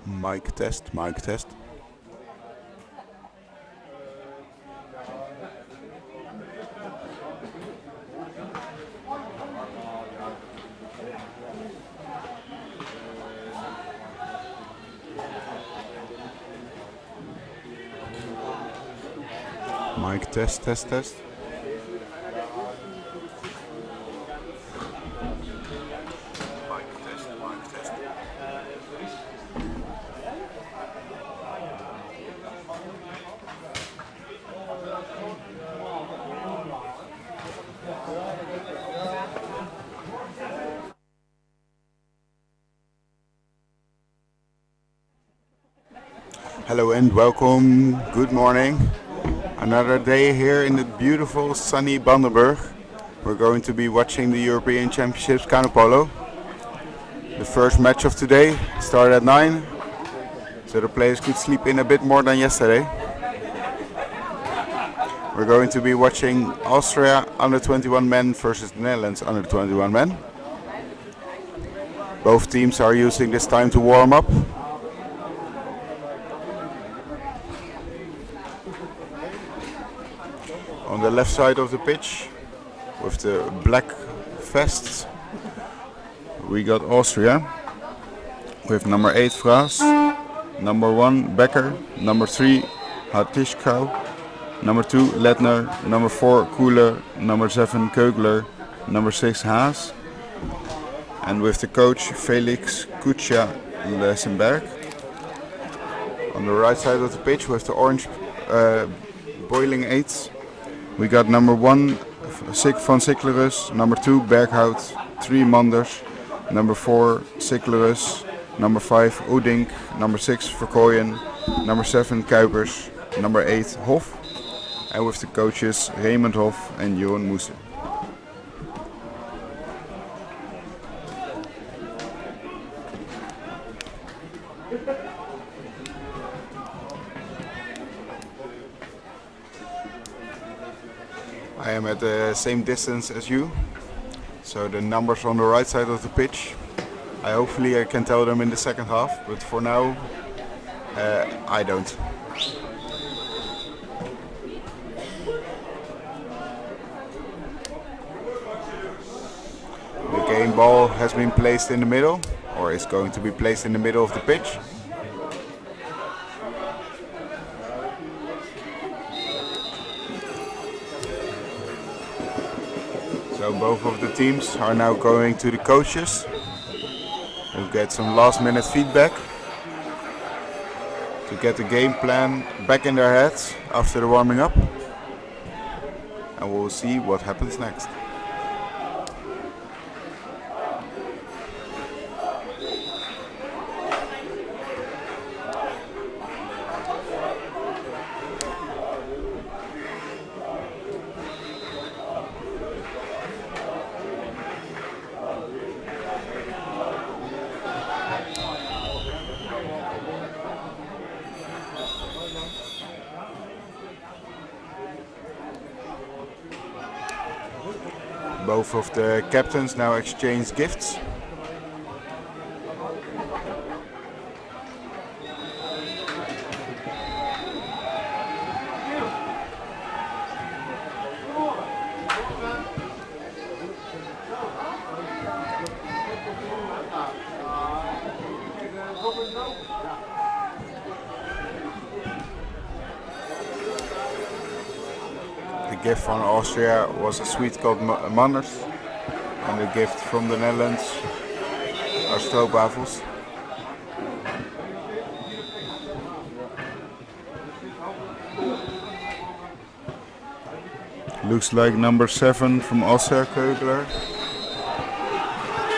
Mic test, mic test. Mic test, test, test. Hello and welcome. Good morning. Another day here in the beautiful sunny Brandenburg. We're going to be watching the European Championships Canoe Polo. The first match of today started at 9, so the players could sleep in a bit more than yesterday. We're going to be watching Austria under 21 men versus the Netherlands under 21 men. Both teams are using this time to warm up. On the left side of the pitch, with the black vests, we got Austria, with number 8 Fraas, number 1 Becker, number 3 Hartischkau, number 2 Lettner, number 4 Kuhler, number 7 Kögler, number 6 Haas, and with the coach Felix Kutscha-Lessenberg. On the right side of the pitch, with the orange boiling 8s, we got number 1 Van Sicklerus, number 2 Berghout, 3 Manders, number 4 Sicklerus, number 5 Oudink, number 6 Verkooyen, number 7 Kuipers, number 8 Hof, and with the coaches Raymond Hof and Johan Moese. I am at the same distance as you, so the numbers on the right side of the pitch, hopefully I can tell them in the second half, but for now I don't. The game ball has been placed in the middle, or is going to be placed in the middle of the pitch. So both of the teams are now going to the coaches to get some last minute feedback, to get the game plan back in their heads after the warming up, and we'll see what happens next. Both of the captains now exchange gifts. The gift from Austria was a sweet called Manners, and the gift from the Netherlands are stroopwafels. Looks like number 7 from Austria, Kögler,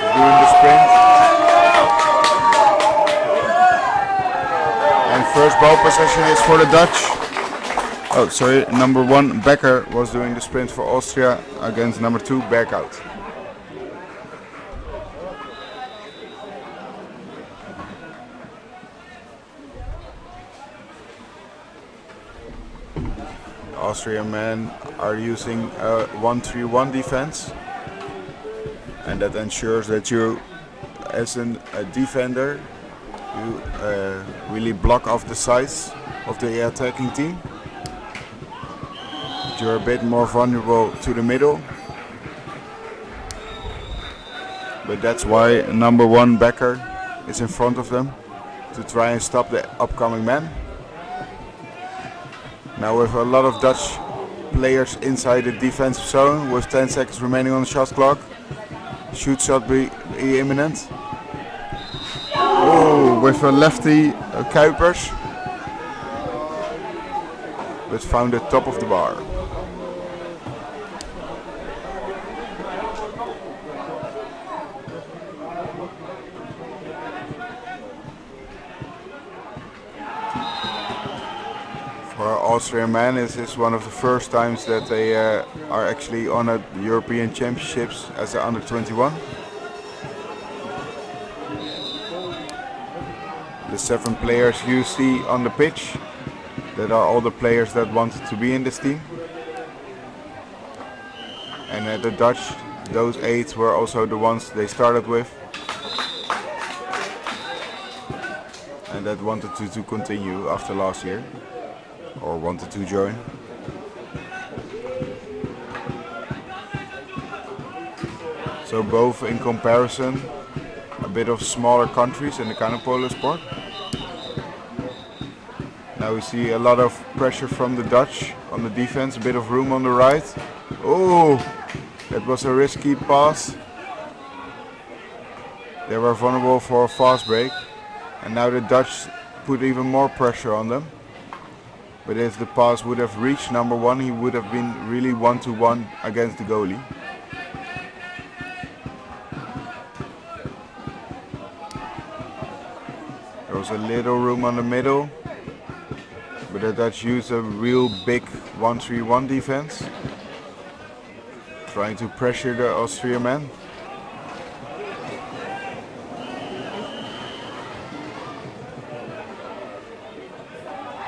doing the sprint. And first ball possession is for the Dutch. Oh, sorry, number 1 Becker was doing the sprint for Austria against number 2 Berghout. Austrian men are using a 1-3-1 defense, and that ensures that you, as a defender, You really block off the sides of the attacking team. You're a bit more vulnerable to the middle. But that's why number 1 backer is in front of them to try and stop the upcoming man. Now with a lot of Dutch players inside the defensive zone with 10 seconds remaining on the shot clock. Should shot be imminent? Oh, with a lefty Kuipers. But found the top of the bar. For Austrian men, this is one of the first times that they are actually on a European Championships as a under 21. The 7 players you see on the pitch, that are all the players that wanted to be in this team. And the Dutch, those 8 were also the ones they started with. And that wanted to continue after last year. Or wanted to join. So both in comparison, a bit of smaller countries in the canoe polo sport. Now we see a lot of pressure from the Dutch on the defense, a bit of room on the right. Oh, that was a risky pass. They were vulnerable for a fast break. And now the Dutch put even more pressure on them. But if the pass would have reached number 1, he would have been really 1-to-1 against the goalie. There was a little room on the middle, but the Dutch used a real big 1-3-1 defense, trying to pressure the Austrian man.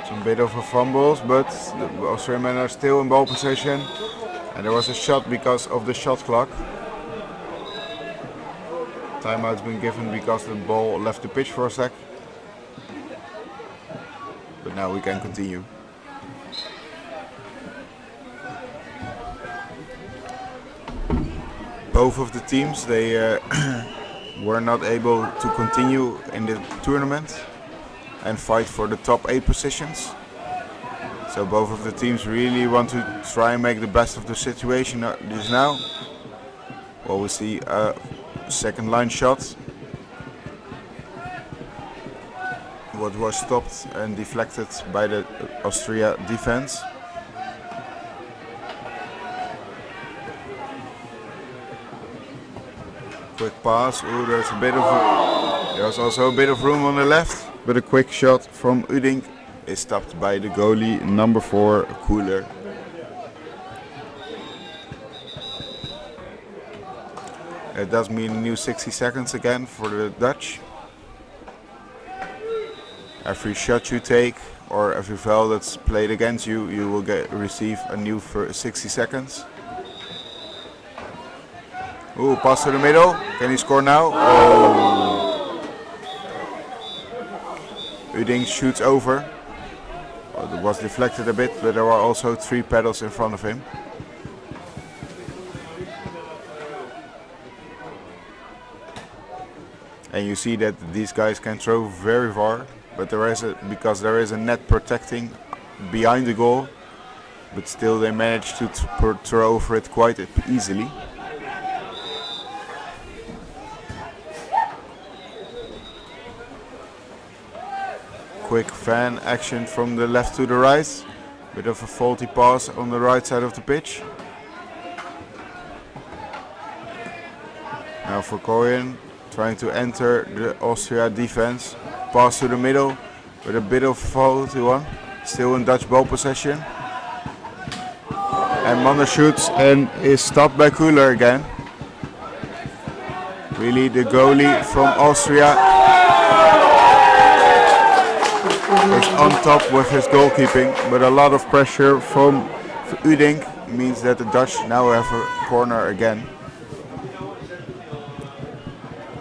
Some bit of a fumbles, but the Austrian men are still in ball possession, and there was a shot because of the shot clock. Timeout's been given because the ball left the pitch for a sec. But now we can continue. Both of the teams, they were not able to continue in the tournament and fight for the top 8 positions. So both of the teams really want to try and make the best of the situation just now. Well, we see a second line shot. What was stopped and deflected by the Austria defense. Quick pass. Ooh, there's also a bit of room on the left. But a quick shot from Uding is stopped by the goalie, number 4, Cooler. It does mean a new 60 seconds again for the Dutch. Every shot you take or every foul that's played against you, you will receive a new 60 seconds. Ooh, pass to the middle. Can he score now? Oh. Uding shoots over. Well, it was deflected a bit, but there were also 3 pedals in front of him. And you see that these guys can throw very far, but because there is a net protecting behind the goal, but still they manage to throw over it quite easily. Quick fan action from the left to the right. Bit of a faulty pass on the right side of the pitch. Now for Koyen, trying to enter the Austria defense. Pass to the middle with a bit of faulty one. Still in Dutch ball possession. And Manner shoots and is stopped by Kuhler again. Really the goalie from Austria is on top with his goalkeeping, but a lot of pressure from Uding means that the Dutch now have a corner again.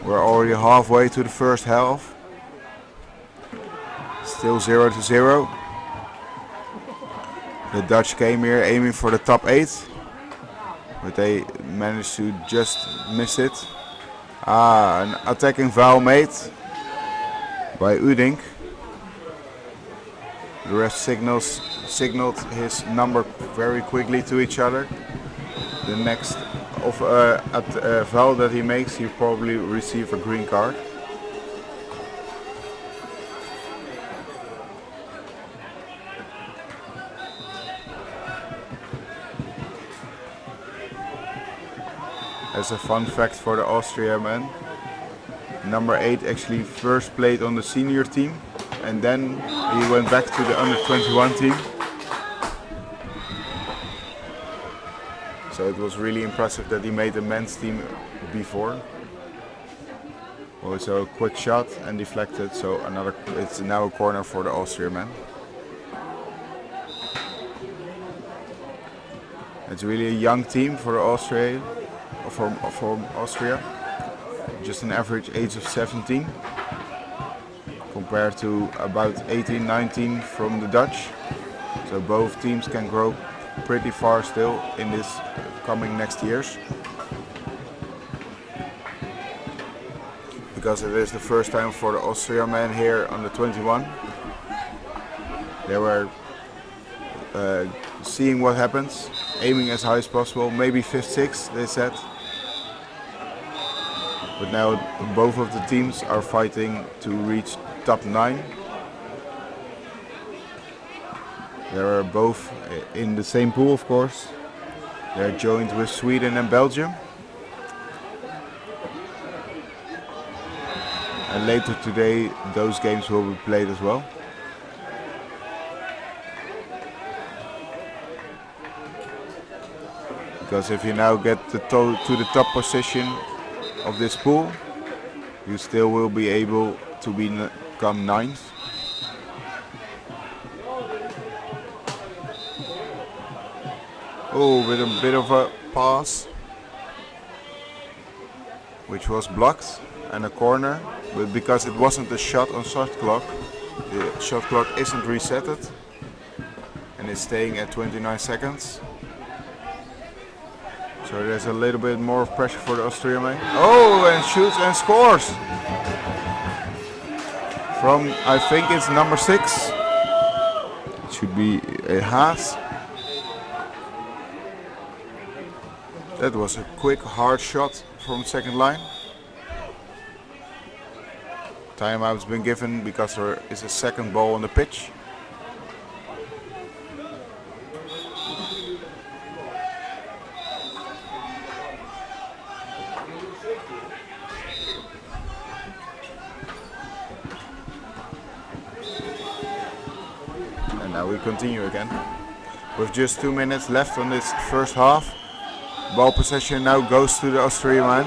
We're already halfway to the first half. Still 0-0. The Dutch came here aiming for the top 8, but they managed to just miss it. An attacking foul made by Udink. The ref signaled his number very quickly to each other. The next foul that he makes, he probably receive a green card. As a fun fact for the Austria man, number 8 actually first played on the senior team and then he went back to the under 21 team. So it was really impressive that he made the men's team before. Also a quick shot and deflected, so it's now a corner for the Austria man. It's really a young team for the Austria. From Austria, just an average age of 17 compared to about 18-19 from the Dutch. So both teams can grow pretty far still in this coming next years, because it is the first time for the Austria men here on the 21. They were seeing what happens, aiming as high as possible, maybe 5th, 6th they said. But now both of the teams are fighting to reach top 9. They are both in the same pool, of course. They are joined with Sweden and Belgium. And later today those games will be played as well. Because if you now get to the top position of this pool, you still will be able to become 9th. Oh, with a bit of a pass, which was blocked, and a corner, but because it wasn't a shot on shot clock, the shot clock isn't resetted and it's staying at 29 seconds. So there's a little bit more pressure for the Austrian man. Oh, and shoots and scores! From, I think it's number 6. It should be a Haas. That was a quick, hard shot from second line. Timeout's been given because there is a second ball on the pitch. We continue again with just 2 minutes left on this first half. Ball possession now goes to the Austrian man.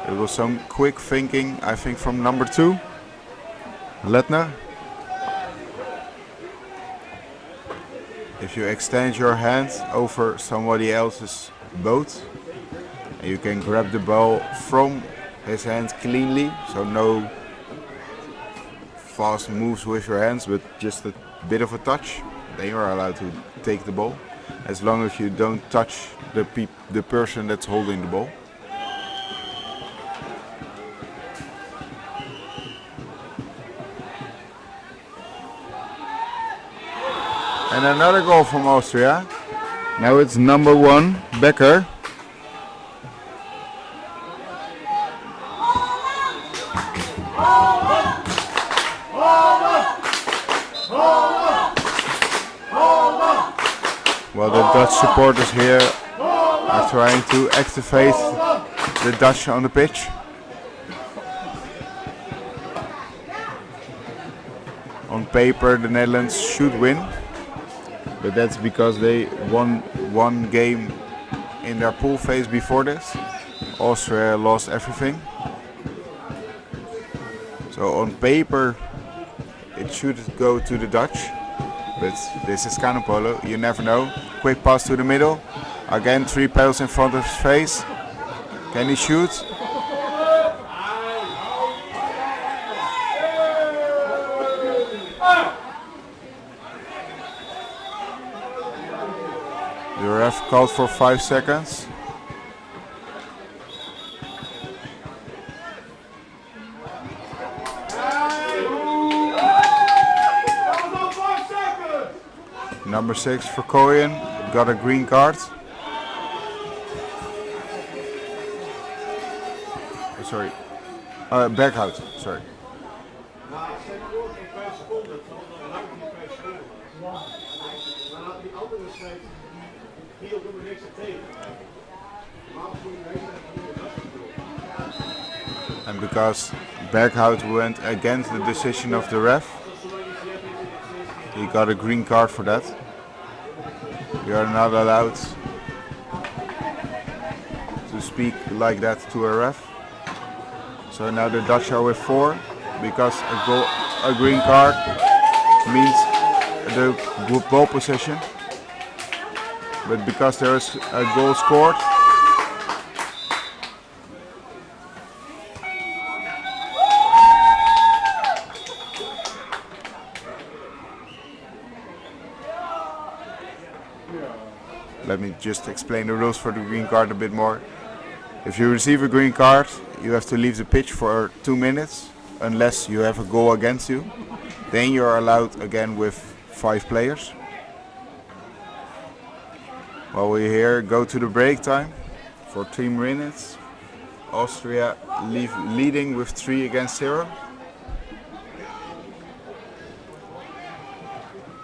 It was some quick thinking, I think, from number 2, Letner. If you extend your hand over somebody else's boat, you can grab the ball from his hand cleanly, so no fast moves with your hands, but just a bit of a touch, then you are allowed to take the ball, as long as you don't touch the person that's holding the ball. And another goal from Austria. Now it's number 1, Becker. Well, the Dutch supporters here are trying to activate the Dutch on the pitch. On paper, the Netherlands should win, but that's because they won one game in their pool phase before this. Austria lost everything. So on paper, it should go to the Dutch. But this is Canoe Polo, you never know. Quick pass to the middle. Again, 3 pedals in front of his face. Can he shoot? ref called for 5 seconds. Number 6 for Koyen got a green card. Sorry, Berghout, sorry. And because Berghout went against the decision of the ref, he got a green card for that. You are not allowed to speak like that to a ref. So now the Dutch are with 4 because a green card means the ball possession. But because there is a goal scored, let me just explain the rules for the green card a bit more. If you receive a green card, you have to leave the pitch for 2 minutes unless you have a goal against you. Then you are allowed again with 5 players. While we here go to the break time for 3 minutes. Austria leading with 3-0,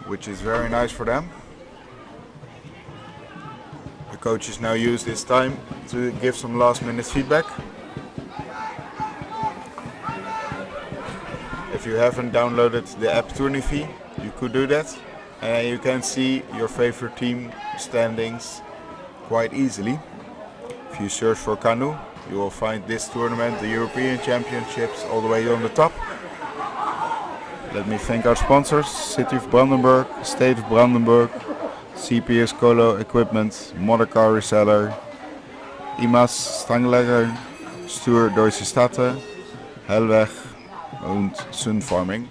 which is very nice for them. The coaches now use this time to give some last minute feedback. If you haven't downloaded the app Tournify, you could do that, and you can see your favorite team standings quite easily. If you search for Canoe, you will find this tournament, the European Championships, all the way on the top. Let me thank our sponsors: City of Brandenburg, State of Brandenburg, CPS Colo Equipment, Motorcar Reseller, IMAS Stranglegger, Stuur Deutsche Stadt, Hellweg und Sun Farming.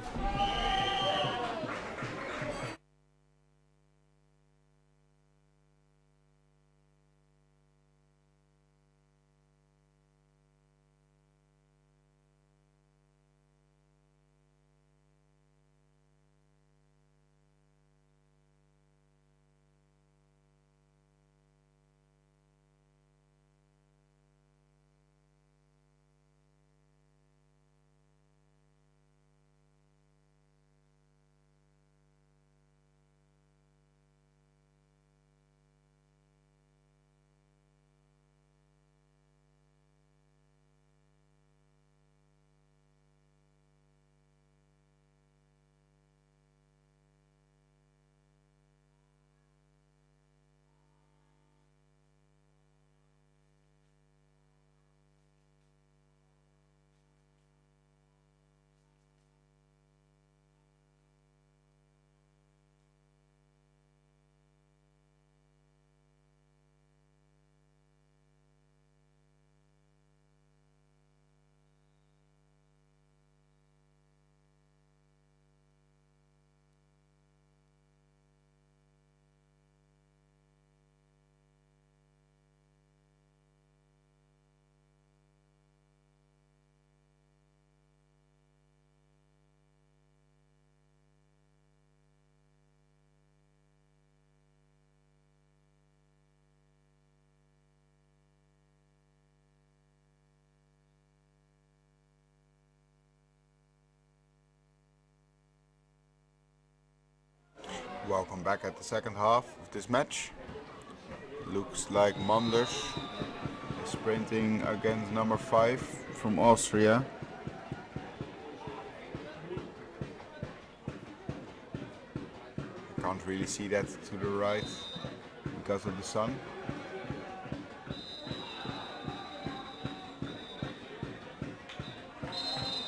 Welcome back at the second half of this match. Looks like Manders is sprinting against number 5 from Austria. Can't really see that to the right because of the sun.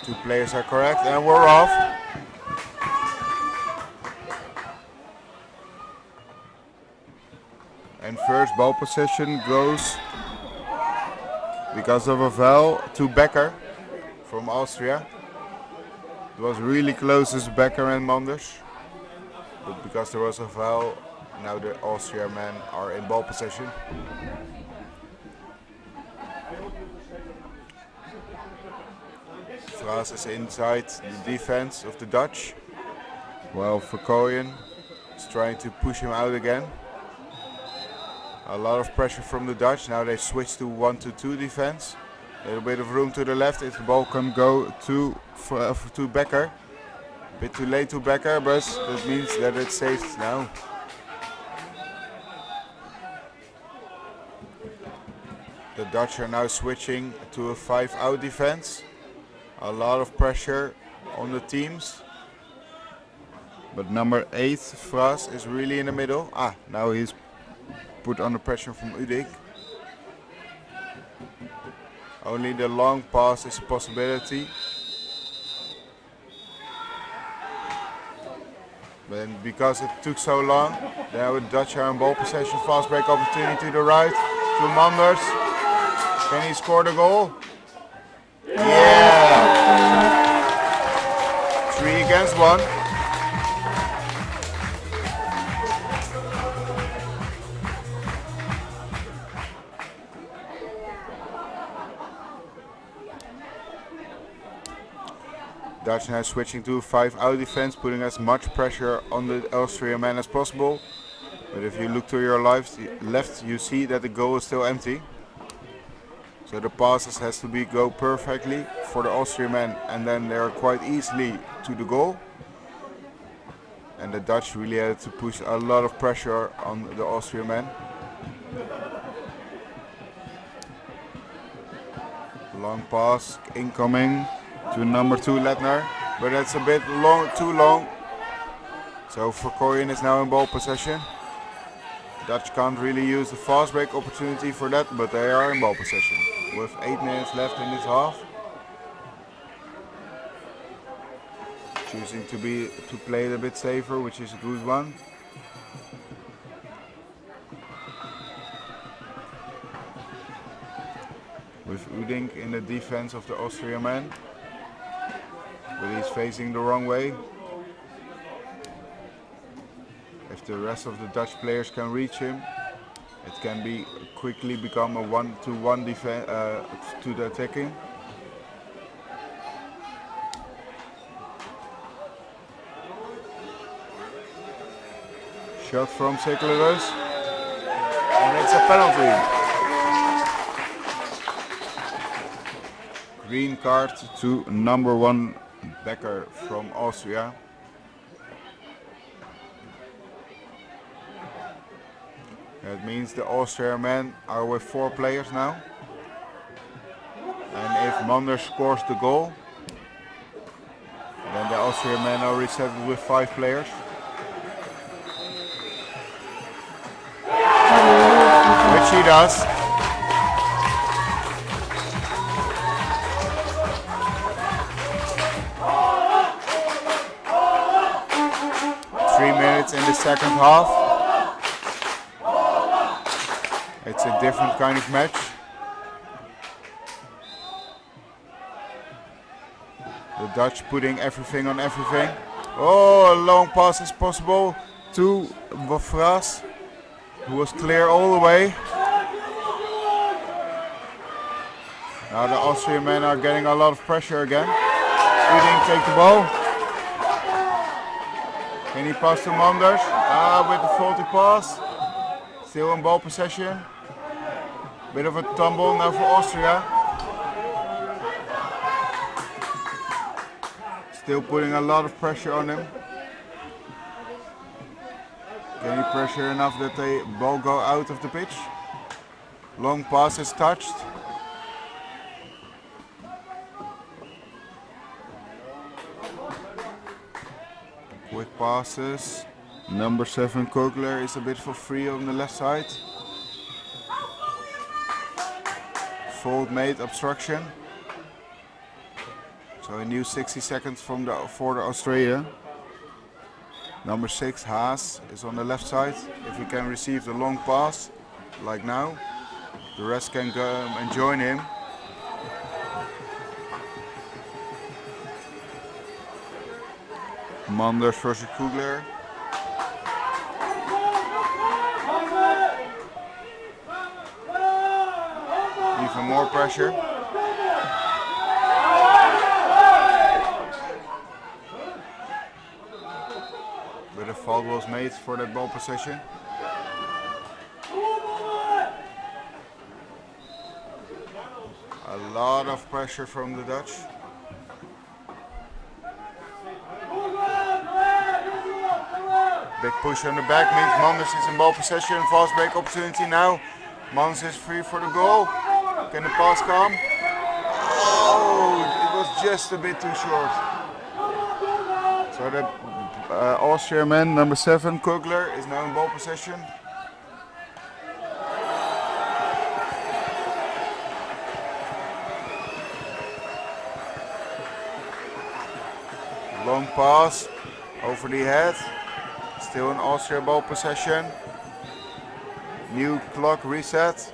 Two players are correct and we're off. And first ball possession goes, because of a foul, to Becker from Austria. It was really close as Becker and Manders, but because there was a foul, Now the Austria men are in ball possession. Fraas is inside the defense of the Dutch, while Verkooyen is trying to push him out again. A lot of pressure from the Dutch. Now they switch to 1-2 defense. A little bit of room to the left if the ball can go to Becker. A bit too late to Becker, but that means that it's saved now. The Dutch are now switching to a 5-out defense. A lot of pressure on the teams. But number 8, Fraas, is really in the middle. Now he's put under pressure from Udik. Only the long pass is a possibility. But because it took so long, now the Dutch are in ball possession. Fast break opportunity to the right. To Manders. Can he score the goal? Yeah! 3 against 1. Dutch now switching to a 5-out defense, putting as much pressure on the Austrian man as possible. But if you look to your left, you see that the goal is still empty. So the passes has to go perfectly for the Austrian men, and then they are quite easily to the goal. And the Dutch really had to push a lot of pressure on the Austrian men. Long pass incoming to number 2 Letner, but that's a bit too long. So Verkooyen is now in ball possession. Dutch can't really use the fast break opportunity for that, but they are in ball possession with 8 minutes left in this half. Choosing to play it a bit safer, which is a good one. With Udink in the defense of the Austrian man, but he's facing the wrong way. If the rest of the Dutch players can reach him, it can quickly become a 1-1 defense to the attacking. Shot from Seklerus, and it's a penalty. Green card to number 1 Becker from Austria. That means the Austrian men are with 4 players now. And if Manders scores the goal, then the Austrian men are resettled with 5 players. Which he does. In the second half. It's a different kind of match. The Dutch putting everything on everything. Oh, a long pass is possible to Fraas, who was clear all the way. Now the Austrian men are getting a lot of pressure again. Udink take the ball. Can he pass to Manders? With the faulty pass. Still in ball possession. Bit of a tumble now for Austria. Still putting a lot of pressure on him. Can he pressure enough that the ball go out of the pitch? Long pass is touched. Quick passes. Number 7 Kogler is a bit for free on the left side. Fault made, obstruction. So a new 60 seconds for the Australia. Number 6 Haas is on the left side. If he can receive the long pass, like now, the rest can go and join him. Manders versus Kugler. even more pressure. But a fault was made for that ball possession. A lot of pressure from the Dutch. Big push on the back means Manders is in ball possession. Fast break opportunity now. Manders is free for the goal. Can the pass come? Oh, it was just a bit too short. So the Austrian man, number 7, Kugler, is now in ball possession. Long pass over the head. Still in Austria ball possession. New clock reset.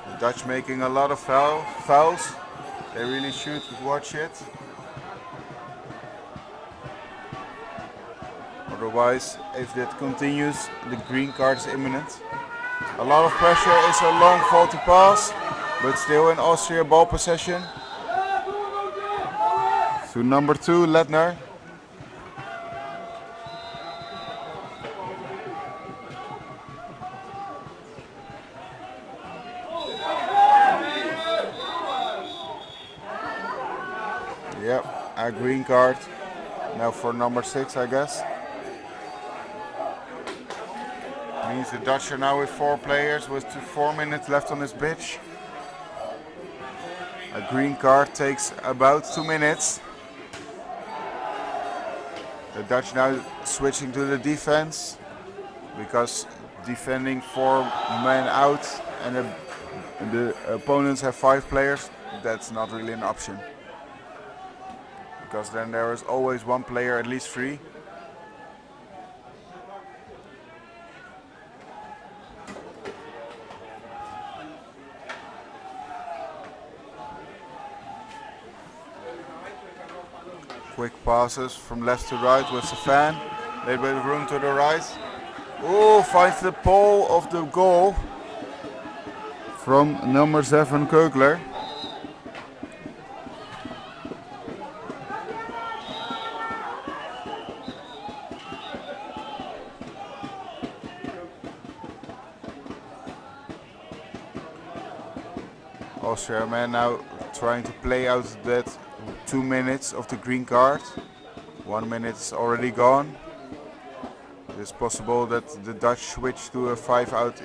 The Dutch making a lot of fouls. They really should watch it. Otherwise, if that continues, the green card is imminent. A lot of pressure, is a long faulty pass, but still in Austria ball possession. To number 2, Ledner. Yep, a green card. Now for number 6, I guess. Means the Dutch are now with 4 players with 4 minutes left on this pitch. A green card takes about 2 minutes. The Dutch now switching to the defense because defending 4 men out and the opponents have 5 players, that's not really an option. Because then there is always 1 player at least free. Quick passes from left to right with Safan. A little bit of room to the right. Oh, finds the pole of the goal from number 7, Kugler. Austria man now trying to play out that 2 minutes of the green card. 1 minute is already gone. It's possible that the Dutch switch to a 5 out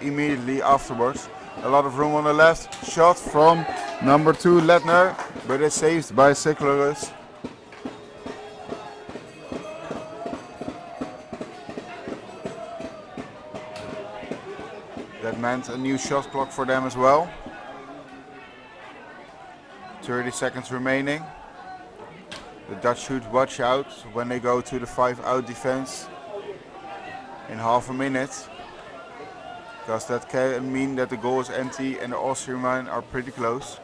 immediately afterwards. A lot of room on the left. Shot from number 2, Ledner, but it's saved by Siklerus. That meant a new shot clock for them as well. 30 seconds remaining. The Dutch should watch out when they go to the 5 out defense in half a minute, because that can mean that the goal is empty and the Austrian men are pretty close.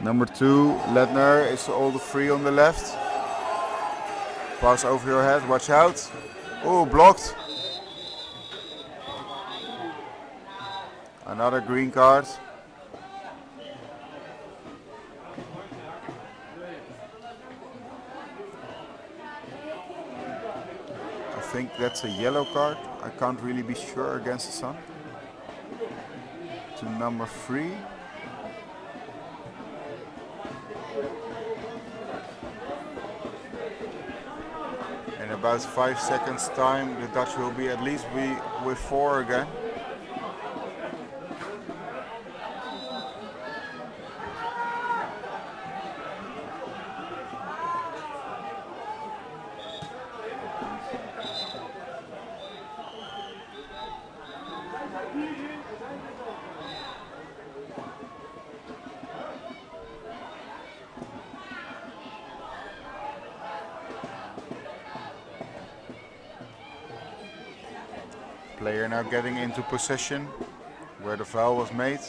Number 2, Ledner, is all the free on the left. Pass over your head, watch out. Oh, blocked. Another green card. I think that's a yellow card. I can't really be sure against the sun. To number 3. In about 5 seconds time, the Dutch will be at least with 4 again. Player now getting into possession where the foul was made.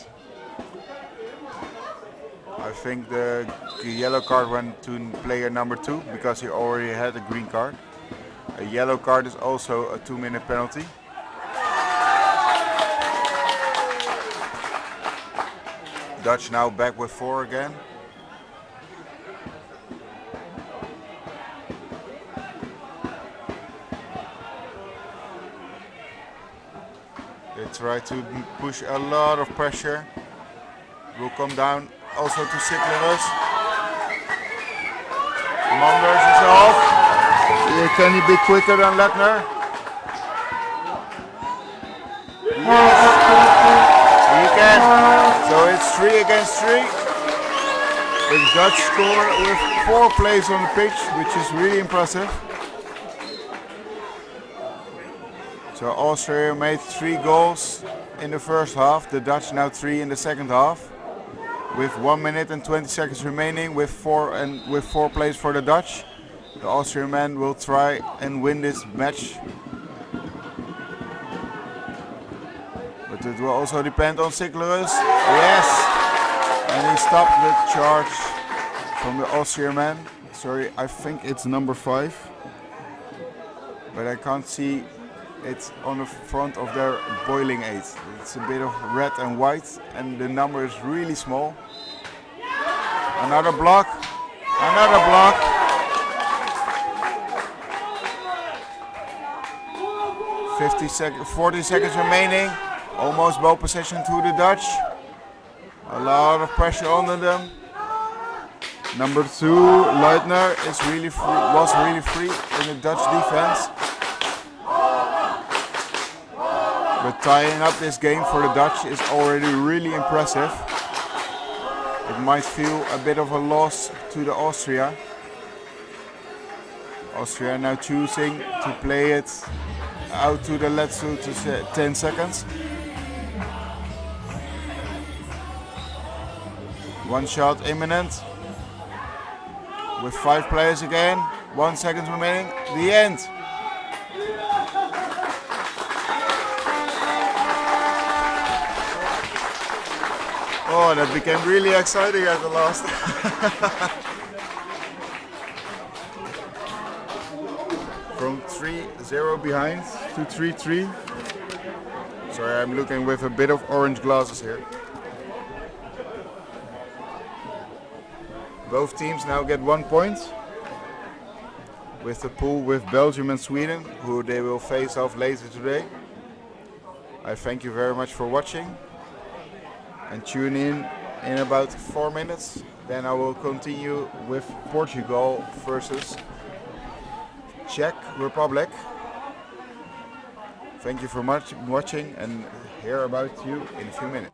I think the yellow card went to player number 2 because he already had a green card. A yellow card is also a 2-minute penalty. Dutch now back with 4 again. They try to push a lot of pressure. Will come down also to Siklerus. Manders is off. Can he be quicker than Lettner? Yes, he can. So it's 3 against 3. The Dutch score with 4 plays on the pitch, which is really impressive. So Austria made 3 goals in the first half, the Dutch now 3 in the second half. With 1 minute and 20 seconds remaining, with 4 plays for the Dutch, the Austrian men will try and win this match. But it will also depend on Siklerus. Yes! And he stopped the charge from the Austrian man. Sorry, I think it's number 5. But I can't see it on the front of their boiling aid. It's a bit of red and white and the number is really small. Another block. Another block. 40 seconds remaining. Almost ball possession to the Dutch. A lot of pressure on them. Number 2, Leutner, was really free in the Dutch defense. But tying up this game for the Dutch is already really impressive. It might feel a bit of a loss to the Austria. Austria now choosing to play it out to the left to 10 seconds. 1 shot imminent. With 5 players again. 1 second remaining. The end. Oh, that became really exciting at the last. From 3-0 behind to 3-3. Sorry, I'm looking with a bit of orange glasses here. Both teams now get 1 point. With the pool with Belgium and Sweden, who they will face off later today. I thank you very much for watching. And tune in about 4 minutes. Then I will continue with Portugal versus Czech Republic. Thank you for watching and hear about you in a few minutes.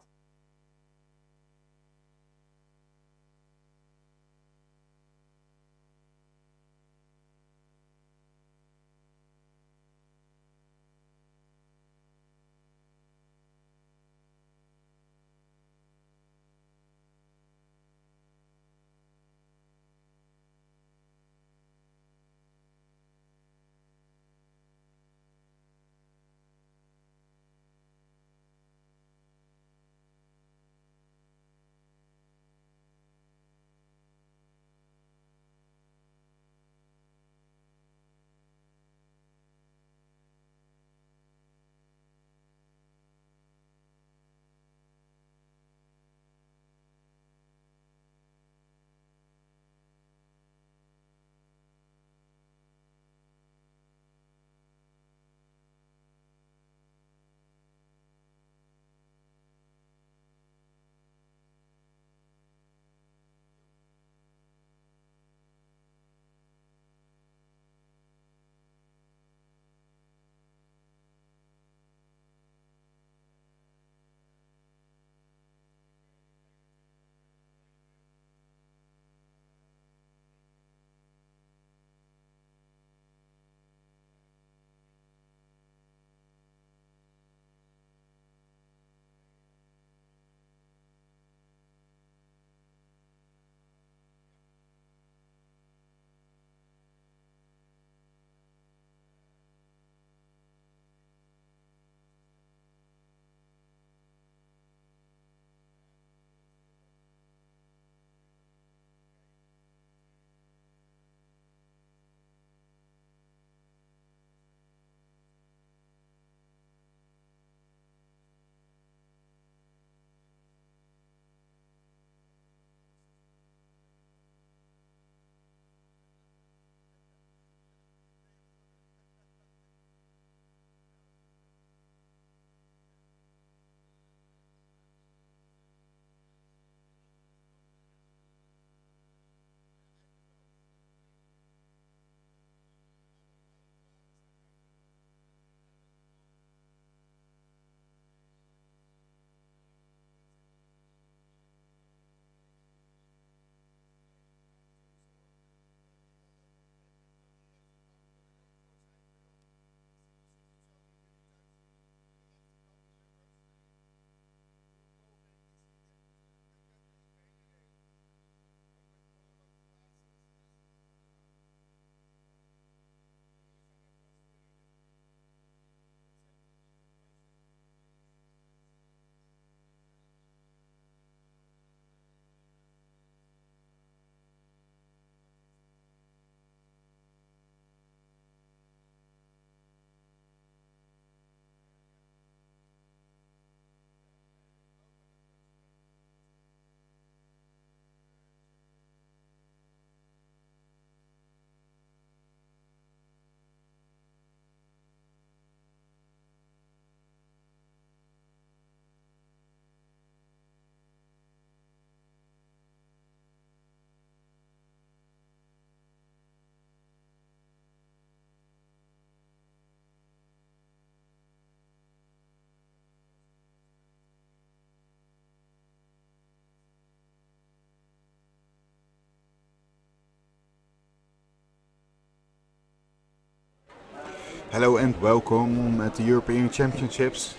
Hello and welcome at the European Championships.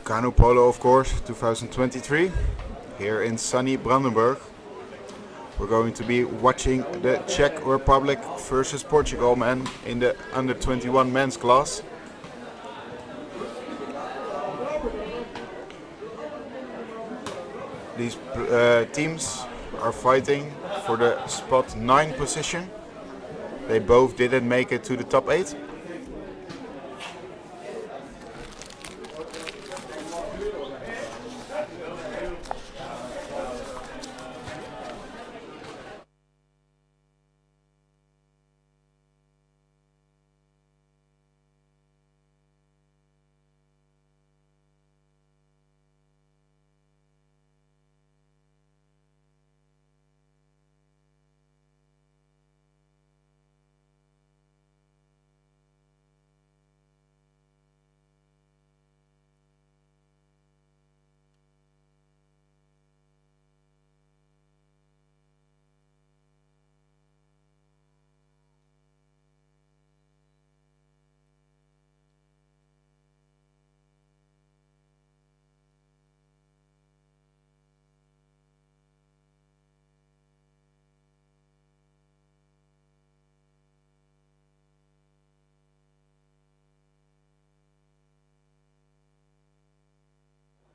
Canoe Polo, of course, 2023, here in sunny Brandenburg. We're going to be watching the Czech Republic versus Portugal men in the under 21 men's class. These teams are fighting for the spot 9 position. They both didn't make it to the top 8.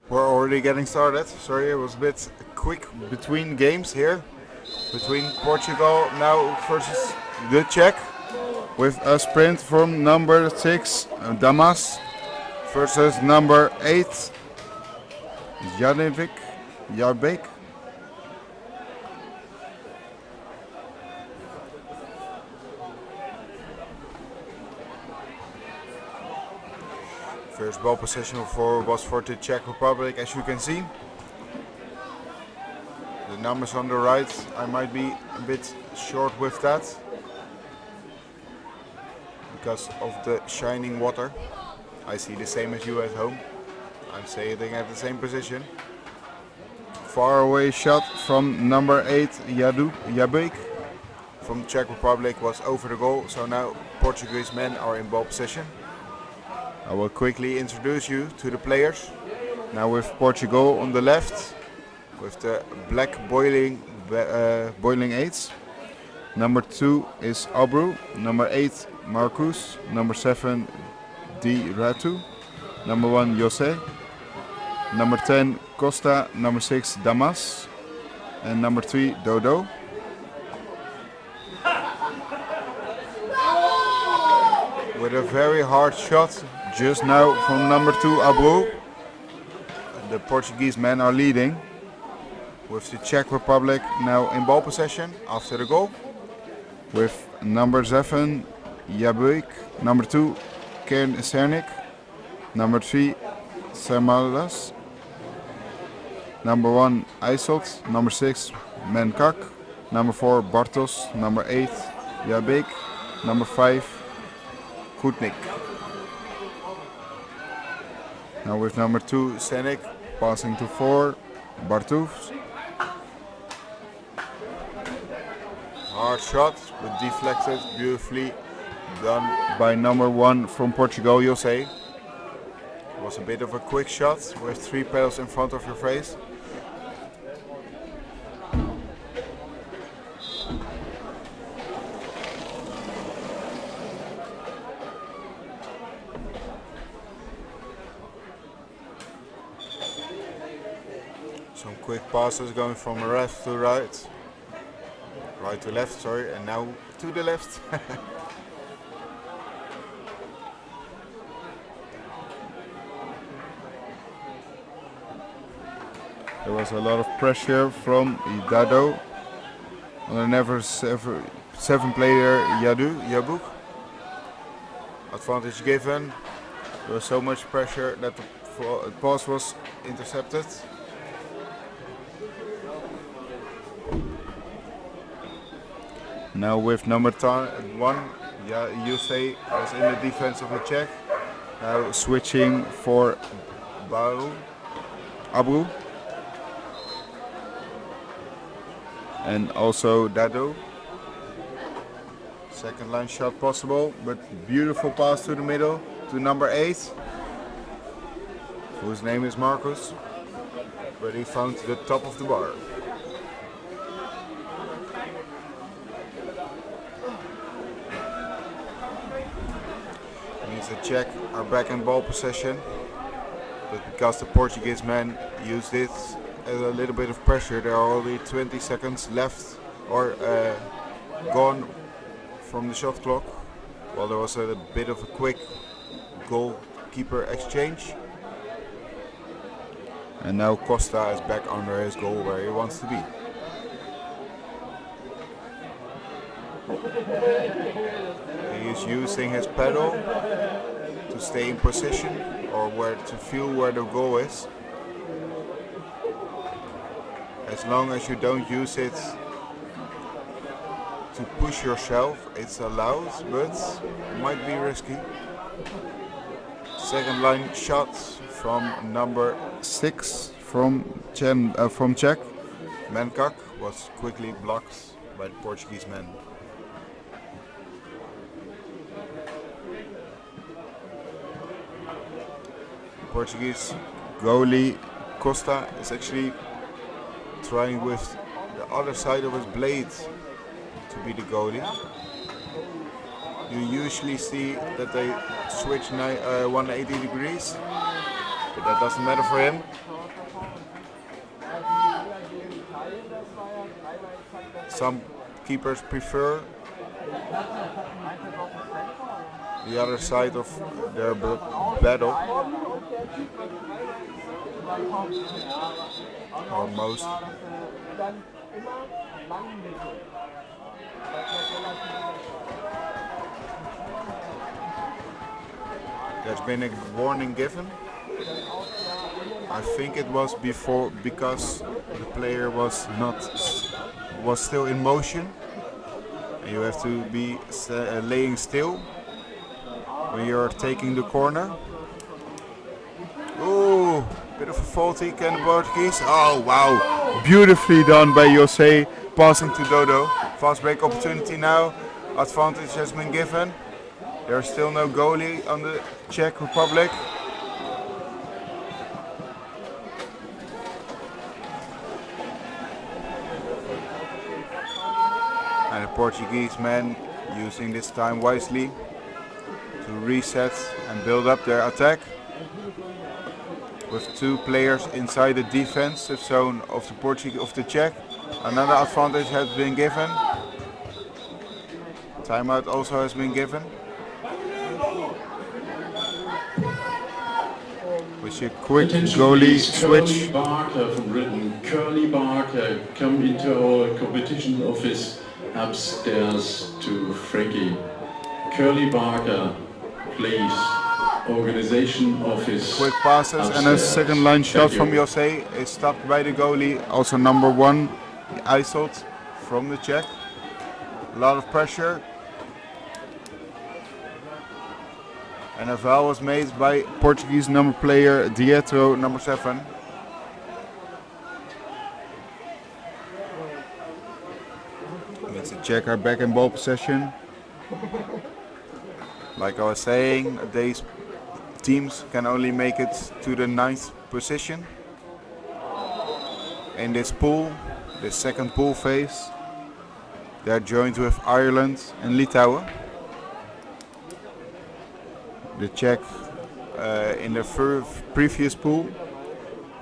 We're already getting started. Sorry, it was a bit quick between games here. Between Portugal now versus the Czech. With a sprint from number 6, Damas, versus number 8, Jarbek. First ball possession was for the Czech Republic, as you can see. The numbers on the right, I might be a bit short with that because of the shining water. I see the same as you at home. I'm sitting at the same position. Far away shot from number 8, Jabek from Czech Republic was over the goal, so now Portuguese men are in ball position. I will quickly introduce you to the players. Now with Portugal on the left, with the black boiling 8s. Number 2 is Abru. Number 8, Marcus. Number 7, Di Ratu. Number 1, Jose. Number 10, Costa. Number 6, Damas. And number 3, Dodo. With a very hard shot just now from number 2, Abru. The Portuguese men are leading, with the Czech Republic now in ball possession after the goal. With number 7, Jabek, number 2, Kern Sernik, number 3, Samalas, number 1, Isolt, number 6, Menkak, number 4, Bartos, number 8, Jabek, number 5, Kutnik. Now with number 2, Senik, passing to 4, Bartus. Hard shot, but deflected, beautifully done by number 1 from Portugal, Jose. It was a bit of a quick shot with 3 pedals in front of your face. Some quick passes going from left to right. Right to left, sorry, and now to the left. There was a lot of pressure from Dado on the never 7 player Jabuk. Advantage given. There was so much pressure that the pass was intercepted. Now with number 1, Jose was in the defense of the Czech. Now switching for Abru. And also Dado. Second line shot possible, but beautiful pass to the middle to number 8, whose name is Marcus, but he found the top of the bar. Means the Czech are back in ball possession, but because the Portuguese men used it as a little bit of pressure, there are only 20 seconds left or gone from the shot clock, while there was a bit of a quick goalkeeper exchange. And now Costa is back under his goal where he wants to be. He is using his pedal to stay in position or where to feel where the goal is. As long as you don't use it to push yourself, it's allowed, but might be risky. Second line shot from number 6 from Czech. Menkak was quickly blocked by the Portuguese men. Portuguese goalie Costa is actually trying with the other side of his blade to be the goalie. You usually see that they switch 180 degrees, but that doesn't matter for him. Some keepers prefer the other side of their battle, or most. There's been a warning given. I think it was before because the player was still in motion, and you have to be laying still when you're taking the corner. Ooh, bit of a faulty, can the Portuguese? Oh wow, beautifully done by Jose, passing to Dodo. Fast break opportunity now. Advantage has been given. There's still no goalie on the Czech Republic. And the Portuguese men using this time wisely to reset and build up their attack. With 2 players inside the defensive zone of the Czech. Another advantage has been given. Timeout also has been given. With a quick goalie switch. Curly Barker from Britain. Curly Barker, come into our competition office upstairs to Frankie. Curly Barker, please. Organization office. Quick passes upstairs. And a second line shot from Jose is stopped by the goalie. Also number 1, Isolt from the Czech. A lot of pressure. And a foul was made by Portuguese number player Dietro, number 7. It's the Czech are back in ball possession. Like I was saying, these teams can only make it to the 9th position in this pool, this second pool phase. They're joined with Ireland and Lithuania. The Czech in the previous pool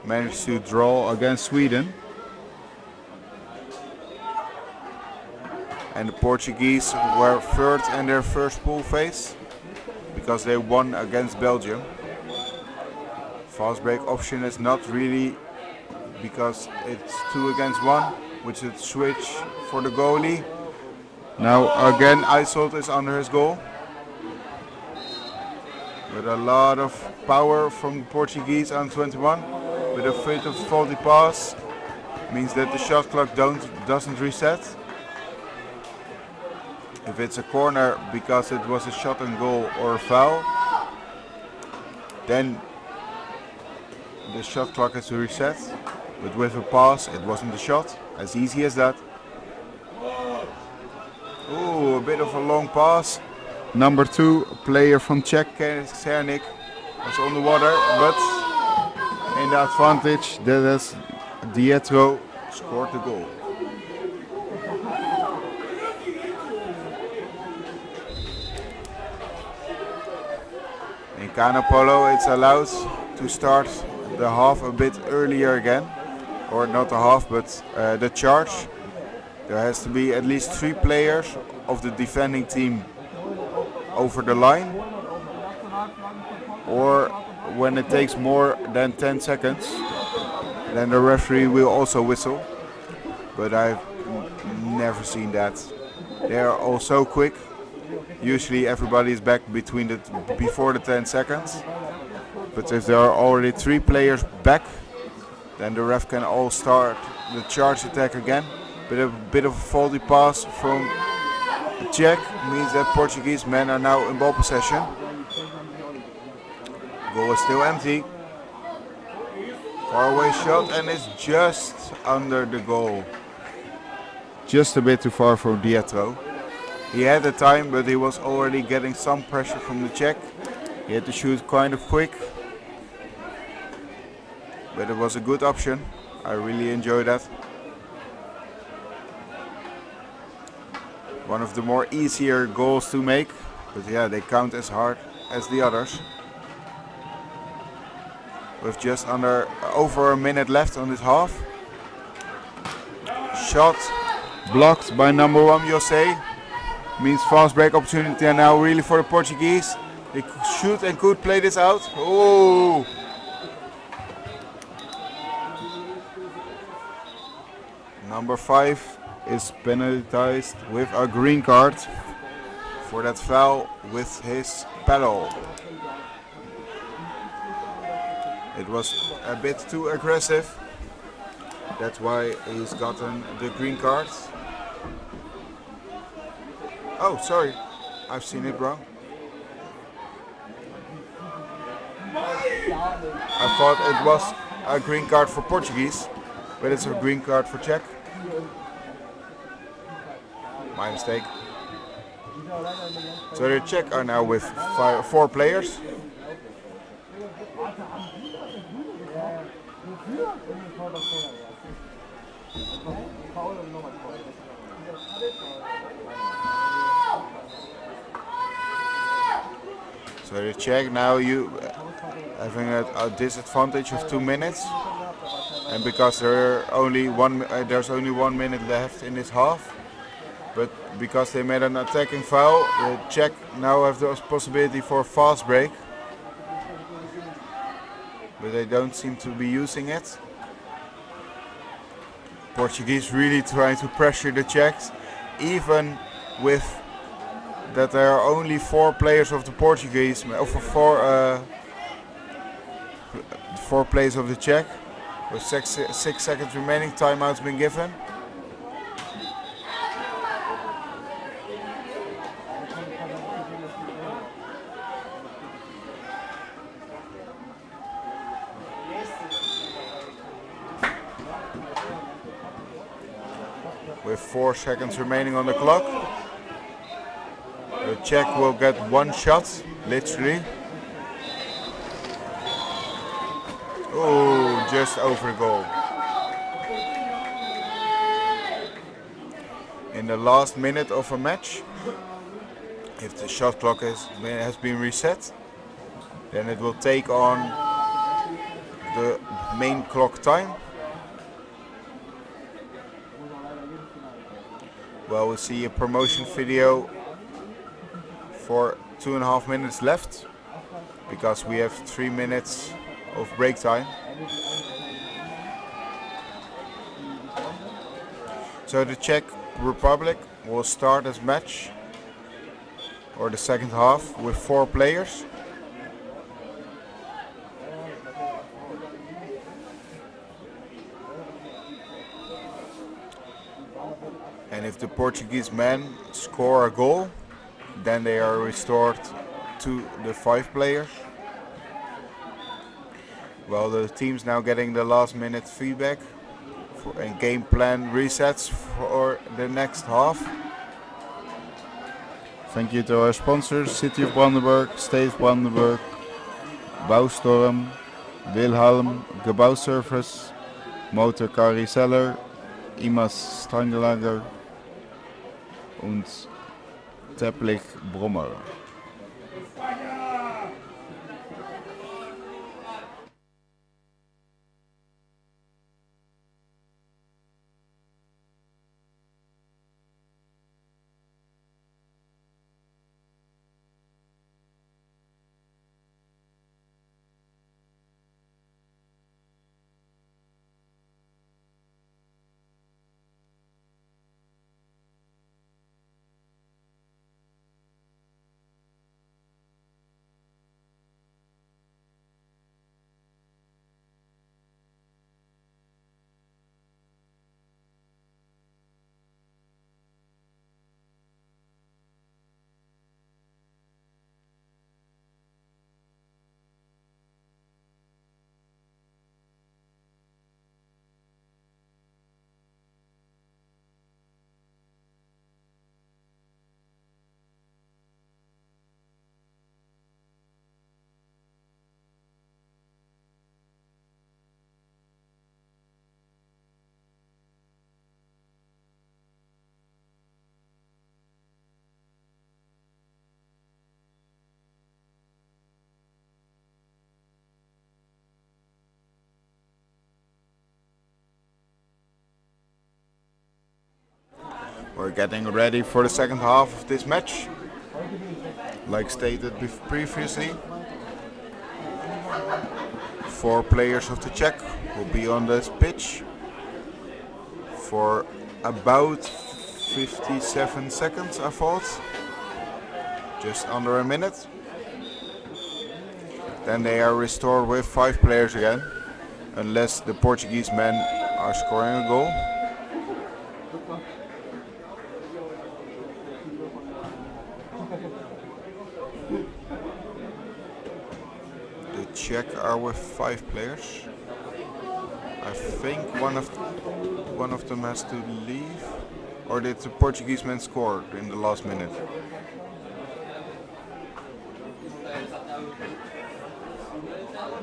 managed to draw against Sweden. And the Portuguese were third in their first pool phase because they won against Belgium. Fast break option is not really because it's 2 against 1, which is switch for the goalie. Now again Isolt is under his goal. With a lot of power from the Portuguese on 21, with a bit of faulty pass, means that the shot clock doesn't reset. If it's a corner because it was a shot and goal or a foul, then the shot clock is reset. But with a pass, it wasn't a shot, as easy as that. Ooh, a bit of a long pass. Number 2 player from Czech, Cernik, was on the water, but in the advantage that has Dietro scored the goal. In Canoe Polo it's allowed to start the half a bit earlier again, or not the half but the charge. There has to be at least 3 players of the defending team over the line, or when it takes more than 10 seconds then the referee will also whistle, but I've never seen that. They are all so quick. Usually everybody is back before the 10 seconds, but if there are already 3 players back then the ref can all start the charge attack again. But a bit of a faulty pass from Czech means that Portuguese men are now in ball possession. Goal is still empty. Far away shot and it's just under the goal. Just a bit too far for Dietro. He had the time, but he was already getting some pressure from the Czech. He had to shoot kind of quick. But it was a good option. I really enjoyed that. One of the more easier goals to make, but yeah, they count as hard as the others. With just over a minute left on this half. Shot blocked by number 1 Jose. Means fast break opportunity and now really for the Portuguese. They should and could play this out. Oh! Number 5 is penalized with a green card for that foul with his paddle. It was a bit too aggressive. That's why he's gotten the green card. Oh, sorry. I've seen it wrong. I thought it was a green card for Portuguese, but it's a green card for Czech. My mistake. So the Czech are now with 4 players. So the Czech now having a disadvantage of 2 minutes, and because there's only 1 minute left in this half, but because they made an attacking foul, the Czech now have the possibility for a fast break, but they don't seem to be using it. Portuguese really trying to pressure the Czechs, even with that there are only 4 players of the Portuguese, over 4 players of the Czech, with 6 seconds remaining. Timeout's been given. With 4 seconds remaining on the clock. The Czech will get 1 shot, literally. Oh, just over goal. In the last minute of a match, if the shot clock has been reset, then it will take on the main clock time. Well, we'll see a promotion video for 2.5 minutes left, because we have 3 minutes of break time. So the Czech Republic will start this match, or the second half, with 4 players. And if the Portuguese men score a goal, then they are restored to the 5 players. Well, the team's now getting the last minute feedback and game plan resets for the next half. Thank you to our sponsors, City of Brandenburg, State of Brandenburg, Baustorm, Wilhelm, Gebouwservice, Motor Car Reseller, Imas Strangelager und Tepplich Brommer. We're getting ready for the second half of this match. Like stated previously, 4 players of the Czech will be on this pitch for about 57 seconds, I thought. Just under a minute. Then they are restored with 5 players again, unless the Portuguese men are scoring a goal. The Czech are with 5 players. I think one of them has to leave, or did the Portuguese men score in the last minute?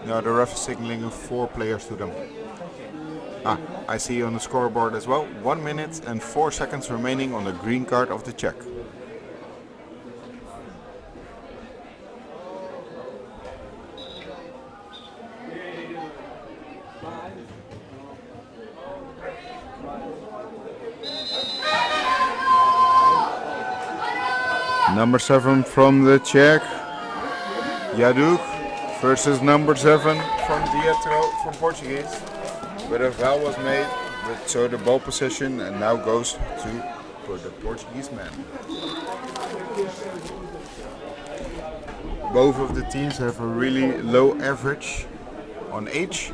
No, the ref is signaling 4 players to them. I see on the scoreboard as well. 1 minute and 4 seconds remaining on the green card of the Czech. Number 7 from the Czech, Jaduk, versus number 7 from Dietro from Portuguese. But a foul was made, so the ball possession and now goes for the Portuguese men. Both of the teams have a really low average on age.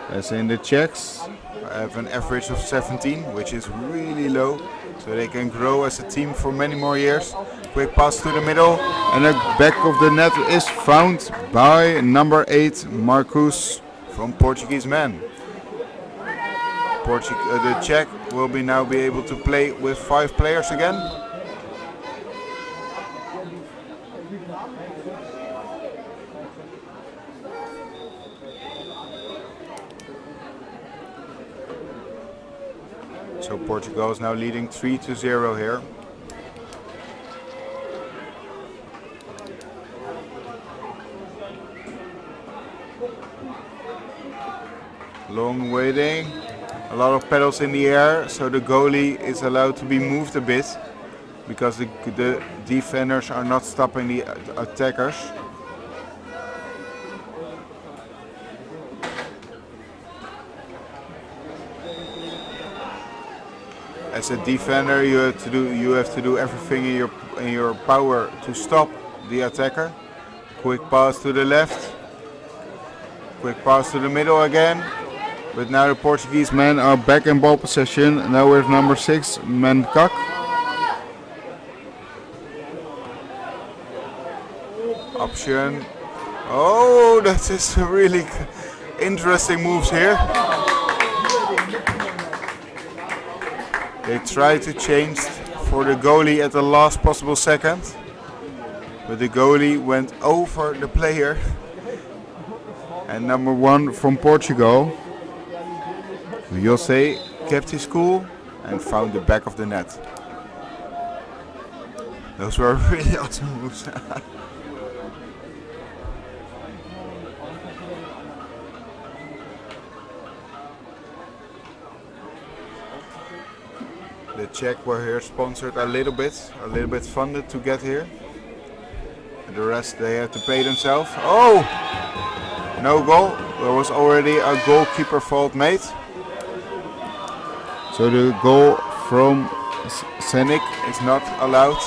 As in the Czechs have an average of 17, which is really low. So they can grow as a team for many more years. Quick pass to the middle, and the back of the net is found by number 8, Marcus from Portuguese men. The Czech will now be able to play with 5 players again. So Portugal is now leading 3-0 here. Long waiting, a lot of pedals in the air, so the goalie is allowed to be moved a bit because the defenders are not stopping the attackers. As a defender, you have to do everything in your power to stop the attacker. Quick pass to the left, quick pass to the middle again. But now the Portuguese men are back in ball possession. Now with number 6, Menkak. Option. Oh, that is really interesting moves here. They try to change for the goalie at the last possible second. But the goalie went over the player. And number 1 from Portugal, Jose, kept his cool and found the back of the net. Those were really awesome moves. The Czech were here sponsored a little bit funded to get here. And the rest they had to pay themselves. Oh! No goal. There was already a goalkeeper fault made. So the goal from Senik is not allowed.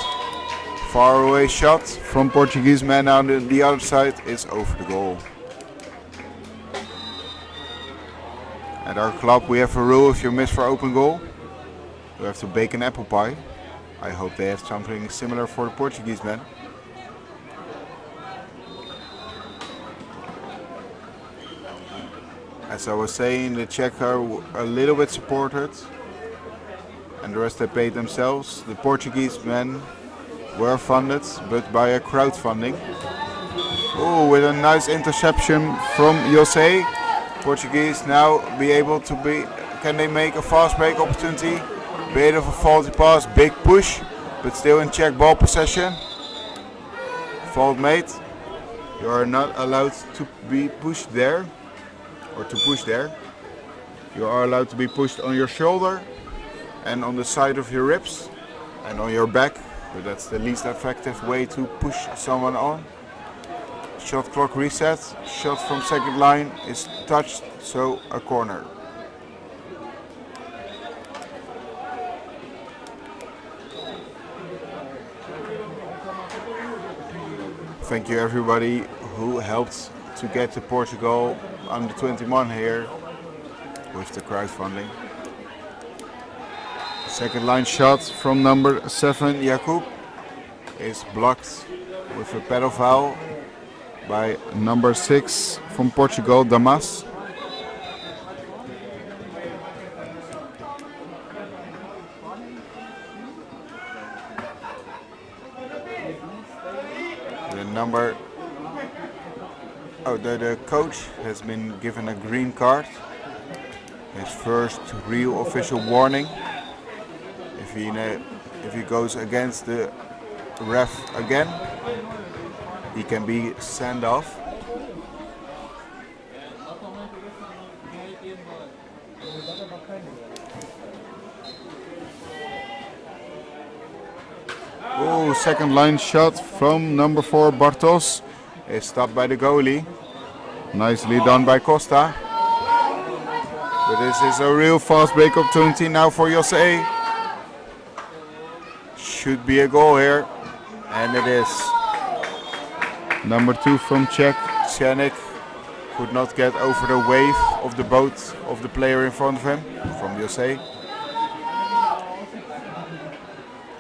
Far away shot from Portuguese man on the other side is over the goal. At our club we have a rule: if you miss for open goal, you have to bake an apple pie. I hope they have something similar for the Portuguese men. As I was saying, the Czech are a little bit supported and the rest they paid themselves. The Portuguese men were funded, but by a crowdfunding. Oh, with a nice interception from Jose. Portuguese now can they make a fast break opportunity? Bit of a faulty pass, big push, but still in Czech ball possession. Fault made. You are not allowed to be pushed there, or to push there. You are allowed to be pushed on your shoulder and on the side of your ribs and on your back, but that's the least effective way to push someone on. Shot clock reset. Shot from second line is touched, so a corner. Thank you everybody who helped to get to Portugal under 21 here with the crowdfunding. Second line shot from number 7 Jakub is blocked with a pedal foul by number 6 from Portugal, Damas. The coach has been given a green card. His first real official warning. If he goes against the ref again, he can be sent off. Oh, second line shot from number 4 Bartos is stopped by the goalie. Nicely done by Costa. But this is a real fast break opportunity now for Jose. Should be a goal here, and it is. Number 2 from Czech, Senik, could not get over the wave of the boat of the player in front of him, from Jose.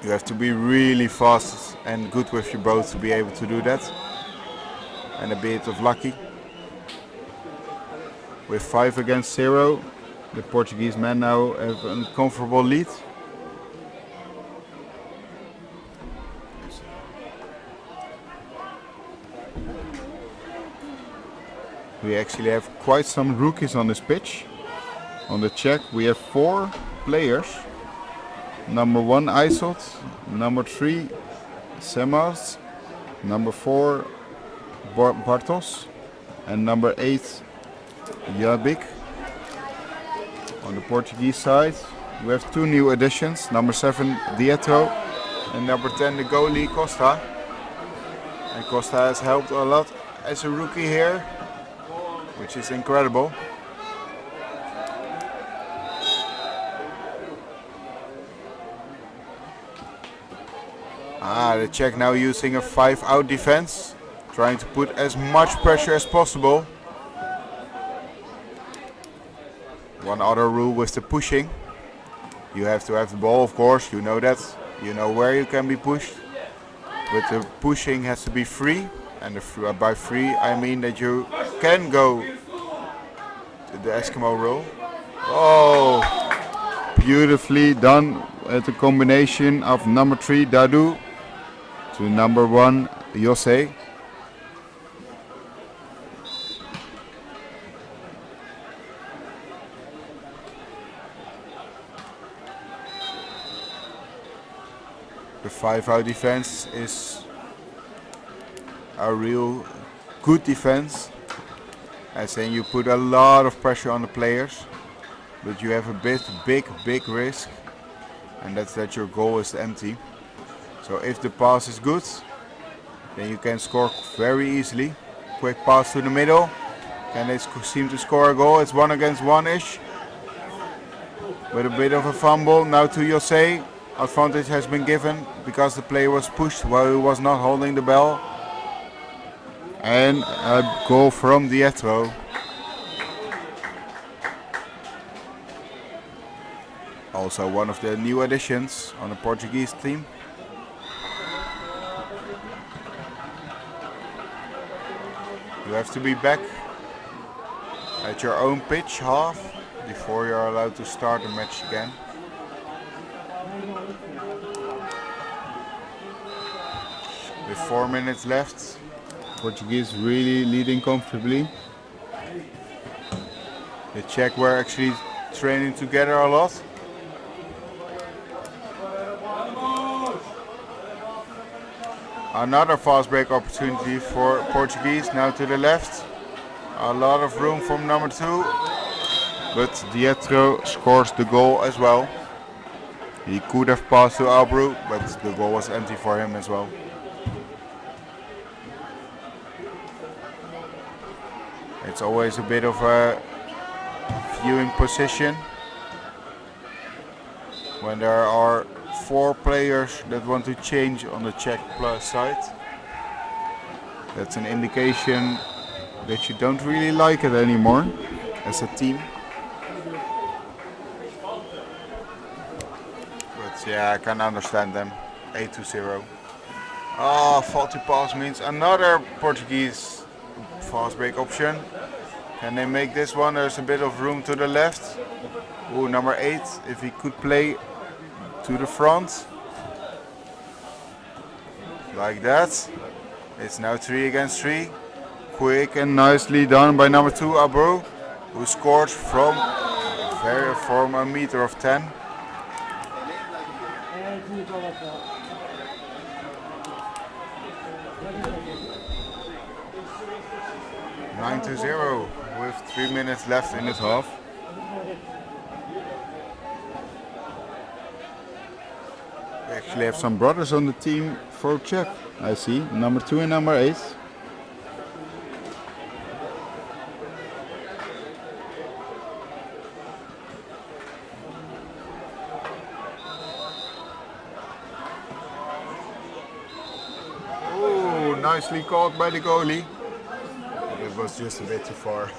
You have to be really fast and good with your boat to be able to do that. And a bit of lucky. With 5 against 0, the Portuguese men now have a comfortable lead. We actually have quite some rookies on this pitch. On the Czech we have 4 players. Number 1 Isolt, number 3 Semas, number 4 Bartos, and number 8 Jabik. On the Portuguese side we have 2 new additions, number 7 Dietro and number 10 the goalie Costa. And Costa has helped a lot as a rookie here, which is incredible. The Czech now using a 5-out defense, trying to put as much pressure as possible. One other rule with the pushing. You have to have the ball, of course, you know that. You know where you can be pushed. But the pushing has to be free. And by free I mean that you can go to the Eskimo rule. Oh, beautifully done at the combination of number 3 Dadu to number 1 Jose. The 5-out defense is a real good defense, as in you put a lot of pressure on the players, but you have a big risk, and that's that your goal is empty. So if the pass is good, then you can score very easily. Quick pass to the middle, and they seem to score a goal. It's 1 against 1-ish, with a bit of a fumble. Now to Jose. Advantage has been given because the player was pushed while he was not holding the ball. And a goal from Dietro. Also one of the new additions on the Portuguese team. You have to be back at your own pitch half before you're allowed to start the match again. With 4 minutes left, Portuguese really leading comfortably. The Czech were actually training together a lot. Another fast break opportunity for Portuguese, now to the left. A lot of room from number 2, but Dietro scores the goal as well. He could have passed to Albrecht, but the goal was empty for him as well. It's always a bit of a viewing position when there are 4 players that want to change on the Czech plus side. That's an indication that you don't really like it anymore as a team. But yeah, I can understand them. 8-0. Oh, faulty pass means another Portuguese fast break option. Can they make this one? There's a bit of room to the left. Ooh, number 8, if he could play to the front. Like that. It's now 3 against 3. Quick and nicely done by number 2, Abro, who scored from a meter of 10. Nine to 0 with 3 minutes left in this half. We actually have some brothers on the team for Czech, I see. Number 2 and number 8. Oh, nicely caught by the goalie. It was just a bit too far.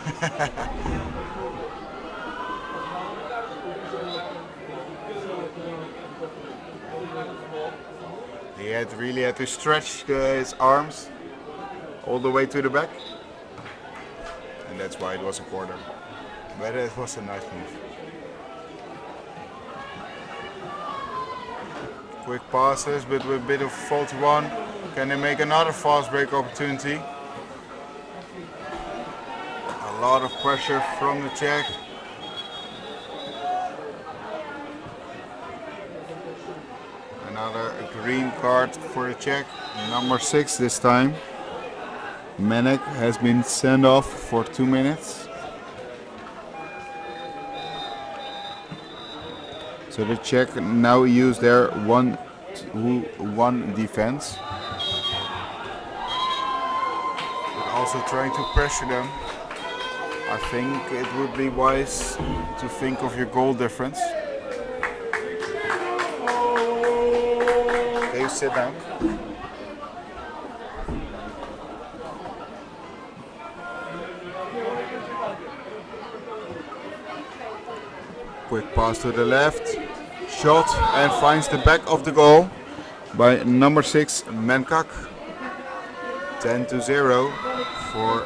He really had to stretch his arms all the way to the back, and that's why it was a corner. But it was a nice move. Quick passes, but with a bit of faulty one. Can they make another fast break opportunity? A lot of pressure from the Czech. Another green card for the Czech. Number 6 this time. Menek has been sent off for 2 minutes. So the Czech now use their 1-1 defense. But also trying to pressure them. I think it would be wise to think of your goal difference. Okay, you sit down. Quick pass to the left. Shot and finds the back of the goal by number 6, Menkak. 10-0 for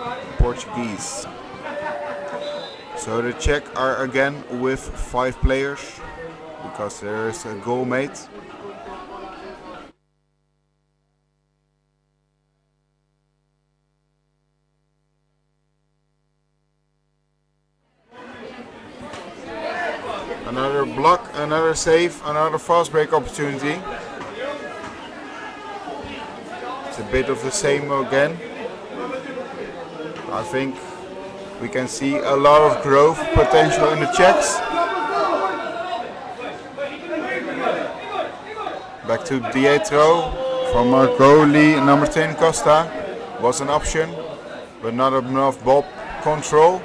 because there is a goal made. Another block, another save, another fast break opportunity. It's a bit of the same again. I think we can see a lot of growth potential in the Czechs. Back to Dietro from our goalie, number 10 Costa. Was an option, but not enough ball control.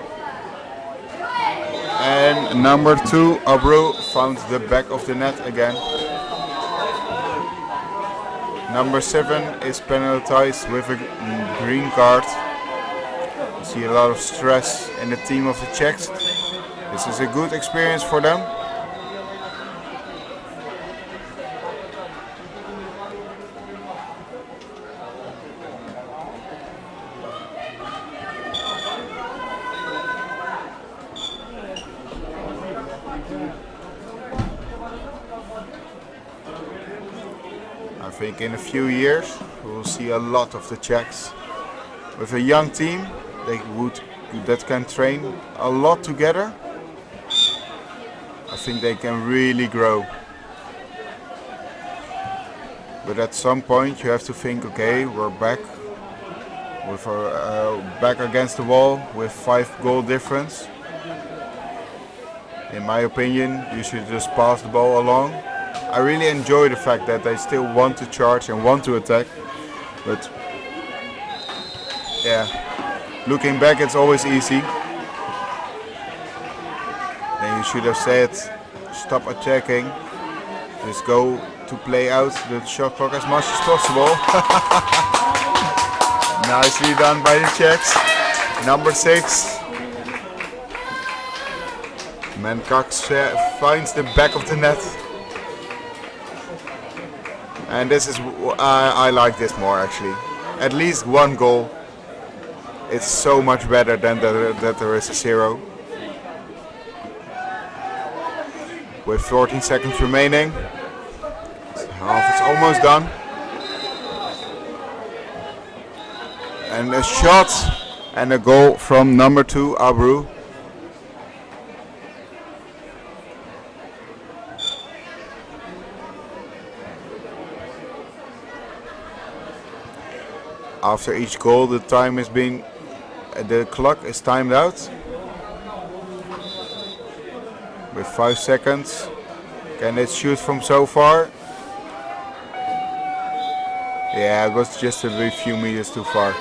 And number 2, Abru, found the back of the net again. Number 7 is penalized with a green card. You see a lot of stress in the team of the Czechs. This is a good experience for them. I think in a few years we will see a lot of the Czechs with a young team that can train a lot together. I think they can really grow. But at some point you have to think, okay, we're back with our back against the wall with 5-goal difference. In my opinion, you should just pass the ball along. I really enjoy the fact that they still want to charge and want to attack, but yeah, looking back it's always easy. Then you should have said, stop attacking, just go to play out the shot clock as much as possible. Nicely done by the Czechs. Number 6. Mancox finds the back of the net. And this is, I like this more actually. At least 1 goal. It's so much better than that there is a 0. With 14 seconds remaining. Half is almost done. And a shot and a goal from number 2, Abru. After each goal, the clock is timed out with 5 seconds. Can it shoot from so far? Yeah, it was just a few meters too far.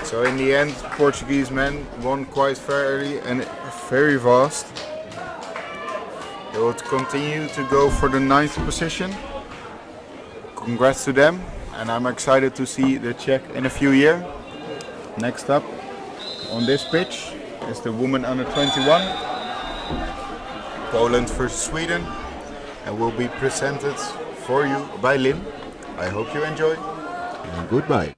So in the end, Portuguese men won quite fairly and very fast. They will continue to go for the 9th position. Congrats to them, and I'm excited to see the Czech in a few years. Next up on this pitch is the women under 21, Poland versus Sweden, and will be presented for you by Lim. I hope you enjoy, and goodbye.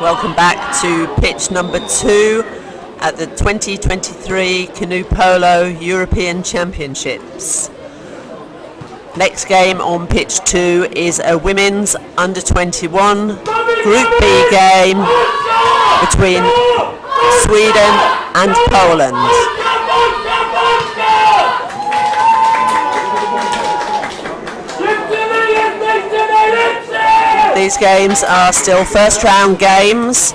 Welcome back to pitch number 2 at the 2023 Canoe Polo European Championships. Next game on pitch 2 is a women's under-21 Group B game between Sweden and Poland. These games are still first round games,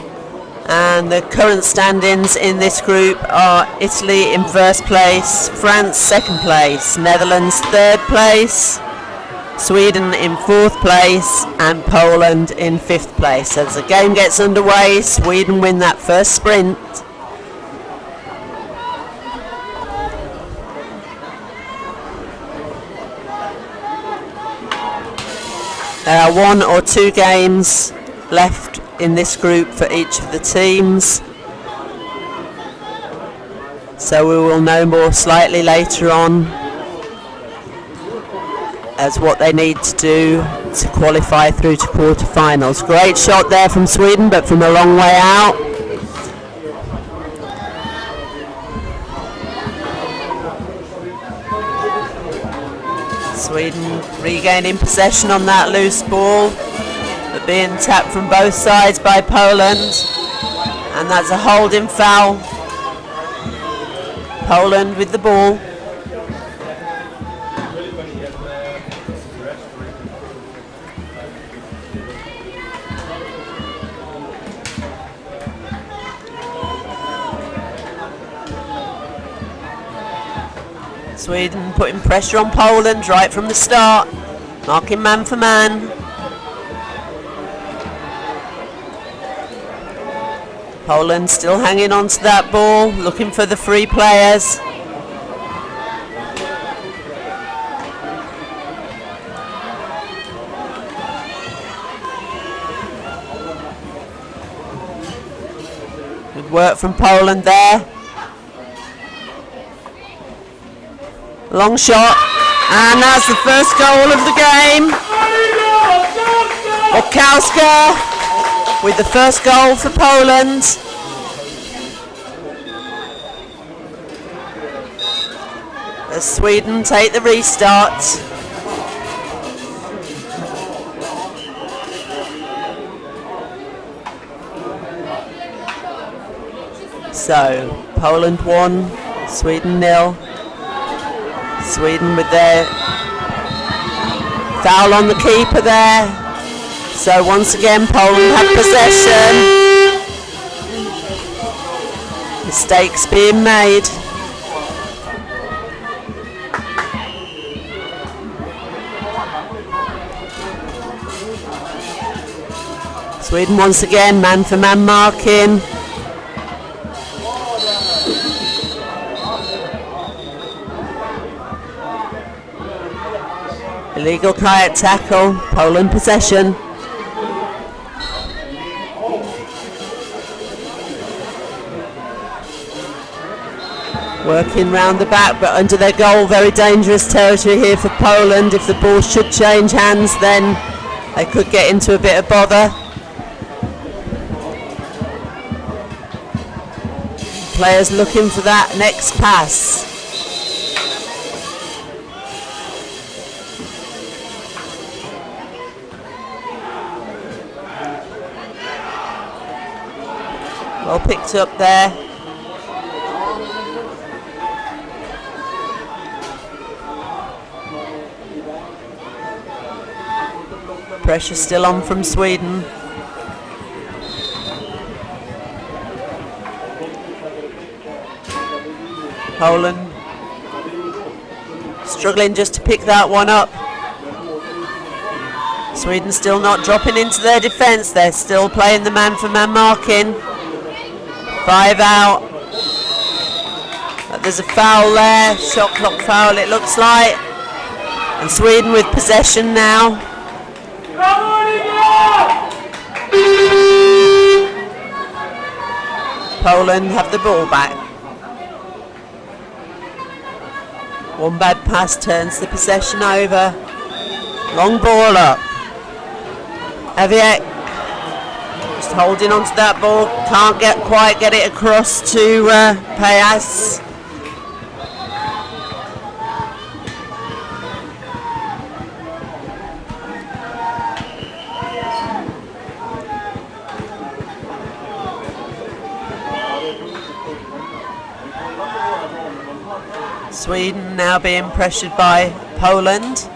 and the current standings in this group are Italy in first place, France second place, Netherlands third place, Sweden in fourth place, and Poland in fifth place. As the game gets underway, Sweden win that first sprint. There are 1 or 2 games left in this group for each of the teams, so we will know more slightly later on as what they need to do to qualify through to quarterfinals. Great shot there from Sweden, but from a long way out. Sweden regaining possession on that loose ball, but being tapped from both sides by Poland, and that's a holding foul. Poland with the ball. Sweden putting pressure on Poland right from the start, marking man for man. Poland still hanging on to that ball, looking for the free players. Good work from Poland there. Long shot, and that's the first goal of the game. Okowska with the first goal for Poland. As Sweden take the restart. So, Poland 1, Sweden 0. Sweden with their foul on the keeper there. So once again Poland have possession. Mistakes being made. Sweden once again man for man marking. Illegal kayak tackle, Poland possession. Working round the back, but under their goal, very dangerous territory here for Poland. If the ball should change hands, then they could get into a bit of bother. Players looking for that next pass. Well picked up there. Pressure still on from Sweden. Poland struggling just to pick that one up. Sweden still not dropping into their defence. They're still playing the man-for-man marking. 5 out. But there's a foul there. Shot clock foul it looks like. And Sweden with possession now. Poland have the ball back. One bad pass turns the possession over. Long ball up. Aviek Just holding onto that ball, can't quite get it across to Payas. Sweden now being pressured by Poland.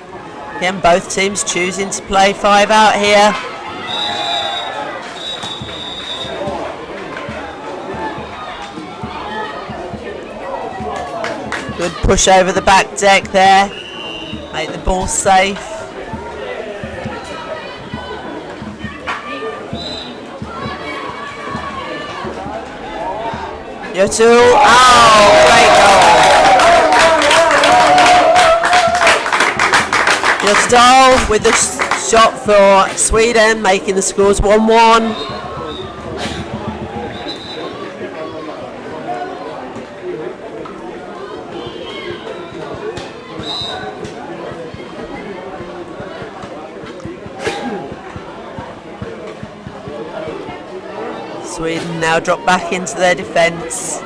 Again, both teams choosing to play 5 out here. Good push over the back deck there. Make the ball safe. Yotul. Oh, great goal. Yotul with the shot for Sweden, making the scores 1-1. Sweden now drop back into their defence.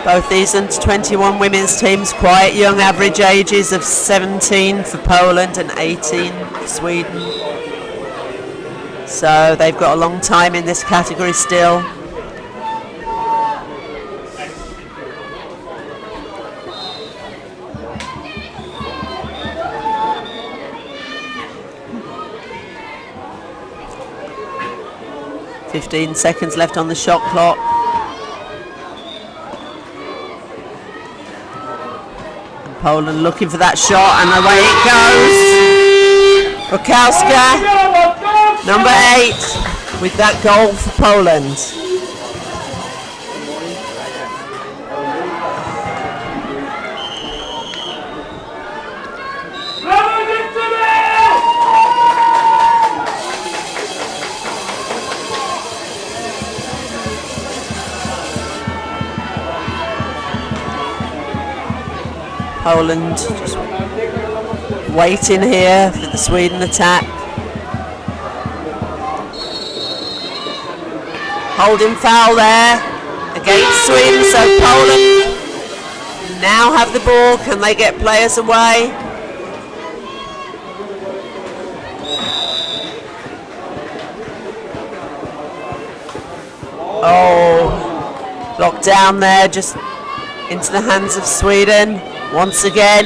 Both these under-21 women's teams quite young, average ages of 17 for Poland and 18 for Sweden. So they've got a long time in this category still. "15 seconds left on the shot clock." And Poland looking for that shot, and away it goes. Rokowska, number 8, with that goal for Poland. Poland just waiting here for the Sweden attack. Holding foul there against Sweden, so Poland now have the ball. Can they get players away? Oh, blocked down there, just into the hands of Sweden. Once again,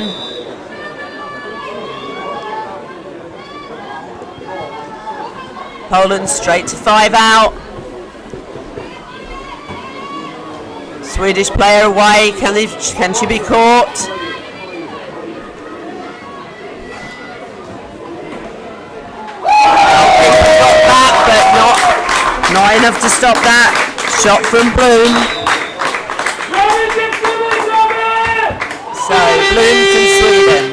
Poland straight to 5 out. Swedish player away. Can she be caught? Back, but not enough to stop that. Shot from Bloom. So, Bloom from Sweden.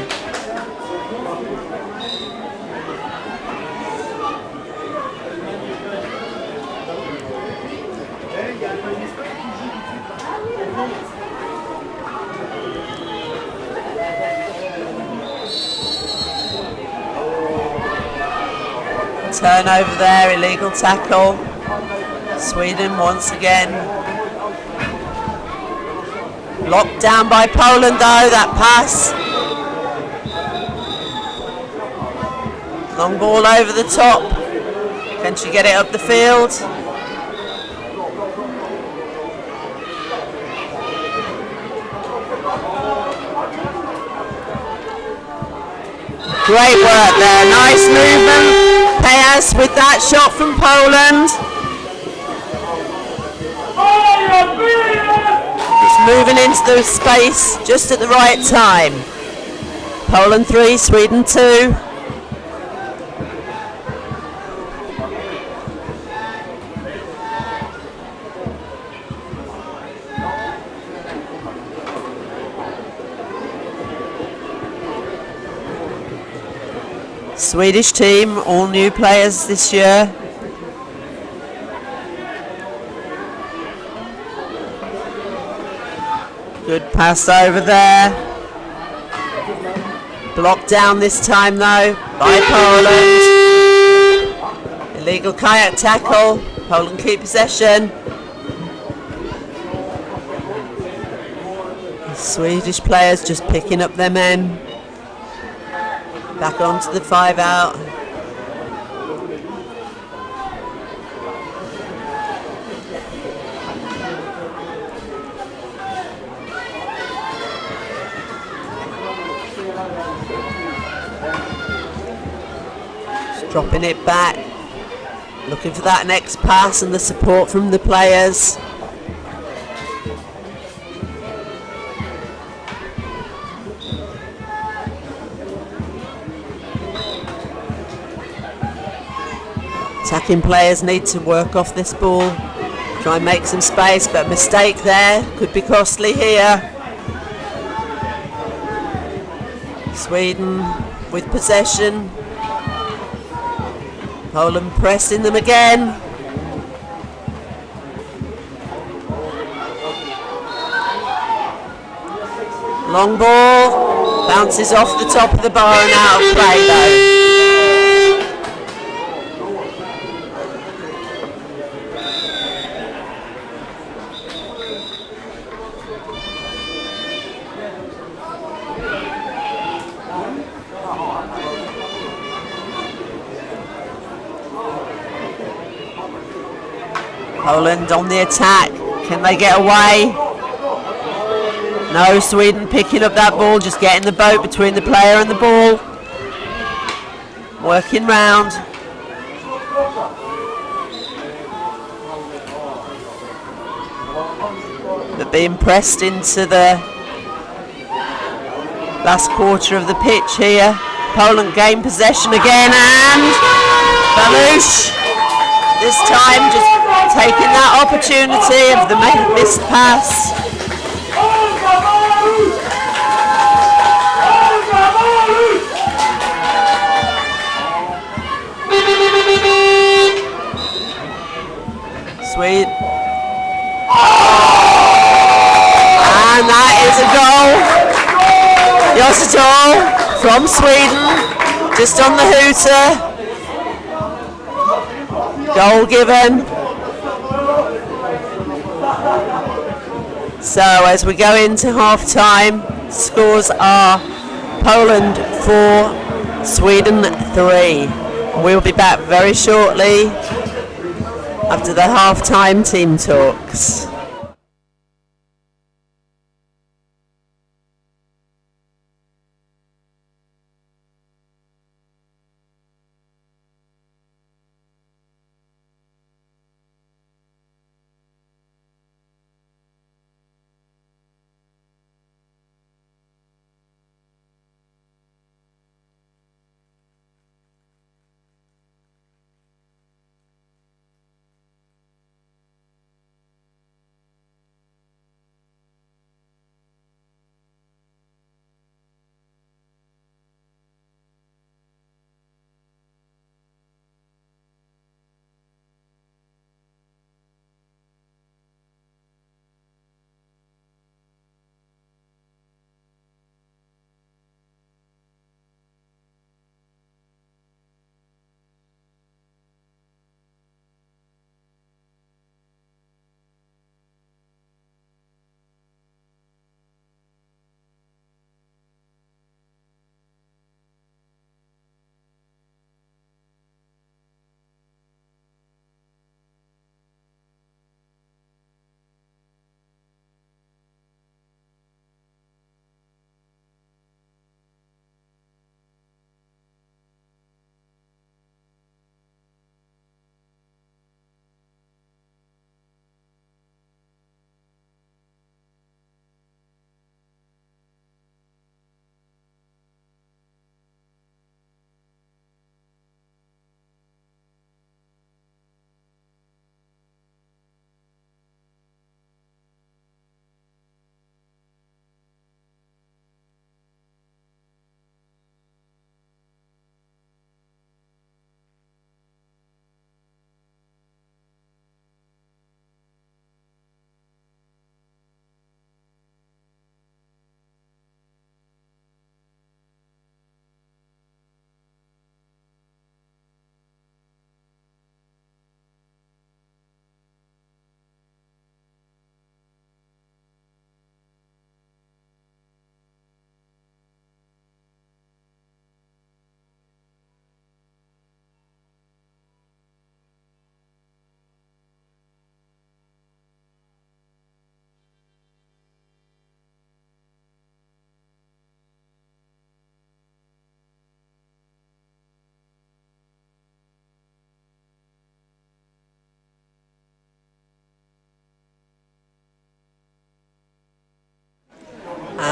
Turnover there, illegal tackle. Sweden once again. Locked down by Poland though, that pass. Long ball over the top. Can she get it up the field? Great work there, nice movement. Payas with that shot from Poland. Moving into the space just at the right time. Poland 3, Sweden 2. Swedish team, all new players this year. pass over there. Blocked down this time though by Poland. Illegal kayak tackle. Poland keep possession. The Swedish players just picking up their men. Back onto the 5 out. Dropping it back, looking for that next pass and the support from the players. Attacking players need to work off this ball, try and make some space, but a mistake there could be costly here. Sweden with possession. Poland pressing them again. Long ball, bounces off the top of the bar and out of play though. Poland on the attack. Can they get away? No, Sweden picking up that ball, just getting the boat between the player and the ball. Working round. But being pressed into the last quarter of the pitch here. Poland gain possession again and Balush this time just taking that opportunity of the missed pass. Sweet. And that is a goal. Yositol from Sweden, just on the hooter. Goal given. So as we go into half time, scores are Poland 4, Sweden 3. We'll be back very shortly after the half time team talks.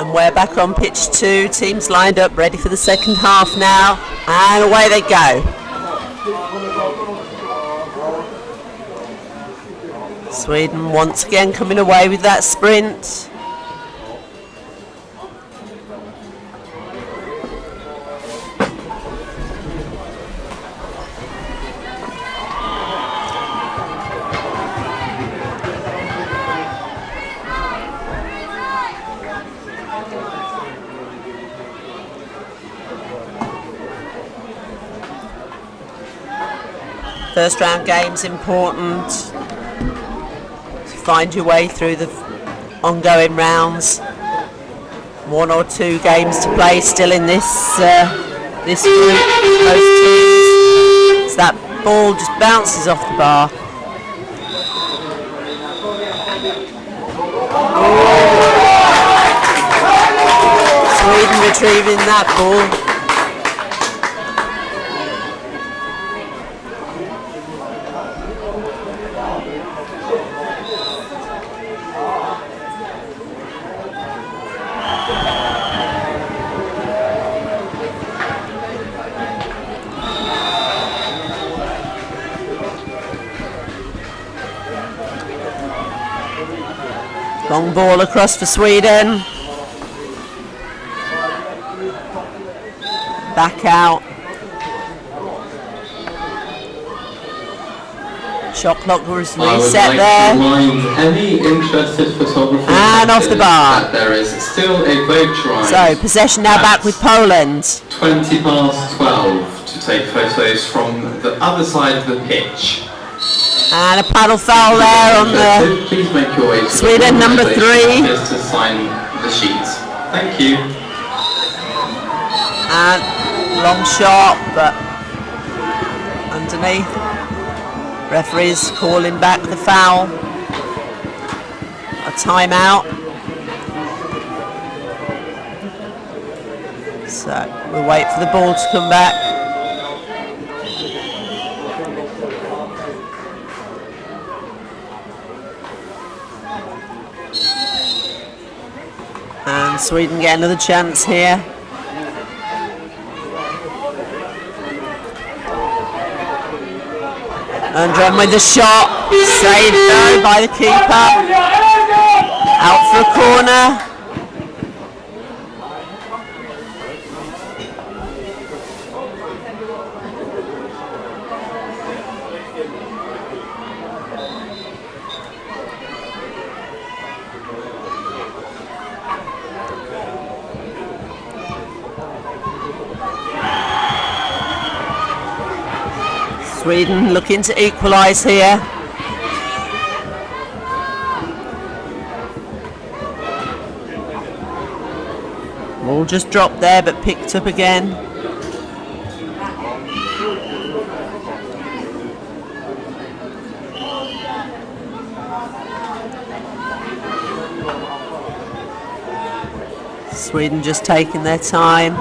And we're back on pitch 2. Teams lined up, ready for the second half now. And away they go. Sweden once again coming away with that sprint. First round game's important. Find your way through the ongoing rounds. 1 or 2 games to play still in this this group. Most teams. So that ball just bounces off the bar. Sweden retrieving that ball. Long ball across for Sweden. Back out. Shot clock was reset there. Any interested photographers and off the bar. That there is still a boat ride. So possession now back with Poland. 20 past 12 to take photos from the other side of the pitch. And a paddle foul there on the Please make your way to Sweden number 3. Just to sign the sheets. Thank you. And long shot, but underneath. Referee's calling back the foul. A timeout. So we'll wait for the ball to come back. And Sweden get another chance here. Undrum with the shot, saved though by the keeper. Out for a corner. Sweden looking to equalise here. Ball just dropped there but picked up again. Sweden just taking their time.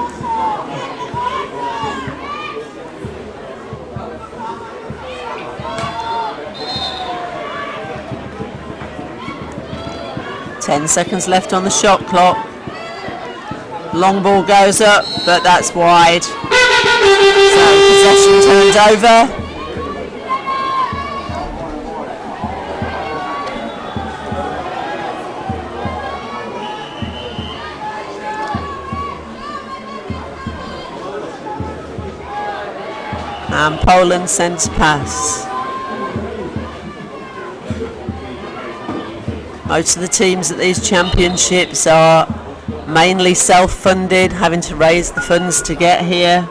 Ten seconds left on the shot clock. Long ball goes up, but that's wide. So possession turned over. And Poland sends pass. Most of the teams at these championships are mainly self-funded, having to raise the funds to get here.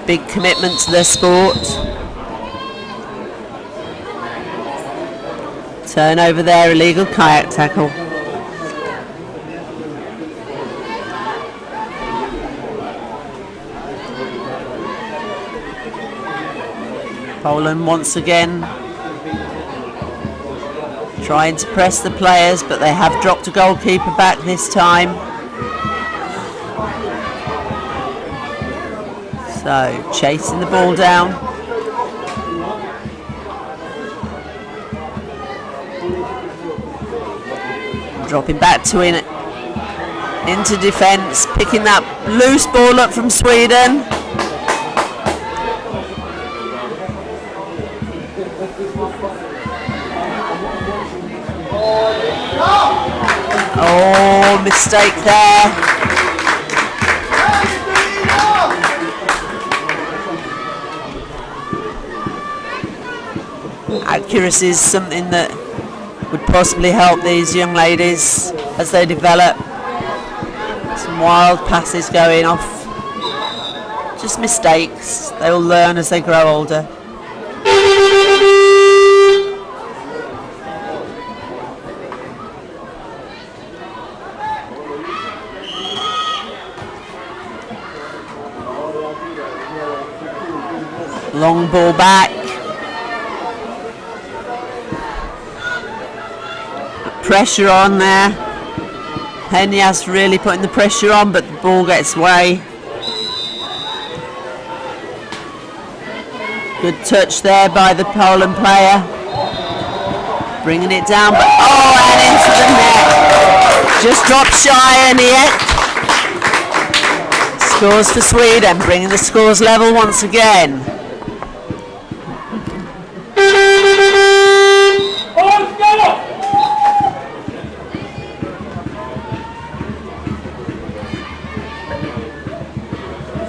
Big commitment to their sport. Turn over there, illegal kayak tackle. Poland once again trying to press the players, but they have dropped a goalkeeper back this time. So chasing the ball down. Dropping back to into defence, picking that loose ball up from Sweden. Oh, mistake there. Accuracy is something that would possibly help these young ladies as they develop. Some wild passes going off. Just mistakes. They will learn as they grow older. Long ball back. Pressure on there. Henyas really putting the pressure on, but the ball gets away. Good touch there by the Poland player. Bringing it down, but and into the net. Just dropped shy, and yet scores for Sweden, bringing the scores level once again.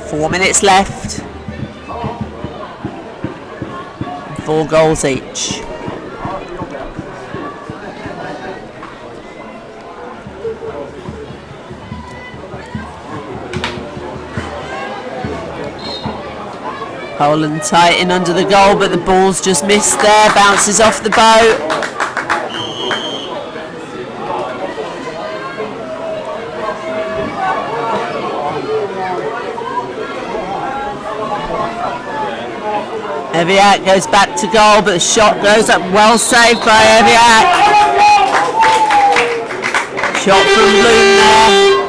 Four minutes left. 4 goals each. Poland tight in under the goal, but the ball's just missed there. Bounces off the boat. Eviak goes back to goal, but the shot goes up, well saved by Eviak. Shot from Bloom there.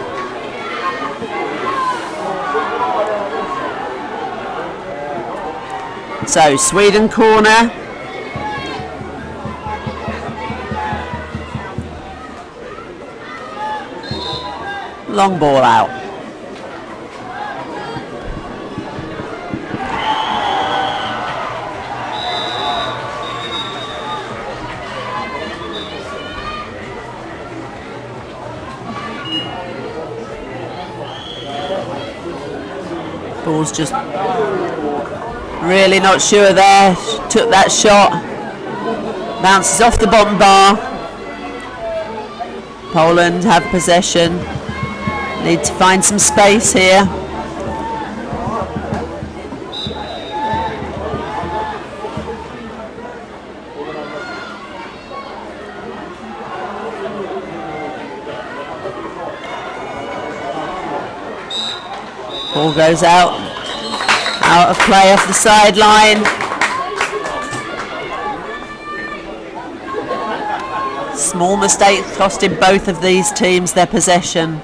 So Sweden corner. Long ball out. Ball's just really not sure there. Took that shot. Bounces off the bottom bar. Poland have possession. Need to find some space here. Ball goes out of play off the sideline. Small mistake costing both of these teams their possession.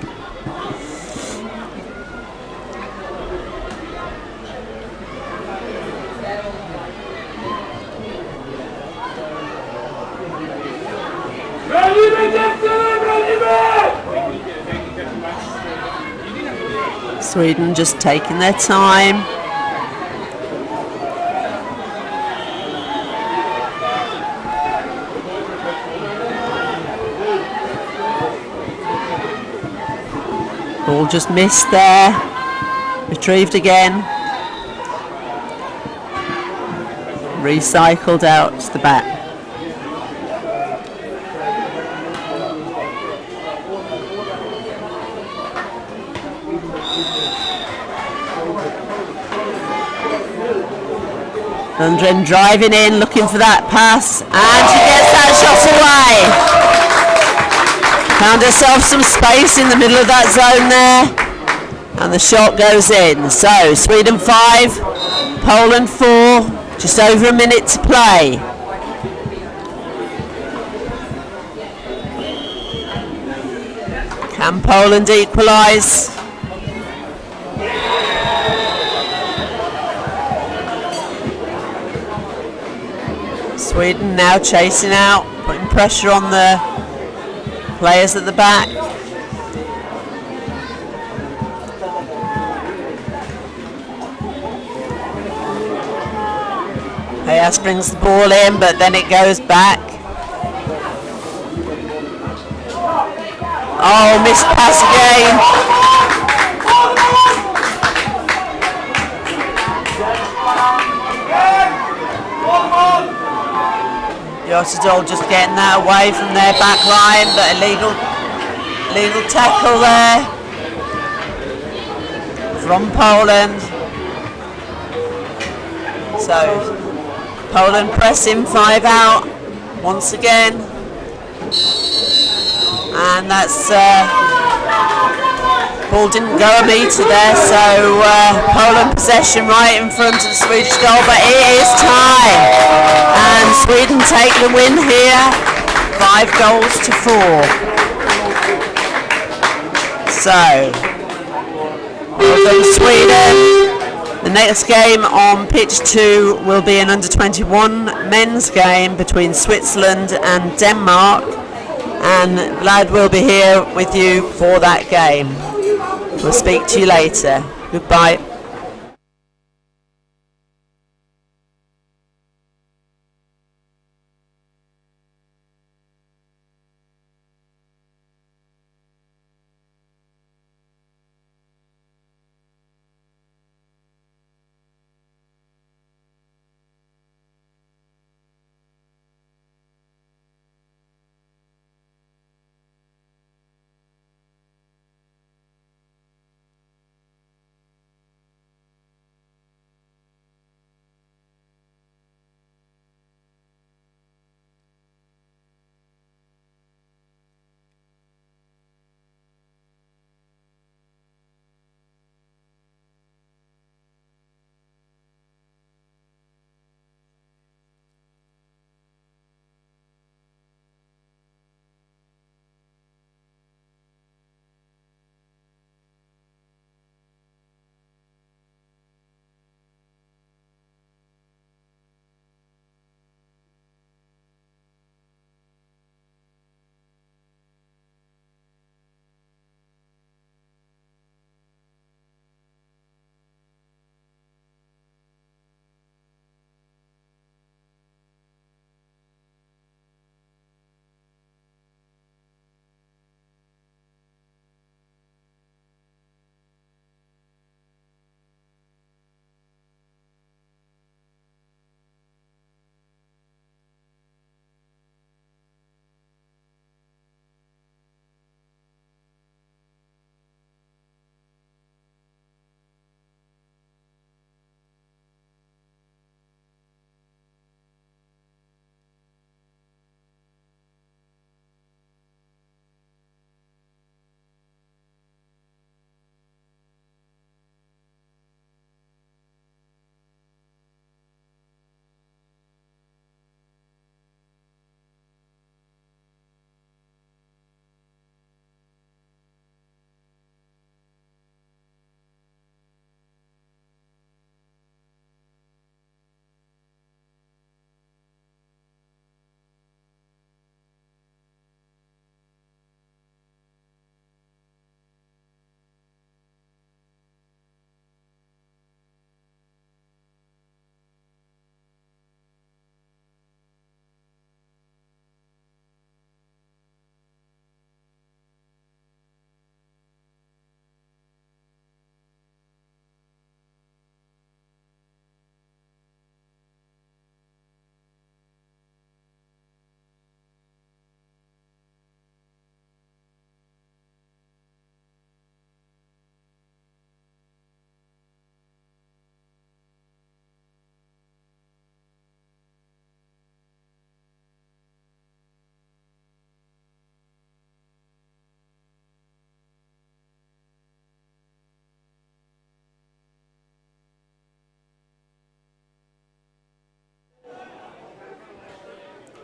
Sweden just taking their time. Ball just missed there. Retrieved again. Recycled out to the back. Lundgren driving in, looking for that pass, and she gets that shot away. Found herself some space in the middle of that zone there, and the shot goes in. So Sweden 5, Poland 4, just over a minute to play. Can Poland equalise? Sweden now chasing out, putting pressure on the players at the back. Hayas brings the ball in, but then it goes back. Oh, missed pass again. Yotadol just getting that away from their back line, but illegal tackle there from Poland. So Poland pressing 5 out once again, and that's ball didn't go a metre there, so Poland possession right in front of the Swedish goal, but it is time, and Sweden take the win here, 5 goals to 4. So, well done Sweden. The next game on pitch 2 will be an under-21 men's game between Switzerland and Denmark, and Vlad will be here with you for that game. We'll speak to you later. Goodbye.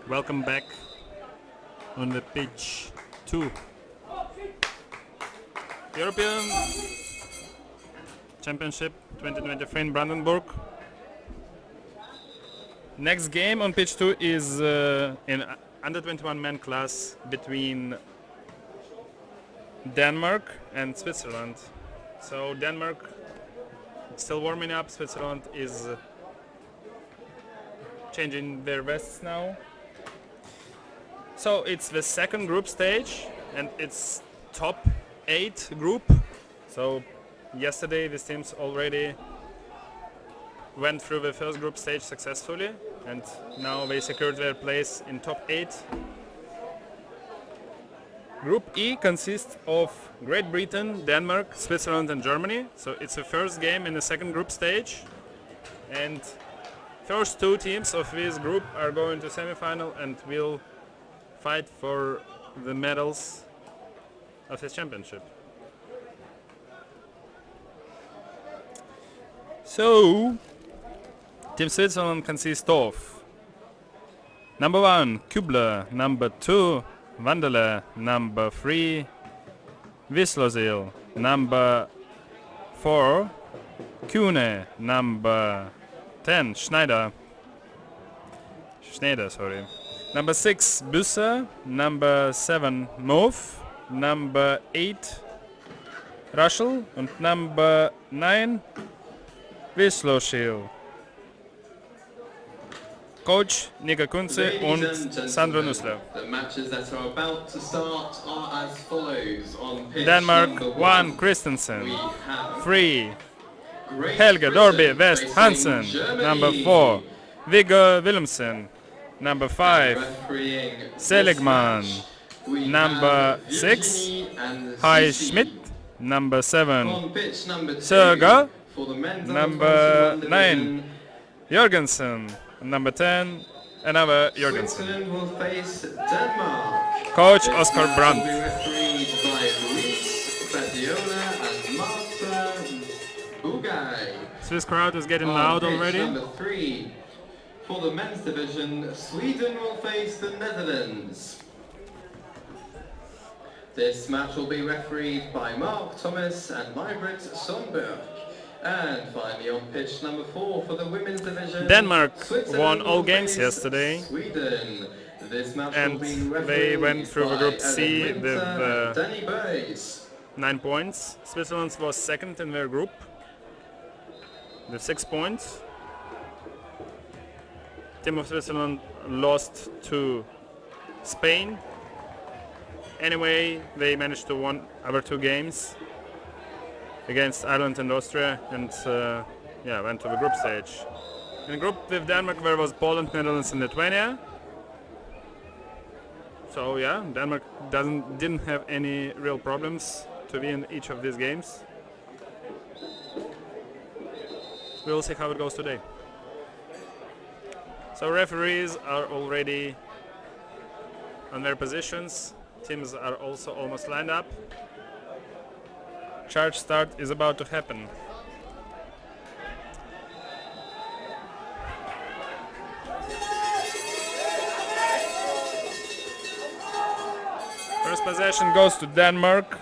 Welcome back on the pitch 2. European Championship 2023 in Brandenburg. Next game on pitch 2 is in under 21 man class between Denmark and Switzerland. So Denmark still warming up. Switzerland is changing their vests now. So it's the second group stage and it's top 8 group. So yesterday these teams already went through the first group stage successfully and now they secured their place in top 8. Group E consists of Great Britain, Denmark, Switzerland and Germany. So it's the first game in the second group stage. And first 2 teams of this group are going to semi-final and will fight for the medals of this championship. So, Team Switzerland consists of number 1, Kübler, number 2, Wanderle, number 3, Wislosil, number 4, Kühne, number 10, Schneider, number 6, Büsser, number 7, Move, number 8, Raschel und number 9, Wislosil. Coach Nika Kunze und Sandra Nussler. The matches that are about to start are as follows. On pitch Denmark number 1, we Christensen. have 3, Great Helge Britain Dorby West facing Hansen. Germany. Number 4, Viggo Willemsen. Number 5, Refereeing this Seligman. match, we Number have 6, Virginie and Hai Sissi. Schmidt. Number 7, On pitch number 2 Serger. for the men's Number under 21 9, division, Jorgensen. Number 10, another Jorgensen. Switzerland will face Denmark. Coach This Oscar match Brandt. will be refereed by Luis Badiola and Marta Bugay. Swiss crowd is getting On loud pitch already. number 3 for the men's division, Sweden will face the Netherlands. This match will be refereed by Mark Thomas and Maj-Britt Sonberg. And finally on pitch number 4 for the women's division, Denmark Switzerland won all will games face yesterday. Sweden. This match And will be they refereed went through the by group C Ellen with, Winter and Danny Boyes. 9 points. Switzerland was second in their group with 6 points. Team of Switzerland lost to Spain. Anyway, they managed to win other 2 games against Ireland and Austria and went to the group stage. In the group with Denmark there was Poland, Netherlands and Lithuania. So yeah, Denmark didn't have any real problems to win each of these games. We'll see how it goes today. So referees are already on their positions. Teams are also almost lined up. Charge start is about to happen. First possession goes to Denmark.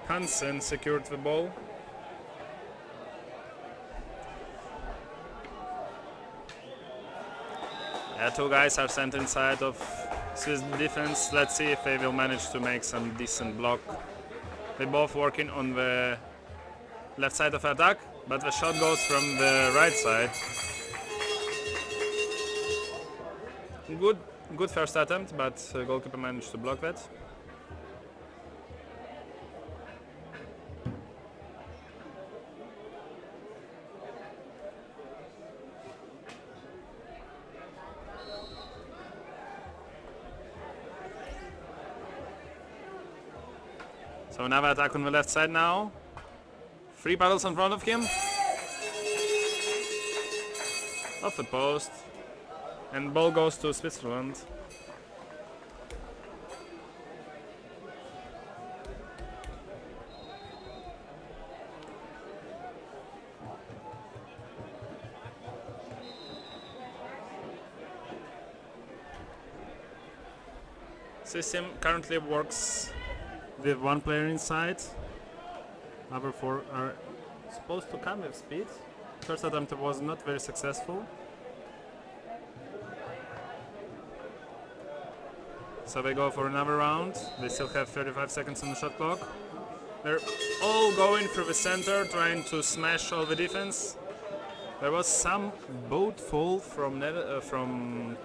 Hansen secured the ball. Yeah, 2 guys are sent inside of Swiss defense. Let's see if they will manage to make some decent block. They're both working on the left side of attack, but the shot goes from the right side. Good first attempt, but the goalkeeper managed to block that. So another attack on the left side now. 3 paddles in front of him. Off the post. And ball goes to Switzerland. System currently works with 1 player inside. Other 4 are supposed to come with speed. First attempt was not very successful. so they go for another round. They still have 35 seconds on the shot clock. They're all going through the center, trying to smash all the defense. There was some boat fall from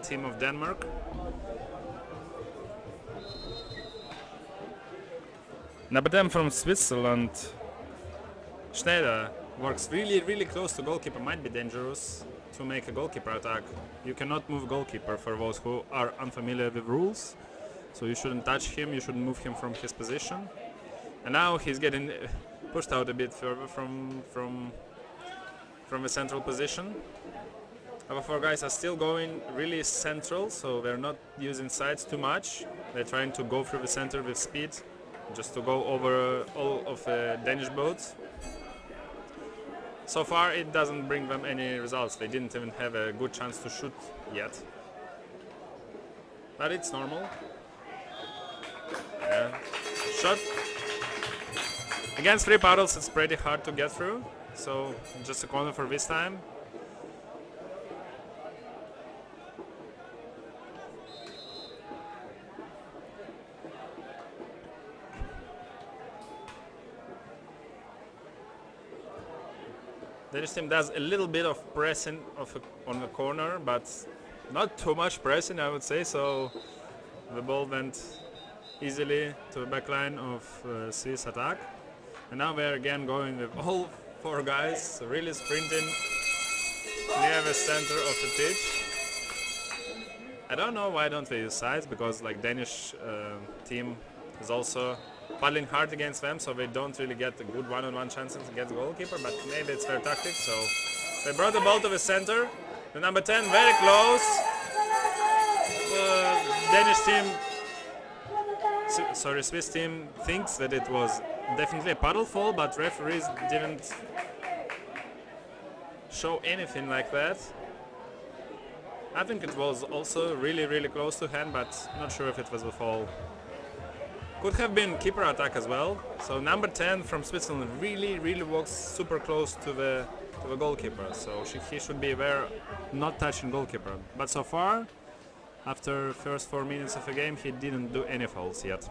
team of Denmark. Number 10 from Switzerland, Schneider, works really close to goalkeeper. Might be dangerous to make a goalkeeper attack. You cannot move goalkeeper for those who are unfamiliar with rules. So you shouldn't touch him, you shouldn't move him from his position. And now he's getting pushed out a bit further from the central position. Our four guys are still going really central, so they're not using sides too much. They're trying to go through the center with speed, just to go over all of the Danish boats. So far it doesn't bring them any results. They didn't even have a good chance to shoot yet. But it's normal. Yeah. Shot. Against 3 paddles it's pretty hard to get through, so just a corner for this time. The Danish team does a little bit of pressing on the corner, but not too much pressing, I would say, so the ball went easily to the back line of Swiss attack. And now we're again going with all 4 guys, really sprinting near the center of the pitch. I don't know why don't they use sides, because like Danish team is also paddling hard against them, so they don't really get a good one-on-one chances against the goalkeeper, but maybe it's their tactics. So they brought the ball to the center. The number 10 very close. Danish team, Swiss team thinks that it was definitely a paddle fall, but referees didn't show anything like that. I think it was also really close to hand, but not sure if it was a fall. Could have been keeper attack as well. So number 10 from Switzerland really walks super close to the goalkeeper. So he should be aware, not touching goalkeeper. But so far, after first 4 minutes of the game, he didn't do any fouls yet.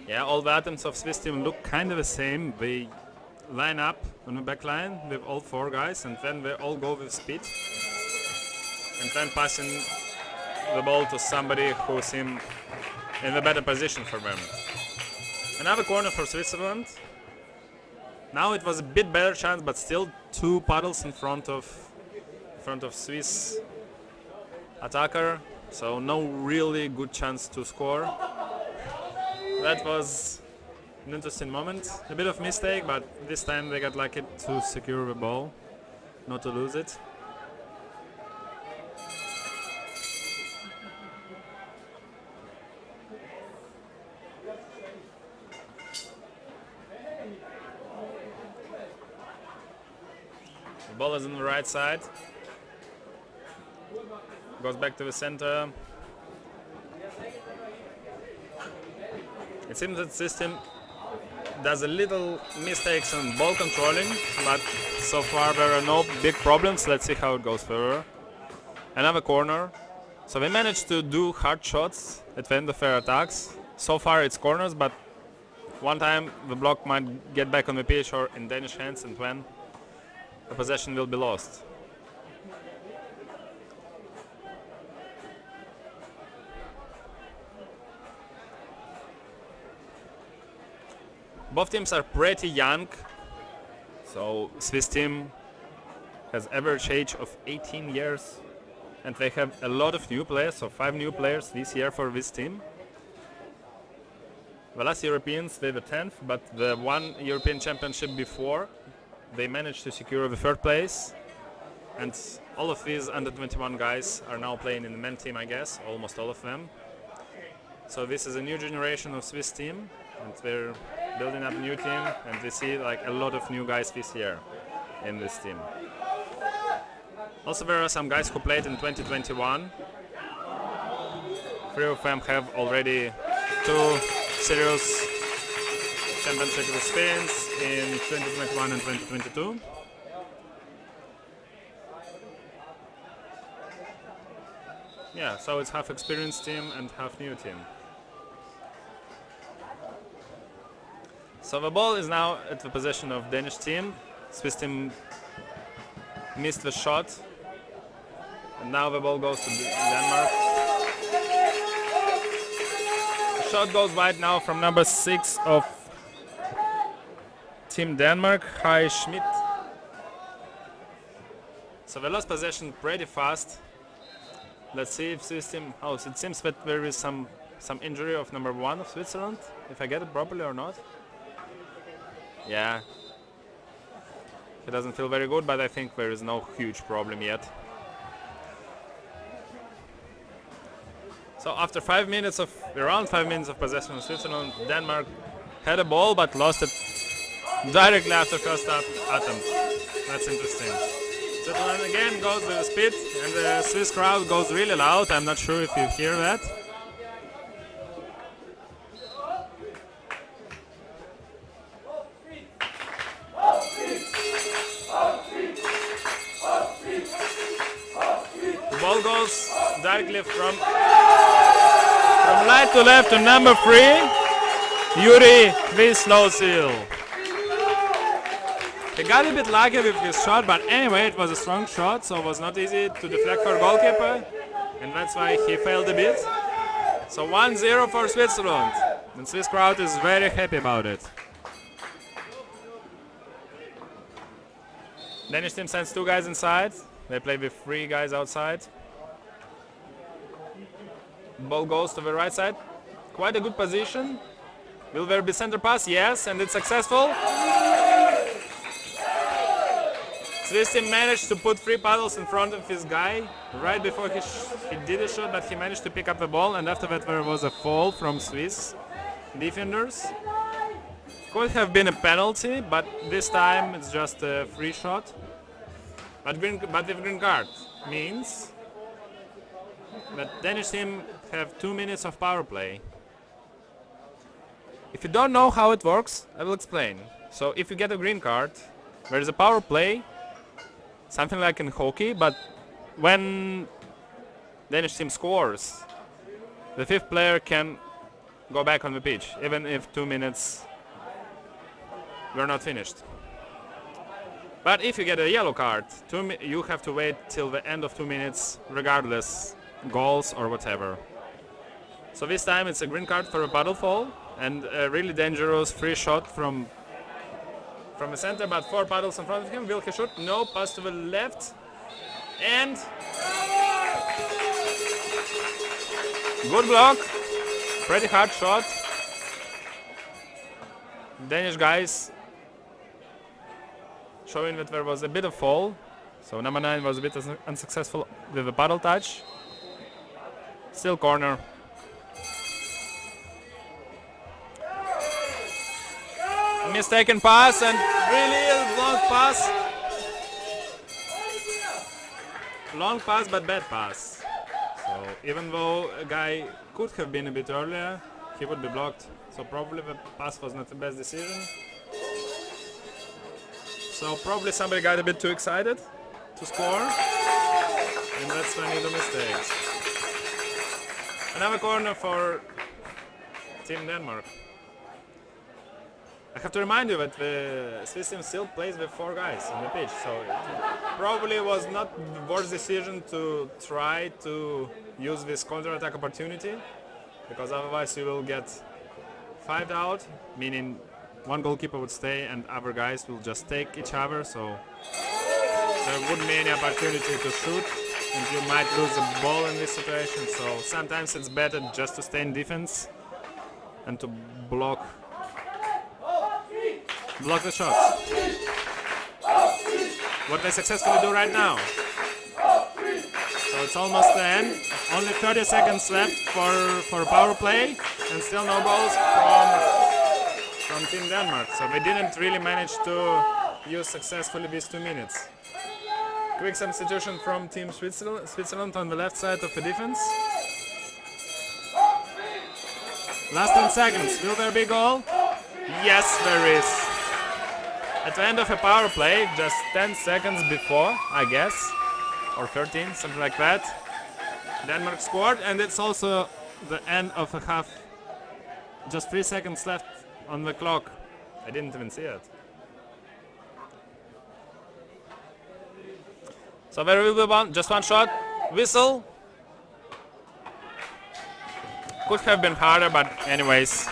Yeah, all the items of Swiss team look kind of the same. They line up on the back line with all 4 guys, and then they all go with speed. And then passing the ball to somebody who's in a better position for them. Another corner for Switzerland. Now it was a bit better chance, but still 2 paddles in front of Swiss attacker. So no really good chance to score. That was an interesting moment. A bit of mistake, but this time they got lucky to secure the ball, not to lose it. The ball is on the right side. Goes back to the center. It seems that the system does a little mistakes on ball controlling, but so far there are no big problems. Let's see how it goes further. Another corner. So they managed to do hard shots at the end of their attacks. So far it's corners, but one time the block might get back on the pitch or in Danish hands, and when the possession will be lost. Both teams are pretty young, so Swiss team has average age of 18 years, and they have a lot of new players, so 5 new players this year for this team. The last Europeans, they were 10th, but the one European Championship before, they managed to secure the 3rd place, and all of these under 21 guys are now playing in the men team, I guess, almost all of them. So this is a new generation of Swiss team, and they're building up a new team, and we see like a lot of new guys this year in this team. Also there are some guys who played in 2021. 3 of them have already two serious championship experience in 2021 and 2022. Yeah, so it's half experienced team and half new team. So the ball is now at the possession of Danish team. Swiss team missed the shot. And now the ball goes to Denmark. The shot goes wide now from number 6 of Team Denmark, Kai Schmidt. So they lost possession pretty fast. Let's see if Swiss team... Oh, it seems that there is some injury of number 1 of Switzerland, if I get it properly or not. Yeah. He doesn't feel very good, but I think there is no huge problem yet. So after around 5 minutes of possession of Switzerland, Denmark had a ball but lost it directly after first attempt. That's interesting. Switzerland again goes with the speed, and the Swiss crowd goes really loud. I'm not sure if you hear that. The ball goes directly from right to left to number 3, Yuri Wislosil. He got a bit lucky with his shot, but anyway, it was a strong shot, so it was not easy to deflect for goalkeeper, and that's why he failed a bit. So 1-0 for Switzerland, and Swiss crowd is very happy about it. Danish team sends 2 guys inside. They play with 3 guys outside. Ball goes to the right side. Quite a good position. Will there be center pass? Yes, and it's successful. Swiss team managed to put 3 paddles in front of his guy right before he did a shot, but he managed to pick up the ball, and after that there was a fall from Swiss defenders. Could have been a penalty, but this time it's just a free shot. But with green card means that Danish team have 2 minutes of power play. If you don't know how it works, I will explain. So if you get a green card, there is a power play, something like in hockey, but when Danish team scores, the 5th player can go back on the pitch, even if 2 minutes were not finished. But if you get a yellow card, you have to wait till the end of 2 minutes, regardless, goals or whatever. So this time it's a green card for a paddle fall, and a really dangerous free shot from the center, but 4 paddles in front of him. Will he shoot? No, pass to the left. And good block. Pretty hard shot. Danish guys showing that there was a bit of fall. So number 9 was a bit unsuccessful with the paddle touch. Still corner. Mistaken pass, and really a long pass. Long pass, but bad pass. So even though a guy could have been a bit earlier, he would be blocked. So probably the pass was not the best decision. So probably somebody got a bit too excited to score, and that's when he made mistakes. Another corner for Team Denmark. I have to remind you that the Swiss team still plays with 4 guys on the pitch, so it probably was not the worst decision to try to use this counter-attack opportunity, because otherwise you will get 5 out, meaning 1 goalkeeper would stay and other guys will just take each other, so there wouldn't be any opportunity to shoot, and you might lose the ball in this situation. So sometimes it's better just to stay in defense and to block the shots. What they successfully do right now. So it's almost the end. Only 30 seconds left for power play, and still no goals from Team Denmark. So they didn't really manage to use successfully these 2 minutes. Quick substitution from Team Switzerland on the left side of the defense. Last 10 seconds. Will there be a goal? Yes, there is. At the end of a power play, just 10 seconds before, I guess, or 13, something like that, Denmark scored, and it's also the end of a half. Just 3 seconds left on the clock. I didn't even see it. So there will be just one shot. Whistle. Could have been harder, but anyways.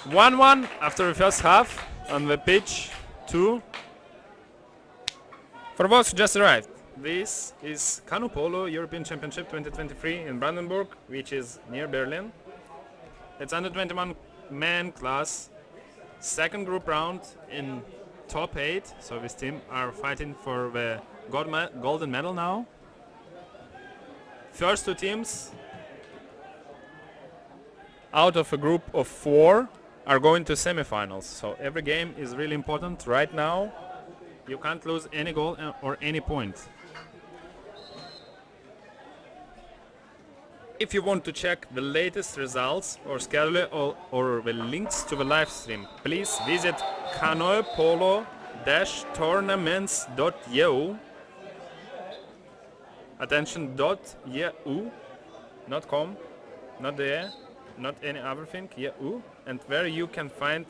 1-1 after the first half on the pitch 2. For those who just arrived, this is Canoe Polo European Championship 2023 in Brandenburg, which is near Berlin. It's under 21 man class, second group round in top 8, so this team are fighting for the golden medal now. First 2 teams out of a group of 4 are going to semifinals, so every game is really important right now. You can't lose any goal or any point. If you want to check the latest results or schedule or the links to the live stream, please visit canoepolo-tournaments.eu. Attention, .eu, not com, not there, not any other thing, EU, and where you can find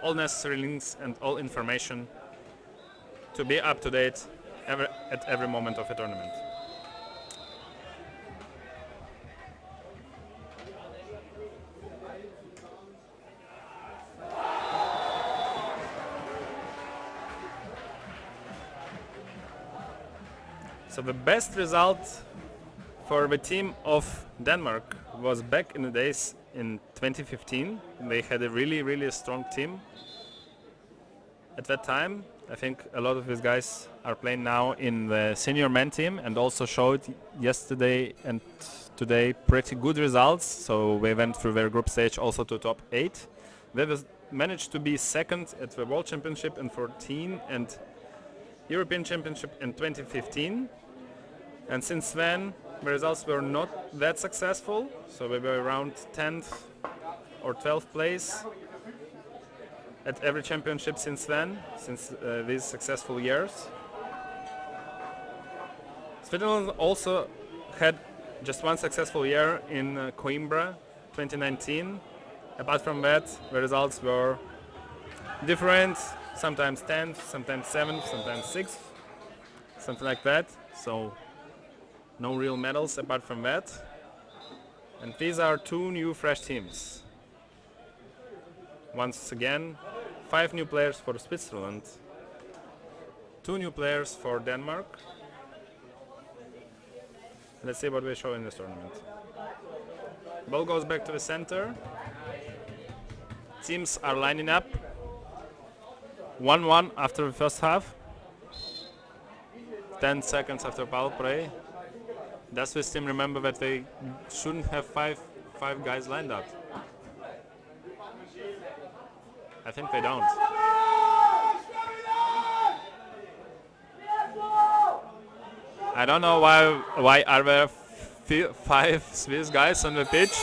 all necessary links and all information to be up to date at every moment of a tournament. So the best result for the team of Denmark was back in the days in 2015. They had a really strong team at that time. I think a lot of these guys are playing now in the senior men team and also showed yesterday and today pretty good results. So we went through their group stage also to top 8. They managed to be second at the World Championship in 2014 and European Championship in 2015. And since then, the results were not that successful, so we were around 10th or 12th place at every championship since then, since these successful years. Switzerland also had just one successful year in Coimbra 2019. Apart from that, the results were different, sometimes 10th, sometimes 7th, sometimes 6th, something like that. So no real medals apart from that. And these are 2 new fresh teams. Once again, 5 new players for Switzerland, 2 new players for Denmark. Let's see what we show in this tournament. Ball goes back to the center. Teams are lining up. 1-1 after the first half. 10 seconds after power play. Does this team remember that they shouldn't have five guys lined up? I think they don't. I don't know why are there 5 Swiss guys on the pitch.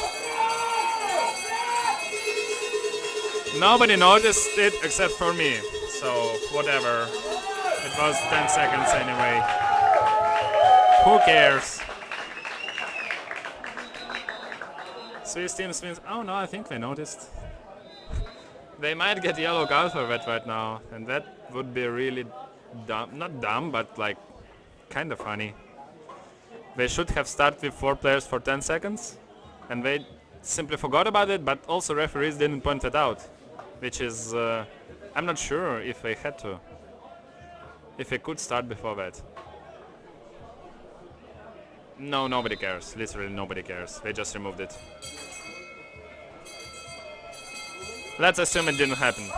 Nobody noticed it except for me, so whatever. It was 10 seconds anyway. Who cares? Swiss teams means, oh no, I think they noticed. They might get yellow card for that right now, and that would be really dumb. Not dumb, but like kind of funny. They should have started with 4 players for 10 seconds, and they simply forgot about it, but also referees didn't point it out, which is, I'm not sure if they had to. If they could start before that. No, nobody cares. Literally nobody cares. They just removed it. Let's assume it didn't happen.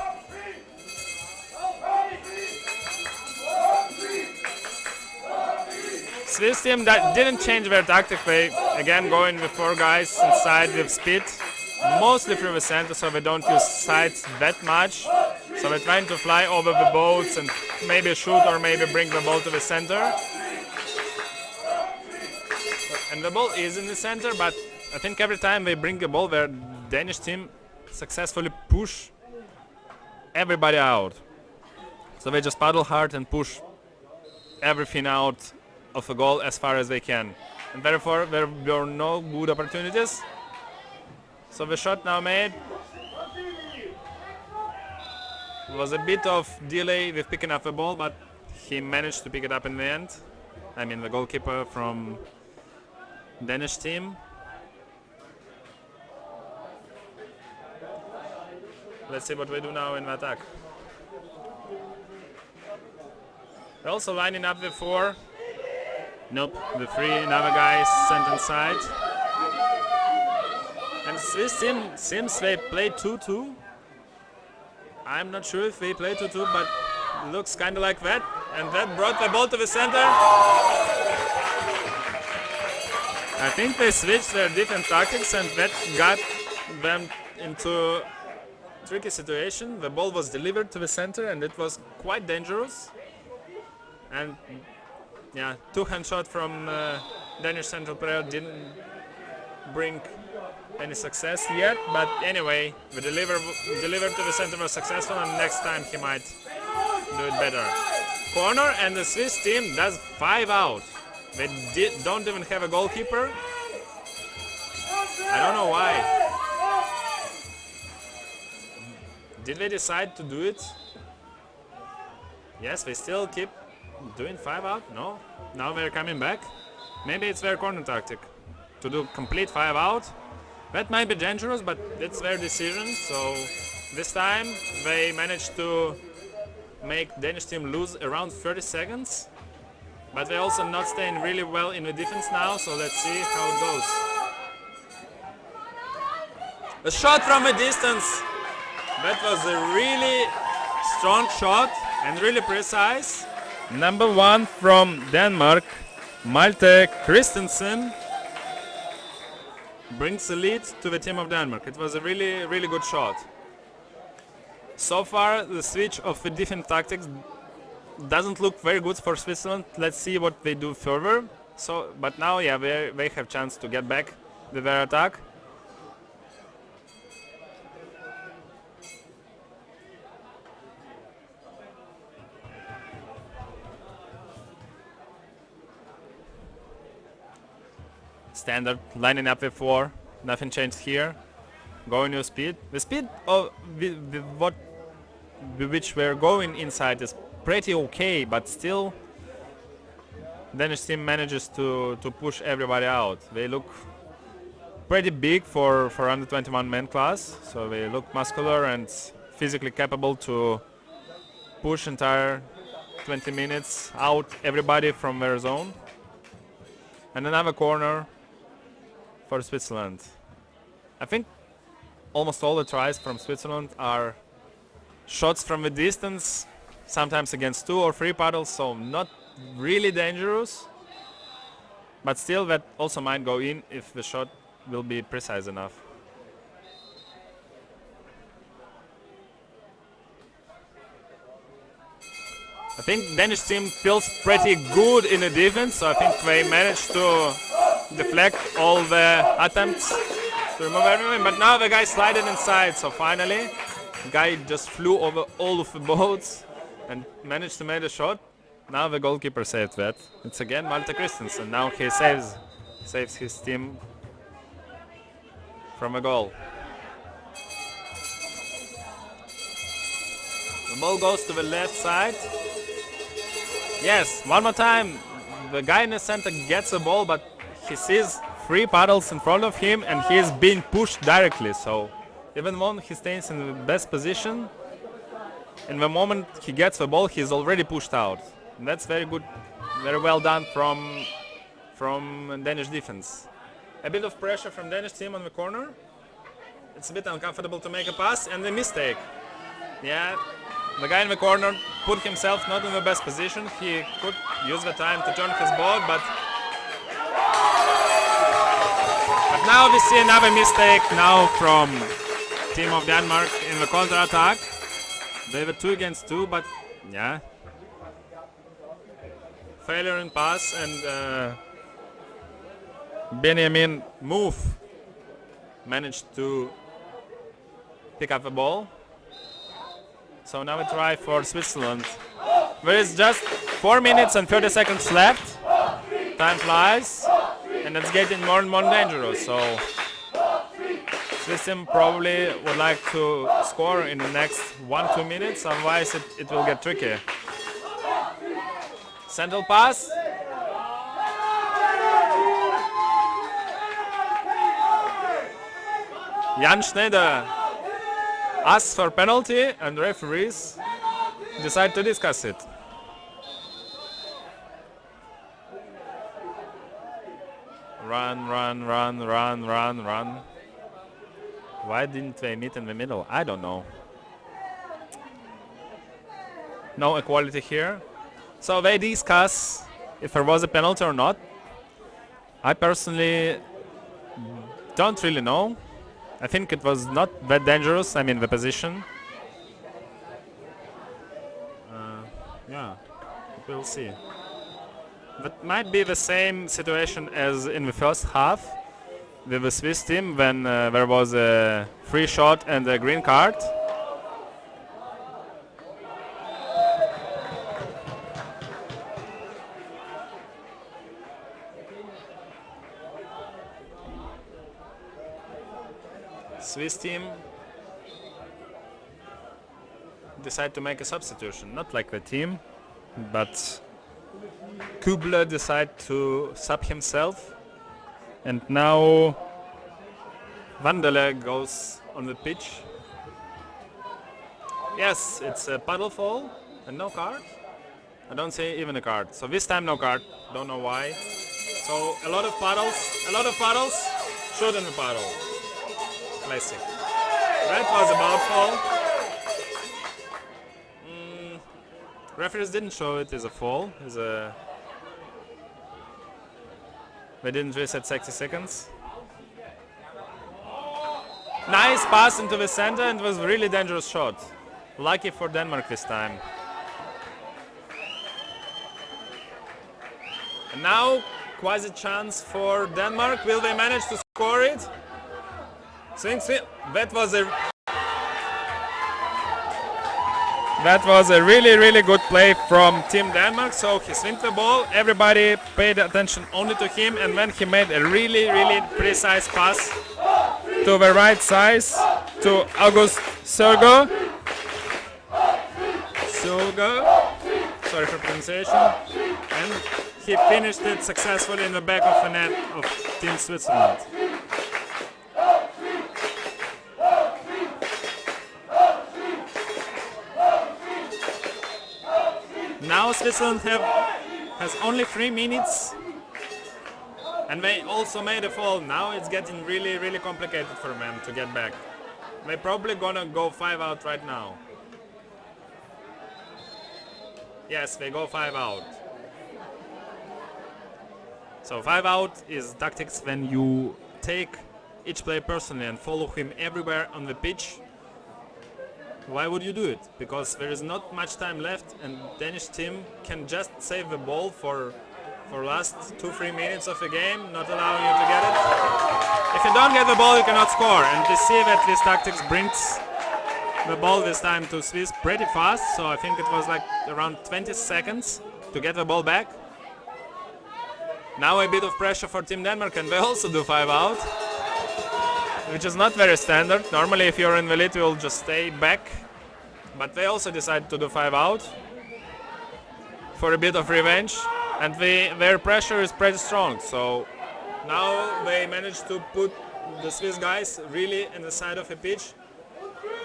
Swiss team that didn't change their tactic. They again going with 4 guys inside with speed, mostly through the center, so they don't use sides that much. So they're trying to fly over the boats and maybe shoot or maybe bring the ball to the center. And the ball is in the center, but I think every time they bring a ball, their Danish team successfully push everybody out. So they just paddle hard and push everything out of the goal as far as they can. And therefore there were no good opportunities. So the shot now made was a bit of delay with picking up the ball, but he managed to pick it up in the end. I mean the goalkeeper from Danish team. Let's see what we do now in the attack. They're also lining up the 4. Nope, the 3 another guys sent inside. And this team seems they play 2-2. I'm not sure if they play 2-2, but it looks kind of like that. And that brought the ball to the center. I think they switched their different tactics and that got them into tricky situation. The ball was delivered to the center and it was quite dangerous. And yeah, 2-hand shot from Danish central player didn't bring any success yet, but anyway, the deliver to the center was successful and next time he might do it better. Corner and the Swiss team does 5 out. They don't even have a goalkeeper. I don't know why. Did they decide to do it? Yes, they still keep doing 5 out? No? Now they're coming back? Maybe it's their corner tactic to do complete 5 out. That might be dangerous, but it's their decision. So this time they managed to make Danish team lose around 30 seconds. But they're also not staying really well in the defense now, so let's see how it goes. A shot from a distance. That was a really strong shot and really precise. Number 1 from Denmark, Malte Christensen, brings the lead to the team of Denmark. It was a really, really good shot. So far, the switch of the different tactics doesn't look very good for Switzerland. Let's see what they do further. But now, yeah, they have chance to get back with their attack. Standard, lining up with 4, nothing changed here. Going with speed. The speed of which we're going inside is pretty okay, but still Danish team manages to push everybody out. They look pretty big for under 21 men class, so they look muscular and physically capable to push entire 20 minutes out everybody from their zone. And another corner for Switzerland. I think almost all the tries from Switzerland are shots from the distance, sometimes against 2 or 3 paddles, so not really dangerous, but still that also might go in if the shot will be precise enough. I think Danish team feels pretty good in the defense, so I think they managed to deflect all the attempts to remove everything, but now the guy slided inside, so finally the guy just flew over all of the boats and managed to make a shot. Now the goalkeeper saved that. It's again Malte Christensen. Now he saves his team from a goal. The ball goes to the left side. Yes, one more time. The guy in the center gets the ball, but he sees 3 paddles in front of him and he is being pushed directly. So even when he stays in the best position, in the moment he gets the ball, he's already pushed out. And that's very good, very well done from Danish defense. A bit of pressure from Danish team on the corner. It's a bit uncomfortable to make a pass and a mistake. Yeah, the guy in the corner put himself not in the best position. He could use the time to turn his boat, but now we see another mistake now from team of Denmark in the counter-attack. They were 2 against 2, but yeah. Failure in pass and Benjamin move managed to pick up the ball. So now we try for Switzerland. There is just 4 minutes and 30 seconds left. Time flies, and it's getting more and more dangerous. So Swiss team probably would like to score in the next 1-2 minutes, otherwise it will get tricky. Central pass. Jan Schneider asks for penalty, and referees decide to discuss it. Run, run, run, run, run, run. Why didn't they meet in the middle? I don't know. No equality here. So they discuss if there was a penalty or not. I personally don't really know. I think it was not that dangerous, I mean the position. Yeah, we'll see. That might be the same situation as in the first half with the Swiss team when there was a free shot and a green card. Swiss team decide to make a substitution, not like the team, but Kubler decide to sub himself, and now Vandele goes on the pitch. Yes, it's a paddle fall and no card. I don't see even a card. So this time no card. Don't know why. So a lot of paddles, shoot in the paddle. Classic. That was a bad fall. Referees didn't show it as a fall. They didn't reset 60 seconds. Nice pass into the center, and it was a really dangerous shot. Lucky for Denmark this time. And now, quasi chance for Denmark. Will they manage to score it? That was a really good play from Team Denmark. So he swinged the ball, everybody paid attention only to him, and then he made a really precise pass to the right side to August Sergo. Sorry for pronunciation. And he finished it successfully in the back of the net of Team Switzerland. Now Switzerland has only 3 minutes, and they also made a fall. Now it's getting really complicated for them to get back. They're probably gonna go 5 out right now. Yes, they go 5 out. So 5 out is tactics when you take each player personally and follow him everywhere on the pitch. Why would you do it? Because there is not much time left, and Danish team can just save the ball for last 2-3 minutes of the game, not allowing you to get it. If you don't get the ball, you cannot score, and we see that this tactics brings the ball this time to Swiss pretty fast, so I think it was like around 20 seconds to get the ball back. Now a bit of pressure for Team Denmark, and they also do 5 out, which is not very standard. Normally if you're in the lead, you'll just stay back, but they also decide to do 5 out for a bit of revenge, and their pressure is pretty strong. So now they managed to put the Swiss guys really in the side of the pitch,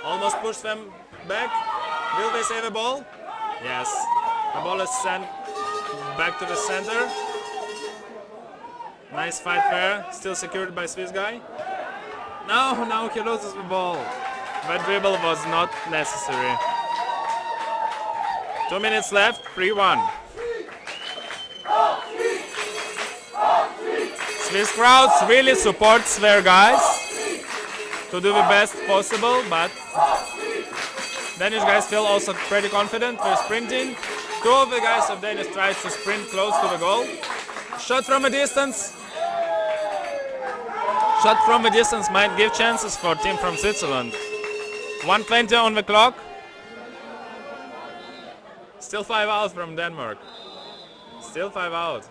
almost push them back. Will they save the ball? Yes, the ball is sent back to the center. Nice fight there, still secured by Swiss guy. No, now he loses the ball. That dribble was not necessary. 2 minutes left, 3-1. Swiss crowds really supports their guys to do the best possible, but Danish guys feel also pretty confident. They're sprinting. 2 of the guys of Danish try to sprint close to the goal. Shot from a distance. shot from the distance might give chances for team from Switzerland. 1:20 on the clock. Still 5 out from Denmark. Still 5 out.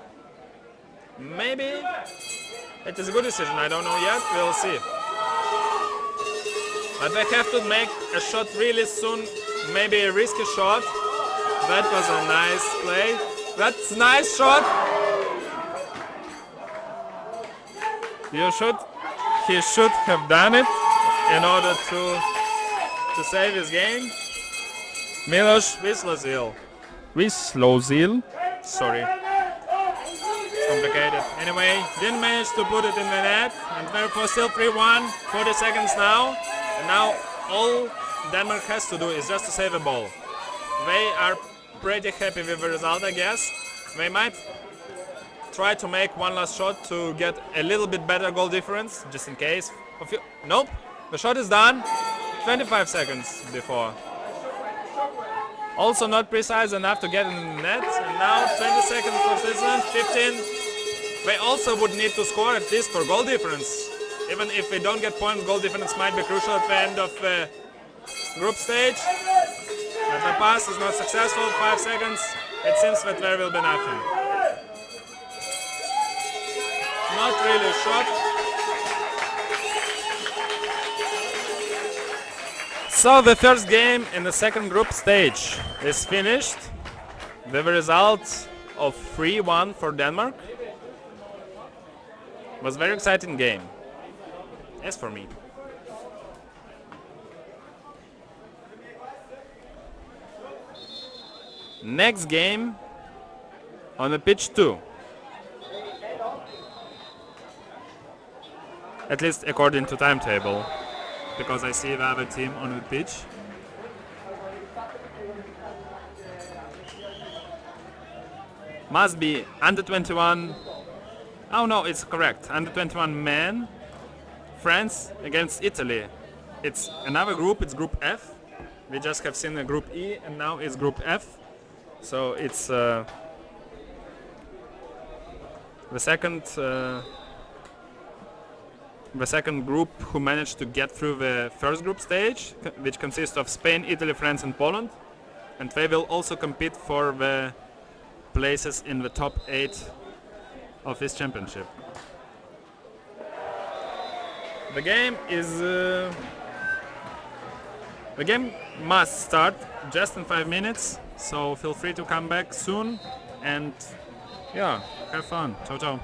Maybe it is a good decision, I don't know yet, we'll see. But they have to make a shot really soon, maybe a risky shot. That was a nice play. That's a nice shot. He should have done it in order to save his game. Milos Wislozil. Sorry. It's complicated. Anyway, didn't manage to put it in the net, and therefore still 3-1, 40 seconds now. And now all Denmark has to do is just to save a ball. They are pretty happy with the result, I guess. They might try to make one last shot to get a little bit better goal difference, just in case. Nope, the shot is done 25 seconds before. Also not precise enough to get in the net. And now 20 seconds for Switzerland, 15. They also would need to score at least for goal difference. Even if they don't get points, goal difference might be crucial at the end of the group stage. But the pass is not successful, 5 seconds. It seems that there will be nothing. Not really a shot. So the first game in the second group stage is finished with a result of 3-1 for Denmark. It was a very exciting game, as for me. Next game on the pitch 2. At least according to timetable, because I see the other team on the pitch. Must be under 21. Oh no, it's correct. Under 21 men. France against Italy. It's another group, it's group F. We just have seen the group E and now it's group F. So it's the second group who managed to get through the first group stage, which consists of Spain, Italy, France and Poland. And they will also compete for the places in the top 8 of this championship. The game must start just in 5 minutes, so feel free to come back soon and yeah, have fun. Ciao ciao.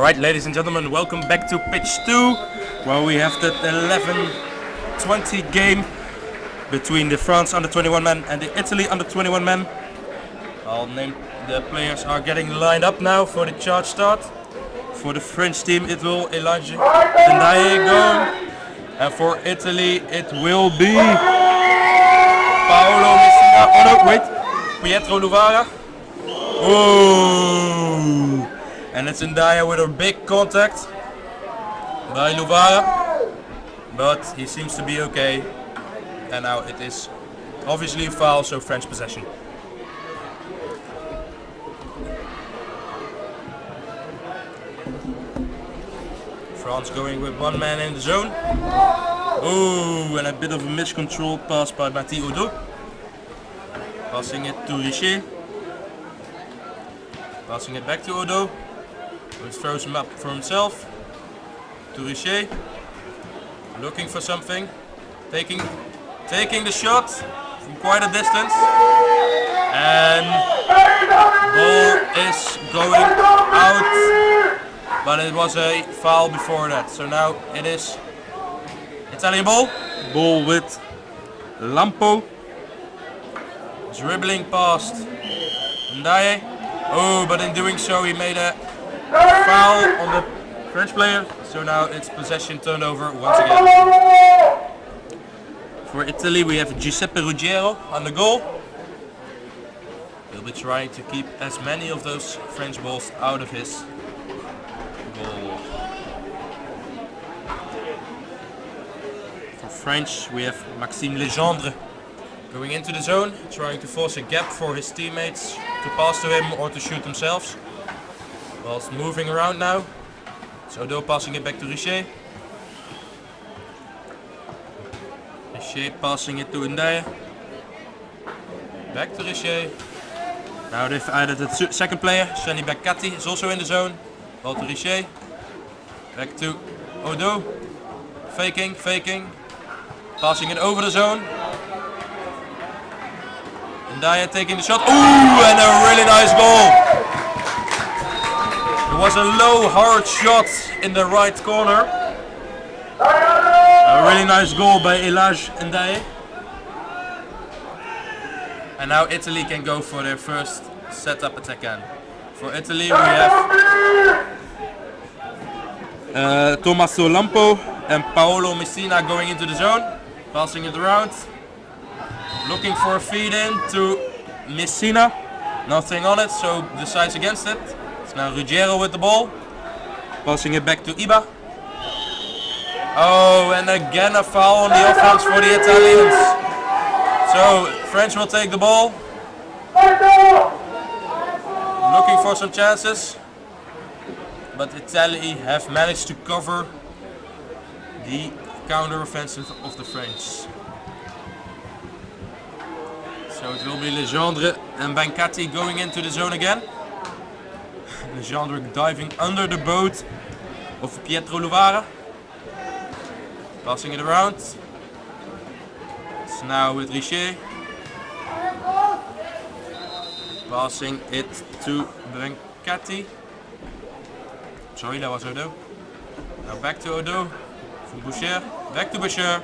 Alright, ladies and gentlemen, welcome back to pitch 2, where we have the 11-20 game between the France under 21 men and the Italy under 21 men. I'll name the players are getting lined up now for the charge start. For the French team it will Elijah Dendaye go, and for Italy it will be Paolo Messina. Oh no, wait, Pietro Luvara. Oh, and it's Ndaya with a big contact by Luvara, but he seems to be okay. And now it is obviously a foul, so French possession. France going with one man in the zone. Oh, and a bit of a miscontrolled pass by Mati Odo. Passing it to Richer. Passing it back to Odo, who throws him up for himself. To Richer. Looking for something. Taking the shot from quite a distance. And ball is going out. But it was a foul before that. So now it is Italian ball. Ball with Lampo. Dribbling past Ndaye. Oh, but in doing so he made a foul on the French player. So now it's possession turned over once again. For Italy we have Giuseppe Ruggiero on the goal. He'll be trying to keep as many of those French balls out of his goal. For French we have Maxime Legendre going into the zone, trying to force a gap for his teammates to pass to him or to shoot themselves. Whilst moving around now. So Odo passing it back to Richer. Richer passing it to Ndaye. Back to Richer. Now they've added a second player, Shani Bakati is also in the zone. Ball to Richer. Back to Odo. Faking. Passing it over the zone. Ndaye taking the shot. Ooh, and a really nice goal. It was a low, hard shot in the right corner. A really nice goal by Elijah Ndaye. And now Italy can go for their first setup attack again. For Italy we have Tommaso Lampo and Paolo Messina going into the zone. Passing it around. Looking for a feed in to Messina. Nothing on it, so decides against it. It's now Ruggiero with the ball. Passing it back to Iba. Oh, and again a foul on the offense for the Italians. So French will take the ball. Looking for some chances. But Italy have managed to cover the counter-offensive of the French. So it will be Legendre and Bancati going into the zone again. Legendre diving under the boat of Pietro Luvara. Passing it around. It's now with Richer. Passing it to Bancati. Sorry, that was Odo. Now back to Odo. From Boucher. Back to Boucher.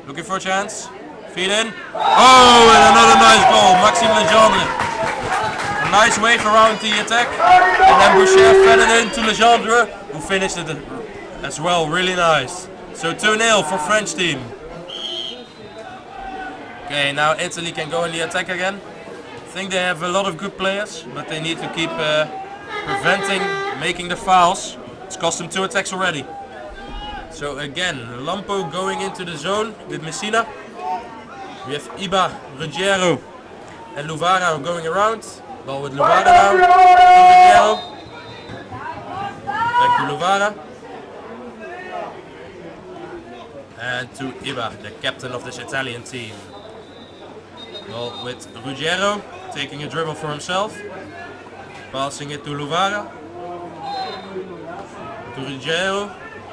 Looking for a chance. Feed in. Oh, and another nice goal. Maxime Legendre. A nice wave around the attack. And then Boucher fed it in to Legendre, who finished it as well. Really nice. So 2-0 for French team. Okay, now Italy can go in the attack again. I think they have a lot of good players, but they need to keep preventing making the fouls. It's cost them 2 attacks already. So again, Lampo going into the zone with Messina. We have Iba, Ruggiero and Luvara going around. Ball with Luvara now. To Ruggiero. Back to Luvara. And to Iba, the captain of this Italian team. Ball with Ruggiero, taking a dribble for himself. Passing it to Luvara. To Ruggiero.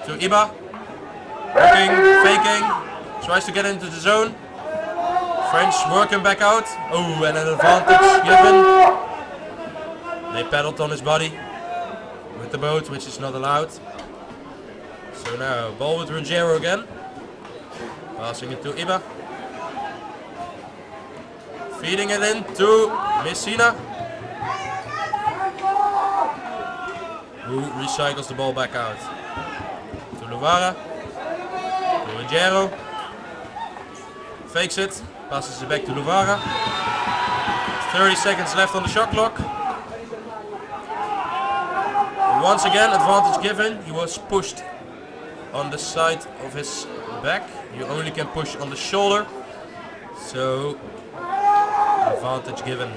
To Iba. Working, faking. Tries to get into the zone. French working back out. Oh, and an advantage given. They paddled on his body. with the boat, which is not allowed. So now ball with Ruggiero again. Passing it to Iba. Feeding it in to Messina, who recycles the ball back out. To Luvara. To Ruggiero. Fakes it. Passes it back to Luvara. 30 seconds left on the shot clock. Once again, advantage given. He was pushed on the side of his back. You only can push on the shoulder. So, advantage given.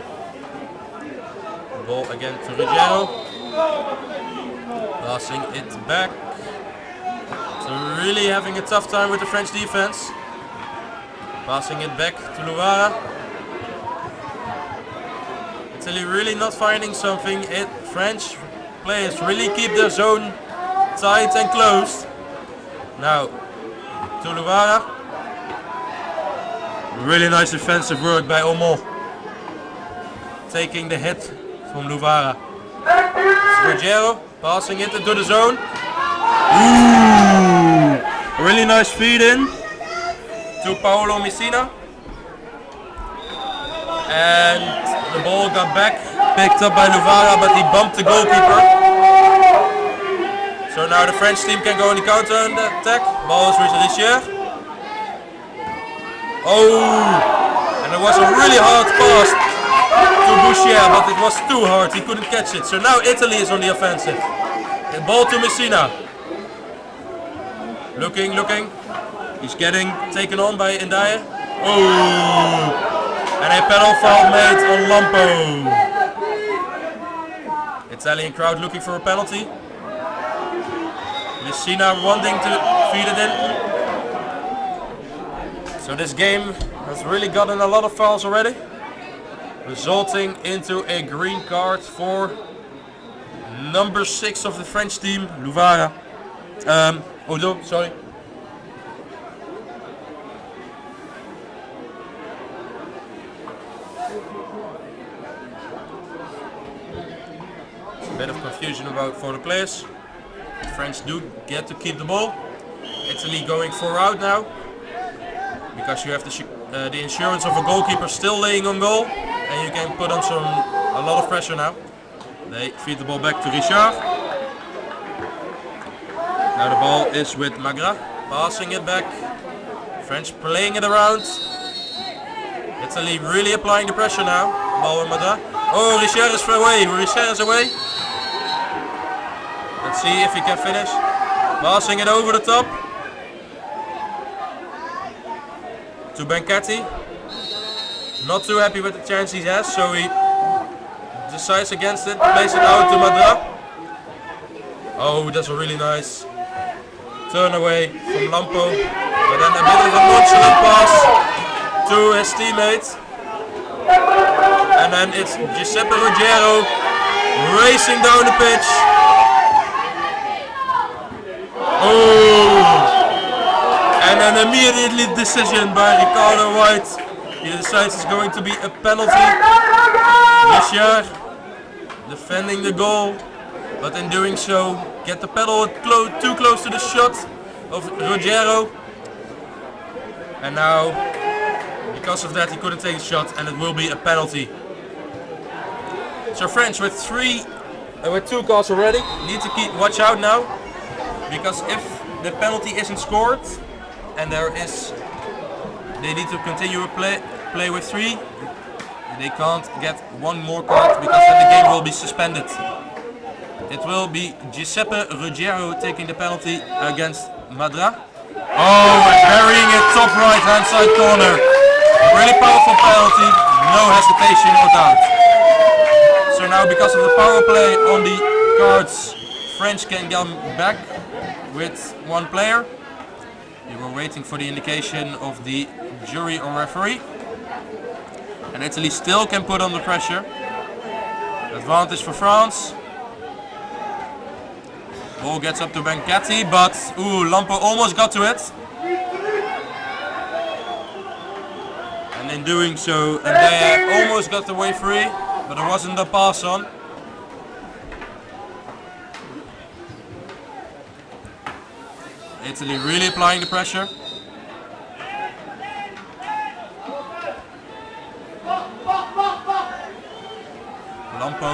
Ball again to Ruggiero. Passing it back. So really having a tough time with the French defense. Passing it back to Luvara. Italy really not finding something. French players really keep their zone tight and closed. Now to Luvara. Really nice defensive work by Omo. Taking the hit from Luvara. Ruggiero passing it into the zone. Ooh, really nice feed in to Paolo Messina. And the ball got back, picked up by Luvara, but he bumped the goalkeeper. So now the French team can go on the counter and attack. Ball is with Richer. Oh, and it was a really hard pass to Boucher, but it was too hard. He couldn't catch it. So now Italy is on the offensive. The ball to Messina. Looking. He's getting taken on by Ndiaye. Oh, and a penalty foul made on Lampo. Italian crowd looking for a penalty. Messina wanting to feed it in. So this game has really gotten a lot of fouls already, resulting into a green card for number 6 of the French team, Luvara. Odo, sorry. It's a bit of confusion for the players. The French do get to keep the ball. Italy going 4 out now, because you have the insurance of a goalkeeper still laying on goal, and you can put on a lot of pressure now. They feed the ball back to Richard. Now the ball is with Magra, passing it back. French playing it around. Italy really applying the pressure now. Ball with Magra. Oh, Richard is away. Richard is away. Let's see if he can finish. Passing it over the top to Benkati. Not too happy with the chance he has, so he decides against it. Plays it out to Magra. Oh, that's a really nice turn away from Lampo. But then a bit of a nonchalant pass to his teammate. And then it's Giuseppe Ruggiero racing down the pitch. Oh! And an immediately decision by Ricardo White. He decides it's going to be a penalty. Richard defending the goal, but in doing so, get the pedal too close to the shot of Ruggiero. And now, because of that, he couldn't take the shot, and it will be a penalty. So French with 2 calls already, need to watch out now, because if the penalty isn't scored, and they need to continue a play with 3. They can't get 1 more card, because then the game will be suspended. It will be Giuseppe Ruggiero taking the penalty against Magra. Oh, and burying it top right hand side corner. Really powerful penalty, no hesitation or doubt. So now, because of the power play on the cards, French can come back with 1 player. We were waiting for the indication of the jury or referee. And Italy still can put on the pressure. Advantage for France. Ball gets up to Benkati, but Lampo almost got to it. And in doing so, they almost got the way free, but there wasn't a pass on. Italy really applying the pressure. Lampo.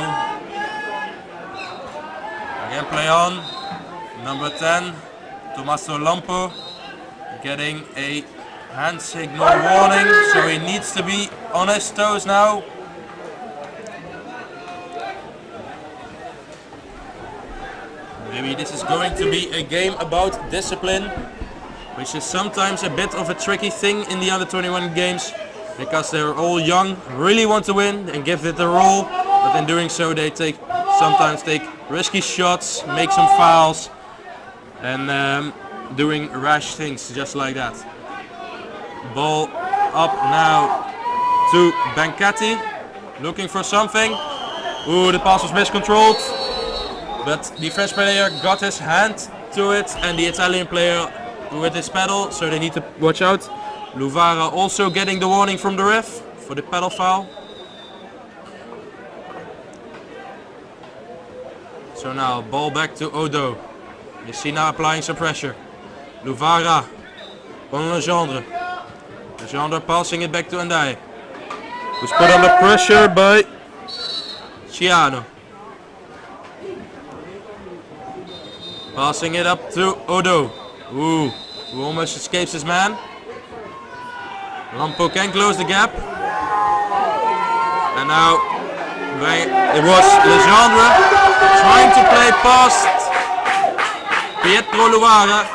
Again play on. Number 10, Tommaso Lampo, getting a hand signal warning, so he needs to be on his toes now. Maybe this is going to be a game about discipline, which is sometimes a bit of a tricky thing in the under 21 games, because they're all young, really want to win and give it their all, but in doing so they sometimes take risky shots, make some fouls, and doing rash things just like that. Ball up now to Brancati, looking for something. Ooh, the pass was miscontrolled, but the French player got his hand to it and the Italian player with his pedal, so they need to watch out. Luvara also getting the warning from the ref for the pedal foul. So now ball back to Odo. You see now applying some pressure. Luvara on Legendre. Legendre passing it back to Andai, who's put under pressure by Ciano. Passing it up to Odo. Ooh, who almost escapes his man. Lampo can close the gap. And now it was Legendre trying to play past Pietro Luvara,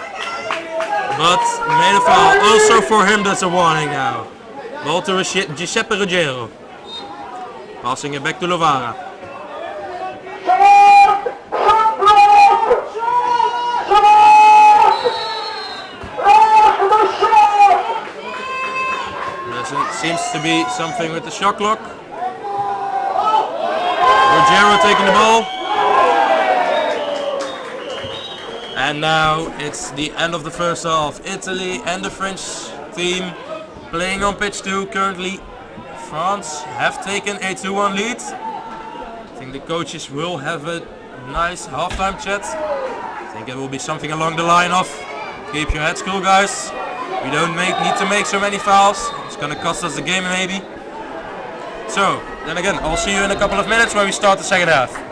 but made a foul. Also for him, that's a warning now. Ball to Giuseppe Ruggiero. Passing it back to Luvara. There seems to be something with the shot clock. Ruggiero taking the ball. And now it's the end of the first half. Italy and the French team playing on pitch 2 currently. France have taken a 2-1 lead. I think the coaches will have a nice halftime chat. I think it will be something along the line of keep your heads cool, guys. We don't need to make so many fouls. It's gonna cost us the game maybe. So then again, I'll see you in a couple of minutes when we start the second half.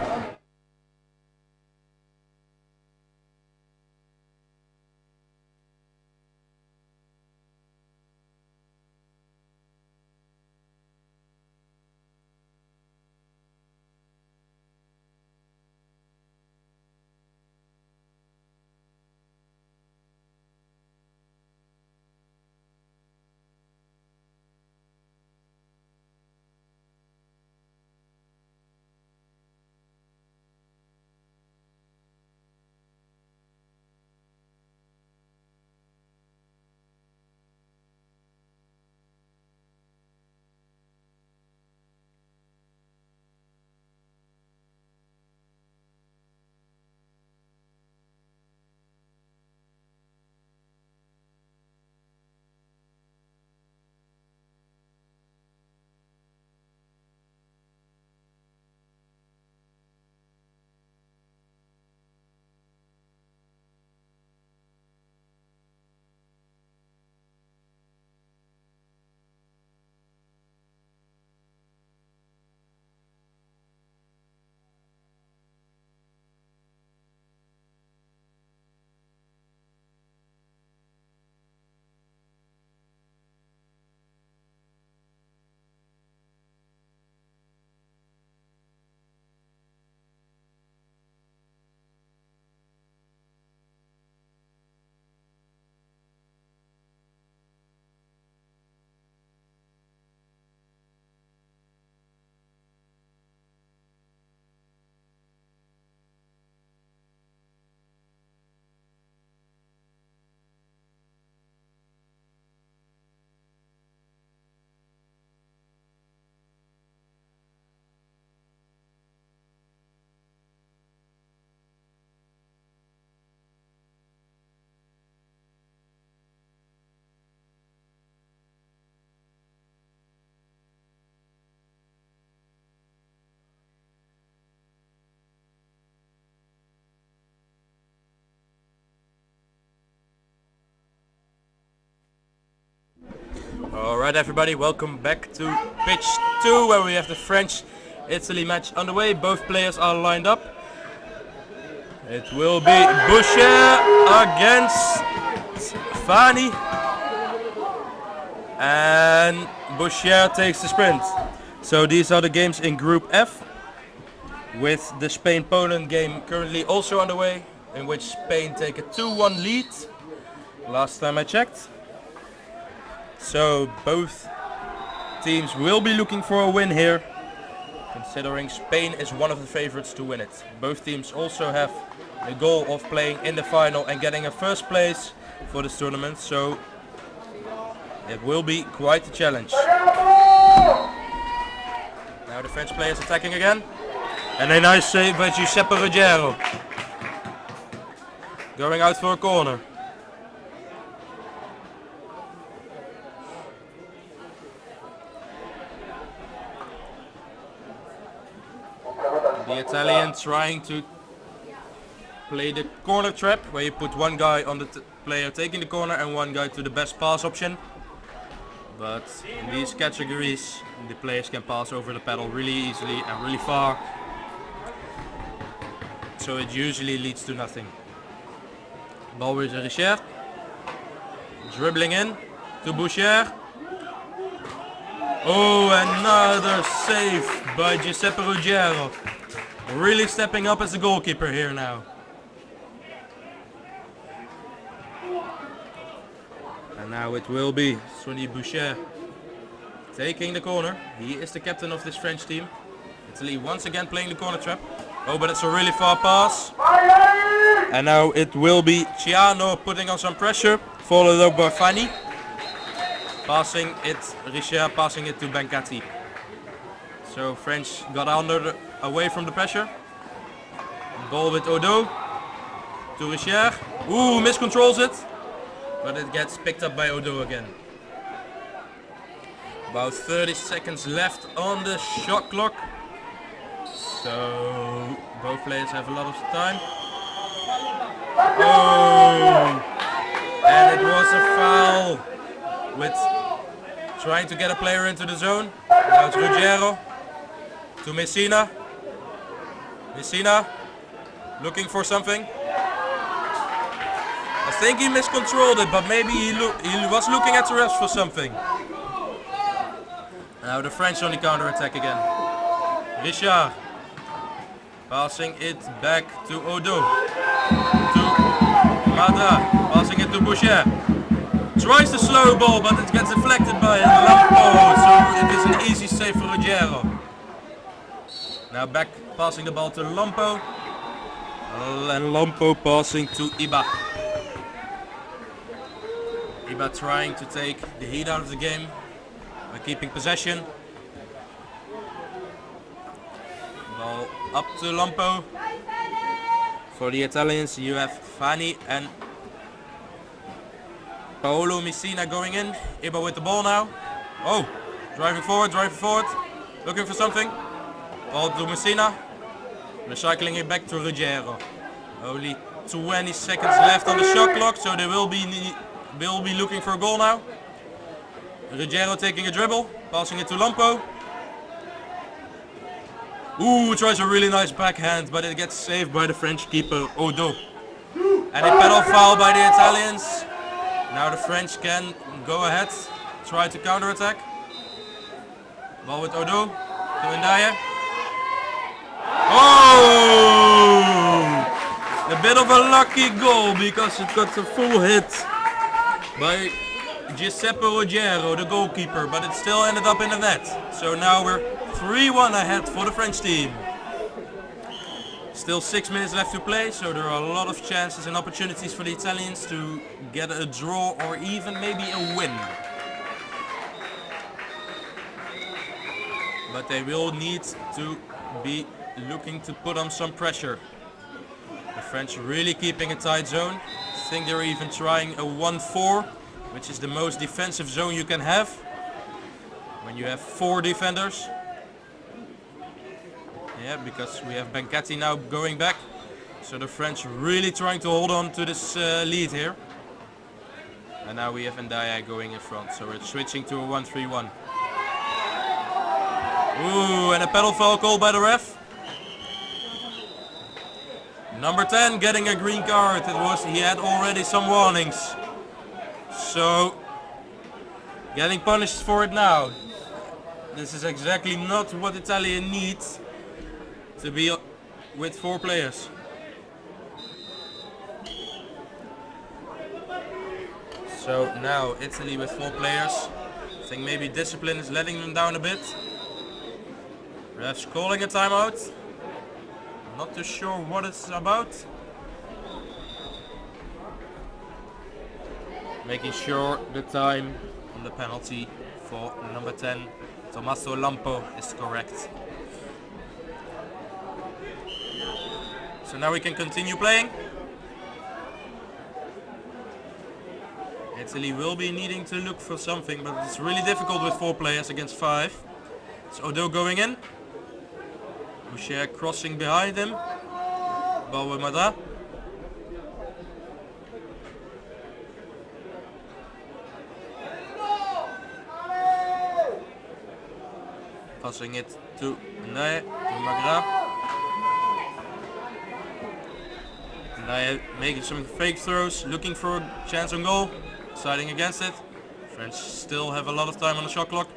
Alright everybody, welcome back to pitch 2 where we have the French-Italy match underway. Both players are lined up. It will be Boucher against Fani. And Boucher takes the sprint. So these are the games in Group F, with the Spain-Poland game currently also underway, in which Spain take a 2-1 lead, last time I checked. So both teams will be looking for a win here, considering Spain is one of the favorites to win it. Both teams also have the goal of playing in the final and getting a first place for this tournament, so it will be quite a challenge. Now the French players attacking again. And a nice save by Giuseppe Ruggiero. Going out for a corner. The Italian trying to play the corner trap, where you put one guy on the player taking the corner and one guy to the best pass option. But in these categories, the players can pass over the paddle really easily and really far. So it usually leads to nothing. Ball with Richard. Dribbling in to Boucher. Oh, another save by Giuseppe Ruggiero. Really stepping up as the goalkeeper here now. And now it will be Sonny Boucher taking the corner. He is the captain of this French team. Italy once again playing the corner trap. Oh, but it's a really far pass. And now it will be Ciano putting on some pressure, followed up by Fani. Passing it, Richard passing it to Benkati. So French got away from the pressure. Ball with Odo to Richard. Ooh, miscontrols it. But it gets picked up by Odo again. About 30 seconds left on the shot clock. So both players have a lot of time. Oh! And it was a foul with trying to get a player into the zone. Now it's Ruggiero to Messina. Messina looking for something. I think he miscontrolled it, but maybe he was looking at the refs for something. Now the French on the counter attack again. Richard passing it back to Odo. To Mada, passing it to Boucher. Tries the slow ball, but it gets deflected by Lampo, so it is an easy save for Ruggiero. Now back passing the ball to Lampo. And Lampo passing to Iba. Iba trying to take the heat out of the game by keeping possession. Ball up to Lampo. For the Italians you have Fani and Paolo Messina going in. Iba with the ball now. Oh, driving forward, looking for something. Ball to Messina. Recycling it back to Ruggiero. Only 20 seconds left on the shot clock, so they will be looking for a goal now. Ruggiero taking a dribble, passing it to Lampo. Ooh, tries a really nice backhand, but it gets saved by the French keeper Odo. And a pedal foul by the Italians. Now the French can go ahead, try to counter-attack. Ball with Odo to Ndaye. Oh! A bit of a lucky goal because it got a full hit by Giuseppe Ruggiero, the goalkeeper, but it still ended up in the net. So now we're 3-1 ahead for the French team. Still 6 minutes left to play, so there are a lot of chances and opportunities for the Italians to get a draw or even maybe a win. But they will need to be looking to put on some pressure. The French really keeping a tight zone. I think they're even trying a 1-4, which is the most defensive zone you can have when you have 4 defenders. Yeah, because we have Benkati now going back. So the French really trying to hold on to this lead here. And now we have Ndaya going in front, so we're switching to a 1-3-1. Ooh, and a pedal foul called by the ref. Number 10 getting a green card. He had already some warnings. So, getting punished for it now. This is exactly not what Italy needs to be with 4 players. So now Italy with 4 players. I think maybe discipline is letting them down a bit. Ref's calling a timeout. Not too sure what it's about. Making sure the time on the penalty for number 10, Tommaso Lampo, is correct. So now we can continue playing. Italy will be needing to look for something, but it's really difficult with 4 players against 5. It's Odo going in. Boucher crossing behind him. Ball with Madra. Passing it to Ndaye, to Magra. Ndaye making some fake throws, looking for a chance on goal. Deciding against it. French still have a lot of time on the shot clock.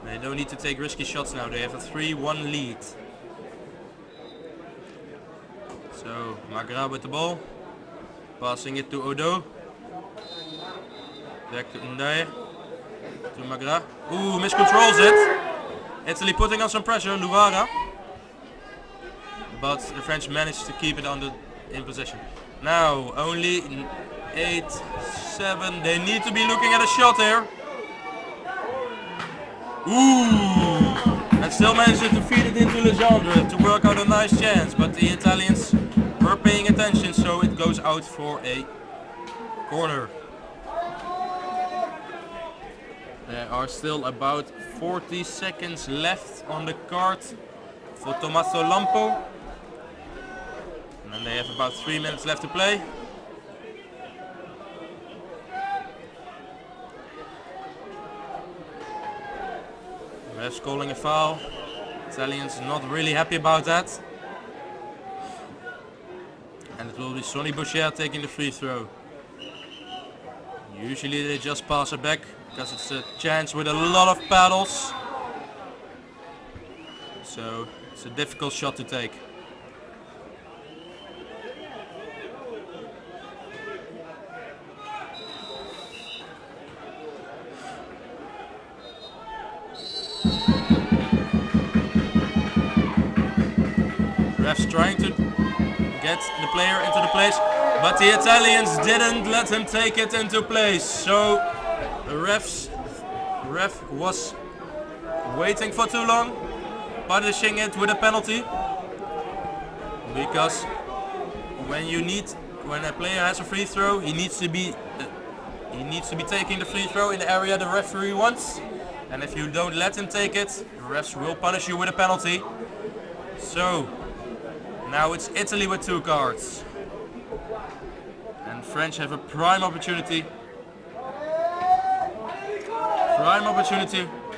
They don't need to take risky shots now. They have a 3-1 lead. So Magra with the ball. Passing it to Odo. Back to Ndaye. To Magra. Ooh, miscontrols it. Italy putting on some pressure on Luvara. But the French managed to keep it in possession. Now only 8-7. They need to be looking at a shot here. Ooh! And still managing to feed it into Legendre to work out a nice chance. But the Italians were paying attention, so it goes out for a corner. There are still about 40 seconds left on the card for Tommaso Lampo. And then they have about 3 minutes left to play. Ref's calling a foul. Italians not really happy about that. And it will be Sonny Boucher taking the free throw. Usually they just pass it back because it's a chance with a lot of paddles. So it's a difficult shot to take. Ref's trying to get the player into the place, but the Italians didn't let him take it into place. So the ref was waiting for too long, punishing it with a penalty. Because when a player has a free throw, he needs to be taking the free throw in the area the referee wants. And if you don't let him take it, the refs will punish you with a penalty. So now it's Italy with 2 cards. And French have a prime opportunity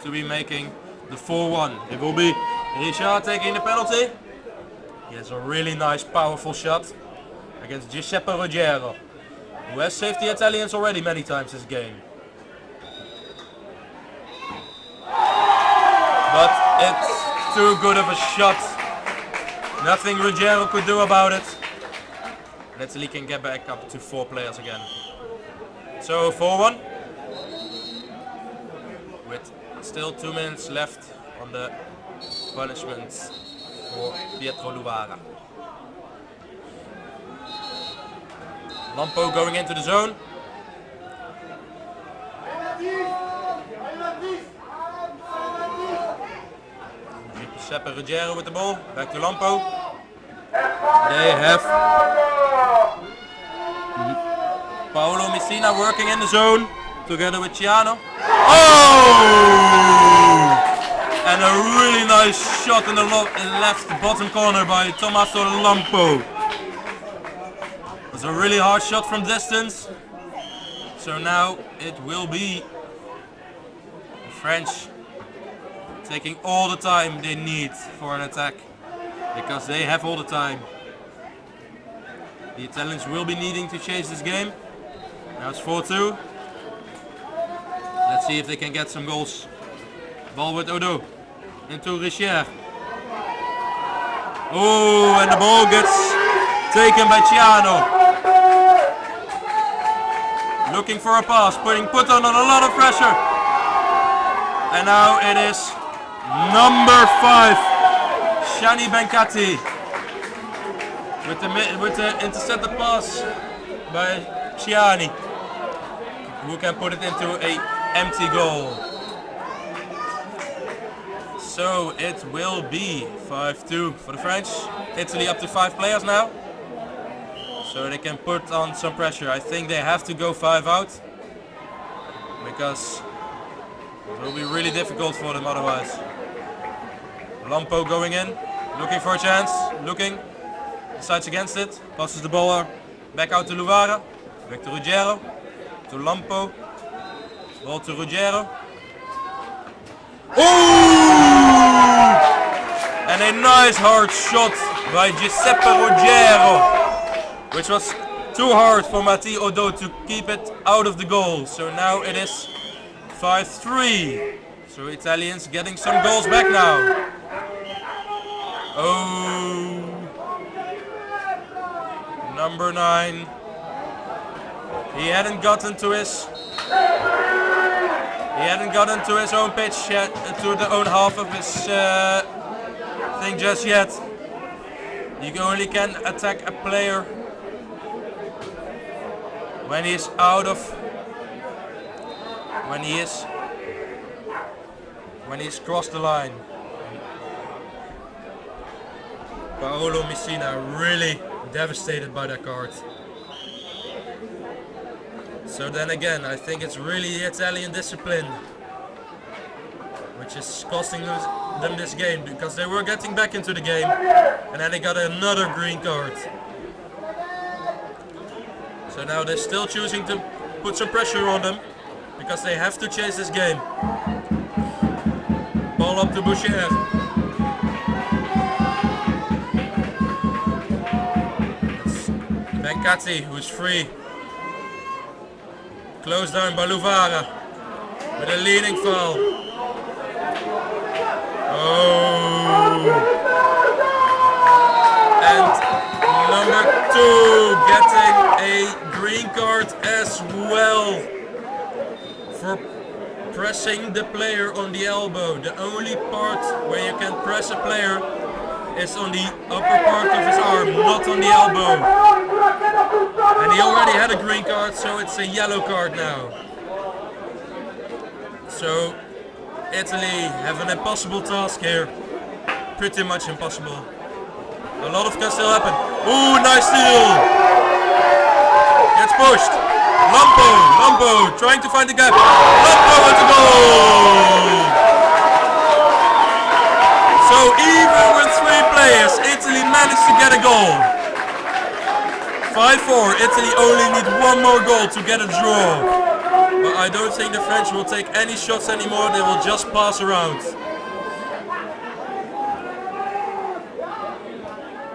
to be making the 4-1. It will be Richard taking the penalty. He has a really nice powerful shot against Giuseppe Ruggiero, who has saved the Italians already many times this game. But it's too good of a shot. Nothing Ruggiero could do about it. And Italy can get back up to 4 players again. So 4-1. With still 2 minutes left on the punishment for Pietro Luvara. Lampo going into the zone. Giuseppe Ruggiero with the ball. Back to Lampo. They have Paolo Messina working in the zone together with Ciano. Oh! And a really nice shot in the left bottom corner by Tommaso Lampo. It was a really hard shot from distance. So So now it will be the French taking all the time they need for an attack, because they have all the time. The Italians will be needing to change this game. Now it's 4-2. Let's see if they can get some goals. Ball with Odo into Richier. Oh, and the ball gets taken by Ciano. Looking for a pass, put on a lot of pressure. And now it is number 5, Shani Benkati, with the intercepted pass by Ciani, who can put it into an empty goal. So it will be 5-2 for the French. Italy up to 5 players now, so they can put on some pressure. I think they have to go 5 out, because it will be really difficult for them otherwise. Lampo going in, looking for a chance, decides against it, passes the ball back out to Luvara, back to Ruggiero, to Lampo, ball to Ruggiero. Oh! And a nice hard shot by Giuseppe Ruggiero, which was too hard for Matti Odo to keep it out of the goal. So now it is 5-3. So Italians getting some goals back now. Oh, number 9. He hadn't gotten to his own pitch yet, to the own half of his thing just yet. You only can attack a player when he is out of, when he's crossed the line. Paolo Messina really devastated by that card. So then again, I think it's really the Italian discipline which is costing them this game, because they were getting back into the game and then they got another green card. So now they're still choosing to put some pressure on them, because they have to chase this game. Ball up to Boucher. Benkati, who's free. Closed down by Luvara with a leading foul. Oh! And number 2 getting a green card as well for pressing the player on the elbow. The only part where you can press a player is on the upper part of his arm, not on the elbow. And he already had a green card, so it's a yellow card now. So Italy have an impossible task here. Pretty much impossible. A lot of can still happen. Ooh, nice steal! Gets pushed. Lampo trying to find the gap. Lampo with the goal! So even with 3 players, Italy managed to get a goal. 5-4, Italy only need 1 more goal to get a draw. But I don't think the French will take any shots anymore, they will just pass around.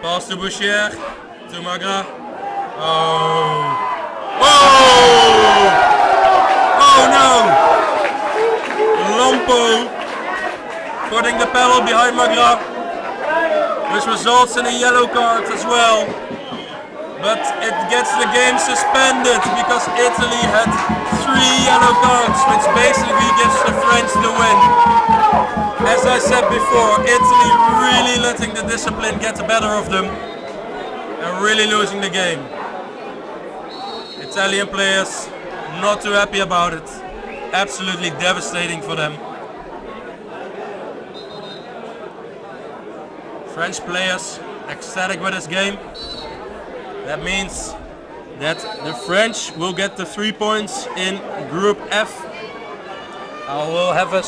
Pass to Boucher, to Magra. Oh! Oh no! Lampo putting the pedal behind Magra, which results in a yellow card as well. But it gets the game suspended because Italy had 3 yellow cards, which basically gives the French the win. As I said before, Italy really letting the discipline get the better of them and really losing the game. Italian players not too happy about it. Absolutely devastating for them. French players ecstatic with this game. That means that the French will get the 3 points in Group F. I will have a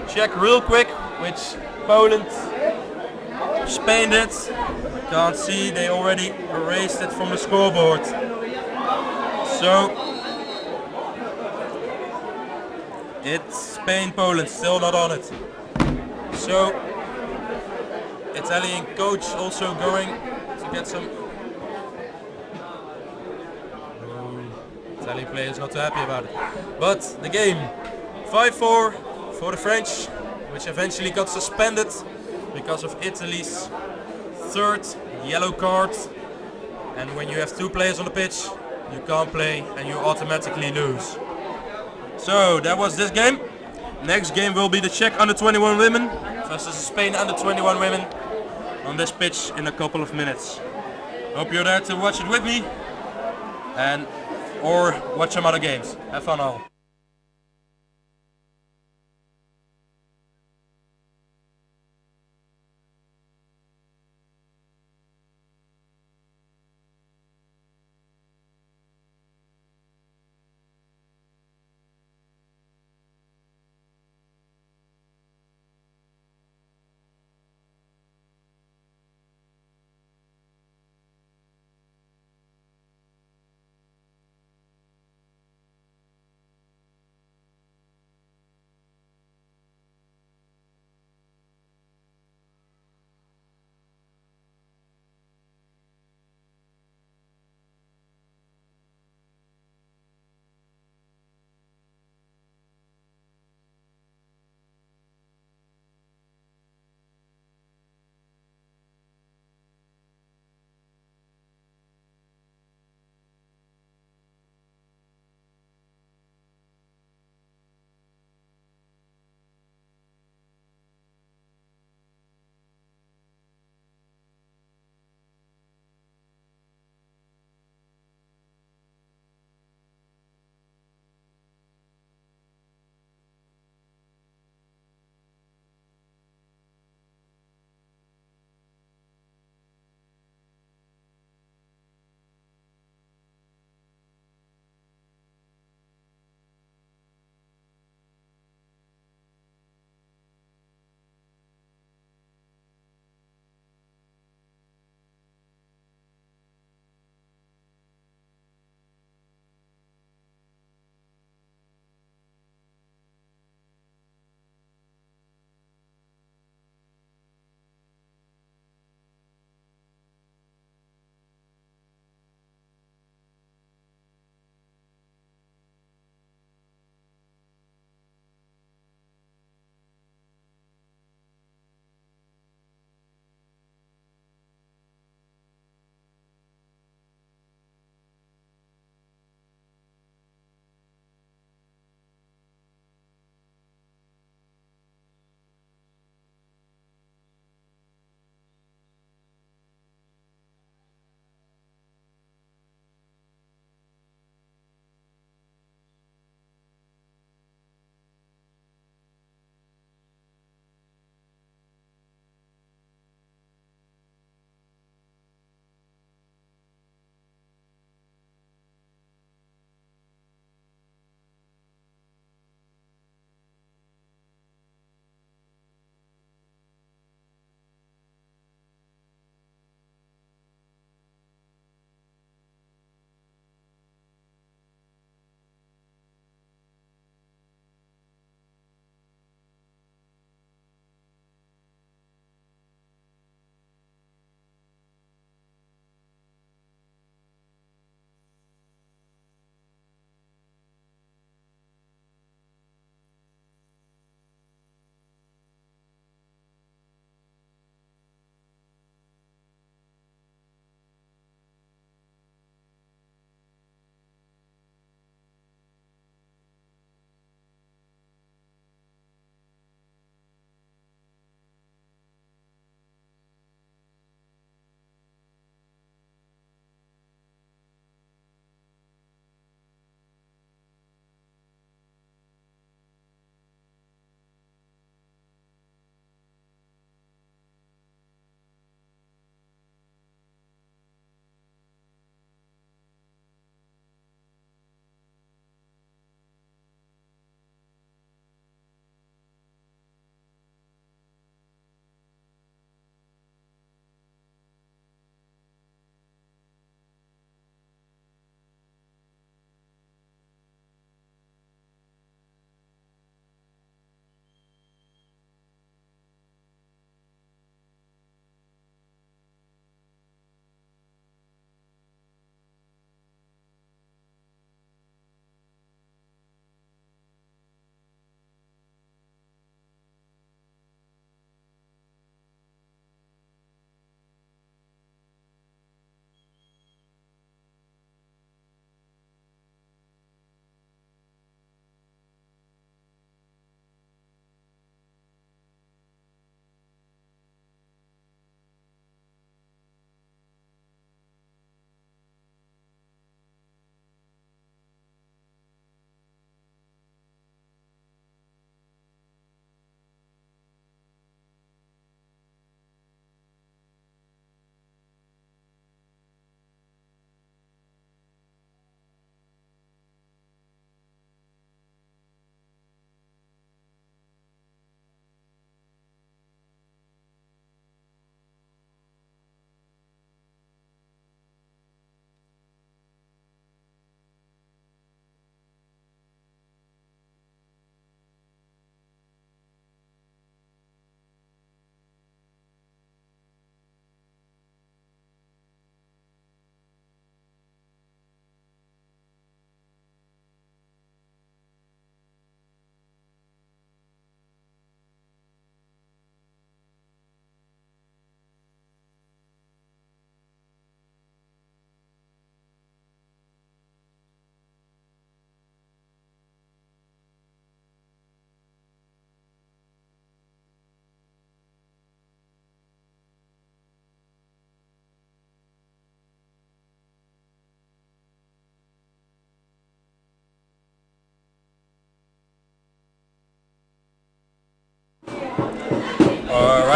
check real quick which Poland, Spain did. Can't see, they already erased it from the scoreboard. So It's Spain, Poland, still not on it. So, Italian coach also going to get some... Italian players not too happy about it. But the game, 5-4 for the French, which eventually got suspended because of Italy's third yellow card. And when you have two players on the pitch, you can't play and you automatically lose. So that was this game. Next game will be the Czech under-21 women versus the Spain under-21 women on this pitch in a couple of minutes. Hope you're there to watch it with me and or watch some other games. Have fun all.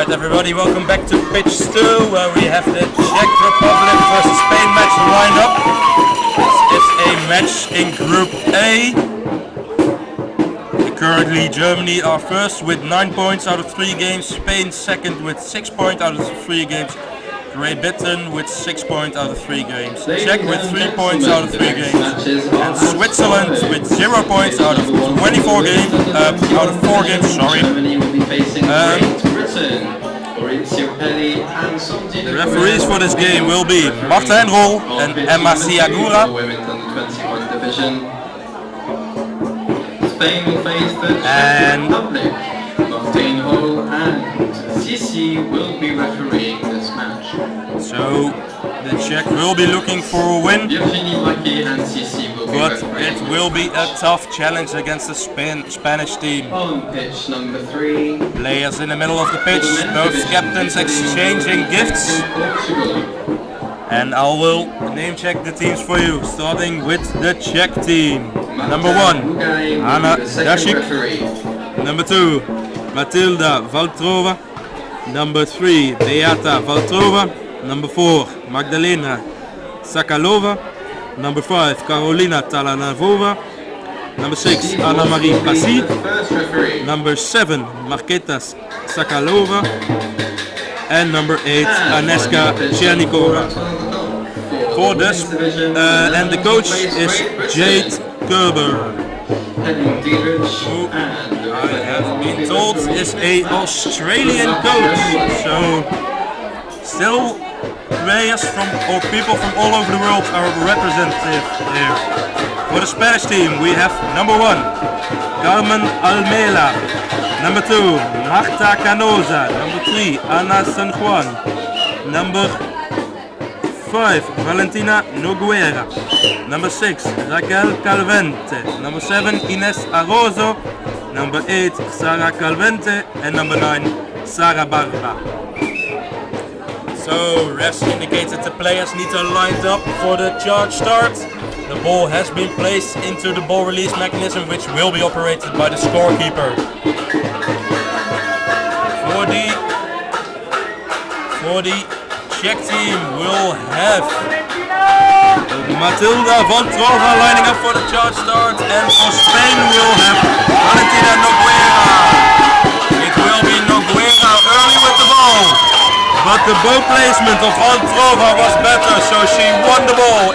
Alright everybody, welcome back to pitch 2 where we have the Czech Republic versus Spain match lined up. This is a match in Group A. Currently Germany are first with 9 points out of 3 games, Spain second with 6 points out of 3 games, Great Britain with 6 points out of 3 games, Czech with 3 points out of 3 games, and Switzerland with 0 points out of 24 games, out of 4 games, sorry. The referees for this game will be Martin Rol and Emma Siagura. Spain will face the Czech Republic. Martin Rol and Sisi will be refereeing this match. So the Czech will be looking for a win, but it will be a tough challenge against the Spanish team. On pitch number 3, players in the middle of the pitch, both captains exchanging gifts. And I will name check the teams for you, starting with the Czech team. Number 1, Anna Dashik. Number 2, Matilda Valtrova. Number 3, Beata Valtrova. Number 4, Magdalena Sakalova. Number 5, Karolina Talanavova. Number 6, Anna Marie Pasi. Number 7, Marketa Sakalova. And number 8, Aneska Chernikova. For this, and the coach is Jade Kerber, who I have been told is a Australian coach. So still players from or people from all over the world are represented here. For the Spanish team we have number 1, Carmen Almela. Number 2, Marta Canosa. Number 3, Ana San Juan. Number 5, Valentina Noguera. Number 6, Raquel Calvente. Number 7, Ines Arrozo. Number 8, Sara Calvente. And number 9, Sara Barba. So, refs indicated the players need to line up for the charge start. The ball has been placed into the ball release mechanism, which will be operated by the scorekeeper. For the Czech team will have Matilda Valtrova lining up for the charge start, and for Spain will have Valentina Noguera. It will be Noguera early with the ball, but the ball placement of Valtrova was better, so she won the ball.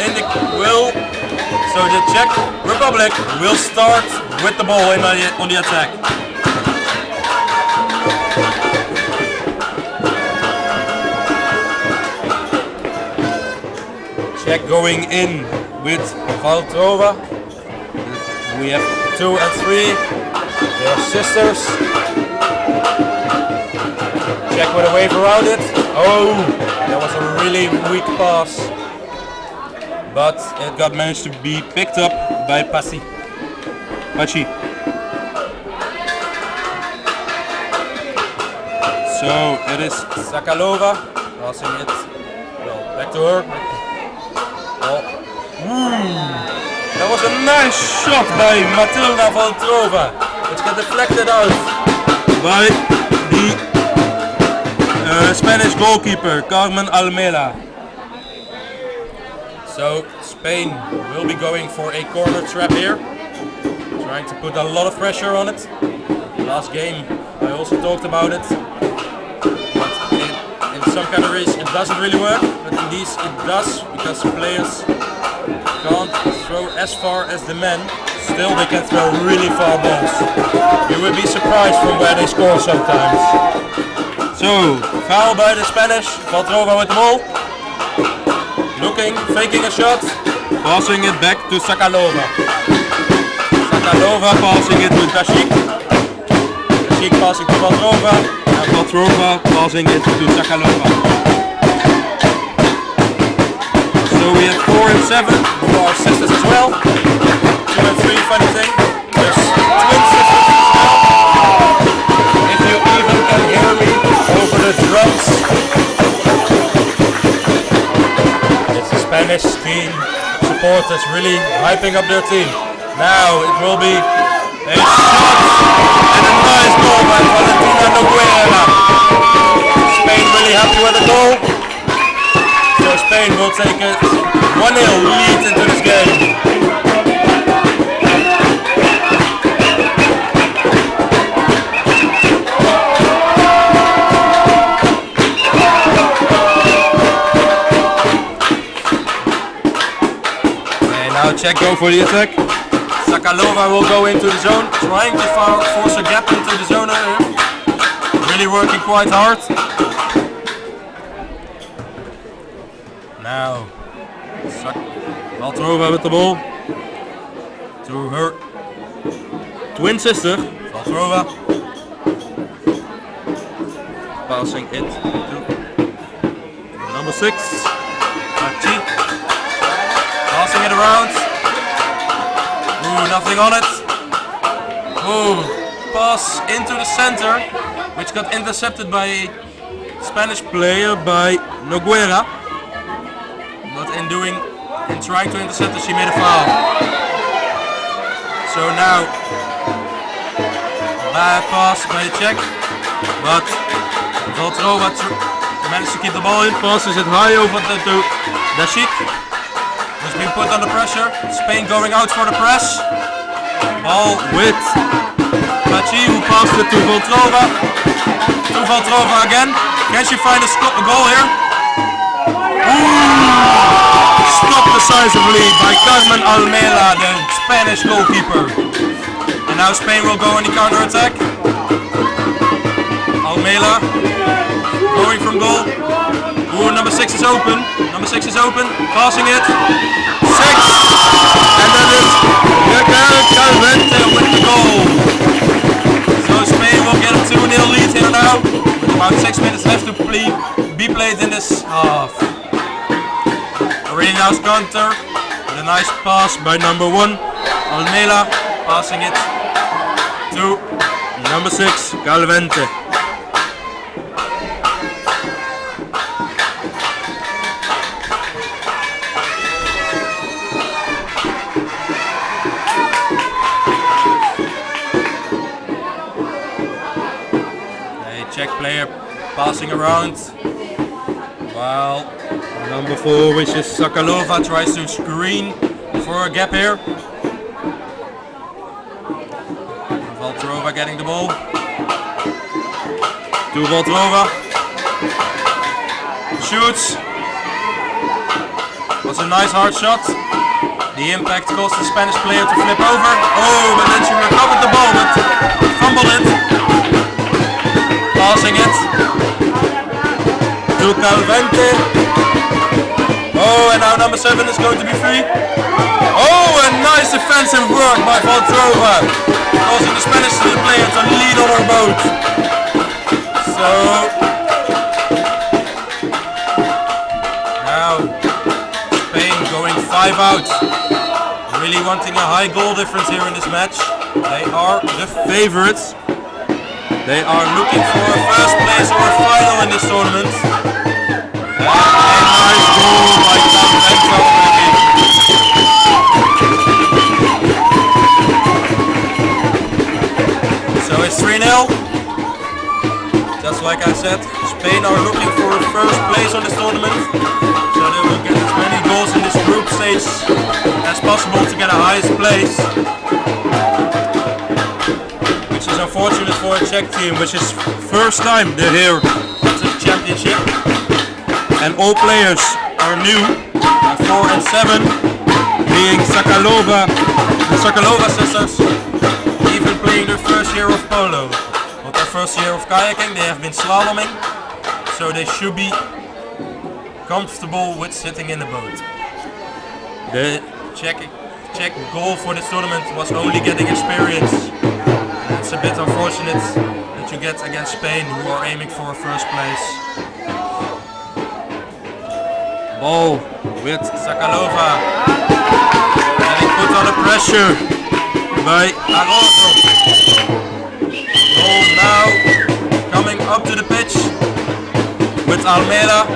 So the Czech Republic will start with the ball on the attack. Czech going in with Valtrova. We have 2 and 3. They are sisters. Czech with a wave around it. Oh, that was a really weak pass. But it got managed to be picked up by Pachi. So it is Sakalova passing it back to her. That was a nice shot by Matilda Valtrova, which got deflected out by the Spanish goalkeeper Carmen Almela. So Spain will be going for a corner trap here, trying to put a lot of pressure on it. Last game I also talked about it, but in some categories it doesn't really work, but in these it does, because players can't throw as far as the men, still they can throw really far balls. You will be surprised from where they score sometimes. So, foul by the Spanish, Valtrova with the ball. Looking, faking a shot, passing it back to Sakalova. Sakalova passing it to Dashik. Dashik passing to Valtrova, and Valtrova passing it to Sakalova. So we have 4 and 7, who are sisters as well. 2 and 3, funny thing. There's twin sisters as well. If you even can hear me over the drums. It's the Spanish team supporters really hyping up their team. Now it will be a shot and a nice goal by Valentina Noguera. Spain really happy with the goal. So Spain will take a 1-0 lead into this game. Now Czech go for the attack. Sakalova will go into the zone, trying to force a gap into the zone here. Really working quite hard. Now Valtrova with the ball to her twin sister, Valtrova. Passing it to number 6, Pachi. Passing it around. Ooh, nothing on it. Ooh, pass into the center, which got intercepted by a Spanish player by Noguera. But in trying to intercept it, she made a foul. So now, bad pass by the Czech, but Valtrova managed to keep the ball in, passes it high over to Dashik. Who's been put under pressure. Spain going out for the press. Ball with Pachi, who passed it to Valtrova. To Valtrova again. Can she find a goal here? Ooh! Stopped decisively by Carmen Almela, the Spanish goalkeeper. And now Spain will go on the counter-attack. Almela going from goal. Ooh, number 6 is open. Number 6 is open. Passing it. 6. And that is Miguel Calvente with the goal. So Spain will get a 2-0 lead here now. With about 6 minutes left to be played in this half. A really nice counter. With a nice pass by number 1. Almela passing it to number 6, Calvente. Czech player passing around while number 4, which is Sakalova, tries to screen for a gap here. Valtrova getting the ball to Valtrova, shoots, was a nice hard shot. The impact caused the Spanish player to flip over. Oh, but then she recovered the ball but fumbled it. Passing it to Calvente. Oh, and now number 7 is going to be free. Oh, and nice defensive work by Valtrova, causing the Spanish player to lead on her boat. So now Spain going 5 out, really wanting a high goal difference here in this match. They are the favorites. They are looking for a first place or a final in this tournament. And a nice goal by Calvente already. So it's 3-0. Just like I said, Spain are looking for a first place on this tournament. So they will get as many goals in this group stage as possible to get a highest place. Which is unfortunate for a Czech team, which is first time they're here at the championship, and all players are new, 4 and 7, being Sakalova, the Sakalova sisters, even playing their first year of polo, not their first year of kayaking. They have been slaloming, so they should be comfortable with sitting in the boat. The Czech goal for this tournament was only getting experience. It's a bit unfortunate that you get against Spain, who are aiming for a first place. Ball with Sakalova, getting put under pressure by Aroso. Ball now coming up to the pitch with Almela.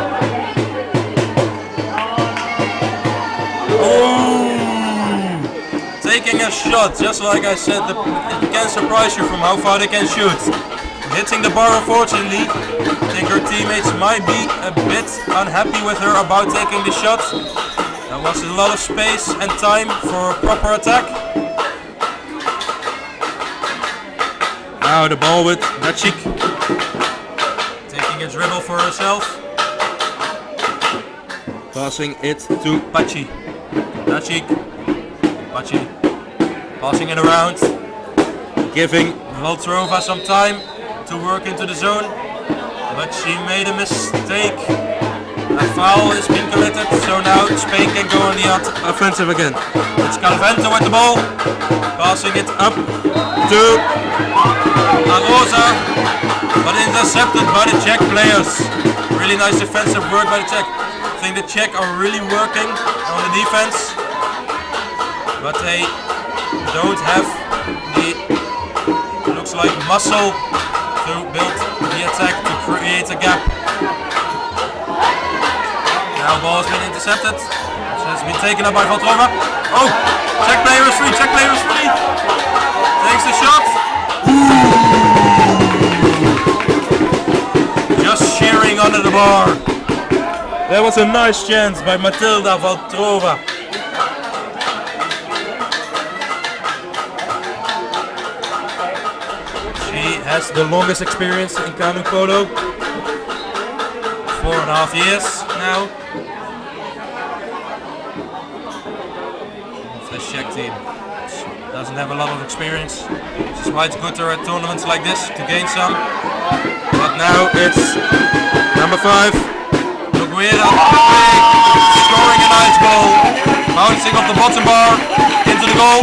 Taking a shot, just like I said, it can surprise you from how far they can shoot. hitting the bar unfortunately. I think her teammates might be a bit unhappy with her about taking the shot. There was a lot of space and time for a proper attack. Now the ball with Dachik. Taking a dribble for herself. Passing it to Pachi. Dachik. Pachi. Passing it around. Giving Valtrova some time to work into the zone. But she made a mistake. A foul is being committed, so now Spain can go on the offensive again. It's Calvento with the ball, passing it up to Arosa, but intercepted by the Czech players. Really nice defensive work by the Czech. I think the Czech are really working on the defense, but they don't have the, looks like, muscle to build the attack, to create a gap. Now ball has been intercepted. It has been taken up by Valtrova. Oh! Czech player is free! Czech player is free! Takes the shot! Just shearing under the bar. That was a nice chance by Matilda Valtrova. She has the longest experience in canoe polo. 4.5 years now. The Czech team doesn't have a lot of experience. This is why it's good to at tournaments like this to gain some. But now it's number 5, Noguera, scoring a nice goal, bouncing off the bottom bar into the goal.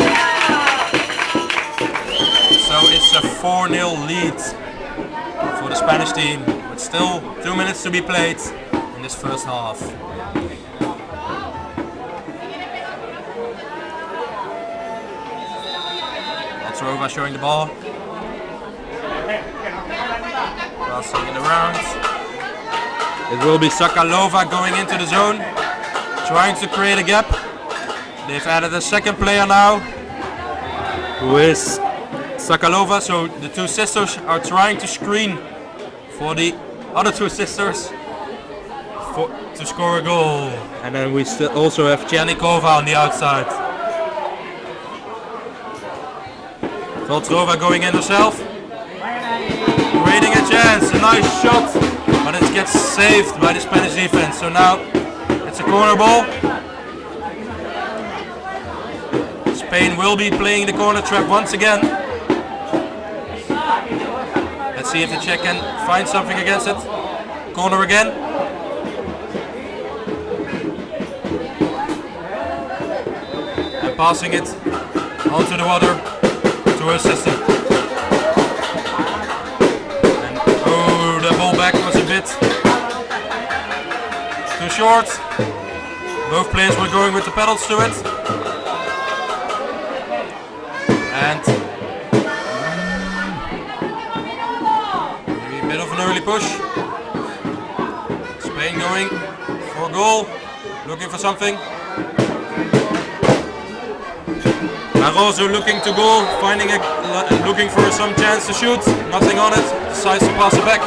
So it's a 4-0 lead for the Spanish team. But still 2 minutes to be played in this first half. Valtrova showing the ball. Passing it around. It will be Sakalova going into the zone, trying to create a gap. They've added a second player now, who is Sakalova, so the two sisters are trying to screen for the other two sisters to score a goal. And then we still also have Chernikova on the outside. Valtrova going in herself, creating a chance, a nice shot, but it gets saved by the Spanish defense. So now it's a corner ball. Spain will be playing the corner trap once again. Let's see if the Czech can find something against it. Corner again. And passing it onto the water to her sister. And oh, the ball back was a bit too short. Both players were going with the pedals to it. And maybe a bit of an early push. Spain going for a goal, looking for something. Barroso looking to goal, looking for some chance to shoot. Nothing on it, decides to pass it back.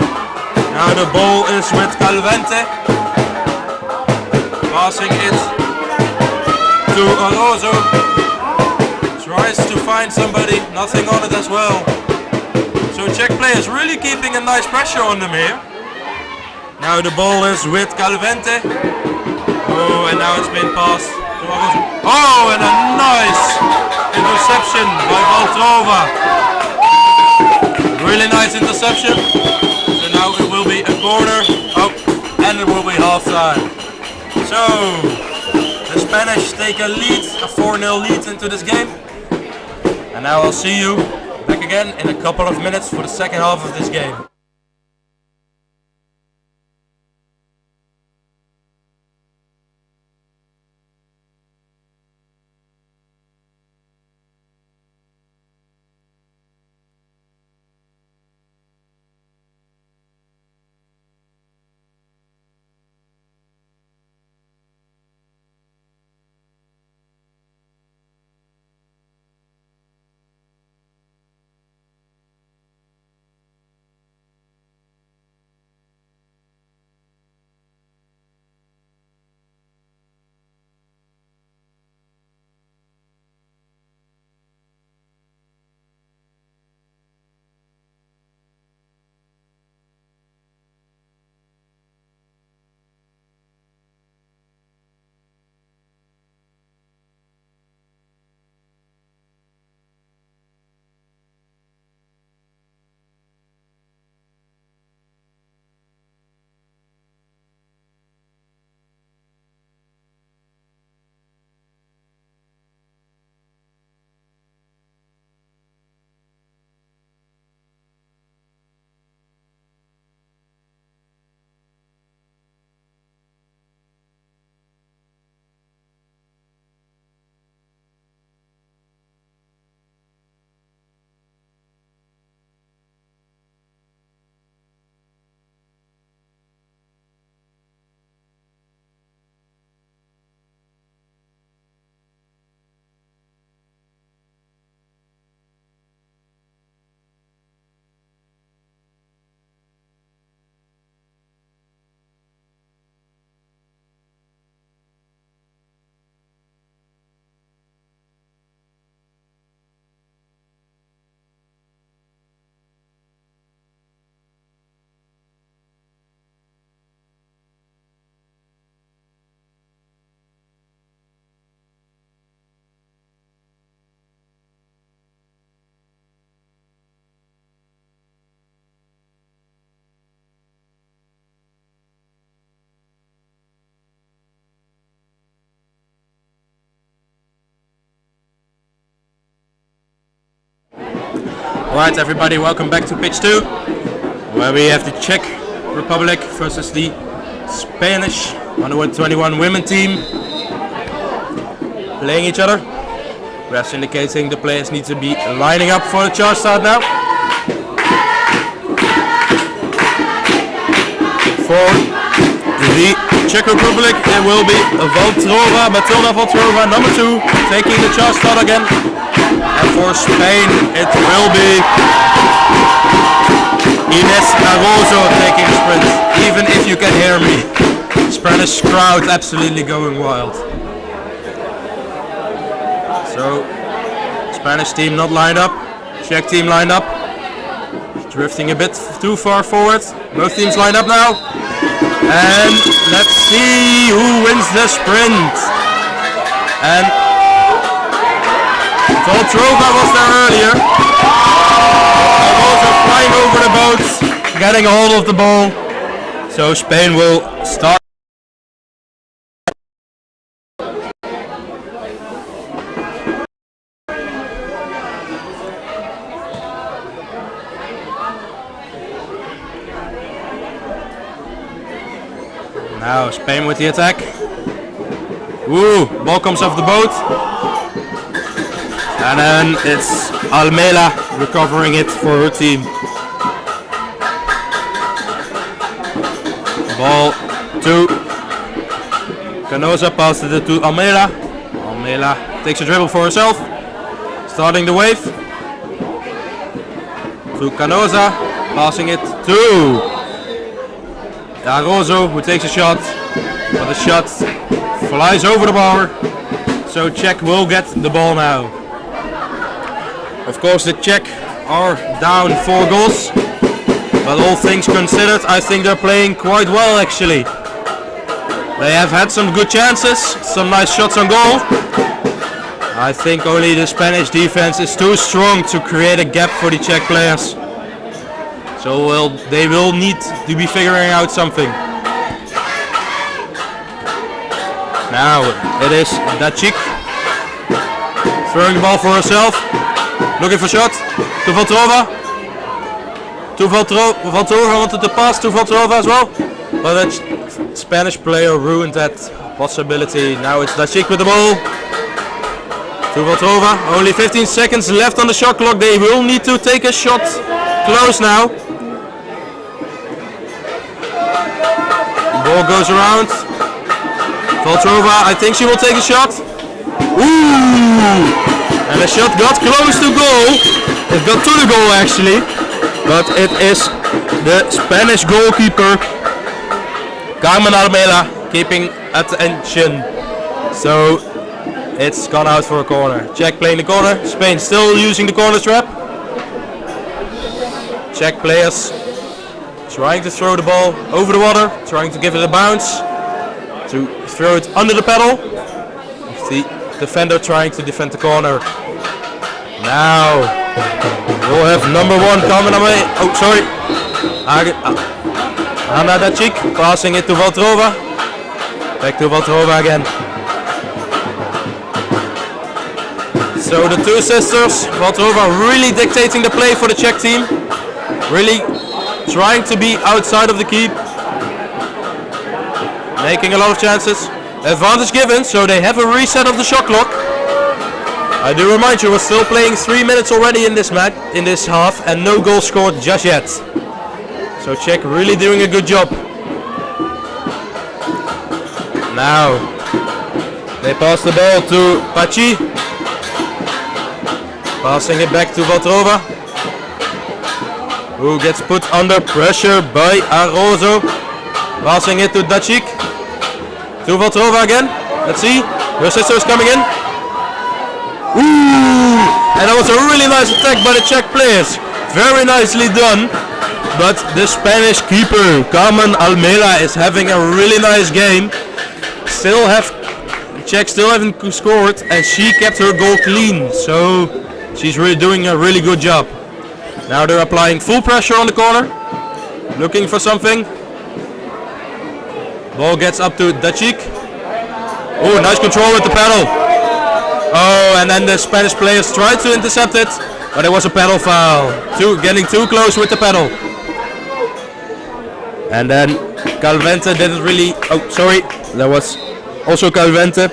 Now the ball is with Calvente. Passing it to Barroso. Tries to find somebody, nothing on it as well. So Czech players really keeping a nice pressure on them here. Now the ball is with Calvente. Oh, and now it's been passed to Barroso. Oh, and a nice interception by Valtrova. Really nice interception. So now it will be a corner. Oh, and it will be half time. So the Spanish take a lead, a 4-0 lead into this game. And now I'll see you back again in a couple of minutes for the second half of this game. Alright everybody, welcome back to pitch 2, where we have the Czech Republic versus the Spanish under 21 women team playing each other. Refs indicating the players need to be lining up for the charge start now. For the Czech Republic it will be Matilda Valtrova, number 2, taking the charge start again. And for Spain it will be Ines Arrozo taking the sprint, even if you can hear me. Spanish crowd absolutely going wild. So, Spanish team not lined up, Czech team lined up. Drifting a bit too far forward. Both teams lined up now. And let's see who wins the sprint. And Valtrova was there earlier. Also flying over the boat, getting a hold of the ball. So Spain will start. Now Spain with the attack. Ooh, ball comes off the boat. And then it's Almela recovering it for her team. Ball to Canosa, passes it to Almela. Almela takes a dribble for herself. Starting the wave. To Canosa, passing it to Arrozo, who takes a shot, but the shot flies over the bar, so Czech will get the ball now. Of course the Czech are down 4 goals, but all things considered I think they're playing quite well actually. They have had some good chances, some nice shots on goal. I think only the Spanish defense is too strong to create a gap for the Czech players. So they will need to be figuring out something. Now it is Dachik throwing the ball for herself, looking for shot to Valtrova. Valtrova wanted to pass to Valtrova as well, but that Spanish player ruined that possibility. Now it's Dachik with the ball to Valtrova. Only 15 seconds left on the shot clock. They will need to take a shot close now. Ball goes around. Valtrova, I think she will take a shot. Ooh! And the shot got close to goal. It got to the goal actually. But it is the Spanish goalkeeper, Carmen Almela, keeping attention. So it's gone out for a corner. Czech playing the corner. Spain still using the corner trap. Czech players trying to throw the ball over the water, trying to give it a bounce, to throw it under the pedal. The defender trying to defend the corner. Now we'll have number 1 coming away. Oh, sorry. Anna Dachik passing it to Valtrova. Back to Valtrova again. So the 2 sisters, Valtrova really dictating the play for the Czech team. Really trying to be outside of the keep, making a lot of chances. Advantage given, so they have a reset of the shot clock. I do remind you, we're still playing 3 minutes already in this match, in this half, and no goal scored just yet. So Czech really doing a good job. Now they pass the ball to Pachi, passing it back to Valtrova, who gets put under pressure by Arrozo. Passing it to Dachik. To Valtrova again. Let's see. Her sister is coming in. Ooh! And that was a really nice attack by the Czech players. Very nicely done. But the Spanish keeper, Carmen Almela, is having a really nice game. Czech still haven't scored, and she kept her goal clean. So she's really doing a really good job. Now they're applying full pressure on the corner, looking for something. Ball gets up to Dachik. Oh, nice control with the pedal. Oh, and then the Spanish players try to intercept it, But it was a pedal foul. Getting too close with the pedal. And then Calvente didn't really... Oh, sorry. That was also Calvente.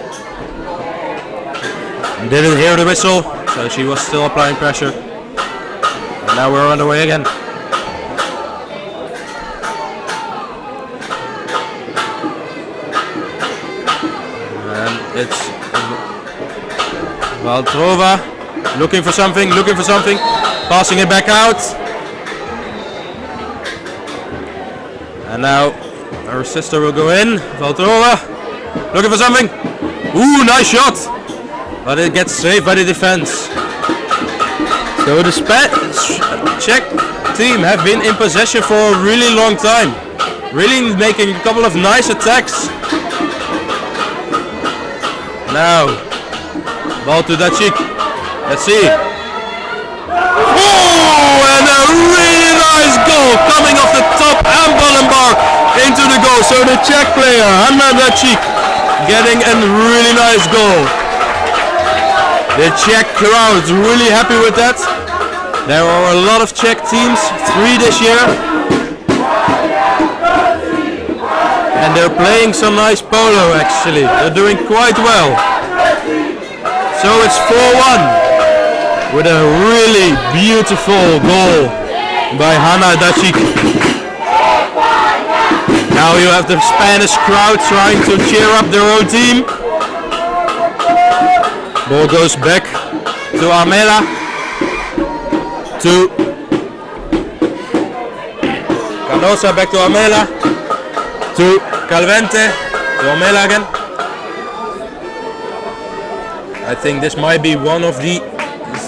Didn't hear the whistle, so she was still applying pressure. And now we're on the way again. And it's Valtrova looking for something, passing it back out. And now her sister will go in. Valtrova looking for something. Ooh, nice shot! But it gets saved by the defense. So the Czech team have been in possession for a really long time. Really making a couple of nice attacks. Now, ball to Dacic. Let's see. Oh, and a really nice goal coming off the top and Brandenburg into the goal. So the Czech player, Hanna Dacic, getting a really nice goal. The Czech crowd's really happy with that. There are a lot of Czech teams, 3 this year. And they're playing some nice polo actually. They're doing quite well. So it's 4-1 with a really beautiful goal by Hanna Dacic. Now you have the Spanish crowd trying to cheer up their own team. Ball goes back to Armela. To Canosa, back to Armela. To Calvente. To Armela again. I think this might be one of the,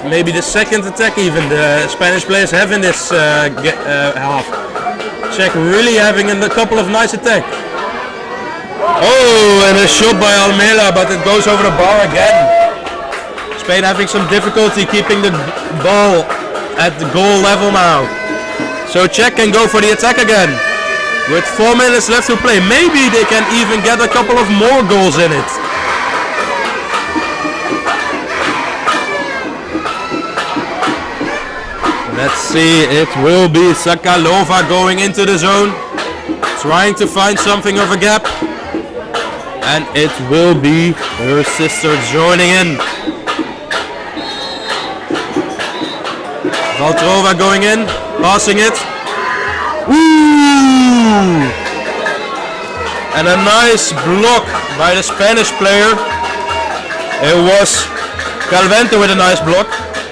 maybe the second attack even the Spanish players have in this half. Czech really having a couple of nice attacks. Oh, and a shot by Almela, but it goes over the bar again. Spain having some difficulty keeping the ball at the goal level now. So Czech can go for the attack again. With 4 minutes left to play, maybe they can even get a couple of more goals in it. Let's see, it will be Sakalova going into the zone, trying to find something of a gap. And it will be her sister joining in. Valtrova going in, passing it. Ooh! And a nice block by the Spanish player. It was Calvente with a nice block.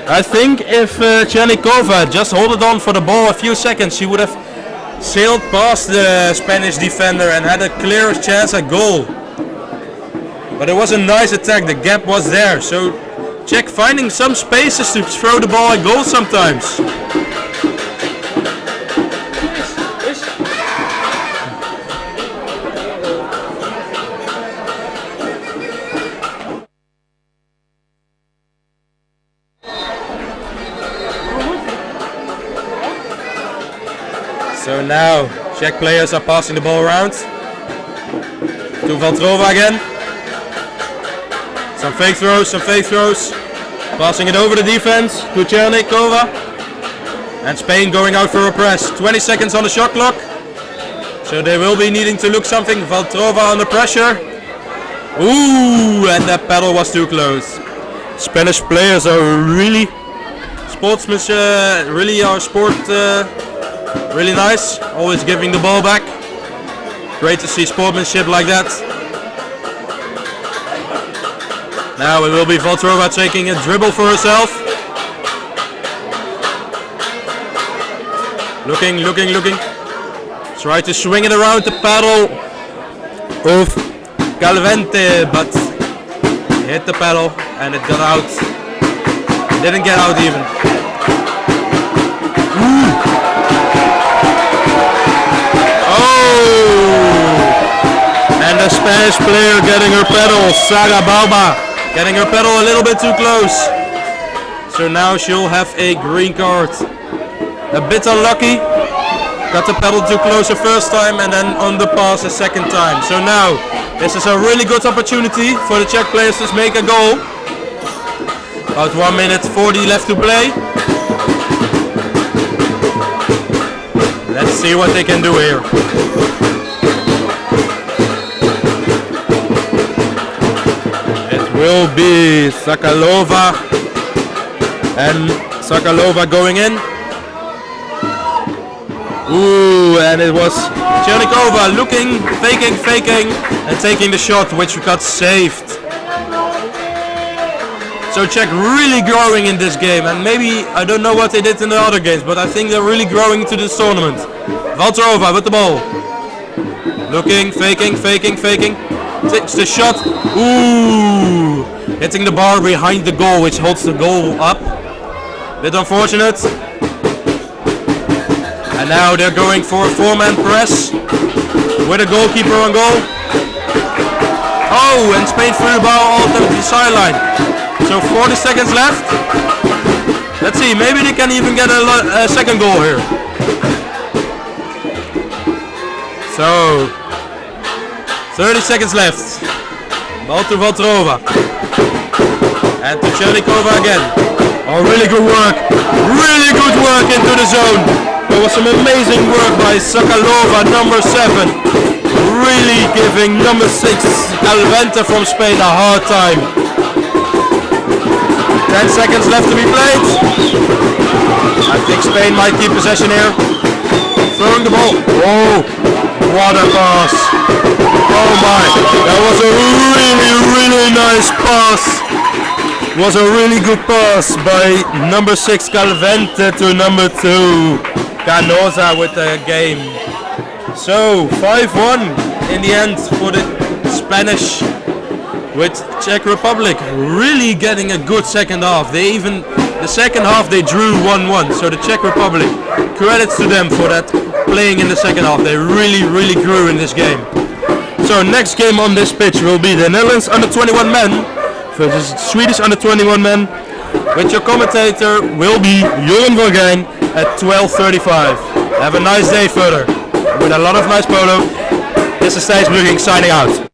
I think if Chernikova just held on for the ball a few seconds, she would have sailed past the Spanish defender and had a clear chance at goal. But it was a nice attack, the gap was there. So Czech finding some spaces to throw the ball at goal sometimes. So now Czech players are passing the ball around to Valtrova again. Some fake throws, passing it over the defense to Chernikova. And Spain going out for a press. 20 seconds on the shot clock. So they will be needing to look something. Valtrova under pressure. Ooh, and that paddle was too close. Spanish players are really really nice, always giving the ball back. Great to see sportsmanship like that. Now it will be Valtrova taking a dribble for herself. Looking. Try to swing it around the paddle of Calvente, but hit the paddle and it got out. Didn't get out even. And the Spanish player getting her pedal, Sara Balba, getting her pedal a little bit too close. So now she'll have a green card. A bit unlucky, got the pedal too close the first time and then on the pass the second time. So now this is a really good opportunity for the Czech players to make a goal. About 1 minute 40 left to play. see what they can do here. It will be Sokolova and Sokolova going in. Ooh, and it was Chernikova looking, faking, and taking the shot, which got saved. So Czech really growing in this game, and maybe, I don't know what they did in the other games, but I think they're really growing into this tournament. Valterova with the ball. Looking, faking. Takes the shot. Ooh! Hitting the bar behind the goal, which holds the goal up. Bit unfortunate. And now they're going for a 4-man press with a goalkeeper on goal. Oh, and Spain threw the ball all to the sideline. So 40 seconds left. Let's see, maybe they can even get a second goal here. So 30 seconds left. Ball to Valterova. And to Chernikova again. Oh, really good work. Really good work into the zone. There was some amazing work by Sokolova, number 7. Really giving number 6, Alvente from Spain, a hard time. 10 seconds left to be played. I think Spain might keep possession here. Throwing the ball. Oh, what a pass. Oh my, that was a really nice pass. Was a really good pass by number 6 Calvente to number 2 Canosa with the game. So 5-1 in the end for the Spanish with Czech Republic. Really getting a good second half. The second half they drew 1-1. So the Czech Republic, credits to them for that, playing in the second half. They really grew in this game. So next game on this pitch will be the Netherlands under 21 men versus Swedish under 21 men, which your commentator will be Johan Vergein at 12:35. Have a nice day further with a lot of nice polo. This is Thijs Bruging signing out.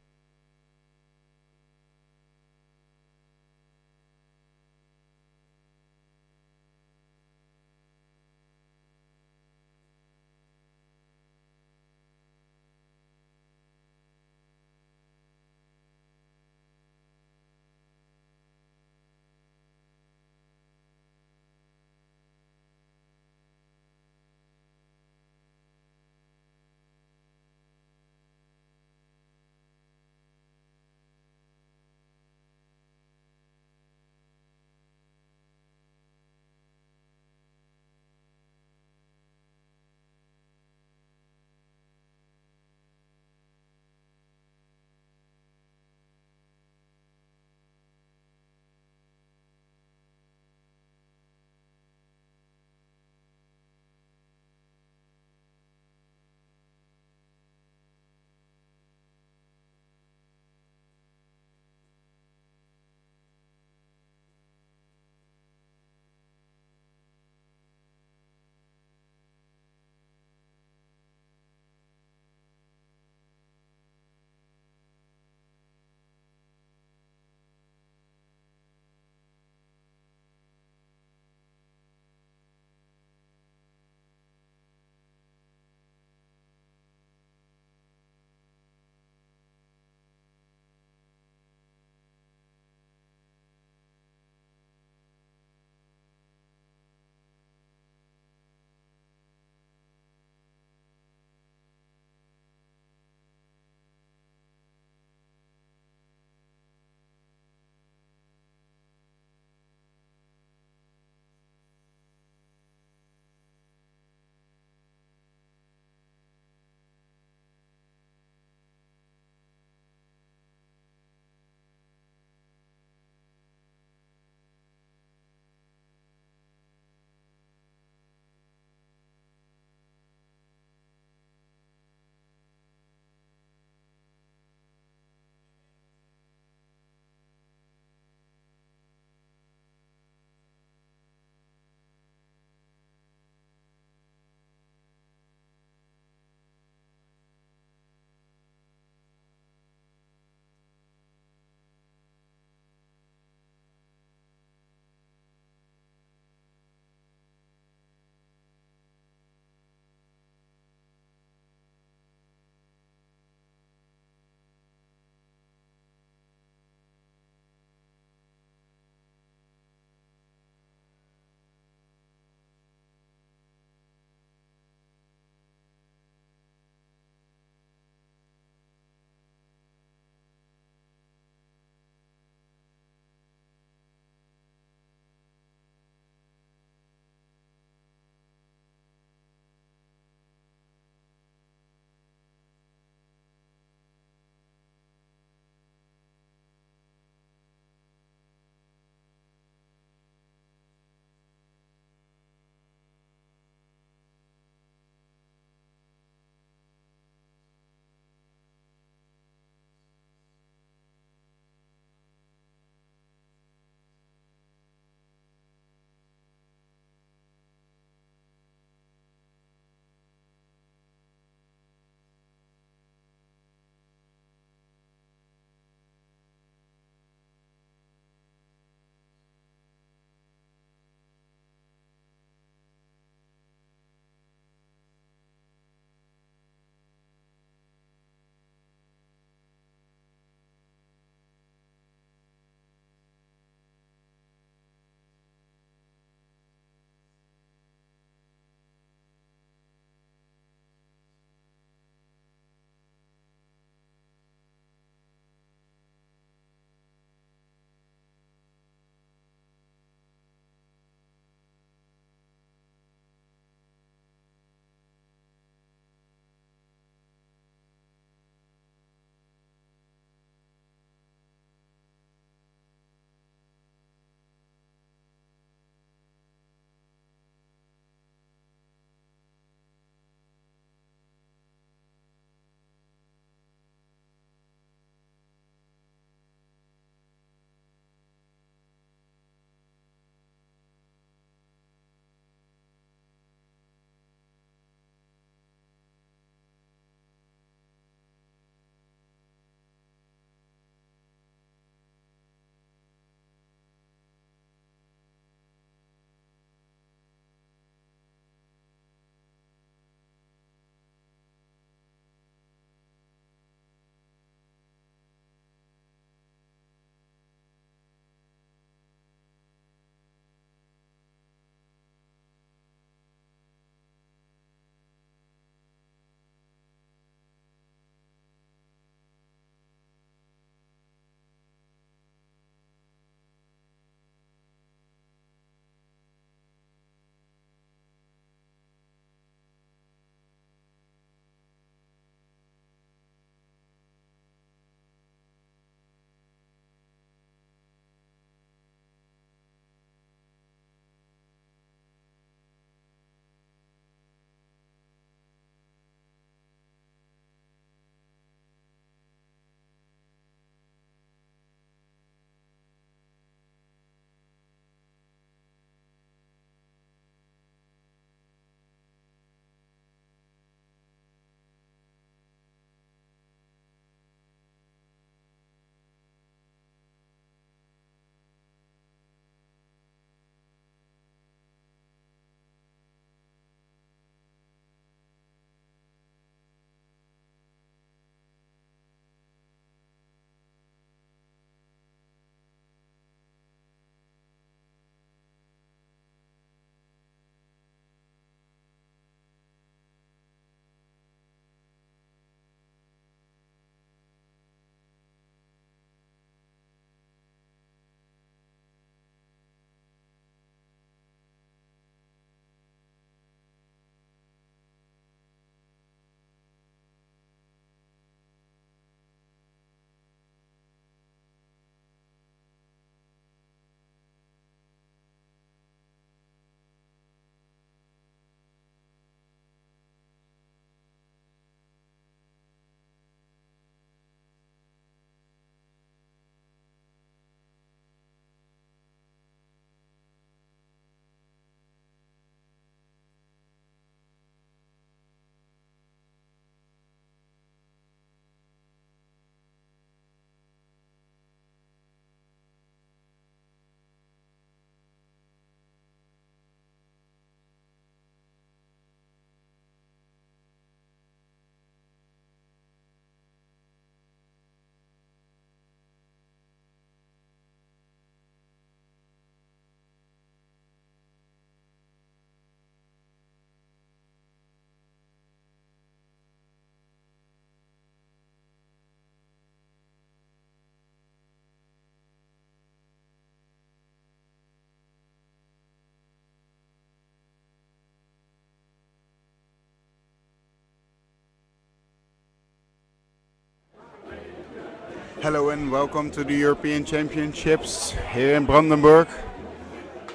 Hello and welcome to the European Championships here in Brandenburg.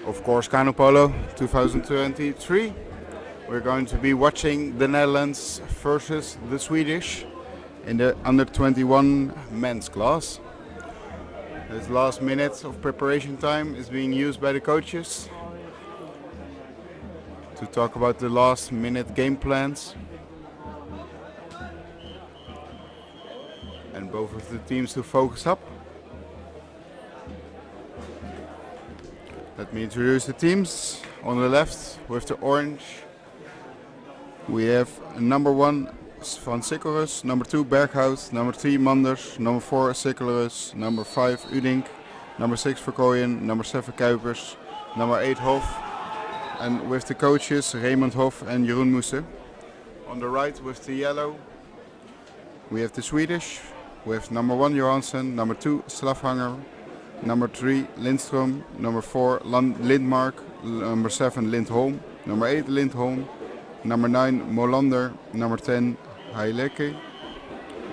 Of course, Canoe Polo 2023. We're going to be watching the Netherlands versus the Swedish in the under 21 men's class. This last minute of preparation time is being used by the coaches to talk about the last minute game plans. And both of the teams to focus up. Let me introduce the teams. On the left with the orange we have number 1 Van Sikkelrus, number 2 Berghout, number 3 Manders, number 4 Sikkelrus, number 5 Udink, number 6 Verkooyen, number 7 Kuipers, number 8 Hof, and with the coaches Raymond Hof and Jeroen Moese. On the right with the yellow we have the Swedish with number 1 Johansson, number 2 Slavhanger, number 3 Lindström, number 4 Lindmark, number 7 Lindholm, number 8 Lindholm, number 9 Molander, number 10 Haileke,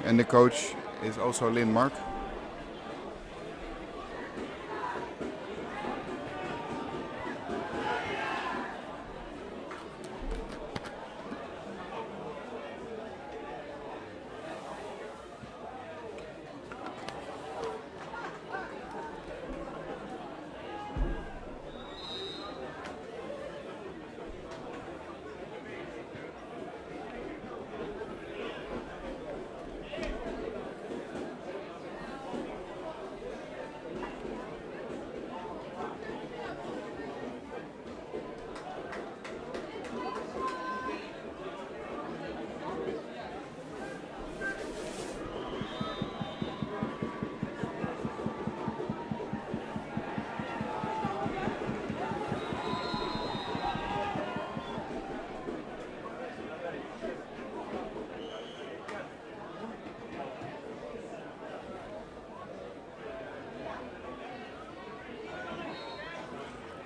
and the coach is also Lindmark.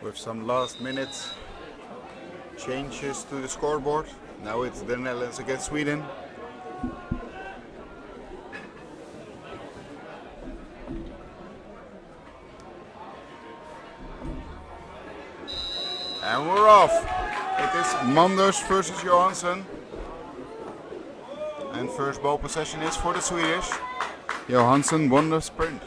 With some last minute changes to the scoreboard. Now it's the Netherlands against Sweden. And we're off. It is Manders versus Johansson. And first ball possession is for the Swedish. Johansson won the sprint.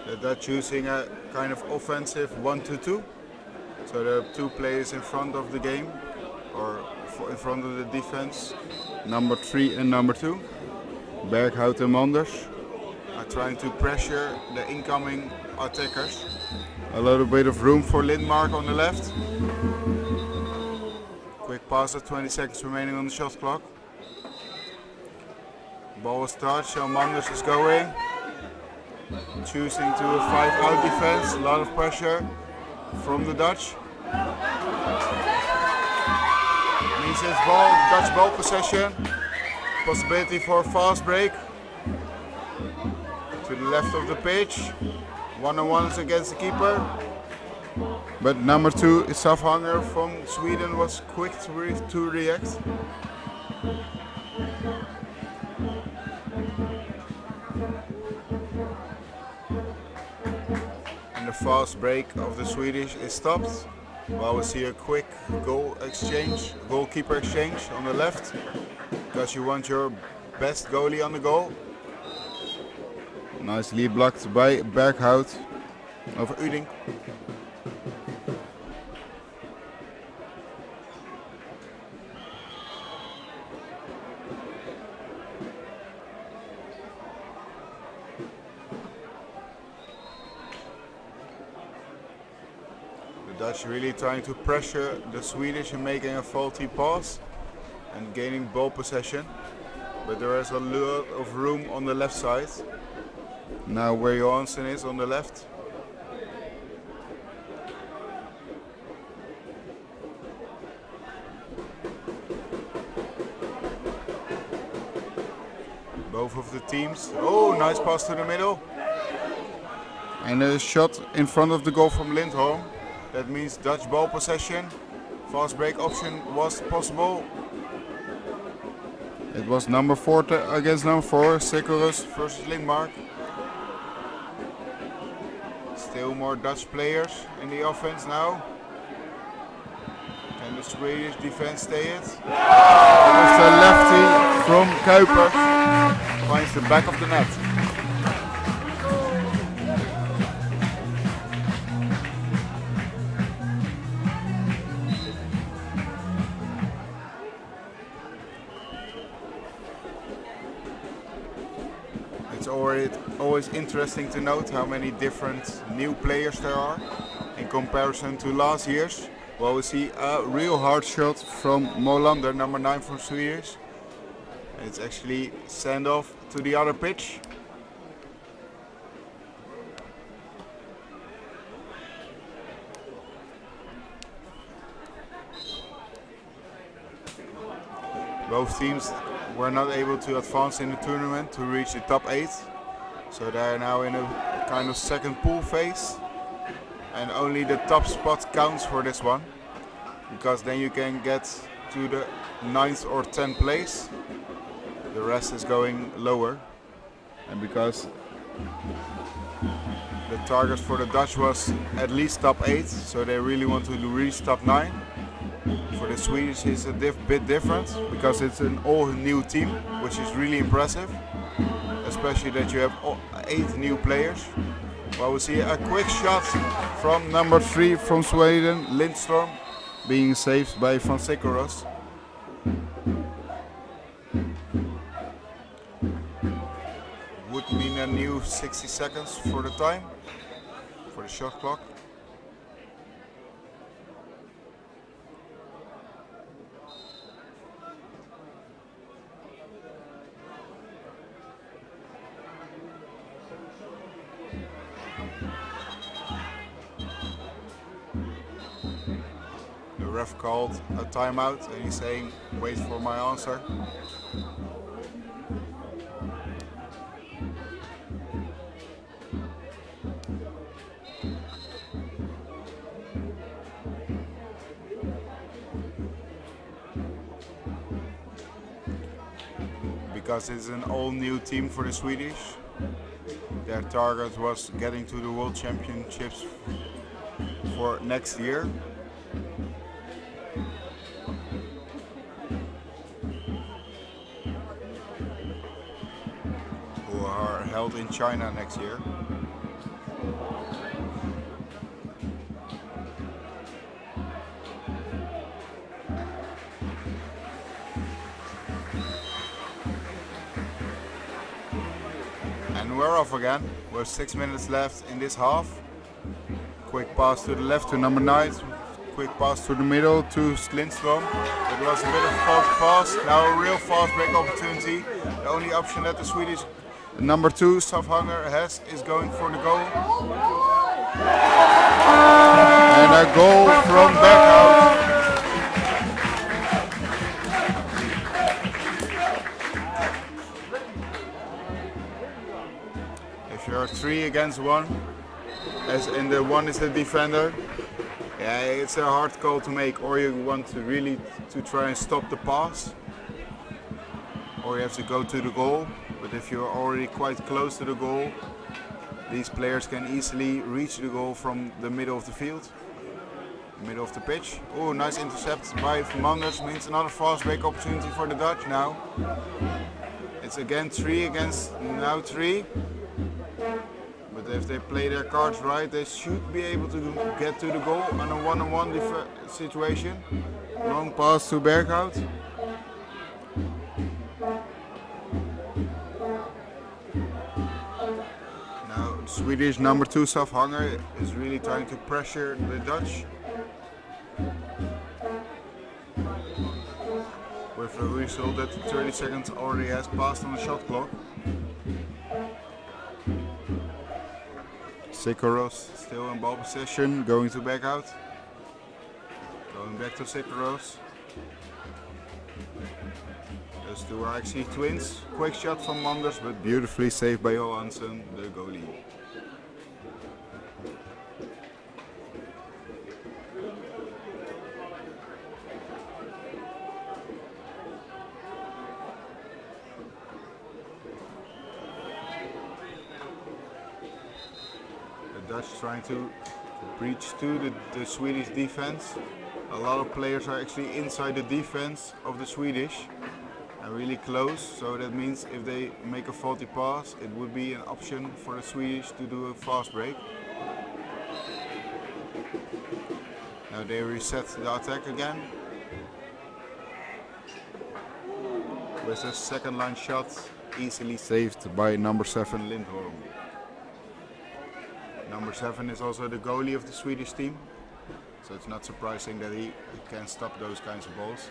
The Dutch using a kind of offensive 1-2-2. So there are 2 players in front of the game, or in front of the defense. Number 3 and number 2. Berghout and Manders are trying to pressure the incoming attackers. A little bit of room for Lindmark on the left. Quick pass at 20 seconds remaining on the shot clock. Ball will start, so Manders is going. Choosing to a 5-out defense, a lot of pressure from the Dutch. Means it's Dutch ball possession. Possibility for a fast break. To the left of the pitch. 1-on-1s against the keeper. But number 2 is Safhanger from Sweden was quick to react. The fast break of the Swedish is stopped, while we see a quick goalkeeper exchange on the left, because you want your best goalie on the goal. Nicely blocked by Berghout of Udink. Dutch really trying to pressure the Swedish and making a faulty pass and gaining ball possession, but there is a lot of room on the left side. Now where Johansson is on the left. Both of the teams. Oh, nice pass to the middle. And a shot in front of the goal from Lindholm. That means Dutch ball possession. Fast break option was possible. It was number 4 against number 4, Secorus versus Lindmark. Still more Dutch players in the offense now. Can the Swedish defense stay it? With the lefty from Kuipers finds the back of the net. It's always interesting to note how many different new players there are in comparison to last year's. Well, we see a real hard shot from Molander, number 9 from Swedish. It's actually send off to the other pitch. Both teams were not able to advance in the tournament to reach the top 8. So they are now in a kind of second pool phase. And only the top spot counts for this one. Because then you can get to the 9th or 10th place. The rest is going lower. And because the target for the Dutch was at least top 8. So they really want to reach top 9. For the Swedish it's a bit different because it's an all new team, which is really impressive, especially that you have 8 new players. Well, we see a quick shot from number 3 from Sweden, Lindström, being saved by Van Sekeros. Would mean a new 60 seconds for the time, for the shot clock. The ref called a timeout and he's saying, wait for my answer. Because it's an all new team for the Swedish. Their target was getting to the World Championships for next year. Who are held in China next year. And we're off again. With 6 minutes left in this half. Quick pass to the left to number 9. Quick pass to the middle to Lindström. It was a bit of a false pass. Now a real fast break opportunity. The only option that the Swedish number 2 Safhanger has is going for the goal. And a goal from Berghout. If you're 3 against 1, as in the 1 is the defender, yeah, it's a hard call to make. Or you want to really to try and stop the pass, or you have to go to the goal. But if you're already quite close to the goal, these players can easily reach the goal from the middle of the field, middle of the pitch. Oh, nice intercept by Manders, means another fast break opportunity for the Dutch now. It's again 3 against now 3. But if they play their cards right, they should be able to get to the goal on a one-on-one situation. Long pass to Berghout. Now Swedish number 2 Safhanger is really trying to pressure the Dutch. With the result that 30 seconds already has passed on the shot clock. Sekeros still in ball possession, going to Berghout. Going back to Sekeros. Those two are actually twins. Quick shot from Manders, but beautifully saved by Johansson, the goalie. Dutch trying to breach to the Swedish defense. A lot of players are actually inside the defense of the Swedish and really close, so that means if they make a faulty pass, it would be an option for the Swedish to do a fast break. Now they reset the attack again with a second line shot easily saved by number 7 Lindholm. Number 7 is also the goalie of the Swedish team, so it's not surprising that he can stop those kinds of balls.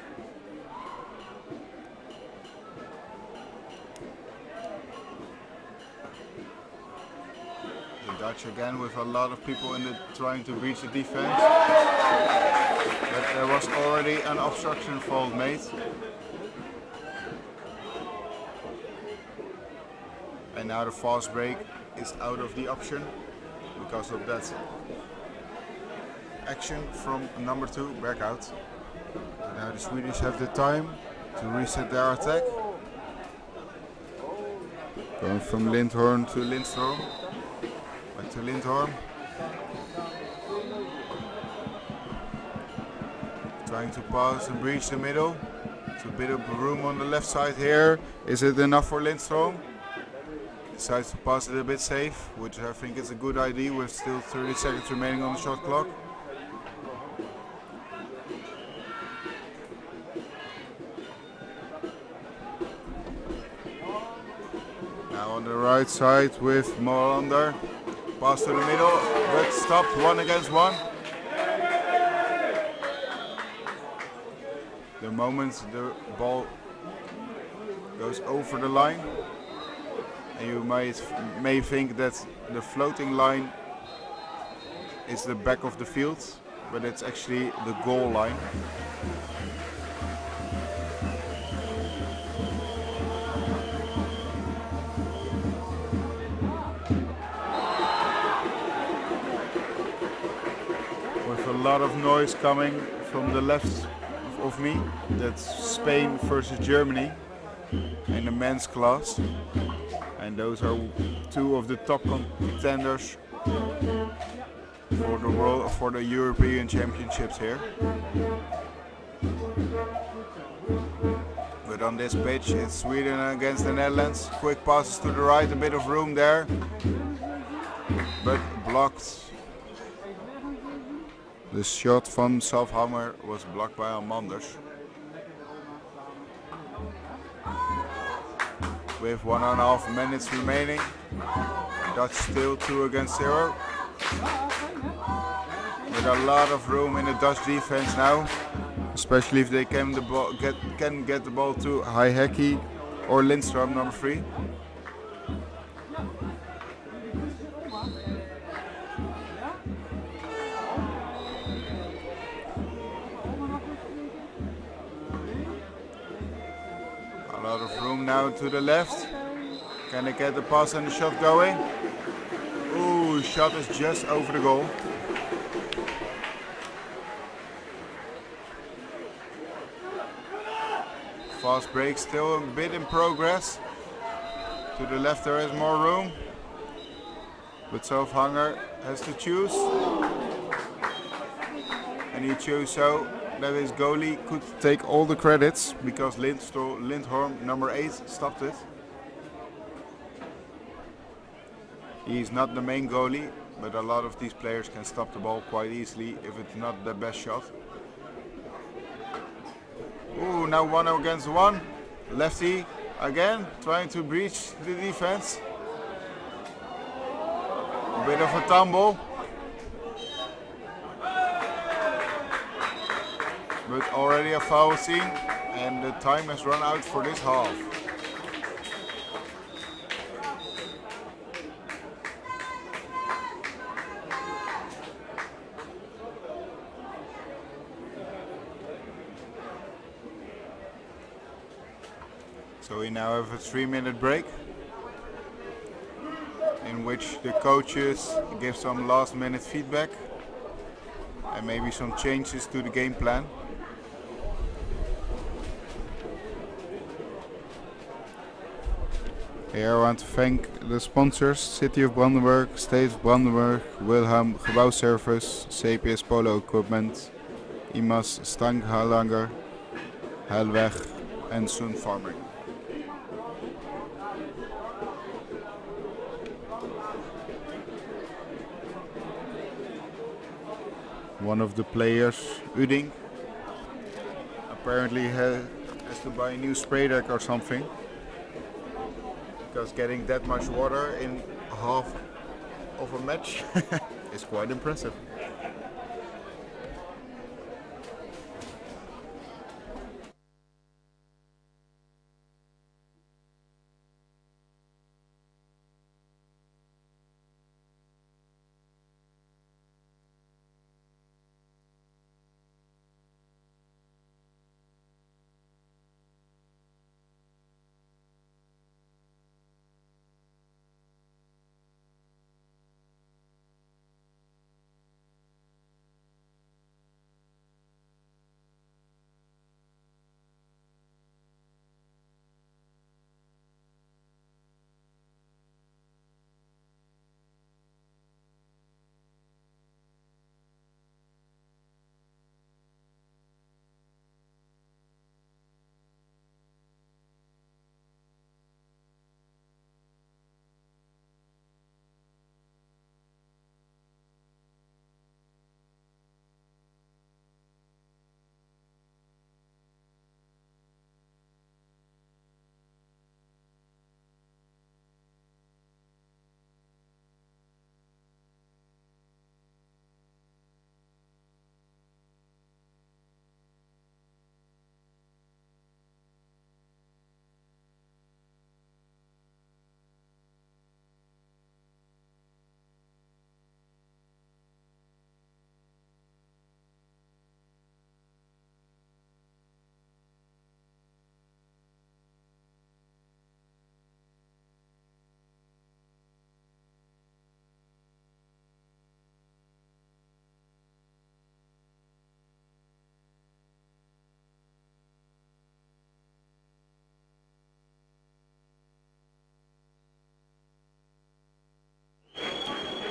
The Dutch again with a lot of people trying to breach the defense, but there was already an obstruction fault made. And now the fast break is out of the option because of that action from number 2 back out. Now the Swedish have the time to reset their attack. Going from Lindholm to Lindstrom. Back to Lindholm. Trying to pass and breach the middle. It's a bit of room on the left side here. Is it enough for Lindstrom? Decides to pass it a bit safe, which I think is a good idea with still 30 seconds remaining on the shot clock. Now on the right side with Molander. Pass to the middle, but stopped 1 against 1. The moment the ball goes over the line, and you may think that the floating line is the back of the field, but it's actually the goal line. With a lot of noise coming from the left of me, that's Spain versus Germany in the men's class. And those are 2 of the top contenders for the European Championships here. But on this pitch, it's Sweden against the Netherlands. Quick passes to the right, a bit of room there, but blocked. The shot from Salfhammer was blocked by Manders. With 1.5 minutes remaining, Dutch still 2 against 0. With a lot of room in the Dutch defense now, especially if they can get the ball to Heiheki or Lindstrom, number 3. A lot of room now to the left. Can they get the pass and the shot going? Ooh, shot is just over the goal. Fast break still a bit in progress. To the left there is more room. But Salfhammer has to choose. And he chose so that his goalie could take all the credits because Lindholm, number 8, stopped it. He's not the main goalie, but a lot of these players can stop the ball quite easily if it's not the best shot. Ooh, now 1 against 1. Lefty again, trying to breach the defense. A bit of a tumble. But already a foul scene, and the time has run out for this half. So we now have a 3-minute break in which the coaches give some last-minute feedback and maybe some changes to the game plan. Here I want to thank the sponsors: City of Brandenburg, State of Brandenburg, Wilhelm Gebouwservice, CPS Polo Equipment, IMAS Stanghallanger, Helweg and Sun Farming. One of the players, Uding, apparently has to buy a new spray deck or something, because getting that much water in half of a match is quite impressive.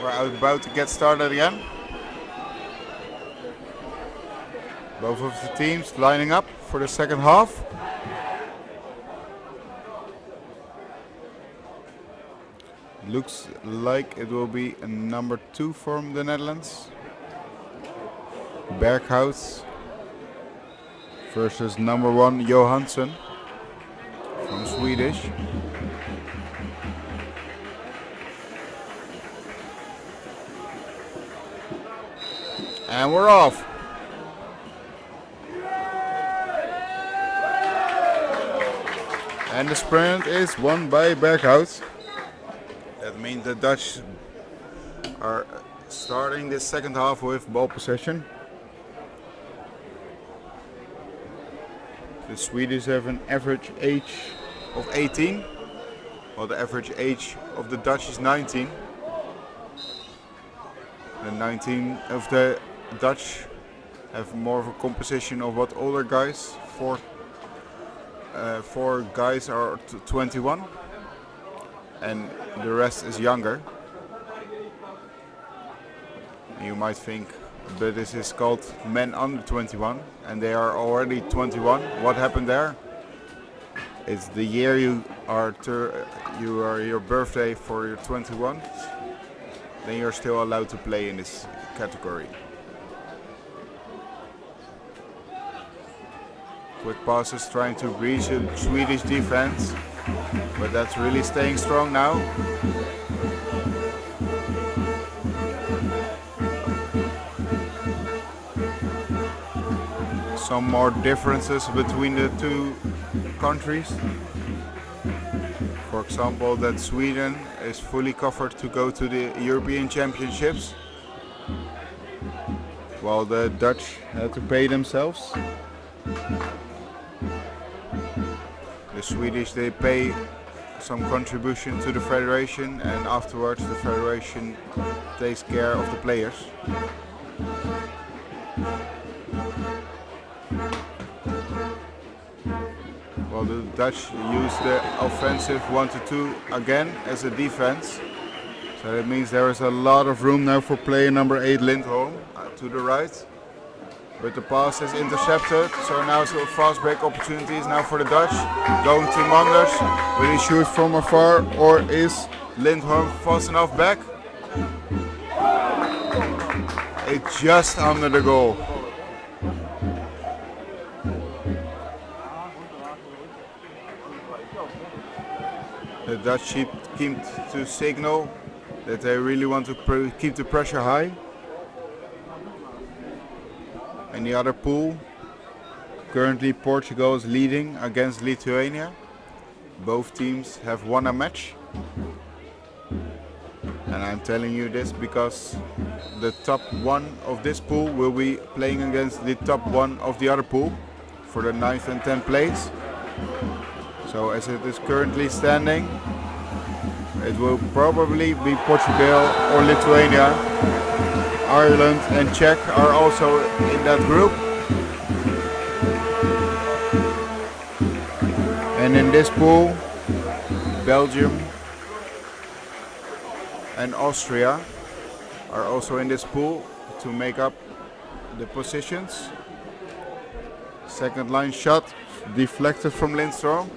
We're about to get started again. Both of the teams lining up for the second half. Looks like it will be a number 2 from the Netherlands, Berghout, versus number 1 Johansson from Swedish. And we're off. And the sprint is won by Berghout. That means the Dutch are starting this second half with ball possession. The Swedes have an average age of 18, while the average age of the Dutch is 19. The 19 of the Dutch have more of a composition of what older guys. Four guys are 21 and the rest is younger. You might think, but this is called men under 21 and they are already 21. What happened there? It's the year you are your birthday for your 21. Then you're still allowed to play in this category. Quick passes trying to breach the Swedish defense, but that's really staying strong now. Some more differences between the two countries. For example, that Sweden is fully covered to go to the European Championships, while the Dutch had to pay themselves. The Swedish, they pay some contribution to the federation and afterwards the federation takes care of the players. While Well, the Dutch use the offensive 1-2 again as a defense. So that means there is a lot of room now for player number 8 Lindholm to the right. But the pass is intercepted, so now so fast break opportunities now for the Dutch. Going to Manders, will he shoot from afar or is Lindholm fast enough back? It's just under the goal. The Dutch keep to signal that they really want to keep the pressure high. In the other pool, currently Portugal is leading against Lithuania. Both teams have won a match. And I'm telling you this because the top one of this pool will be playing against the top one of the other pool for the 9th and 10th place. So as it is currently standing, it will probably be Portugal or Lithuania. Ireland and Czech are also in that group. And in this pool, Belgium and Austria are also in this pool to make up the positions. Second line shot deflected from Lindstrom.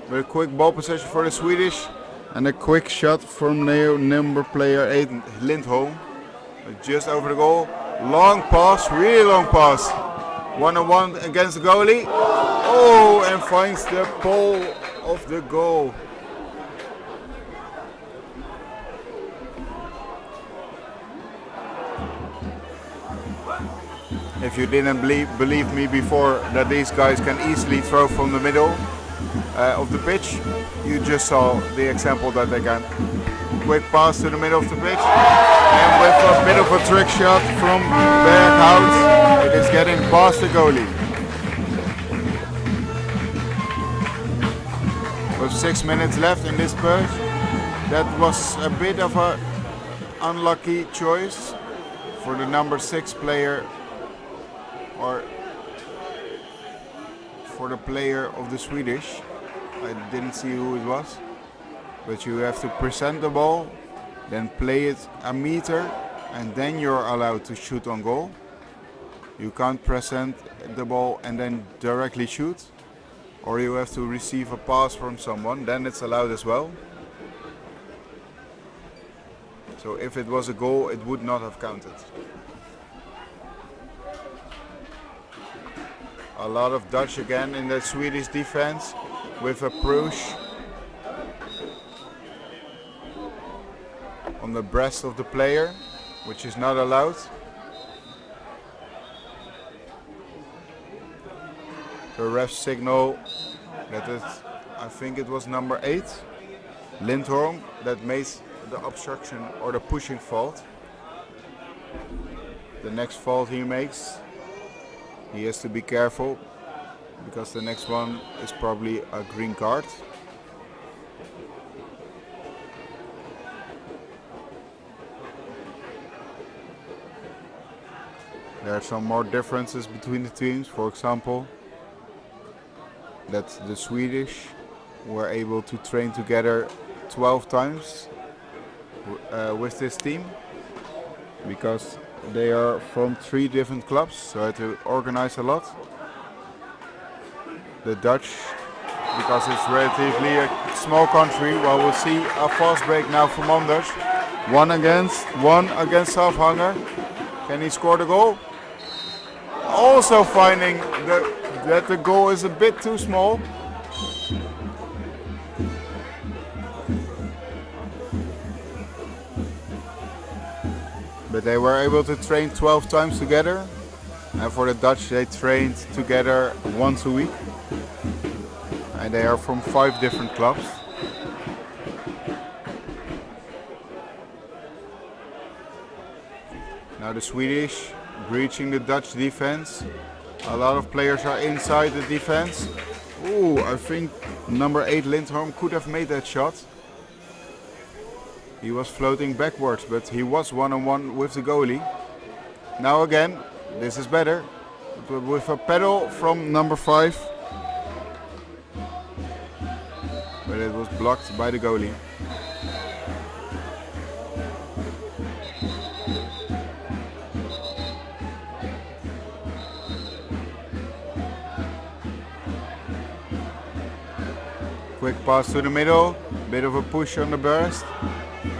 But a quick ball possession for the Swedish. And a quick shot from number player 8 Lindholm. Just over the goal. Long pass, really long pass. 1-on-1 against the goalie. Oh, and finds the pole of the goal. If you didn't believe me before that these guys can easily throw from the middle of the pitch, you just saw the example that they can. Quick pass to the middle of the pitch, and with a bit of a trick shot from Berghout, it is getting past the goalie. With 6 minutes left in this push, that was a bit of an unlucky choice for the number 6 player, or for the player of the Swedish. I didn't see who it was, but you have to present the ball, then play it a meter, and then you're allowed to shoot on goal. You can't present the ball and then directly shoot, or you have to receive a pass from someone, then it's allowed as well. So if it was a goal, it would not have counted. A lot of Dutch again in the Swedish defense with a push on the breast of the player, which is not allowed. The ref signal that I think it was number 8, Lindholm, that made the obstruction or the pushing fault. The next fault he makes, he has to be careful, because the next one is probably a green card. There are some more differences between the teams. For example, that the Swedish were able to train together 12 times with this team, because they are from 3 different clubs, so I had to organize a lot. The Dutch, because it's relatively a small country, well, we'll see a fast break now from Anders. One against Southhanger. Can he score the goal? Also finding that the goal is a bit too small. But they were able to train 12 times together. And for the Dutch, they trained together once a week. And they are from 5 different clubs. Now the Swedish breaching the Dutch defense. A lot of players are inside the defense. Ooh, I think number 8 Lindholm could have made that shot. He was floating backwards, but he was one-on-one with the goalie. Now again, this is better. with a pedal from number 5. But it was blocked by the goalie. Quick pass to the middle, bit of a push on the burst.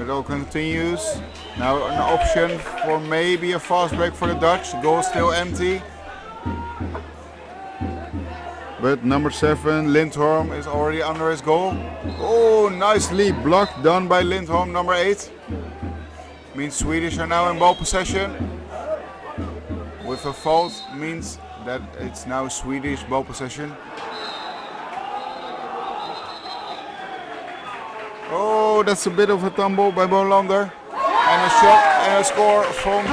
It all continues. Now an option for maybe a fast break for the Dutch. Goal still empty. But number 7, Lindholm, is already under his goal. Oh, nicely blocked, done by Lindholm, number 8. Means Swedish are now in ball possession. With a fault means that it's now Swedish ball possession. Oh, that's a bit of a tumble by Bolander. And a shot and a score from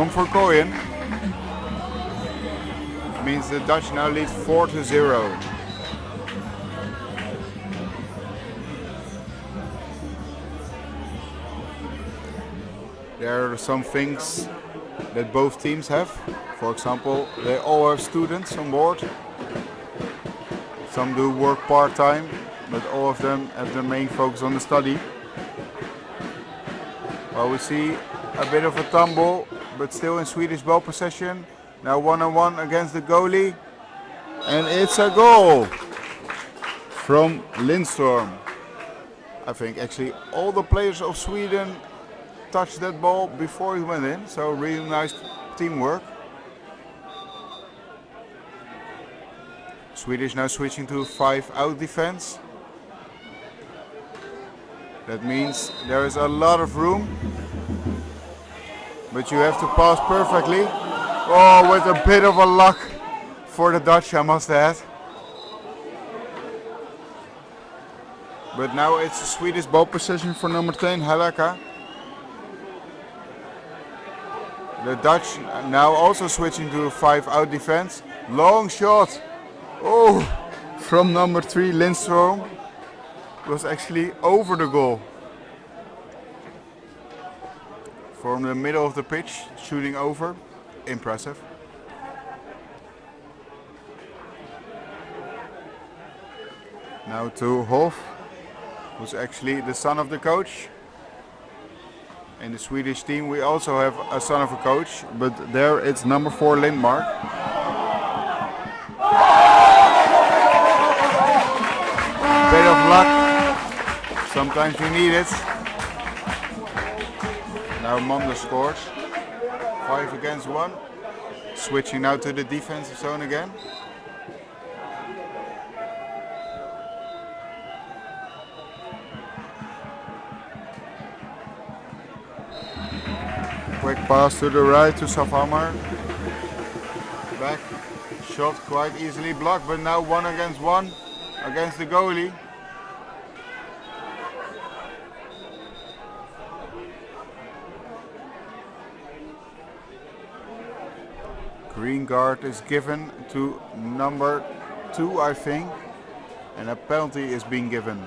Verkooyen. Means the Dutch now lead 4-0. There are some things that both teams have. For example, they all have students on board. Some do work part-time, but all of them have their main focus on the study. Well, we see a bit of a tumble, but still in Swedish ball possession. Now 1-on-1 against the goalie, and it's a goal from Lindström. I think actually all the players of Sweden touched that ball before it went in, so really nice teamwork. Swedish now switching to 5-out defense. That means there is a lot of room, but you have to pass perfectly. Oh, with a bit of a luck for the Dutch, I must add. But now it's a Swedish ball possession for number 10, Halaka. The Dutch now also switching to a 5-out defense. Long shot. Oh, from number 3, Lindström. Was actually over the goal. From the middle of the pitch, shooting over. Impressive. Now to Hof, who's actually the son of the coach. In the Swedish team we also have a son of a coach, but there it's number 4, Lindmark. Bit of luck. Sometimes you need it. Now Manda scores. 5 against 1. Switching now to the defensive zone again. Quick pass to the right to Safhammer. Back. Shot quite easily blocked, but now 1 against 1 against the goalie. Green card is given to number 2, I think, and a penalty is being given.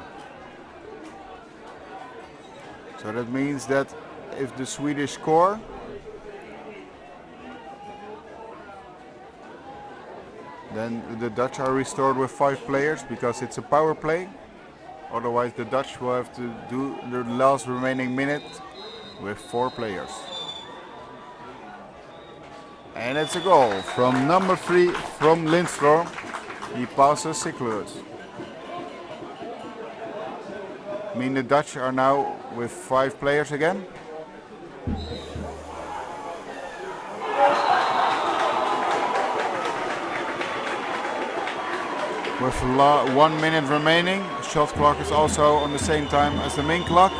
So that means that if the Swedish score, then the Dutch are restored with 5 players because it's a power play. Otherwise the Dutch will have to do the last remaining minute with 4 players. And it's a goal from number 3 from Lindström. He passes Siklus. I mean the Dutch are now with 5 players again. With 1 minute remaining, shot clock is also on the same time as the main clock.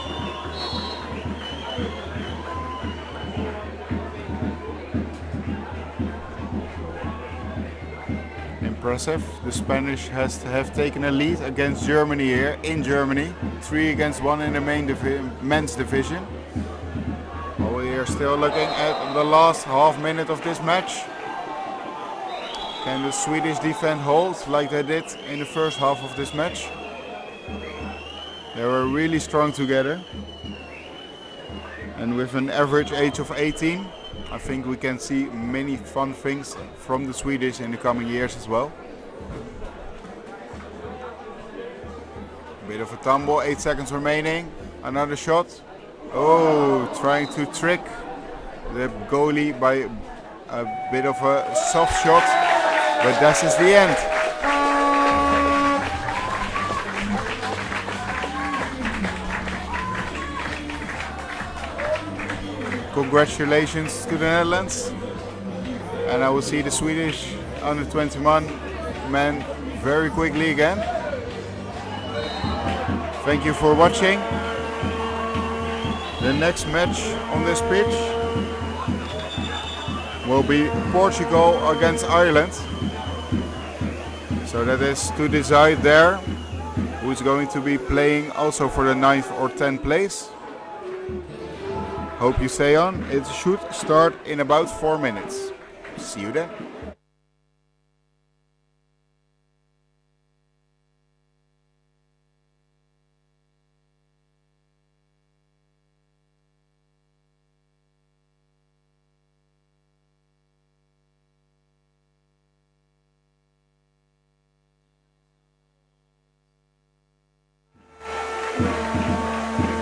Impressive. The Spanish have taken a lead against Germany here in Germany. 3 against 1 in the men's division. Well, we are still looking at the last half minute of this match. Can the Swedish defense hold like they did in the first half of this match? They were really strong together. And with an average age of 18. I think we can see many fun things from the Swedish in the coming years as well. Bit of a tumble, 8 seconds remaining. Another shot. Oh, trying to trick the goalie by a bit of a soft shot, but that is the end. Congratulations to the Netherlands, and I will see the Swedish under 21 men very quickly again. Thank you for watching. The next match on this pitch will be Portugal against Ireland. So that is to decide there who's going to be playing also for the 9th or 10th place. Hope you stay on. It should start in about 4 minutes. See you then.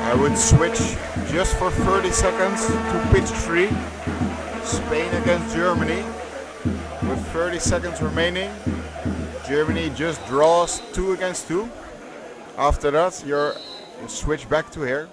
I would switch just for 30 seconds to pitch 3. Spain against Germany. With 30 seconds remaining, Germany just draws 2 against 2. After that, you switch back to here.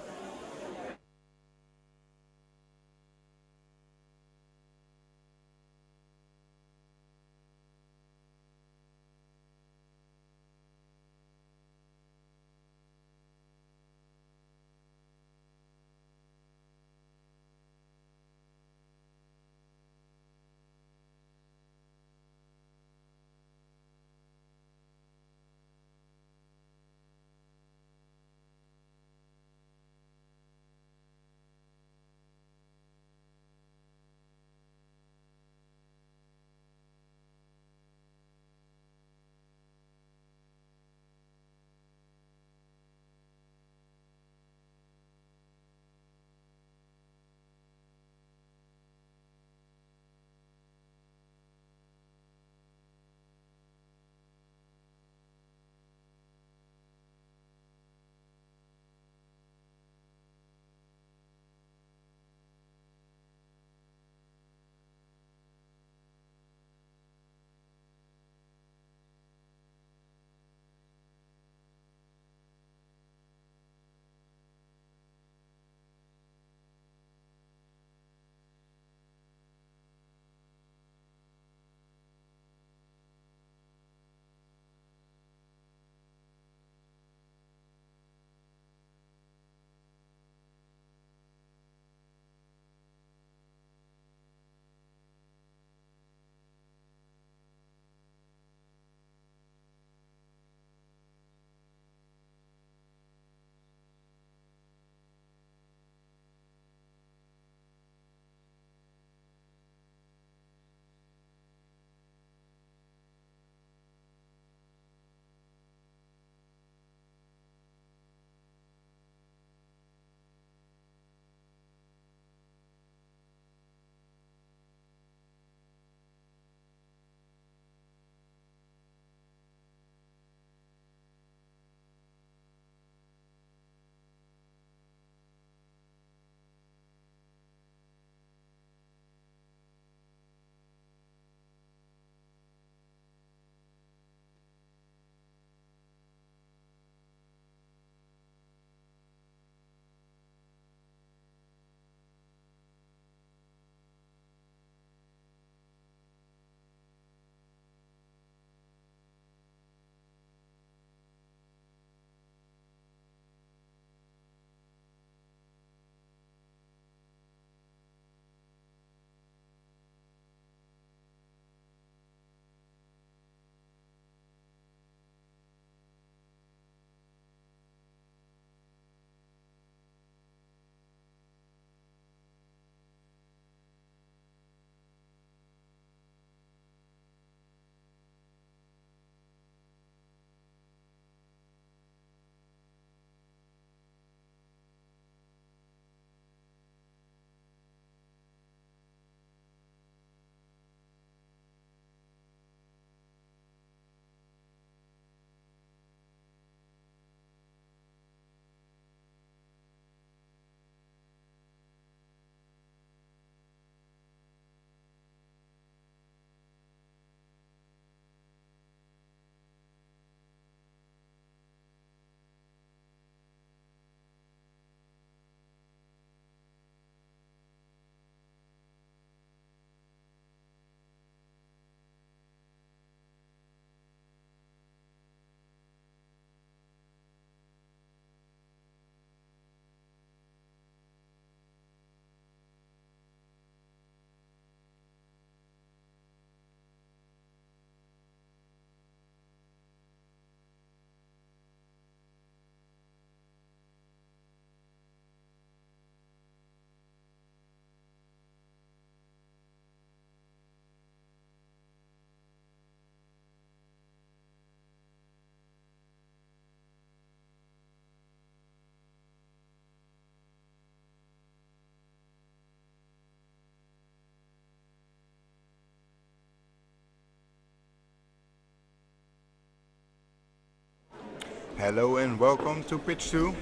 Hello and welcome to Pitch 2,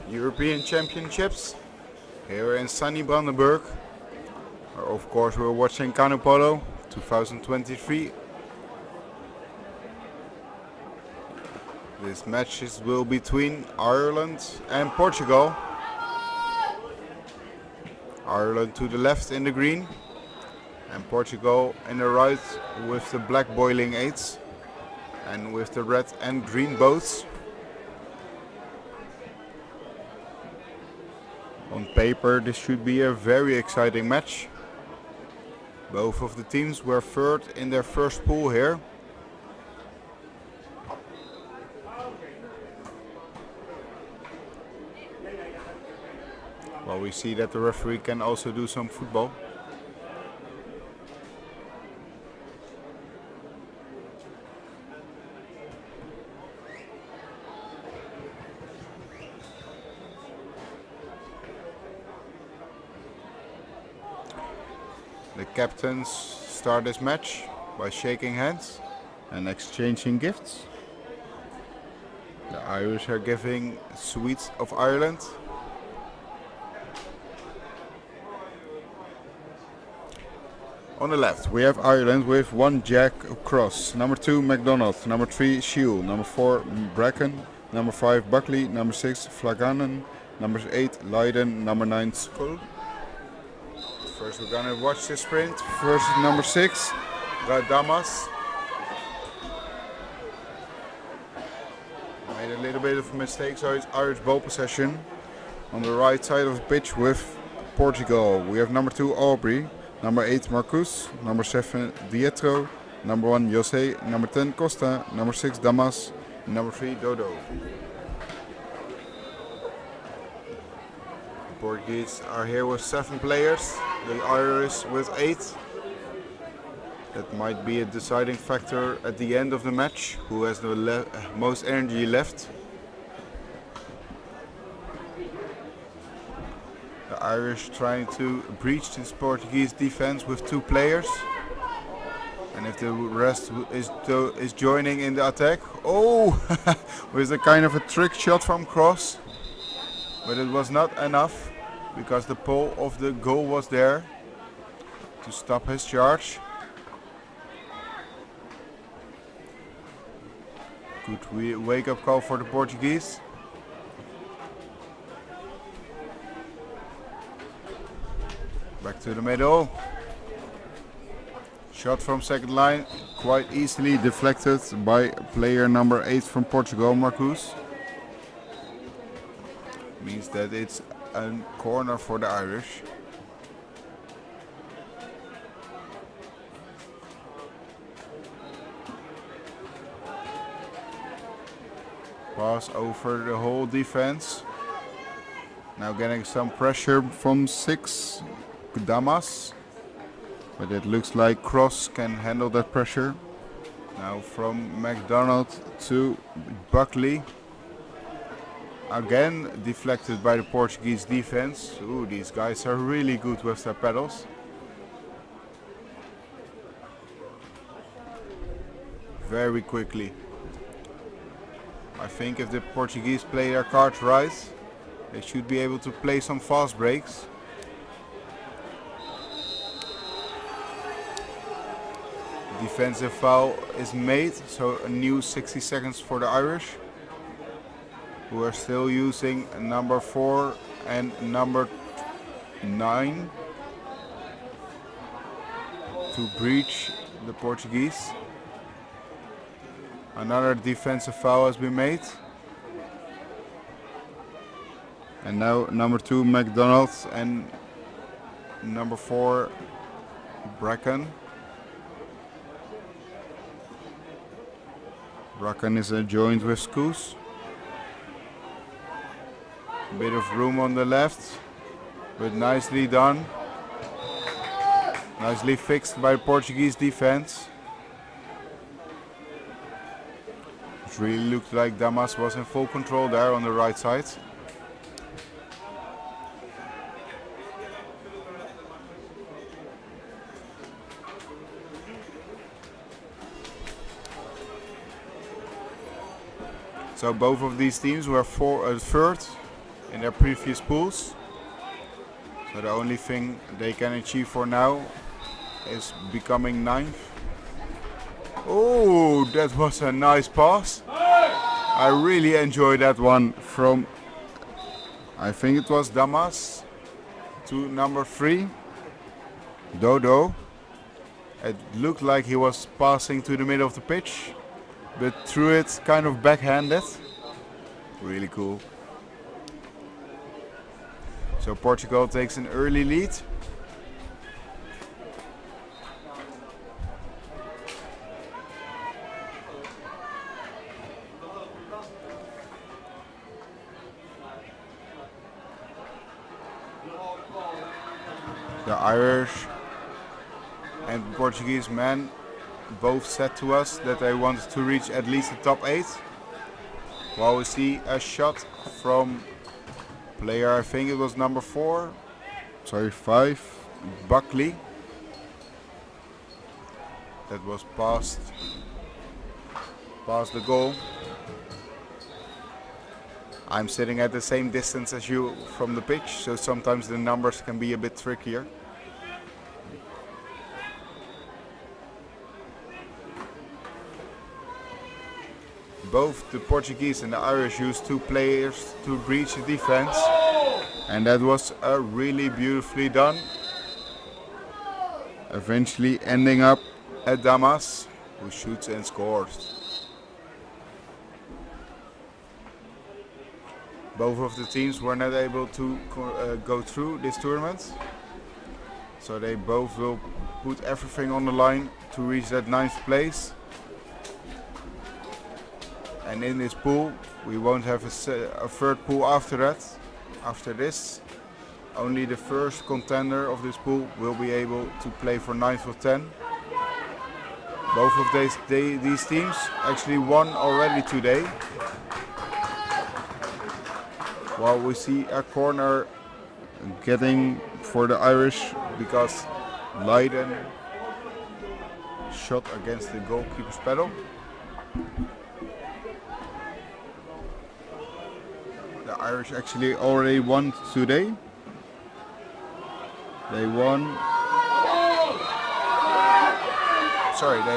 European Championships, here in sunny Brandenburg. Of course we're watching Canoe Polo 2023. This match will between Ireland and Portugal. Ireland to the left in the green and Portugal in the right with the black boiling eights and with the red and green boats. On paper this should be a very exciting match. Both of the teams were third in their first pool here. Well, we see that the referee can also do some football. The captains start this match by shaking hands and exchanging gifts. The Irish are giving sweets of Ireland. On the left we have Ireland with 1 Jack across, number 2 MacDonald, number 3 Shield, number 4 Bracken, number 5 Buckley, number 6 Flaganen, number 8 Leiden, number 9 Skull. First we're gonna watch the sprint versus number 6 Damas. Made a little bit of a mistake, so it's Irish ball possession. On the right side of the pitch with Portugal we have number 2 Aubrey, number 8 Marcus, number 7 Dietro, number 1 Jose, number 10 Costa, number 6 Damas, and number 3 Dodo. The Portuguese are here with 7 players, the Irish with 8. That might be a deciding factor at the end of the match, who has the most energy left. The Irish trying to breach this Portuguese defense with 2 players. And if the rest is joining in the attack. Oh! With a kind of a trick shot from cross. But it was not enough because the pole of the goal was there to stop his charge. Good wake-up call for the Portuguese. Back to the middle. Shot from second line, quite easily deflected by player number 8 from Portugal, Marcus. Means that it's a corner for the Irish. Pass over the whole defense. Now getting some pressure from 6 Damas, but it looks like Cross can handle that pressure. Now from MacDonald to Buckley. Again deflected by the Portuguese defense. Ooh, these guys are really good with their pedals. Very quickly. I think if the Portuguese play their cards right, they should be able to play some fast breaks. Defensive foul is made, so a new 60 seconds for the Irish, who are still using number 4 and number 9 to breach the Portuguese. Another defensive foul has been made. And now number 2 MacDonald and number 4 Bracken. Bracken is joined with Skoos. Bit of room on the left, but nicely done. Nicely fixed by the Portuguese defense. It really looked like Damas was in full control there on the right side. So both of these teams were third in their previous pools. So the only thing they can achieve for now is becoming ninth. Oh, that was a nice pass. I really enjoyed that one from, I think it was Damas to number 3, Dodo. It looked like he was passing to the middle of the pitch, but threw it kind of backhanded. Really cool. So Portugal takes an early lead. The Irish and Portuguese men both said to us that they wanted to reach at least the top 8. While we see a shot from player, I think it was number 5, Buckley. That was past the goal. I'm sitting at the same distance as you from the pitch, so sometimes the numbers can be a bit trickier. Both the Portuguese and the Irish used 2 players to breach the defense, and that was really beautifully done. Eventually ending up at Damas, who shoots and scores. Both of the teams were not able to go through this tournament, so they both will put everything on the line to reach that 9th place. And in this pool, we won't have a third pool after that. After this, only the first contender of this pool will be able to play for 9th or 10. Both of these teams actually won already today. While we see a corner getting for the Irish because Leiden shot against the goalkeeper's pedal. The Irish actually already won today. They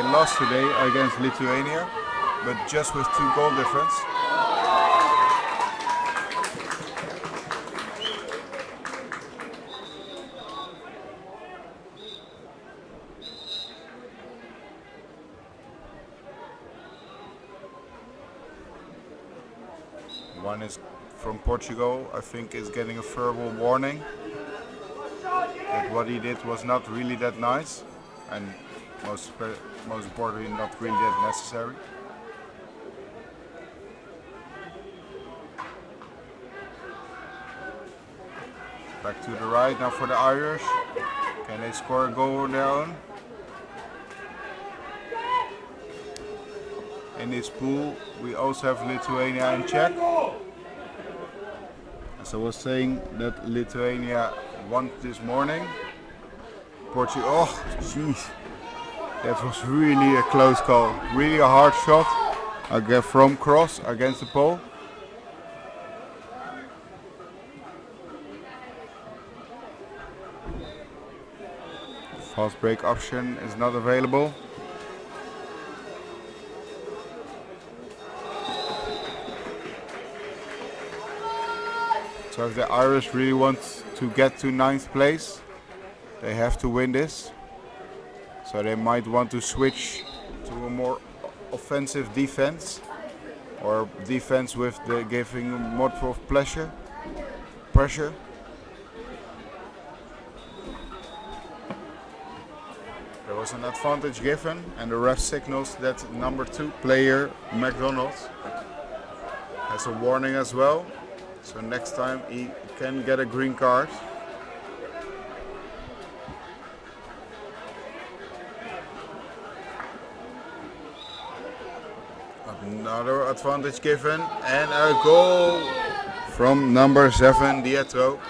lost today against Lithuania, but just with 2 goal difference. One is from Portugal, I think is getting a verbal warning that what he did was not really that nice, and most importantly not really that necessary. Back to the right now for the Irish. Can they score a goal on their own? In this pool we also have Lithuania and Czech. As I was saying that Lithuania won this morning. Portugal, oh jeez, that was really a close call. Really a hard shot again from cross against the pole. Fast break option is not available. So if the Irish really want to get to 9th place, they have to win this. So they might want to switch to a more offensive defense, or defense with the giving more of pressure. There was an advantage given, and the ref signals that number 2 player, McDonald, has a warning as well. So next time he can get a green card. Another advantage given, and a goal from number 7, Dietro.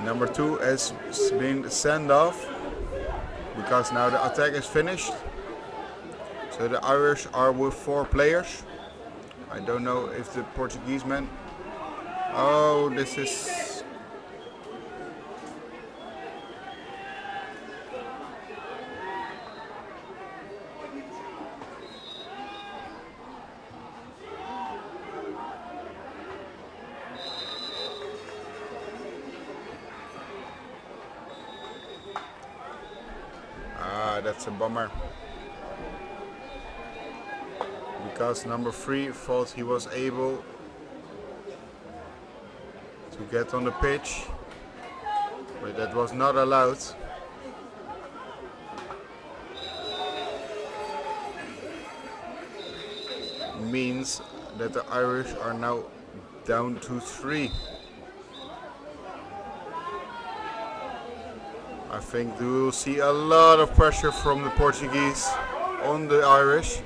Number 2 has been sent off because now the attack is finished. So the Irish are with 4 players. I don't know if the Portuguese men... Oh, this is... That's a bummer. Because number 3 thought he was able to get on the pitch, but that was not allowed. Means that the Irish are now down to 3. I think we will see a lot of pressure from the Portuguese on the Irish.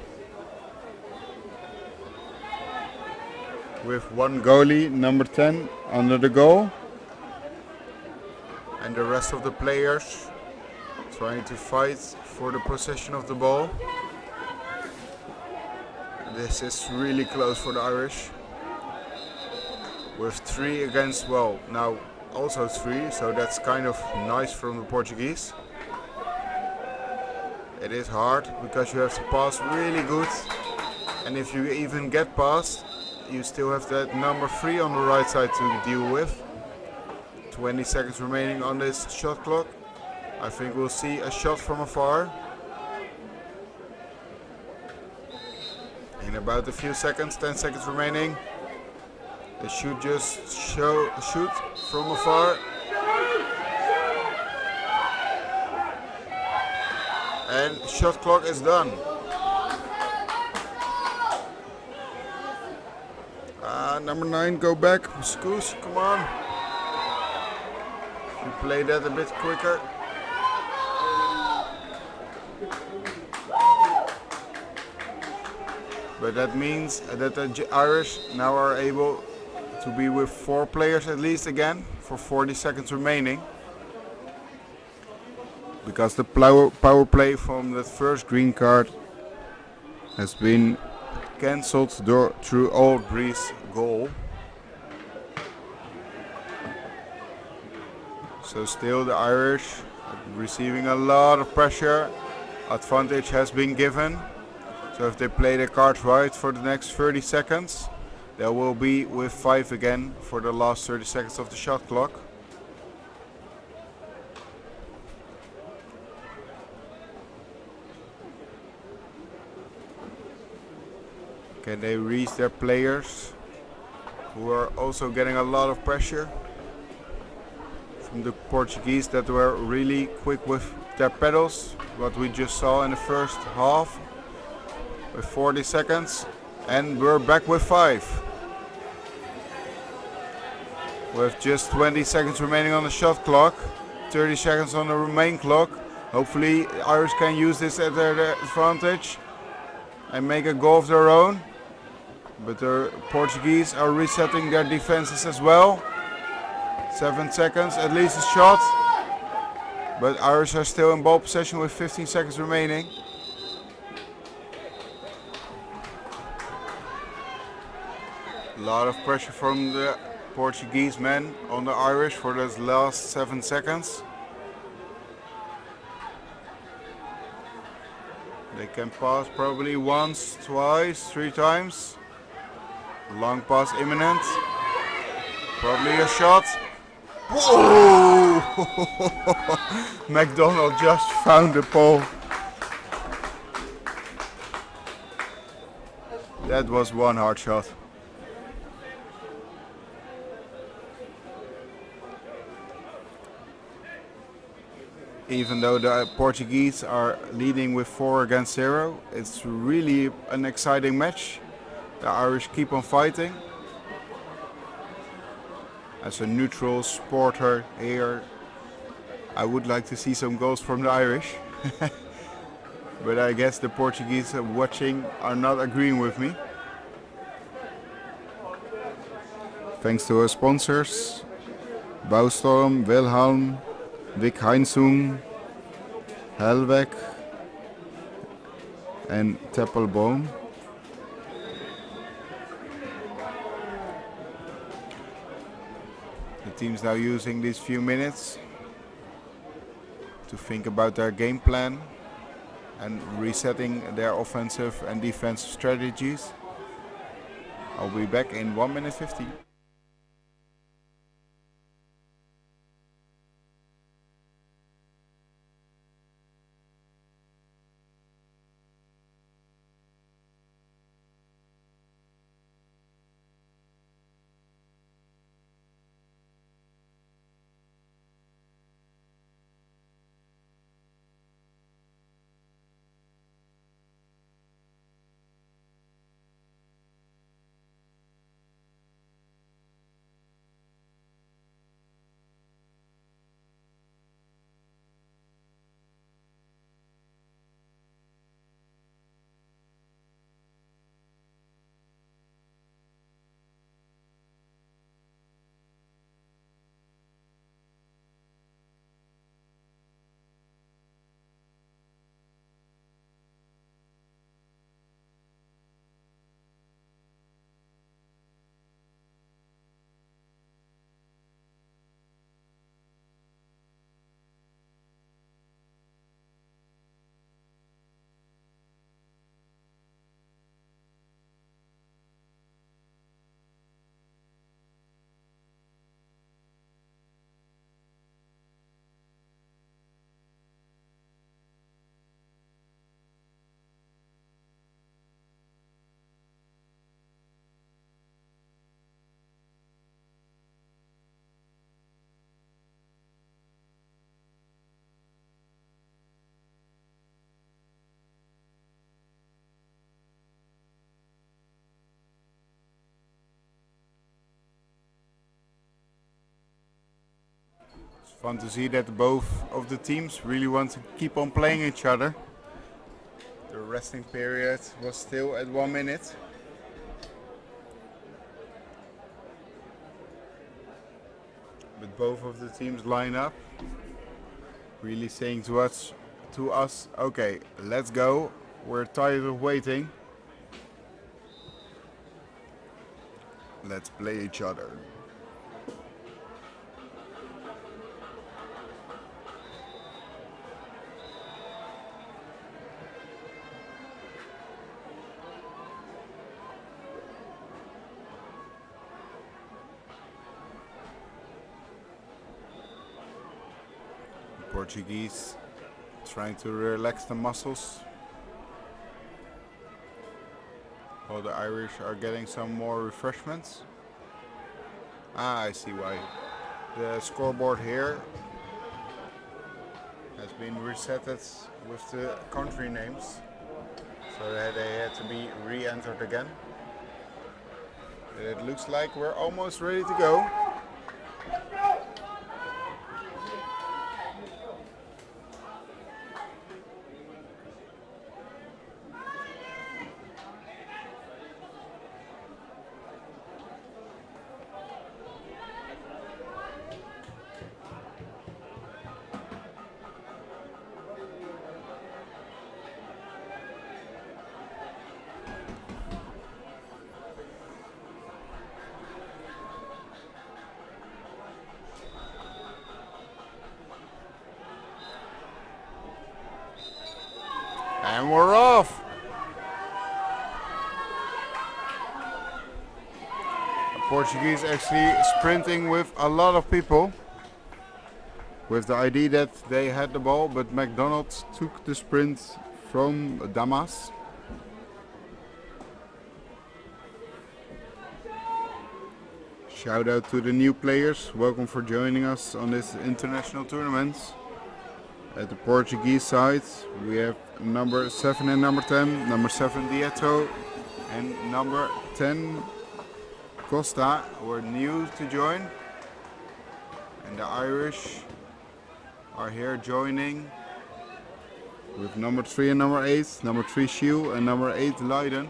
With one goalie, number 10, under the goal. And the rest of the players trying to fight for the possession of the ball. This is really close for the Irish. With 3 against, well, now also 3, so that's kind of nice from the Portuguese. It is hard because you have to pass really good, and if you even get past, you still have that number 3 on the right side to deal with. 20 seconds remaining on this shot clock. I think we'll see a shot from afar. In about a few seconds, 10 seconds remaining. They should just shoot from afar. And shot clock is done. Number 9, go back. Scoos, come on. You play that a bit quicker. But that means that the Irish now are able to be with 4 players at least again for 40 seconds remaining. Because the power play from that first green card has been cancelled through Aldbury's goal. So still the Irish receiving a lot of pressure. Advantage has been given. So if they play their cards right for the next 30 seconds, they will be with 5 again for the last 30 seconds of the shot clock. Can they reach their players who are also getting a lot of pressure from the Portuguese that were really quick with their pedals, what we just saw in the first half with 40 seconds, and we're back with 5 with just 20 seconds remaining on the shot clock, 30 seconds on the remain clock. Hopefully Irish can use this at their advantage and make a goal of their own. But the Portuguese are resetting their defenses as well. 7 seconds, at least a shot. But Irish are still in ball possession with 15 seconds remaining. A lot of pressure from the Portuguese men on the Irish for those last 7 seconds. They can pass probably once, twice, 3 times. Long pass imminent. Probably a shot. Whoa! McDonald just found the pole. That was one hard shot. Even though the Portuguese are leading with 4 against 0, it's really an exciting match. The Irish keep on fighting. As a neutral supporter here, I would like to see some goals from the Irish. But I guess the Portuguese watching are not agreeing with me. Thanks to our sponsors, Bouwstorm, Wilhelm, Vic Heinsung, Helweg, and Teppelboom. The team's now using these few minutes to think about their game plan and resetting their offensive and defensive strategies. I'll be back in 1 minute 50. Fun to see that both of the teams really want to keep on playing each other. The resting period was still at 1 minute. But both of the teams line up, really saying to us, okay, let's go. We're tired of waiting. Let's play each other. Portuguese trying to relax the muscles, while the Irish are getting some more refreshments. I see why. The scoreboard here has been resetted with the country names, so that they had to be re-entered again. It looks like we're almost ready to go. And we're off! The Portuguese actually sprinting with a lot of people, with the idea that they had the ball, but McDonald took the sprint from Damas. Shout out to the new players, welcome for joining us on this international tournament. At the Portuguese side, we have number 7 and number 10, number 7 Dieto and number 10 Costa were new to join. And the Irish are here joining with number 3 and number 8, number 3 Shiel and number 8 Leiden.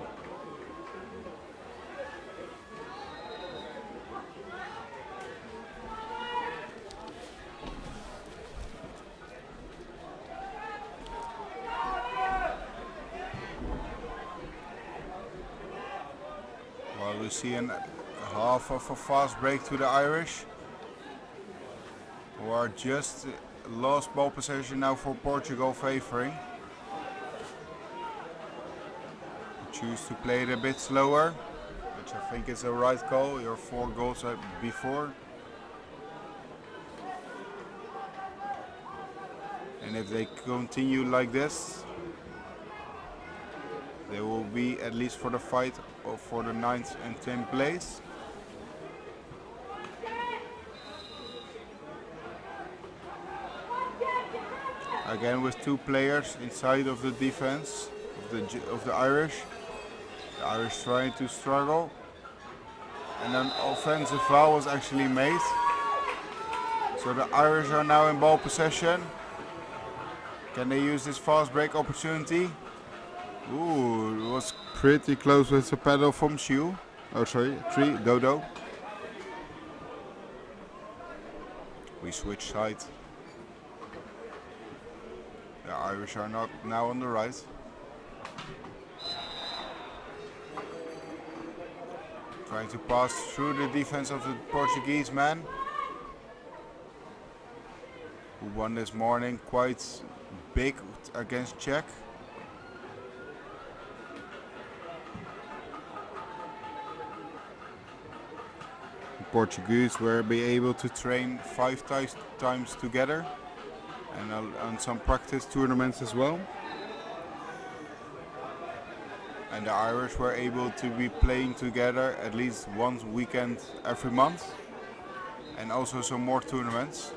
see an half of a fast break to the Irish, who are just lost ball possession now for Portugal favoring. Choose to play it a bit slower, which I think is the right call. Your 4 goals before. And if they continue like this, they will be at least for the fight for the 9th and 10th place. Again with 2 players inside of the defense of the Irish. The Irish trying to struggle. And an offensive foul was actually made. So the Irish are now in ball possession. Can they use this fast break opportunity? Ooh, it was pretty close with the paddle from Shu. Oh sorry, 3, Dodo. We switch sides. The Irish are not now on the right. Trying to pass through the defense of the Portuguese man, who won this morning quite big against Czech. The Portuguese were be able to train 5 times together and on some practice tournaments as well. And the Irish were able to be playing together at least one weekend every month, and also some more tournaments.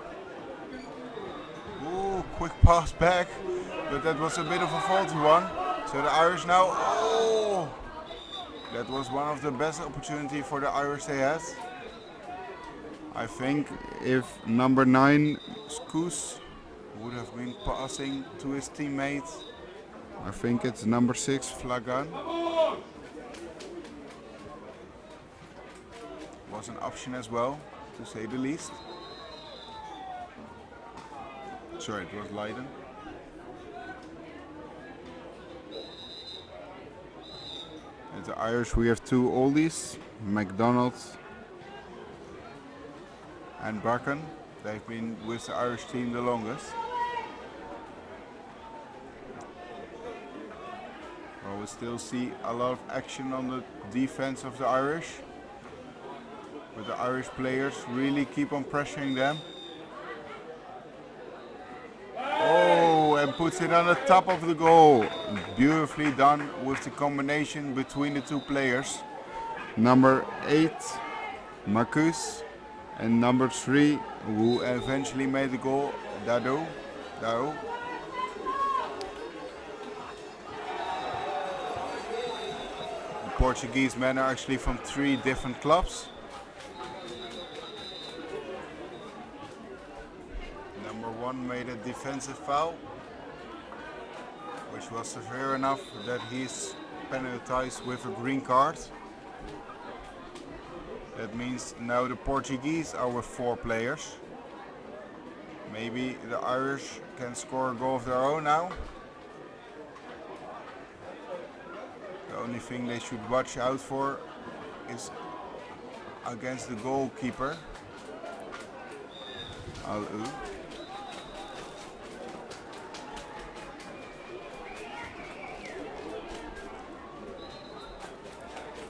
Ooh, quick pass back, but that was a bit of a faulty one. So the Irish now, oh, that was one of the best opportunities for the Irish they had. I think if number 9, Skoos, would have been passing to his teammate, I think it's number 6, Flagan, was an option as well, to say the least. Sorry, it was Leiden. At the Irish we have 2 oldies, McDonald and Bracken. They've been with the Irish team the longest. Well, we still see a lot of action on the defense of the Irish, but the Irish players really keep on pressuring them. Oh, and puts it on the top of the goal. Beautifully done with the combination between the 2 players. Number 8, Marcus, and number 3, who eventually made the goal, Dado. The Portuguese men are actually from 3 different clubs. Number 1 made a defensive foul, which was severe enough that he's penalized with a green card. That means now the Portuguese are with 4 players. Maybe the Irish can score a goal of their own now. The only thing they should watch out for is against the goalkeeper. Al-U.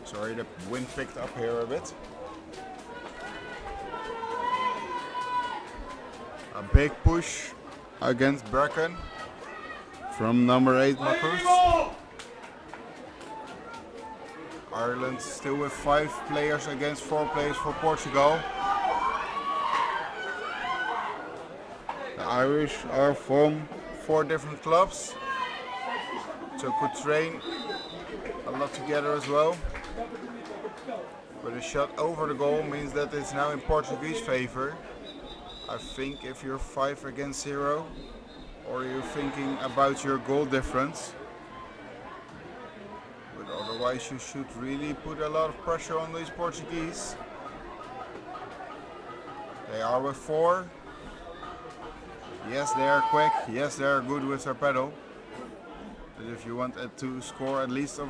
Sorry, the wind picked up here a bit. A big push against Bracken from number 8, Marcus. Ireland still with 5 players against 4 players for Portugal. The Irish are from 4 different clubs, so could train a lot together as well. But a shot over the goal means that it's now in Portuguese favor. I think if you're 5 against 0, or you're thinking about your goal difference, but otherwise you should really put a lot of pressure on these Portuguese. They are with 4. Yes, they are quick. Yes, they are good with their pedal. But if you want to score at least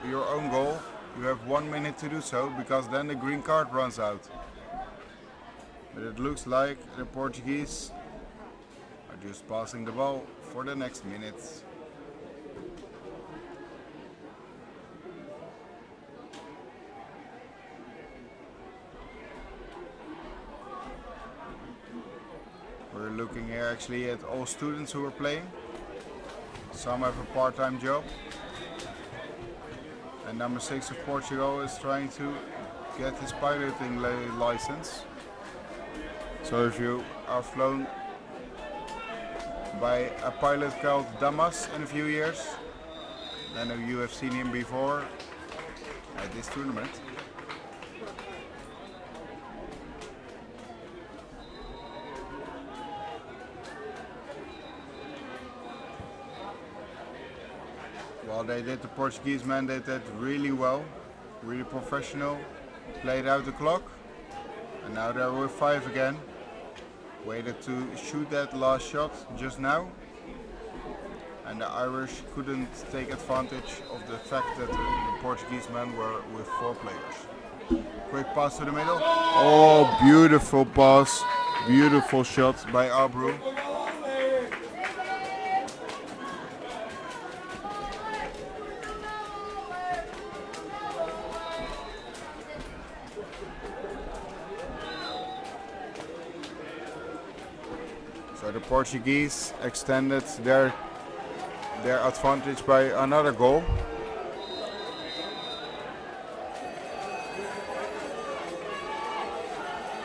your own goal, you have 1 minute to do so, because then the green card runs out. But it looks like the Portuguese are just passing the ball for the next minutes. We're looking here actually at all students who are playing. Some have a part-time job. And number 6 of Portugal is trying to get his piloting license. So if you are flown by a pilot called Damas in a few years, then you have seen him before at this tournament. Well, the Portuguese men did that really well, really professional, played out the clock, and now they're with 5 again. Waited to shoot that last shot just now, and the Irish couldn't take advantage of the fact that the Portuguese men were with 4 players. Quick pass to the middle. Oh, beautiful pass, beautiful shot by Abru. So the Portuguese extended their advantage by another goal.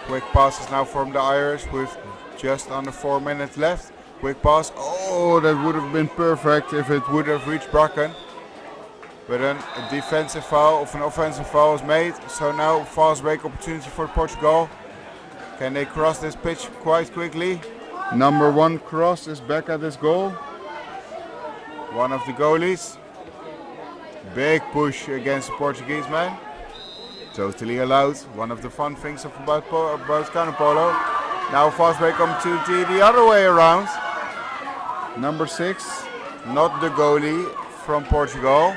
Quick passes now from the Irish with just under 4 minutes left. Quick pass. Oh, that would have been perfect if it would have reached Bracken. But then a defensive foul of an offensive foul is made. So now fast break opportunity for Portugal. Can they cross this pitch quite quickly? Number 1 cross is back at this goal. One of the goalies. Big push against the Portuguese man. Totally allowed. One of the fun things about Canoe Polo. Now fast break opportunity the other way around. Number 6, not the goalie from Portugal.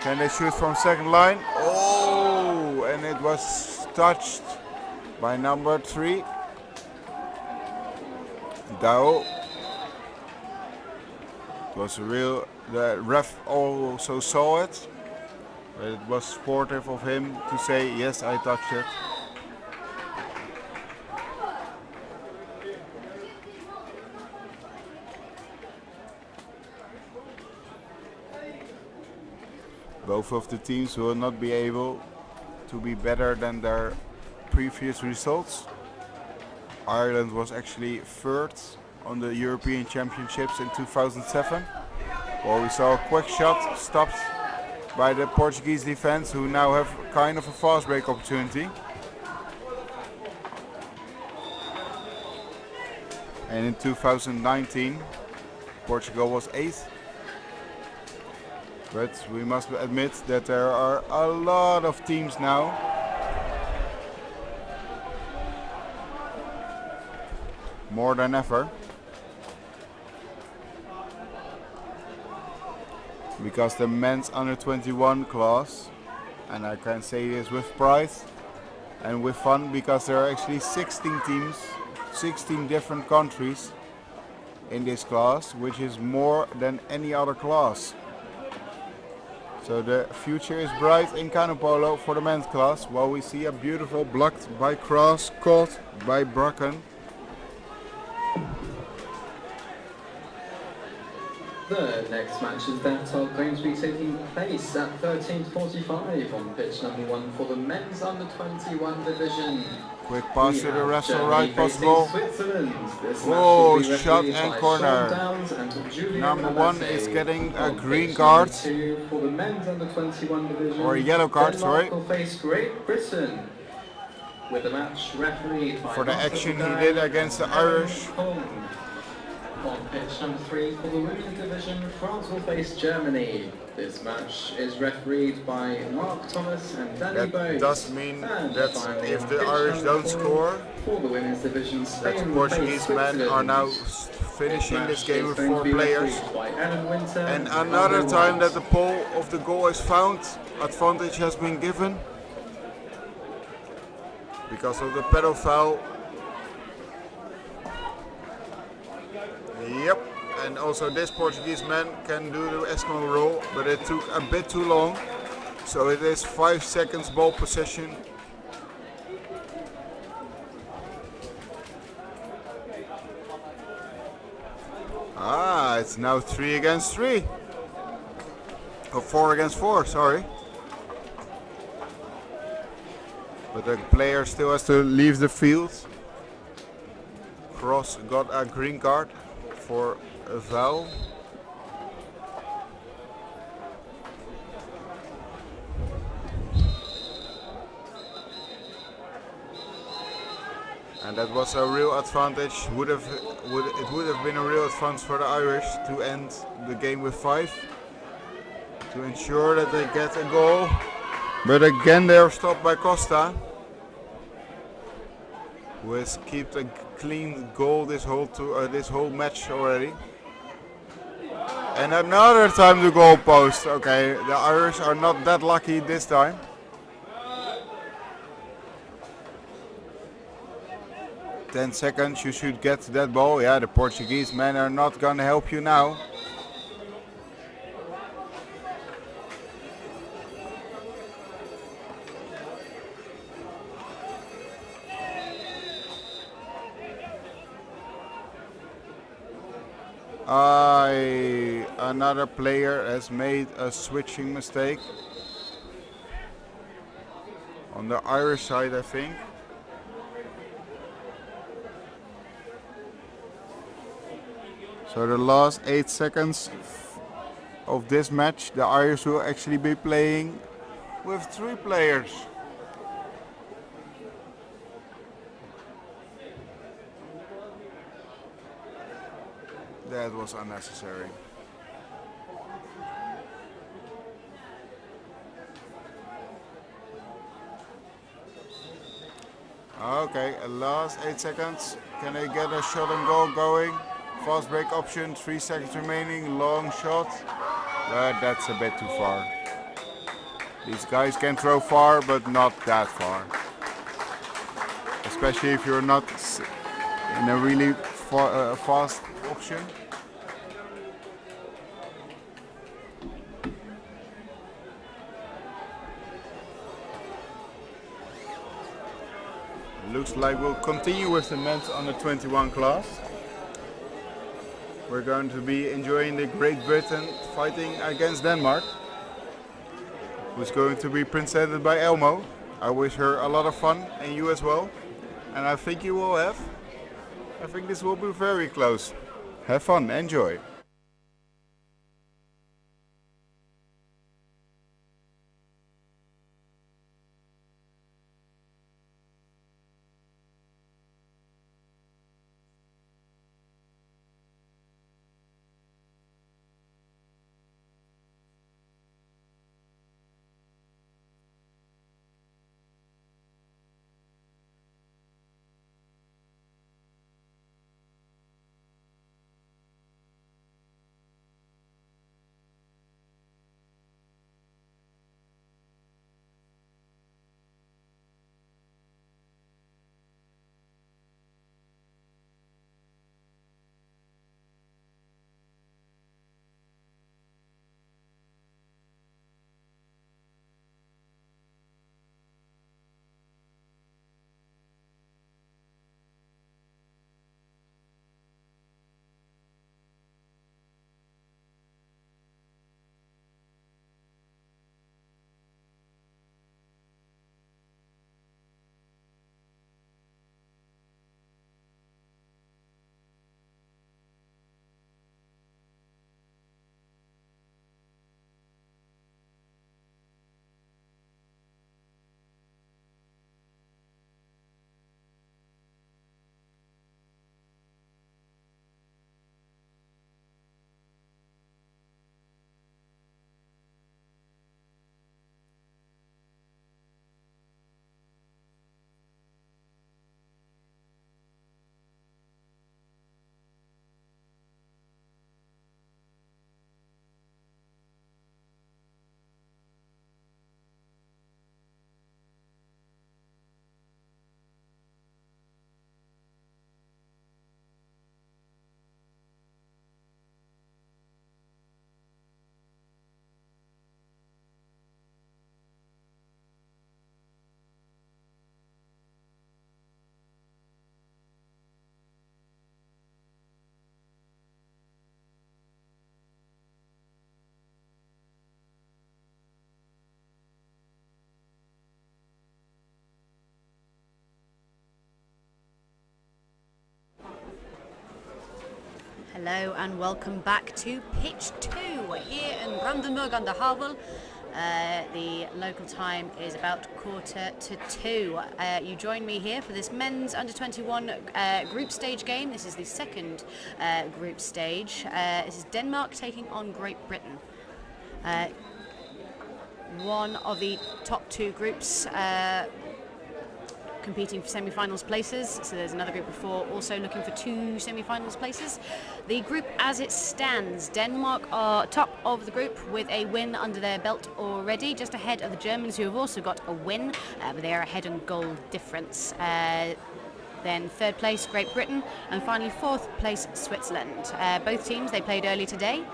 Can they shoot from second line? Oh, and it was touched by number 3. Dao. It was the ref also saw it, but it was sportive of him to say, yes, I touched it. Both of the teams will not be able to be better than their previous results. Ireland was actually 3rd on the European Championships in 2007, where we saw a quick shot stopped by the Portuguese defense, who now have kind of a fast break opportunity. And in 2019, Portugal was 8th. But we must admit that there are a lot of teams now more than ever, because the men's under 21 class, and I can say this with pride and with fun, because there are actually 16 teams, 16 different countries in this class, which is more than any other class. So the future is bright in Canoe Polo for the men's class, while we see a beautiful blocked by Cross, caught by Bracken. The next matches that are going to be taking place at 13:45 on pitch number 1 for the men's under 21 division. Quick pass to the wrestle right possible. Switzerland. Oh, shot and corner. Number 1 is getting a green card. For the men's under 21 division. Or a yellow card, sorry. Will face Great Britain. With the match refereed by for the action he did against the Irish. On pitch number 3 for the women's division, France will face Germany. This match is refereed by Mark Thomas and Danny Bowes. That does mean that if the Irish don't score, For the women's division, that Spain the will face Portuguese men are Switzerland. now finishing Match this game is with going 4 to be players. refereed by Alan Winter And and another Robin time White. that the pole of the goal is found, advantage has been given because of the pedal foul. Yep, and also this Portuguese man can do the Eskimo roll, but it took a bit too long. So it is 5 seconds ball possession. Ah, it's now 3 against 3. Or 4 against 4, sorry. But the player still has to leave the field. Cross got a green card for a foul. And that was a real advantage. It would have been a real advantage for the Irish to end the game with 5, to ensure that they get a goal. But again, they are stopped by Costa, who has kept a clean goal this whole match already. And another time the goal post. Okay, the Irish are not that lucky this time. "10 seconds, you should get that ball." Yeah, the Portuguese men are not gonna help you now. Another player has made a switching mistake. On the Irish side, I think. So the last 8 seconds of this match, the Irish will actually be playing with 3 players. That was unnecessary. Okay, last 8 seconds. Can they get a shot and goal going? Fast break option, 3 seconds remaining, long shot. But that's a bit too far. These guys can throw far, but not that far. Especially if you're not in a really fast option. Looks like we'll continue with the men's under 21 class. We're going to be enjoying the Great Britain fighting against Denmark, who's going to be presented by Elmo. I wish her a lot of fun, and you as well. And I think you will have. I think this will be very close. Have fun, enjoy. Hello and welcome back to pitch 2 here in Brandenburg on the Havel. The local time is about 1:45. You join me here for this men's under-21 group stage game. This is the second group stage. This is Denmark taking on Great Britain. One of the top 2 groups competing for semi-finals places, so there's another group of 4 also looking for 2 semi-finals places. The group as it stands, Denmark are top of the group with a win under their belt already, just ahead of the Germans, who have also got a win, but they are ahead in goal difference. Then third place Great Britain, and finally fourth place Switzerland. Both teams, they played early today.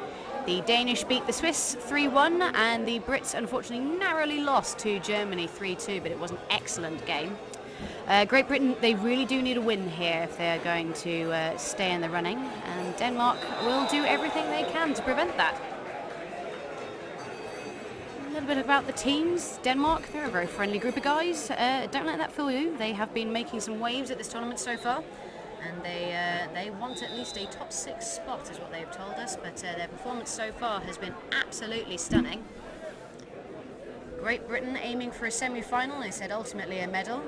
The Danish beat the Swiss 3-1, and the Brits unfortunately narrowly lost to Germany 3-2, but it was an excellent game. Great Britain, they really do need a win here if they are going to stay in the running, and Denmark will do everything they can to prevent that. A little bit about the teams. Denmark, they're a very friendly group of guys. Don't let that fool you. They have been making some waves at this tournament so far, and they want at least a top 6 spot is what they've told us, but their performance so far has been absolutely stunning. Great Britain aiming for a semi-final, they said ultimately a medal.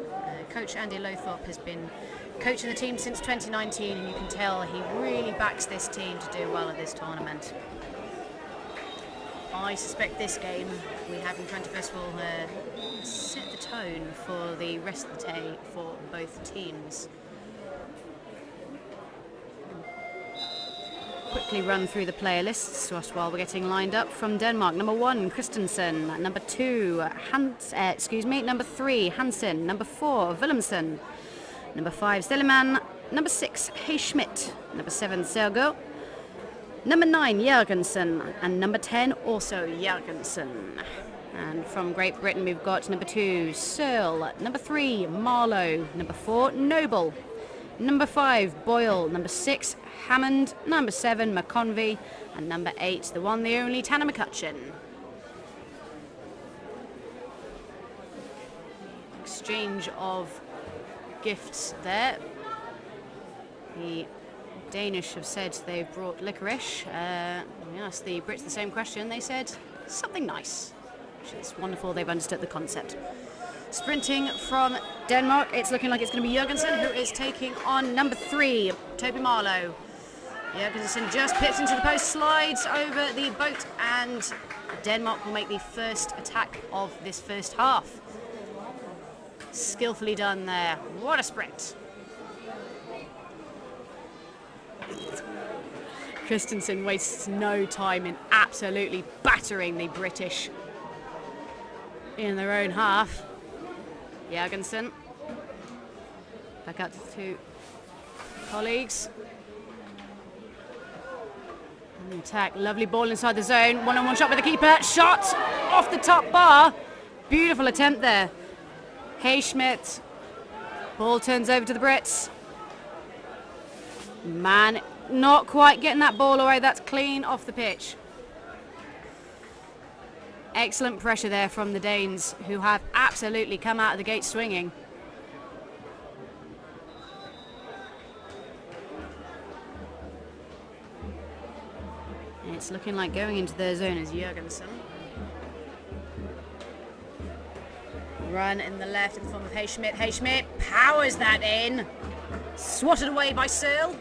Coach Andy Lothorpe has been coaching the team since 2019, and you can tell he really backs this team to do well at this tournament. I suspect this game we have in front of us will set the tone for the rest of the day for both teams. Quickly run through the player lists to us while we're getting lined up. From Denmark, number 1 Christensen, number 2 number 3 Hansen, number 4 Willemsen, number 5 Seleman, number 6 Hey Schmidt, number 7 Sergo, number 9 Jørgensen, and number 10 also Jørgensen. And from Great Britain we've got number 2 Searle, number 3 Marlowe, number 4 Noble, number 5 Boyle, number 6 Hammond, number 7 McConvey, and number 8 the one, the only Tanner McCutcheon. Exchange of gifts there. The Danish have said they've brought licorice. We asked the Brits the same question. They said something nice, which is wonderful. They've understood the concept. Sprinting from Denmark, it's looking like it's going to be Jørgensen who is taking on number 3, Toby Marlowe. Jørgensen just pips into the post, slides over the boat, and Denmark will make the first attack of this first half. Skillfully done there. What a sprint. Christensen wastes no time in absolutely battering the British in their own half. Jørgensen back out to 2 colleagues. And the attack, lovely ball inside the zone. One-on-one shot with the keeper. Shot off the top bar. Beautiful attempt there. Hey Schmidt. Ball turns over to the Brits. Man, not quite getting that ball away. That's clean off the pitch. Excellent pressure there from the Danes, who have absolutely come out of the gate swinging. And it's looking like going into their zone is Jørgensen. Run in the left in the form of Hey Schmidt. Hey Schmidt powers that in. Swatted away by Searle.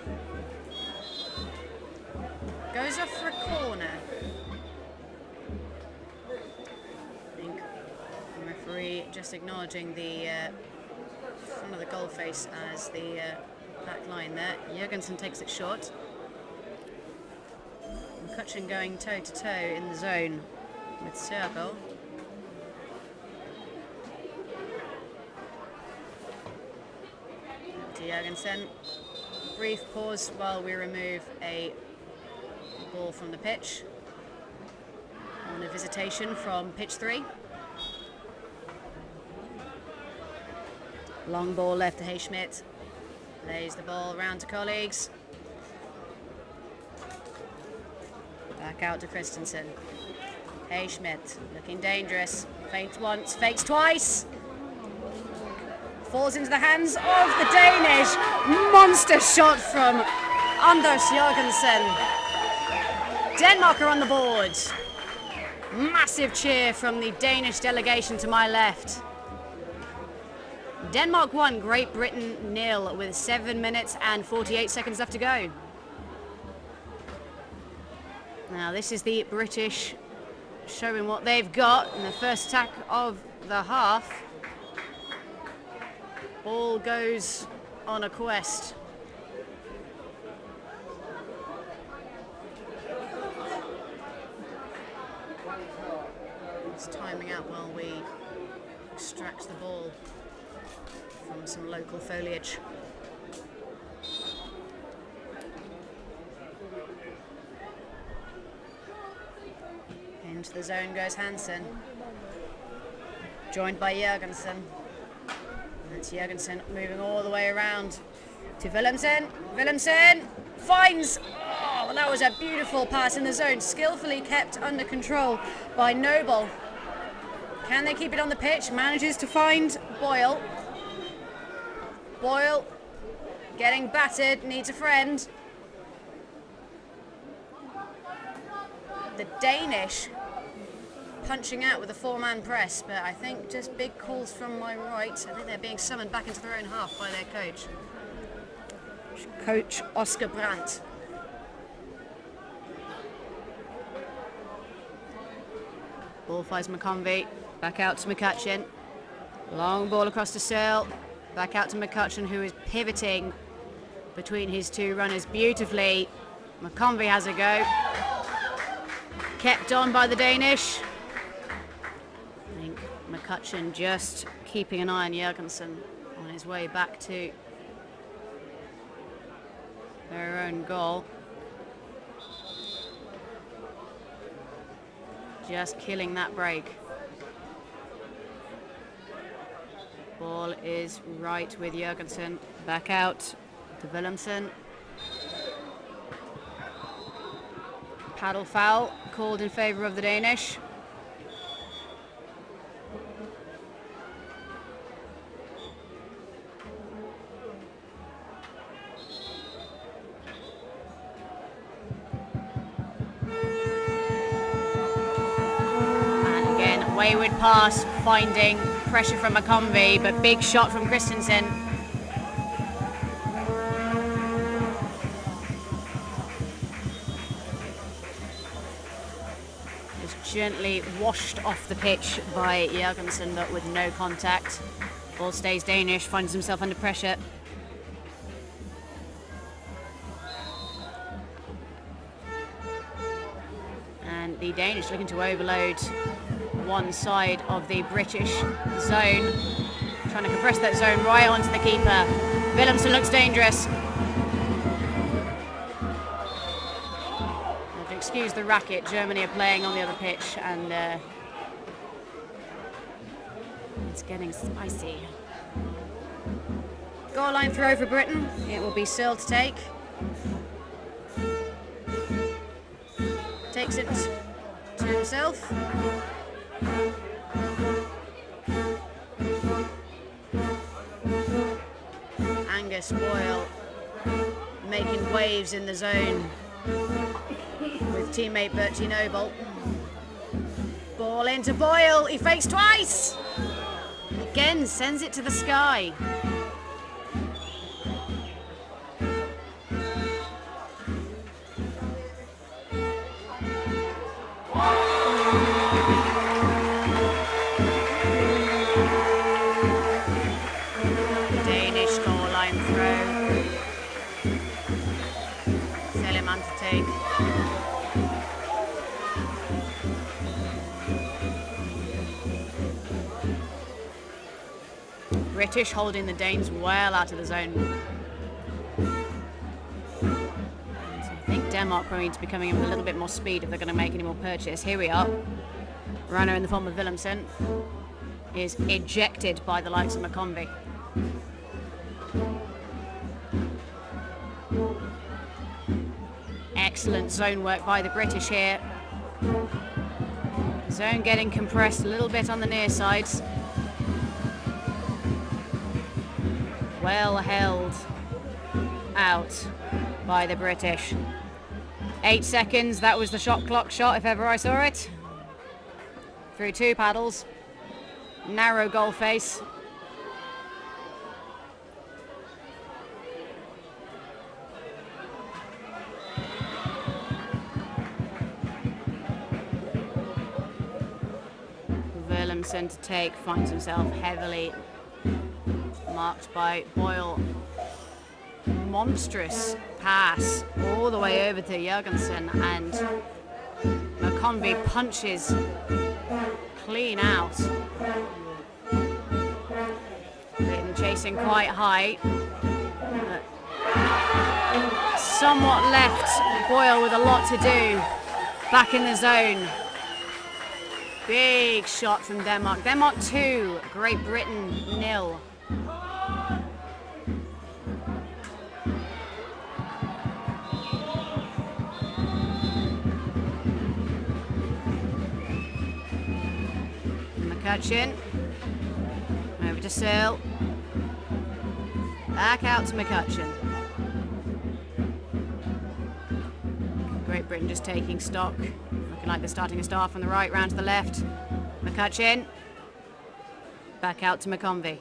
Goes off for a corner. Referee just acknowledging the front of the goal face as the back line there. Jørgensen takes it short. McCutcheon going toe to toe in the zone with Sergo. To Jørgensen. Brief pause while we remove a ball from the pitch. On a visitation from pitch 3. Long ball left to Hey Schmidt. Lays the ball round to colleagues. Back out to Christensen. Hey Schmidt looking dangerous. Fakes once, fakes twice. Falls into the hands of the Danish. Monster shot from Anders Jørgensen. Denmark are on the board. Massive cheer from the Danish delegation to my left. Denmark 1, Great Britain 0 with 7 minutes and 48 seconds left to go. Now this is the British showing what they've got in the first attack of the half. Ball goes on a quest. It's timing out while we extract the ball from some local foliage. Into the zone goes Hansen, joined by Jørgensen. That's Jørgensen moving all the way around to Willemsen. Willemsen finds, oh, that was a beautiful pass in the zone, skillfully kept under control by Noble. Can they keep it on the pitch? Manages to find Boyle. Boyle getting battered, needs a friend. The Danish punching out with a four-man press, but I think just big calls from my right. I think they're being summoned back into their own half by their coach. Coach Oscar Brandt. Ball finds McConvey, back out to McCutcheon. Long ball across to Searle, back out to McCutcheon, who is pivoting between his two runners beautifully. McConvey has a go. Kept on by the Danish. I think McCutcheon just keeping an eye on Jørgensen on his way back to their own goal. Just killing that break. Ball is right with Jørgensen. Back out to Willemsen. Paddle foul called in favour of the Danish. And again, wayward pass, finding pressure from McConvey, but big shot from Christensen. Gently washed off the pitch by Jørgensen, but with no contact. Ball stays Danish, finds himself under pressure. And the Danish looking to overload one side of the British zone. Trying to compress that zone right onto the keeper. Willemsen looks dangerous. Excuse the racket, Germany are playing on the other pitch, and it's getting spicy. Goal line throw for Britain. It will be Searle to take. Takes it to himself. Angus Boyle making waves in the zone with teammate Bertie Noble. Ball into Boyle, he fakes twice! Again, sends it to the sky. Danish goal line throw. Seleman to take. British holding the Danes well out of the zone. So I think Denmark probably needs to be coming in with a little bit more speed if they're going to make any more purchase. Here we are. Runner in the form of Willemsen is ejected by the likes of McConvey. Excellent zone work by the British here. Zone getting compressed a little bit on the near sides. Well held out by the British. 8 seconds, that was the shot clock shot if ever I saw it. Through 2 paddles. Narrow goal face. Willemsen to take, finds himself heavily marked by Boyle. Monstrous pass all the way over to Jurgensen, and McConvey punches clean out. Been chasing quite high. Somewhat left Boyle with a lot to do. Back in the zone. Big shot from Denmark. Denmark 2, Great Britain 0. McCutcheon. Over to Searle. Back out to McCutcheon. Great Britain just taking stock. Looking like they're starting a start from the right round to the left. McCutcheon. Back out to McConvey.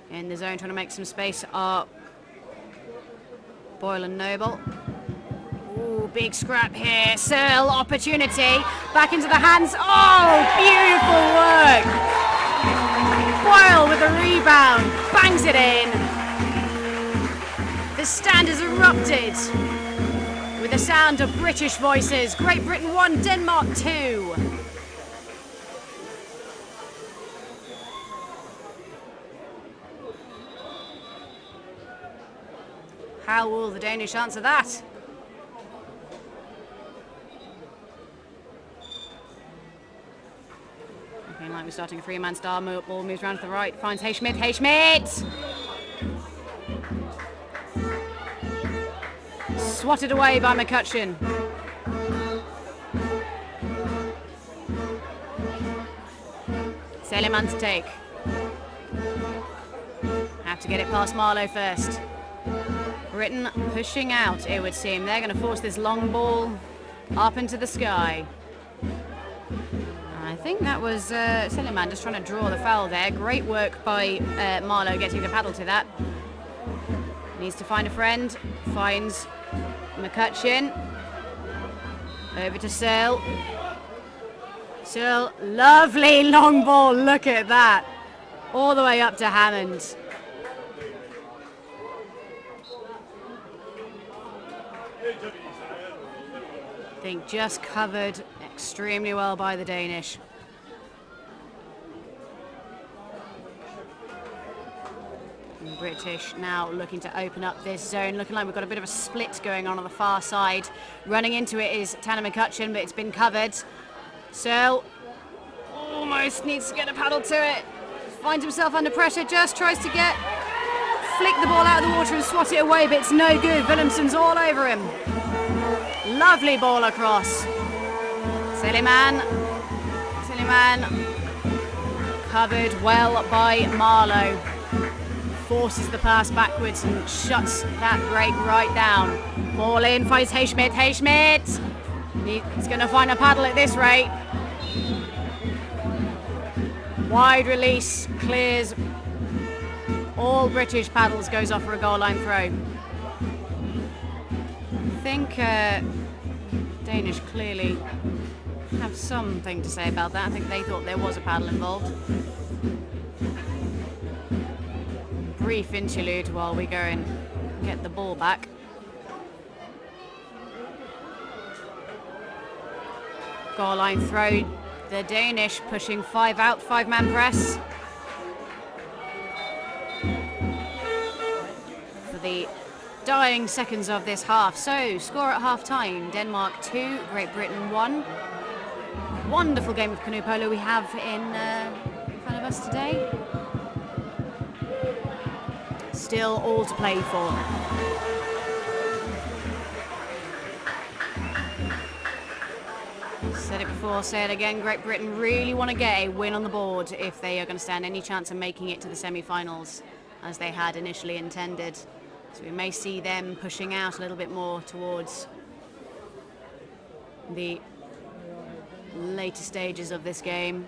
In the zone trying to make some space are Boyle and Noble. Ooh, big scrap here. Searle, opportunity. Back into the hands. Oh, beautiful work. Boyle with a rebound. Bangs it in. The stand has erupted with the sound of British voices. Great Britain 1, Denmark 2. How will the Danish answer that? Looking like we're starting a 3-man star. Ball moves around to the right, finds Hayschmidt. Hayschmidt! Swatted away by McCutcheon. Seliman to take. Have to get it past Marlow first. Britain pushing out, it would seem. They're going to force this long ball up into the sky. I think that was Seliman just trying to draw the foul there. Great work by Marlow getting the paddle to that. Needs to find a friend. Finds McCutcheon. Over to Searle. Searle, lovely long ball. Look at that. All the way up to Hammond. I think just covered extremely well by the Danish. And British now looking to open up this zone. Looking like we've got a bit of a split going on the far side. Running into it is Tanner McCutcheon, but it's been covered. Searle almost needs to get a paddle to it. Finds himself under pressure, just tries to flick the ball out of the water and swat it away, but it's no good. Willemsen's all over him. Lovely ball across. Seliman covered well by Marlow. Forces the pass backwards and shuts that break right down. Ball in, finds Hayschmidt. Hayschmidt! He's going to find a paddle at this rate. Wide release, clears all British paddles, goes off for a goal line throw. I think Danish clearly have something to say about that. I think they thought there was a paddle involved. Brief interlude while we go and get the ball back. Goal line throw. The Danish pushing 5 out, 5-man press. For the dying seconds of this half. So, score at half-time, Denmark 2, Great Britain 1. Wonderful game of canoe polo we have in front of us today. Still all to play for. Said it before, say it again. Great Britain really want to get a win on the board if they are going to stand any chance of making it to the semi-finals as they had initially intended. So we may see them pushing out a little bit more towards the later stages of this game.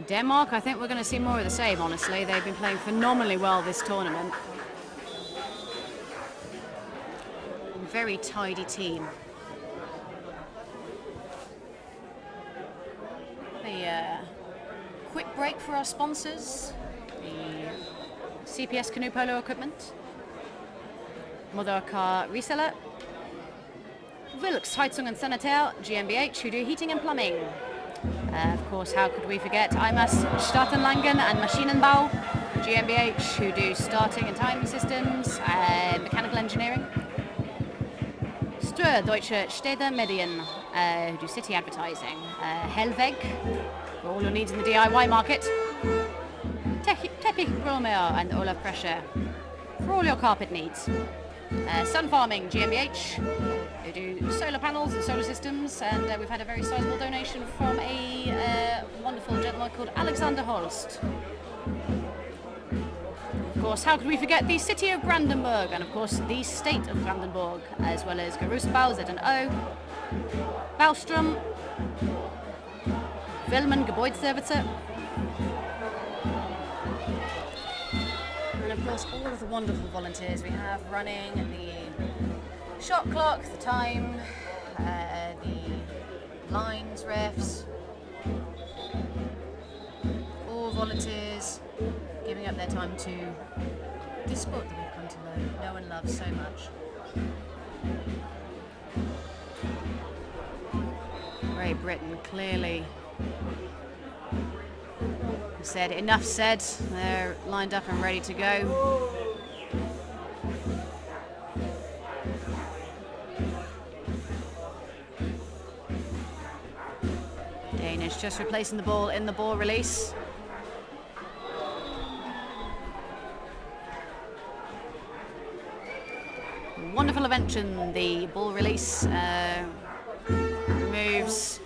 Denmark, I think we're going to see more of the same, honestly. They've been playing phenomenally well this tournament. Very tidy team. A quick break for our sponsors. The CPS Canoe Polo equipment. Motorcar reseller. Wilks Heizung und Sanitär GmbH, who do heating and plumbing. Of course, how could we forget IMAS Startanlagen and Maschinenbau GmbH, who do starting and timing systems, mechanical engineering. Stör Deutsche Städte Medien, who do city advertising. Hellweg, for all your needs in the DIY market. Teppich Romeo and Olaf Prescher, for all your carpet needs. Sun Farming GmbH, who do solar panels and solar systems, and we've had a very sizable donation from a wonderful gentleman called Alexander Holst. Of course, how could we forget the city of Brandenburg, and of course the state of Brandenburg, as well as Gerüstbau Z&O, Baustrom, Wilmen Gebäudeservice, and of course all of the wonderful volunteers we have running the shot clock, the time, the lines, refs, all volunteers giving up their time to this sport that we've come to know and love so much. Great Britain clearly said enough said. They're lined up and ready to go. Danish just replacing the ball in the ball release. Wonderful invention, the ball release moves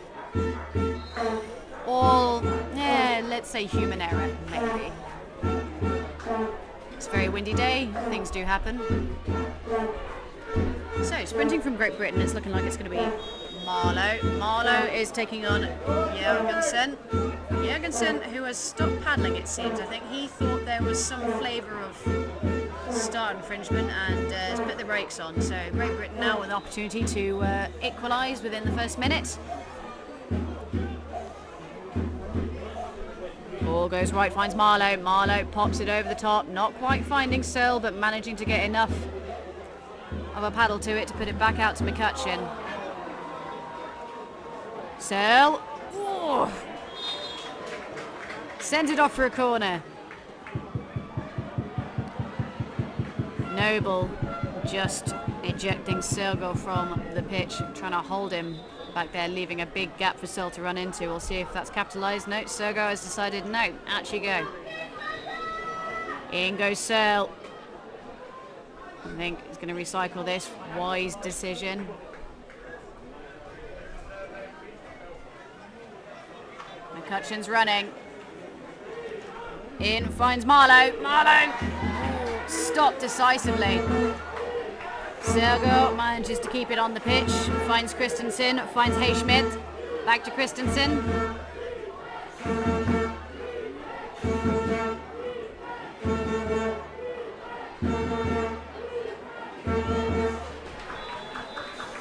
all, let's say human error, maybe. It's a very windy day, things do happen. So, sprinting from Great Britain, it's looking like it's going to be Marlow. Marlow is taking on Jørgensen. Jørgensen, who has stopped paddling, it seems. I think he thought there was some flavour of start infringement and has put the brakes on. So Great Britain now with an opportunity to equalise within the first minute. Ball goes right, finds Marlow. Marlow pops it over the top, not quite finding Searle, but managing to get enough of a paddle to it to put it back out to McCutcheon. Searle, sends it off for a corner. Noble just ejecting Sergo from the pitch, trying to hold him back there, leaving a big gap for Searle to run into. We'll see if that's capitalised. No, Sergo has decided no, out you go. In goes Searle. I think he's going to recycle this. Wise decision. McCutcheon's running. In finds Marlow. Marlow! Stopped decisively. Sergo manages to keep it on the pitch. Finds Christensen. Finds Hayschmidt. Back to Christensen.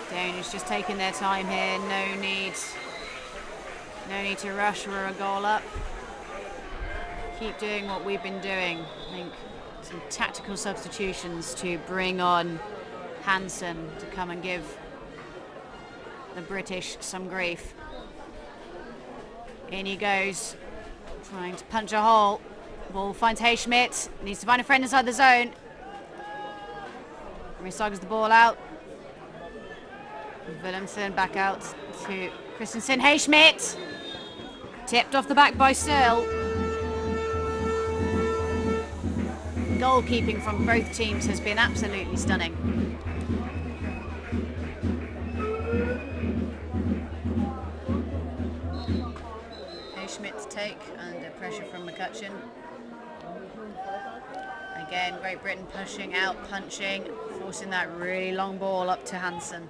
Danish just taking their time here. No need to rush. We're a goal up. Keep doing what we've been doing. I think some tactical substitutions to bring on Hansen to come and give the British some grief. In he goes, trying to punch a hole. Ball finds Hayschmidt. Needs to find a friend inside the zone. Recycles the ball out. Willemsen back out to Christensen. Hayschmidt! Tipped off the back by Searle. Goalkeeping from both teams has been absolutely stunning. Schmidt to take under pressure from McCutcheon. Again, Great Britain pushing out, punching, forcing that really long ball up to Hansen.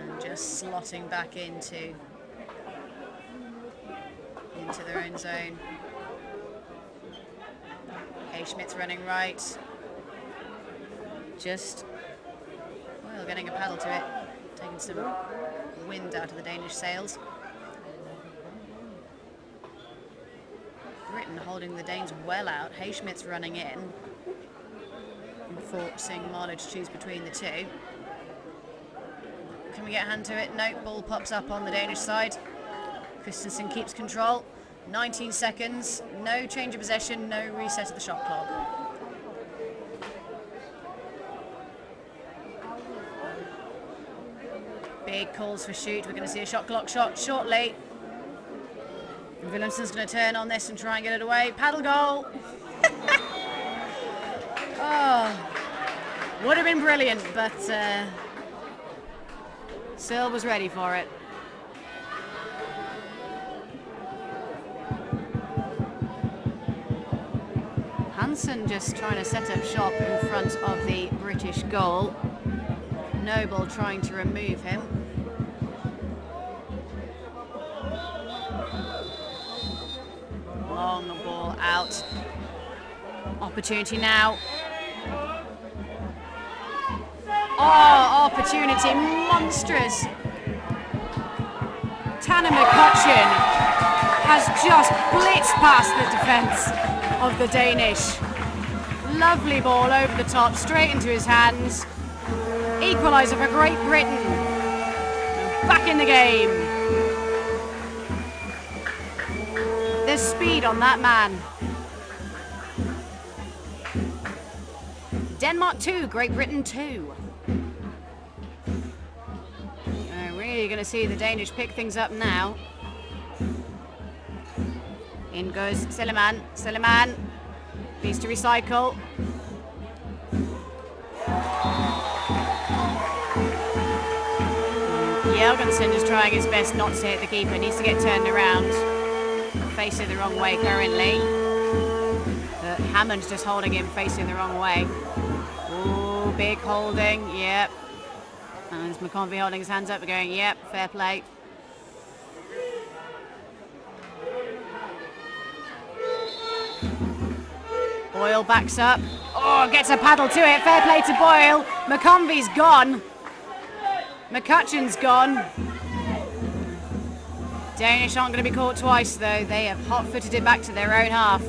And just slotting back into their own zone. Okay, Schmidt's running right. Just, well, getting a paddle to it, taking some wind out of the Danish sails. Britain holding the Danes well out. Hayschmidt's running in, forcing Marlow to choose between the two. Can we get a hand to it? No, ball pops up on the Danish side. Christensen keeps control. 19 seconds, no change of possession, no reset of the shot clock. Big calls for shoot. We're going to see a shot clock shot shortly. Willemsen's going to turn on this and try and get it away. Paddle goal. Oh, would have been brilliant, but Searle was ready for it. Hansen just trying to set up shop in front of the British goal. Noble trying to remove him. Long ball out. Opportunity now. Oh, opportunity monstrous. Tanner McCutcheon has just blitzed past the defence of the Danish. Lovely ball over the top, straight into his hands. Equaliser for Great Britain. Back in the game. There's speed on that man. Denmark 2, Great Britain 2. Really going to see the Danish pick things up now. In goes Seleman. Seleman needs to recycle. Jørgensen is trying his best not to hit the keeper. Needs to get turned around. Facing the wrong way currently. Hammond's just holding him facing the wrong way. Ooh, big holding. Yep. And McConvey holding his hands up and going, yep, fair play. Boyle backs up. Oh, gets a paddle to it. Fair play to Boyle. McConvey's gone. McCutcheon's gone. Danish aren't going to be caught twice, though. They have hot-footed it back to their own half.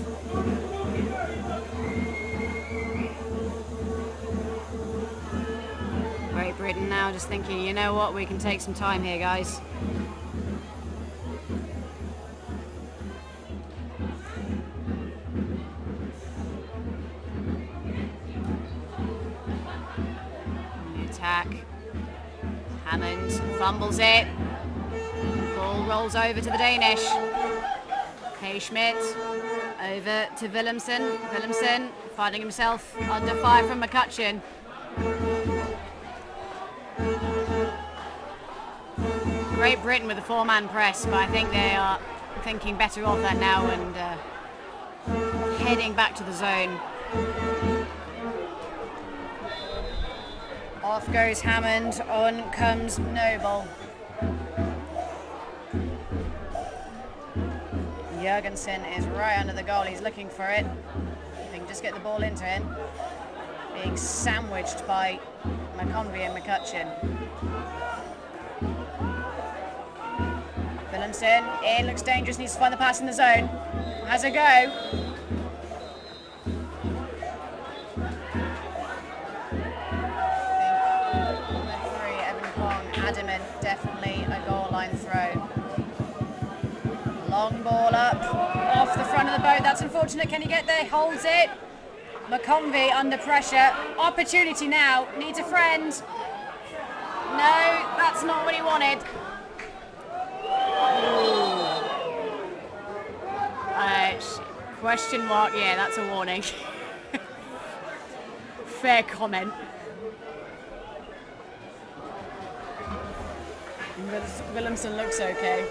Great Britain now just thinking, you know what, we can take some time here, guys. Attack. Hammond fumbles it. Ball rolls over to the Danish. Hayschmidt over to Willemsen. Willemsen finding himself under fire from McCutcheon. Great Britain with a four-man press, but I think they are thinking better of that now and heading back to the zone. Off goes Hammond, on comes Noble. Jørgensen is right under the goal, he's looking for it. They can just get the ball into him. Being sandwiched by McConvey and McCutcheon. Willemsen in, looks dangerous, needs to find the pass in the zone. Has a go. Adamant, definitely a goal line throw. Long ball up, off the front of the boat, that's unfortunate, can he get there? Holds it. McConvey under pressure, opportunity now, needs a friend. No, that's not what he wanted. Question mark, yeah, that's a warning. Fair comment. Willemsen looks okay.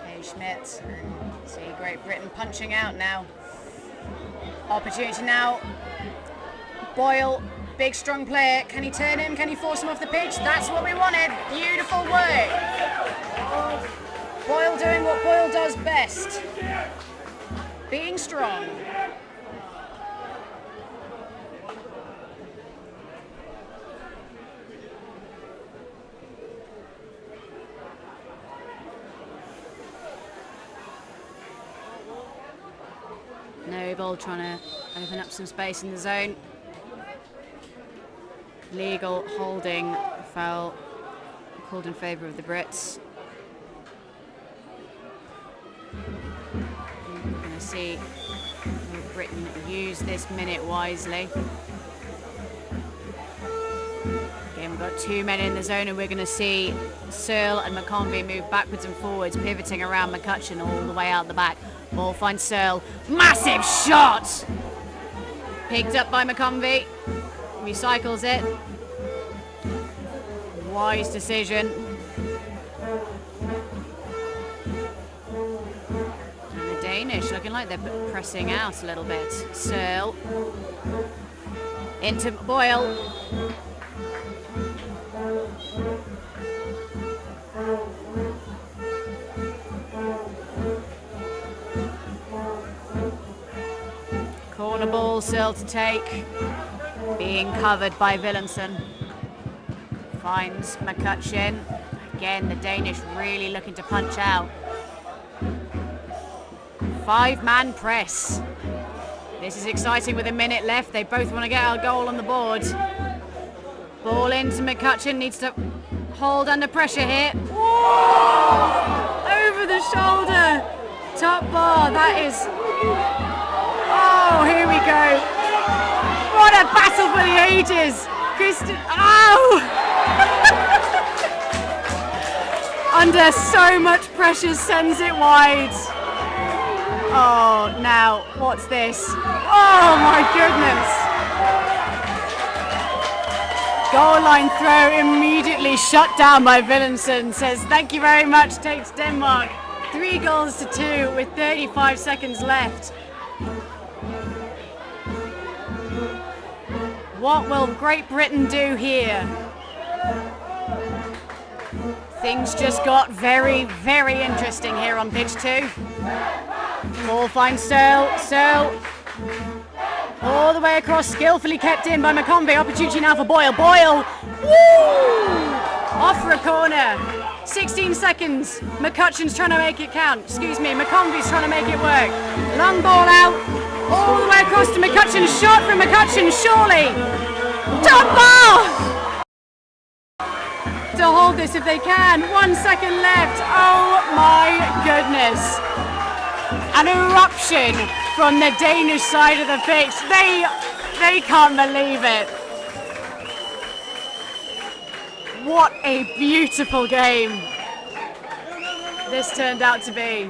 Hey Schmidt, and see Great Britain punching out now. Opportunity now. Boyle, big strong player. Can he turn him? Can he force him off the pitch? That's what we wanted. Beautiful work. Boyle doing what Boyle does best. Being strong. Noble trying to open up some space in the zone. Legal holding foul called in favour of the Brits. We're going to see Britain use this minute wisely. Again, we've got 2 men in the zone, and we're going to see Searle and McConvey move backwards and forwards, pivoting around McCutcheon all the way out the back. Ball finds Searle. Massive shot! Picked up by McConvey. Recycles it. Wise decision. And the Danish looking like they're pressing out a little bit. Searle. Into Boyle. Corner ball, Searle to take. Being covered by Willemsen. Finds McCutcheon. Again, the Danish really looking to punch out. 5-man press. This is exciting with a minute left. They both want to get a goal on the board. Ball into McCutcheon. Needs to hold under pressure here. Whoa! Over the shoulder. Top bar. That is... Oh, here we go. What a battle for the ages. Kristen... Oh! Under so much pressure, sends it wide. Oh, now, what's this? Oh my goodness. Goal line throw immediately shut down by Willemsen. Says thank you very much, takes Denmark 3-2 with 35 seconds left. What will Great Britain do here? Things just got very, very interesting here on pitch 2. Ball finds Searle. Searle all the way across, skillfully kept in by McConvey. Opportunity now for Boyle. Boyle, woo! Off for a corner. 16 seconds. McCutcheon's trying to make it count. Excuse me, McConvey's trying to make it work. Long ball out, all the way across to McCutcheon. Shot from McCutcheon, surely. Top bar! To hold this if they can. 1 second left. Oh my goodness. An eruption from the Danish side of the pitch. They can't believe it. What a beautiful game this turned out to be.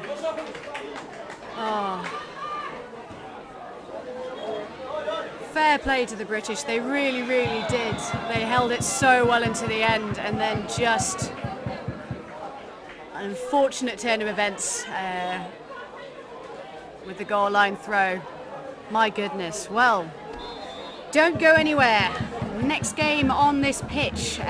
Oh. Fair play to the British. They really, really did. They held it so well into the end, and then just an unfortunate turn of events with the goal line throw. My goodness. Well, don't go anywhere. Next game on this pitch, in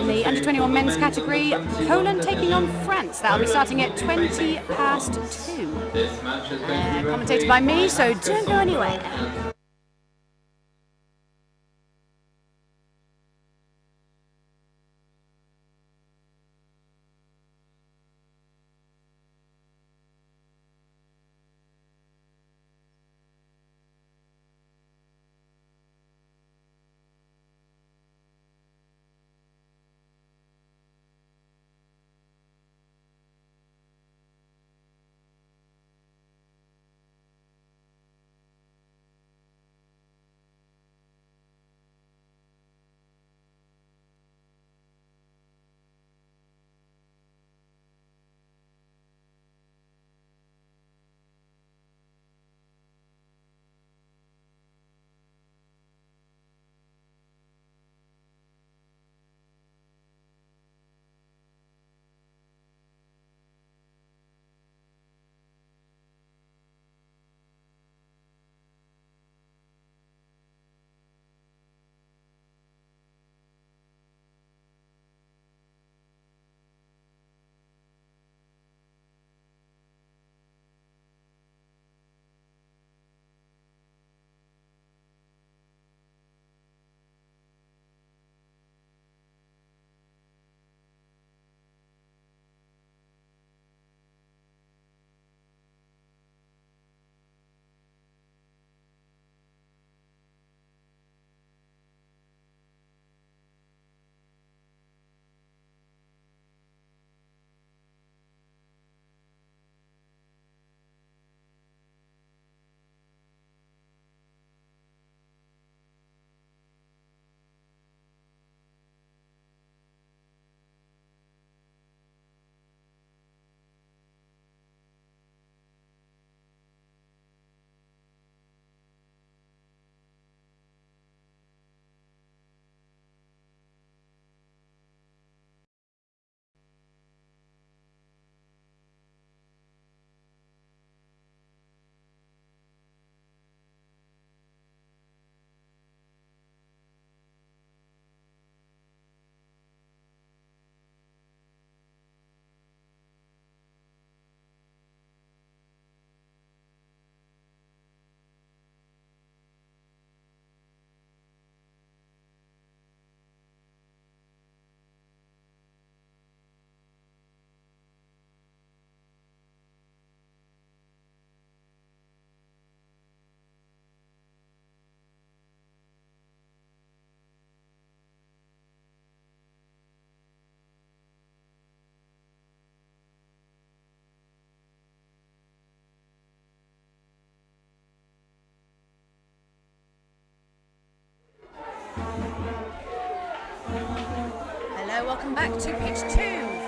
the under-21 men's category, Poland taking on France. That'll be starting at 2:20. Commentated by me, so don't go anywhere. welcome back to pitch 2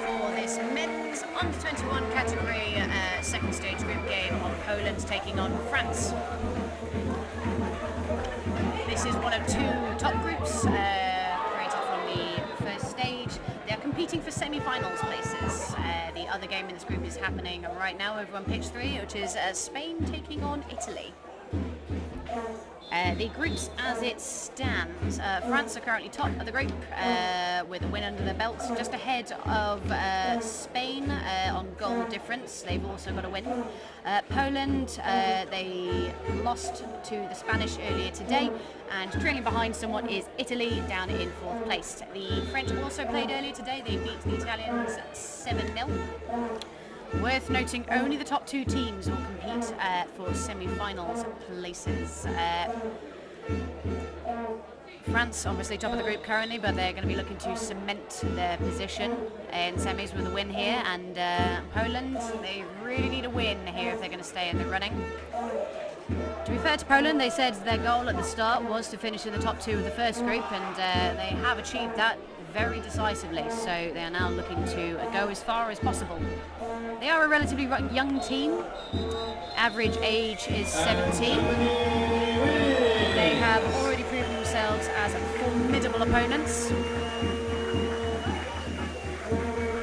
for this men's under-21 category second stage group game of Poland taking on France. This is one of 2 top groups created from the first stage. They are competing for semi-finals places. The other game in this group is happening right now over on pitch 3, which is Spain taking on Italy. The groups as it stands, France are currently top of the group with a win under their belt, just ahead of Spain on goal difference. They've also got a win. Poland, they lost to the Spanish earlier today, and trailing behind somewhat is Italy down in 4th place. The French also played earlier today. They beat the Italians 7-0. Worth noting, only the top 2 teams will compete for semi-finals places. France, obviously top of the group currently, but they're going to be looking to cement their position in semis with a win here. And Poland, they really need a win here if they're going to stay in the running. To be fair to Poland, they said their goal at the start was to finish in the top 2 of the first group, and they have achieved that very decisively, so they are now looking to go as far as possible. They are a relatively young team. Average age is 17. They have already proven themselves as formidable opponents.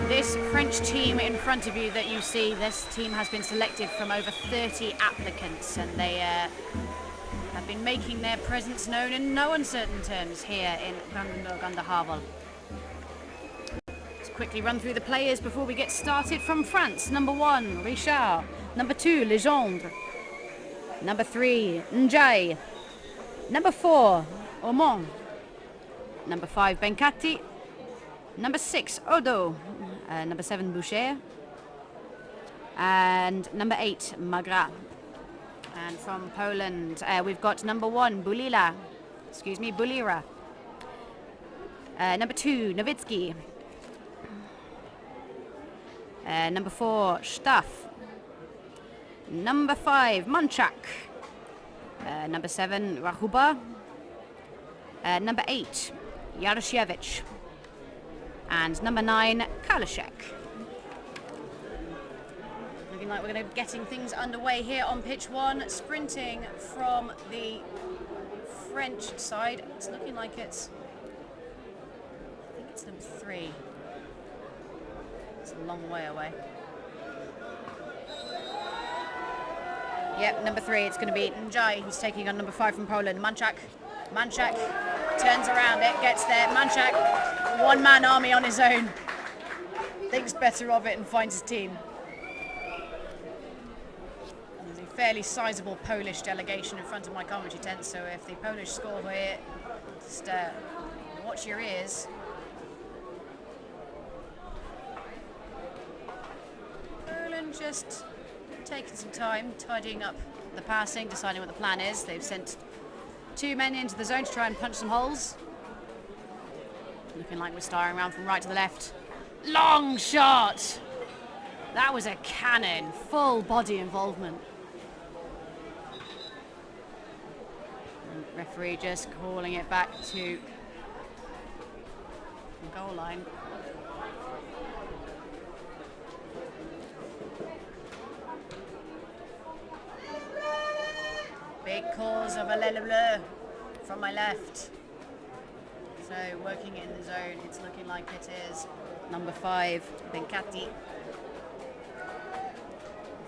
This French team in front of you that you see, this team has been selected from over 30 applicants, and they have been making their presence known in no uncertain terms here in Brandenburg under Havel. Quickly run through the players before we get started. From France, number 1, Richard. Number 2, Legendre. Number 3, Njai. Number 4, Aumont. Number 5, Benkati. Number 6, Odo. Number 7, Boucher. And number 8, Magra. And from Poland, we've got number 1, Bulira. Number 2, Nowitzki. Number 4, Staff. Number 5, Manchak. Number 7, Rahuba. Number 8, Yaroshevich. And number 9, Kalashek. Looking like we're going to be getting things underway here on pitch 1. Sprinting from the French side. It's looking like it's... I think it's number 3. It's a long way away. Yep, number 3, it's going to be Njai, who's taking on number 5 from Poland, Manchak. Manchak turns around it, gets there. Manchak, one-man army on his own. Thinks better of it and finds his team. There's a fairly sizable Polish delegation in front of my commentary tent, so if the Polish score here, just watch your ears. Just taking some time, tidying up the passing, deciding what the plan is. They've sent 2 men into the zone to try and punch some holes. Looking like we're starring around from right to the left. Long shot! That was a cannon, full body involvement. And referee just calling it back to the goal line. Big cause of a l'aile bleu from my left. So working in the zone, it's looking like it is number 5, Benkati.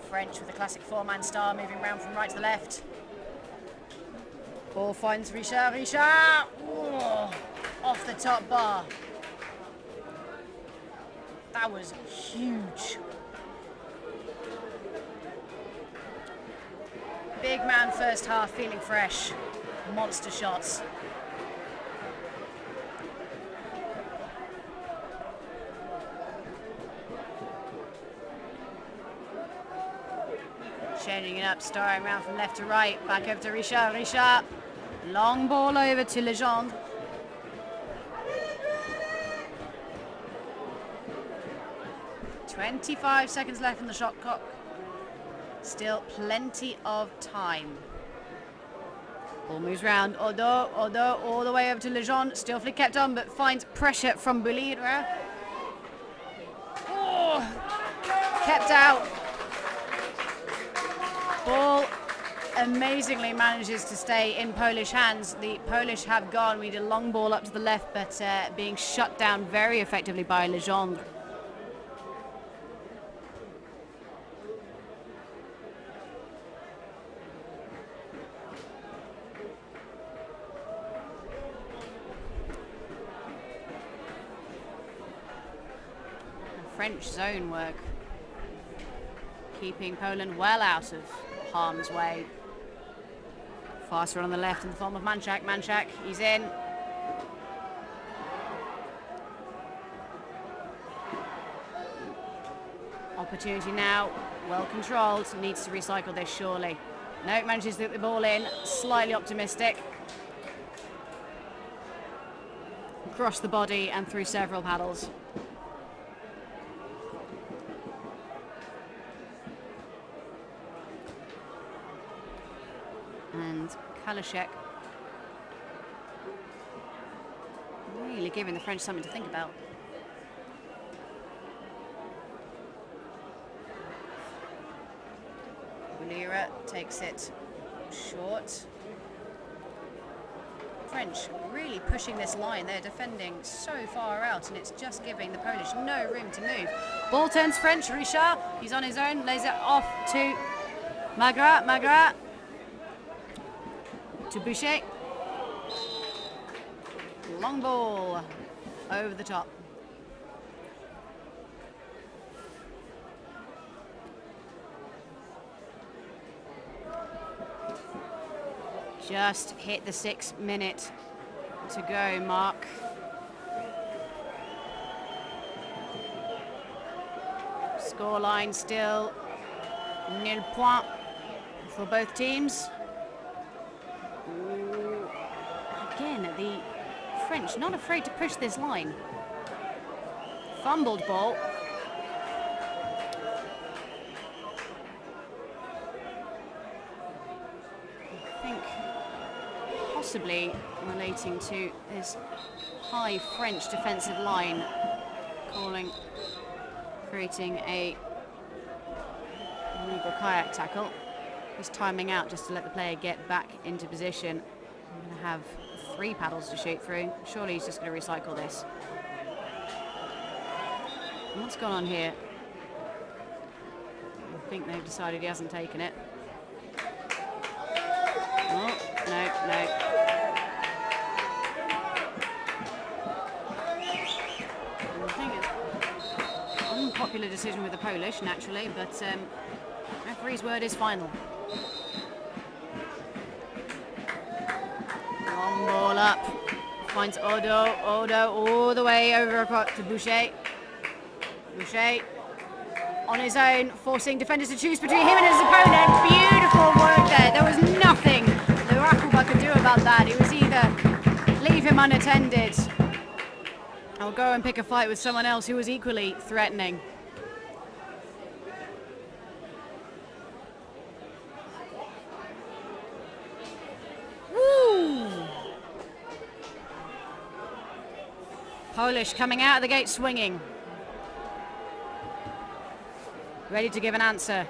French with a classic 4-man star moving round from right to the left. Ball finds Richard. Richard! Oh, off the top bar. That was huge. Big man first half, feeling fresh. Monster shots. Changing it up, starring around from left to right. Back over to Richard. Richard. Long ball over to Legendre. "25 seconds left on the shot clock. Still plenty of time." Ball moves round. Odo all the way over to Legendre. Still kept on, but finds pressure from Bulira. kept out. Ball amazingly manages to stay in Polish hands. The Polish have gone. We need a long ball up to the left, but being shut down very effectively by Legendre. French zone work, keeping Poland well out of harm's way. Faster on the left in the form of Manchak. Manchak, he's in. Opportunity now, well controlled, needs to recycle this surely. No, manages to get the ball in, slightly optimistic. Across the body and through several paddles. And Kalashek really giving the French something to think about. Lira takes it short. French really pushing this line. They're defending so far out and it's just giving the Polish no room to move. Ball turns French. Richard, he's on his own, lays it off to Magrat. Magrat to Boucher. Long ball over the top. Just hit the 6 minute to go mark. Scoreline still nil point for both teams. Again, the French not afraid to push this line. Fumbled ball. I think possibly relating to this high French defensive line, creating a illegal kayak tackle. He's timing out just to let the player get back into position. I'm going to have 3 paddles to shoot through. Surely he's just going to recycle this. And what's gone on here? I think they've decided he hasn't taken it. Oh, no. I think it's an unpopular decision with the Polish, naturally, but referee's word is final. Long ball up, finds Odo all the way over to Boucher. Boucher on his own, forcing defenders to choose between him and his opponent. Beautiful work there. There was nothing the Rakuba could do about that. It was either leave him unattended or go and pick a fight with someone else who was equally threatening. Polish coming out of the gate swinging. Ready to give an answer.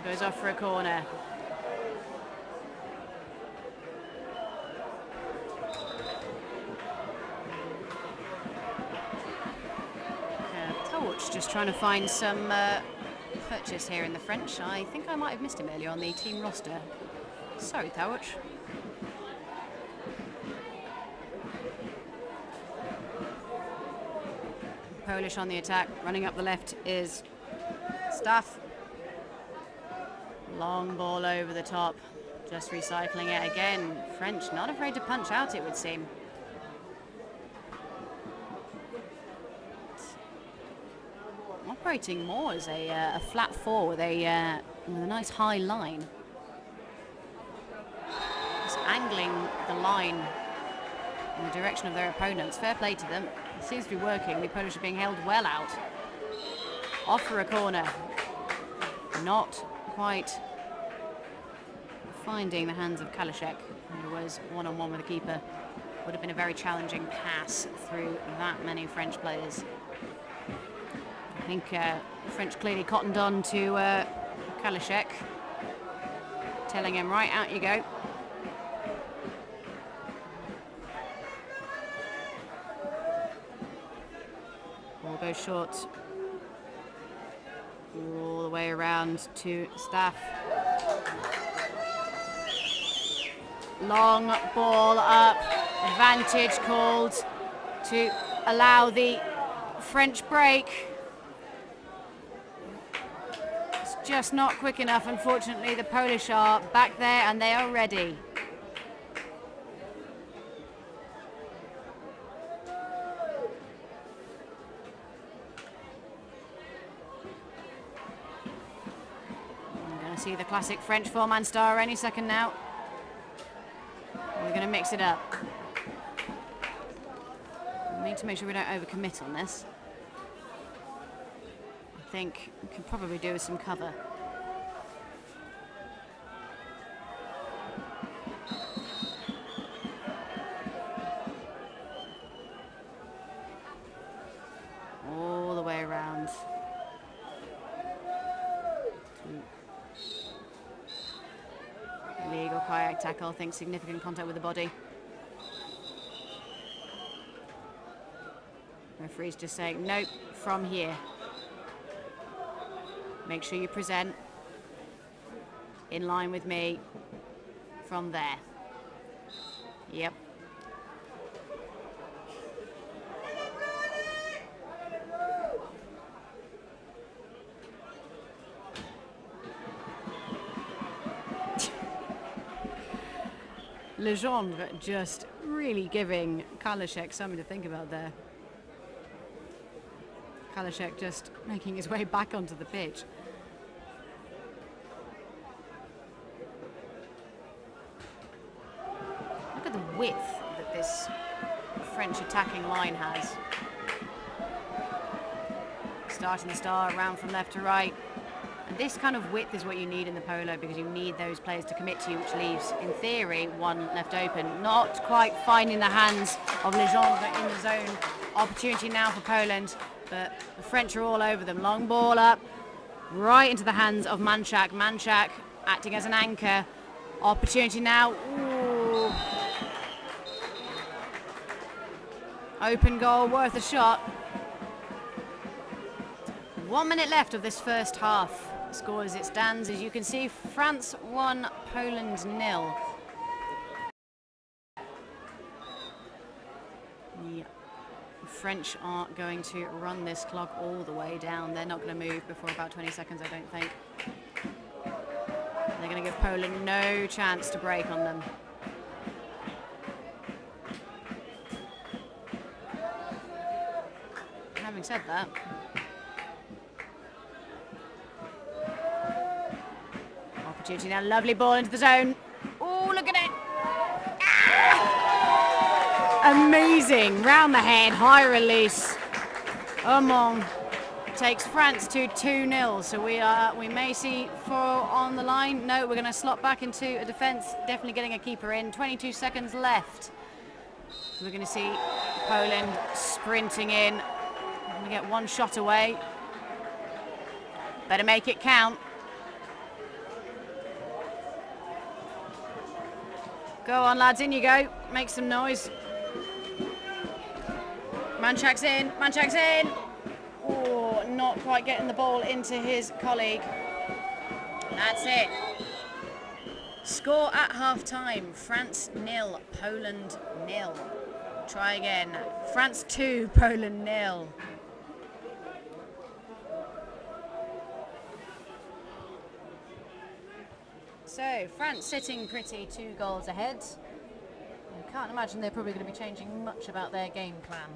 Goes off for a corner. Just trying to find some purchase here in the French. I think I might have missed him earlier on the team roster. Sorry, Tauch. Polish on the attack. Running up the left is Staff. Long ball over the top. Just recycling it again. French not afraid to punch out, it would seem. Operating more as a flat 4 with a nice high line. Just angling the line in the direction of their opponents. Fair play to them. It seems to be working. The Polish are being held well out. Off for a corner. Not quite finding the hands of Kalashek, who was one-on-one with the keeper. Would have been a very challenging pass through that many French players. I think French clearly cottoned on to Kalashek, telling him, right, out you go. Ball goes short. All the way around to Staff. Long ball up, advantage called to allow the French break. It's just not quick enough, unfortunately. The Polish are back there and they are ready. I'm going to see the classic French four-man star any second now. We're going to mix it up. We need to make sure we don't overcommit on this. I think we can probably do with some cover. All the way around. Legal kayak tackle, I think significant contact with the body. Referee's just saying, nope, from here. Make sure you present in line with me from there. Yep. Legendre just really giving Kalashek something to think about there. Kalashek just making his way back onto the pitch. Look at the width that this French attacking line has. Starting the star around from left to right. And this kind of width is what you need in the polo, because you need those players to commit to you, which leaves, in theory, one left open. Not quite finding the hands of Legendre in the zone. Opportunity now for Poland, but the French are all over them. Long ball up, right into the hands of Manchak. Manchak acting as an anchor. Opportunity now. Ooh. Open goal, worth a shot. 1 minute left of this first half. Score as it stands, as you can see, France 1, Poland 0. Yeah. The French are going to run this clock all the way down. They're not going to move before about 20 seconds, I don't think. They're going to give Poland no chance to break on them. Having said that, opportunity now, lovely ball into the zone. Oh, look at it. Ah! Amazing, round the head, high release. Amon takes France to 2-0, so we may see 4 on the line. No, we're going to slot back into a defence, definitely getting a keeper in. 22 seconds left. We're going to see Poland sprinting in. We're going to get one shot away. Better make it count. Go on, lads, in you go. Make some noise. Manchak's in, Manchak's in. Oh, not quite getting the ball into his colleague. That's it. Score at half-time. France 0, Poland 0. Try again. France 2, Poland 0. So, France sitting pretty, 2 goals ahead. I can't imagine they're probably going to be changing much about their game plan.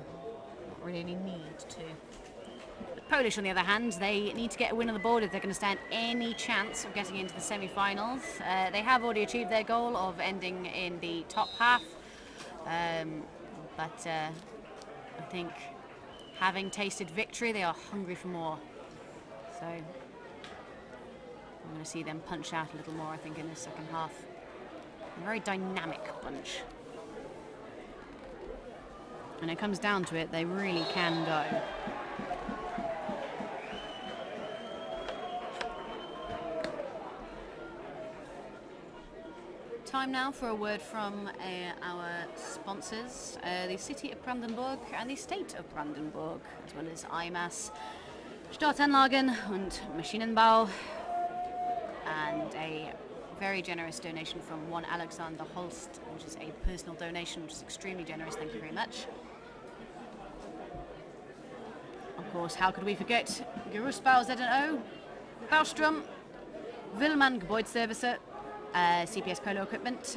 Not really any need to. The Polish, on the other hand, they need to get a win on the board if they're going to stand any chance of getting into the semi-finals. They have already achieved their goal of ending in the top half. But I think, having tasted victory, they are hungry for more. So I'm going to see them punch out a little more, I think, in the second half. A very dynamic bunch. When it comes down to it, they really can go. Time now for a word from our sponsors, the City of Brandenburg and the State of Brandenburg, as well as IMAS, Startanlagen und Maschinenbau, and a very generous donation from one Alexander Holst, which is a personal donation, which is extremely generous. Thank you very much. Of course, how could we forget Gerüstbau Z&O, Baustrom, Willmann Gebäudeservice, CPS Polo Equipment,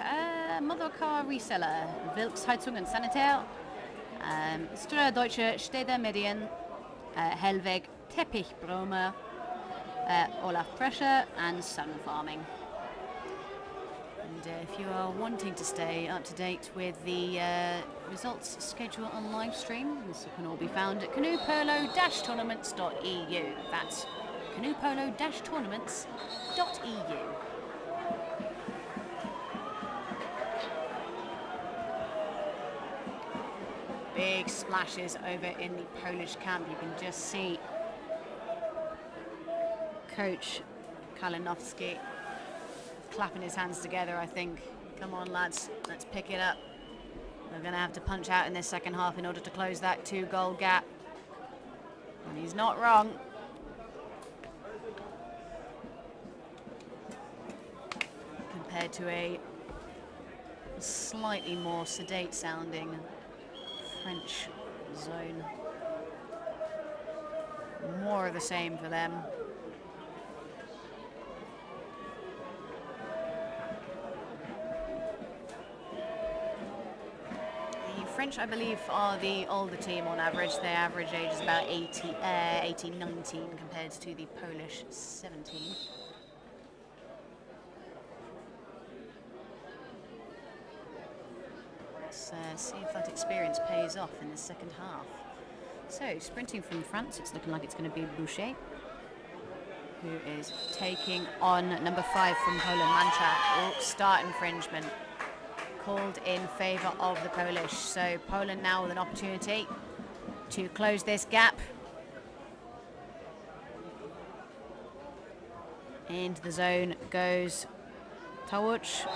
Mother Car Reseller, Wilks Heizung und Sanitär, Ströer Deutsche Städte Medien, Hellweg Teppichbrome, Olaf Pressure, and Sun Farming. And if you are wanting to stay up to date with the results schedule on live stream, this can all be found at canoepolo-tournaments.eu. That's canoepolo-tournaments.eu. Big splashes over in the Polish camp. You can just see Coach Kalinowski clapping his hands together, I think. Come on, lads, let's pick it up. We're going to have to punch out in this second half in order to close that 2-goal gap. And he's not wrong. Compared to a slightly more sedate sounding French zone. More of the same for them. The French, I believe, are the older team on average. Their average age is about 18, 19 compared to the Polish 17. See if that experience pays off in the second half. So, sprinting from France, it's looking like it's going to be Boucher, who is taking on number 5 from Poland, Manchak. Oh, start infringement called in favour of the Polish. So, Poland now with an opportunity to close this gap. Into the zone goes Tawuch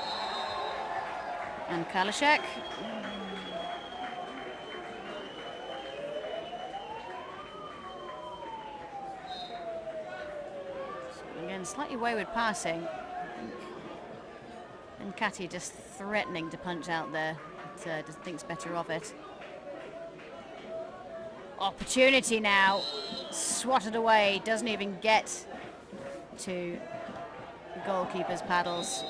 and Kalashek. Again, slightly wayward passing. And Katia just threatening to punch out there, but just thinks better of it. Opportunity now, swatted away, doesn't even get to the goalkeeper's paddles.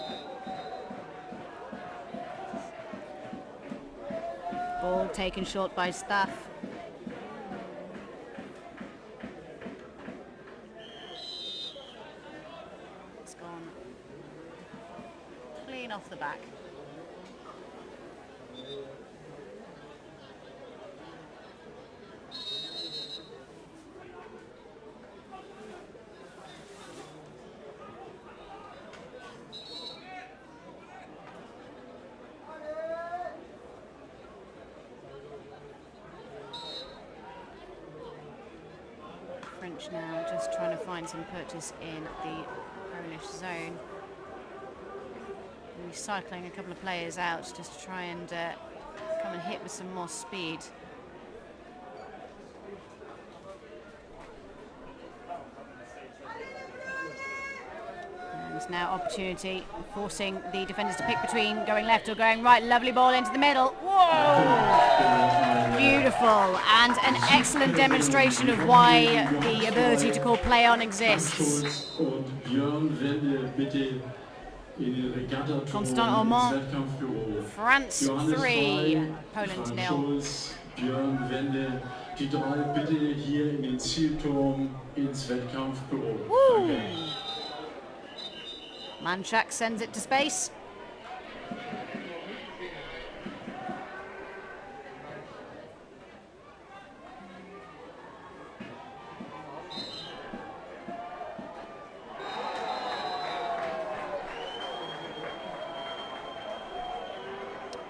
Ball taken short by Staff. It's gone clean off the back. French now just trying to find some purchase in the Polish zone. Recycling a couple of players out just to try and come and hit with some more speed. And now opportunity, forcing the defenders to pick between going left or going right. Lovely ball into the middle. Whoa! Beautiful, and an excellent demonstration of why the ability to call play on exists. Constant Ormond, France 3, Poland 0. Die 3 bitte hier in den Zielturm ins Wettkampfbüro. Danke. Manchak sends it to space.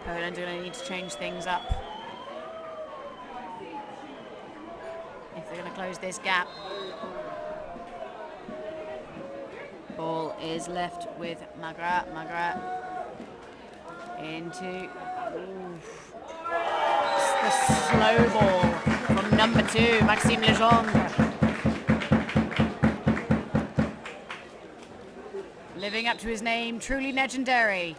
Poland are going to need to change things up if they're going to close this gap. Ball is left with Magra. Magra into the slow ball from number 2, Maxime Legendre. Living up to his name, truly legendary.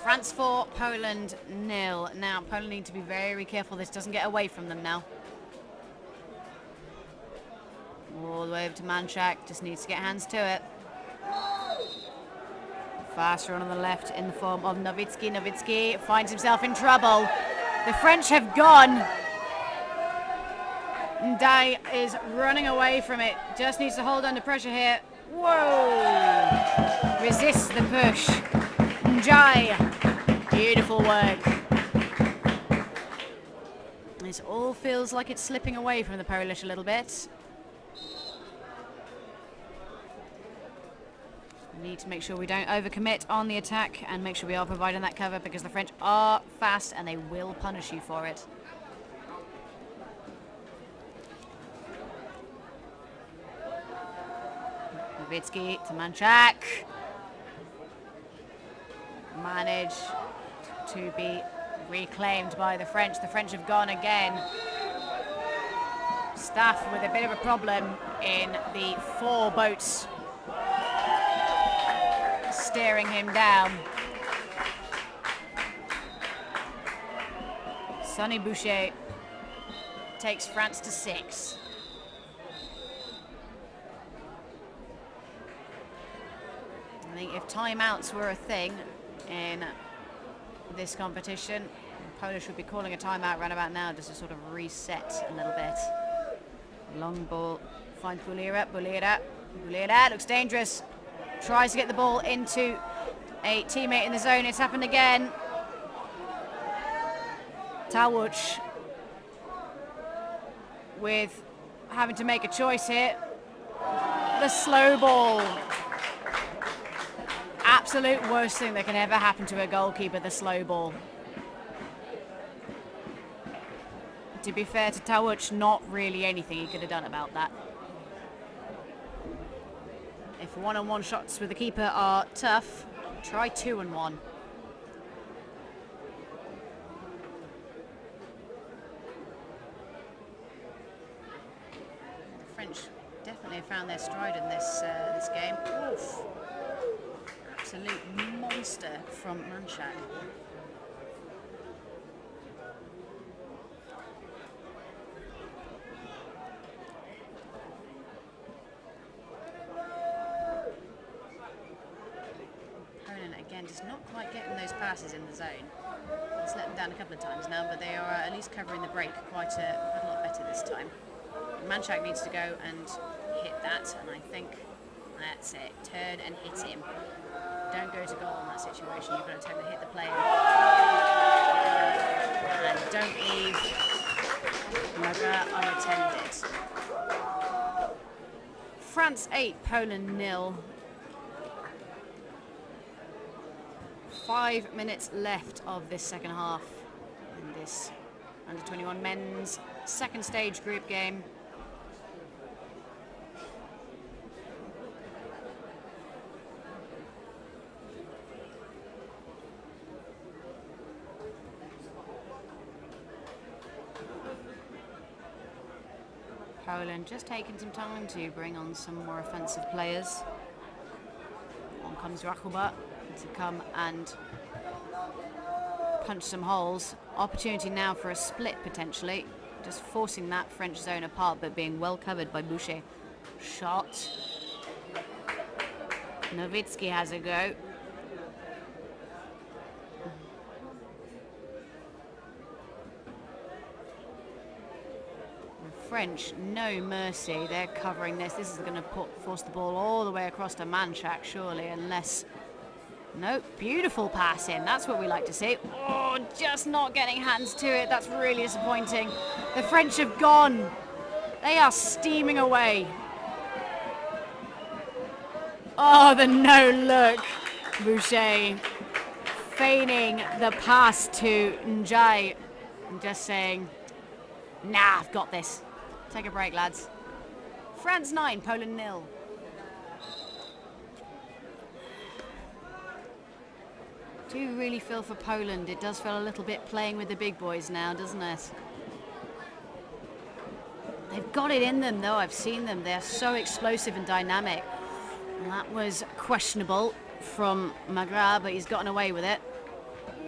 France 4, Poland 0. Now, Poland need to be very careful this doesn't get away from them now. All the way over to Manchak, just needs to get hands to it. Fast run on the left in the form of Nowitzki. Nowitzki finds himself in trouble. The French have gone. Ndai is running away from it. Just needs to hold under pressure here. Whoa! Resists the push. Njai. Beautiful work. This all feels like it's slipping away from the Polish a little bit. We need to make sure we don't overcommit on the attack and make sure we are providing that cover because the French are fast and they will punish you for it. Nowitzki to Manchak. Managed to be reclaimed by the French. The French have gone again. Staff with a bit of a problem in the 4 boats staring him down. Sonny Boucher takes France to 6. I think if timeouts were a thing in this competition, Polish would be calling a timeout right about now just to sort of reset a little bit. Long ball finds Bulira. Bulira looks dangerous. Tries to get the ball into a teammate in the zone. It's happened again. Tawuch with having to make a choice here. The slow ball. Absolute worst thing that can ever happen to a goalkeeper, the slow ball. To be fair to Tawuch, not really anything he could have done about that. If one-on-one shots with the keeper are tough, try 2-on-1. The French definitely have found their stride in this game. Oof. Absolute monster from Manchak. Again, just not quite getting those passes in the zone. It's let them down a couple of times now, but they are at least covering the break quite a lot better this time. Manchak needs to go and hit that, and I think that's it. Turn and hit him. Don't go to goal in that situation. You've got to turn and hit the player. And don't leave Magra unattended. France 8, Poland 0. 5 minutes left of this second half in this under-21 men's second stage group game. Poland just taking some time to bring on some more offensive players. On comes Rachuba to come and punch some holes. Opportunity now for a split potentially. Just forcing that French zone apart but being well covered by Boucher. Shot. Nowitzki has a go. The French, no mercy. They're covering this. This is going to force the ball all the way across to Manchak surely, unless... Nope, beautiful pass in. That's what we like to see. Oh, just not getting hands to it. That's really disappointing. The French have gone. They are steaming away. Oh, the no look. Boucher feigning the pass to Njai and just saying, nah, I've got this. Take a break, lads. France 9, Poland 0. Do you really feel for Poland? It does feel a little bit playing with the big boys now, doesn't it? They've got it in them, though. I've seen them. They're so explosive and dynamic. And that was questionable from Magra, but he's gotten away with it.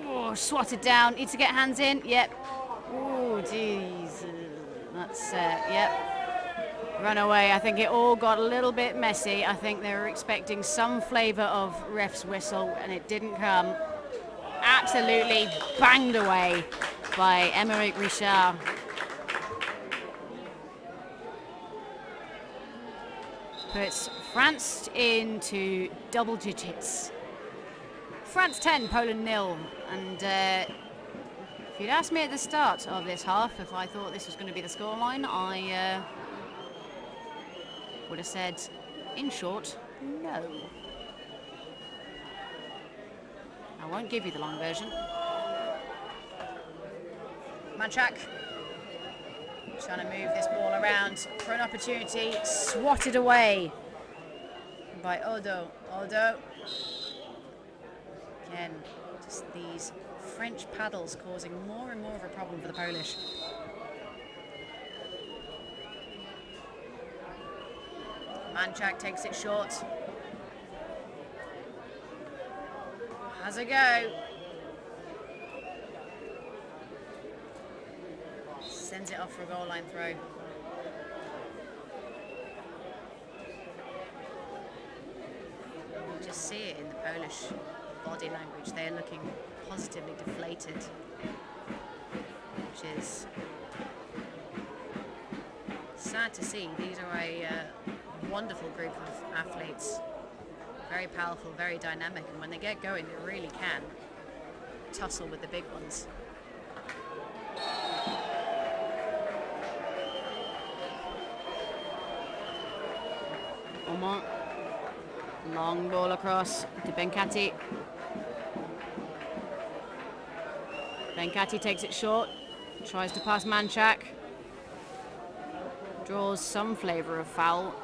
Oh, swatted down. Need to get hands in. Yep. Oh, jeez. That's, yep. Run away. I think it all got a little bit messy. I think they were expecting some flavour of ref's whistle, and it didn't come. Absolutely banged away by Emeric Richard. Puts France into double digits. France 10, Poland 0. And if you'd asked me at the start of this half if I thought this was going to be the scoreline, I would have said, in short, no. I won't give you the long version. Manchak trying to move this ball around for an opportunity, swatted away by Odo. Odo. Again, just these French paddles causing more and more of a problem for the Polish. Manchak takes it short. Has a go. Sends it off for a goal line throw. You just see it in the Polish body language. They're looking positively deflated, which is sad to see. These are a wonderful group of athletes. Very powerful, very dynamic, and when they get going, they really can tussle with the big ones. Oman, long ball across to Benkati. Benkati takes it short, tries to pass Manchak, draws some flavour of foul.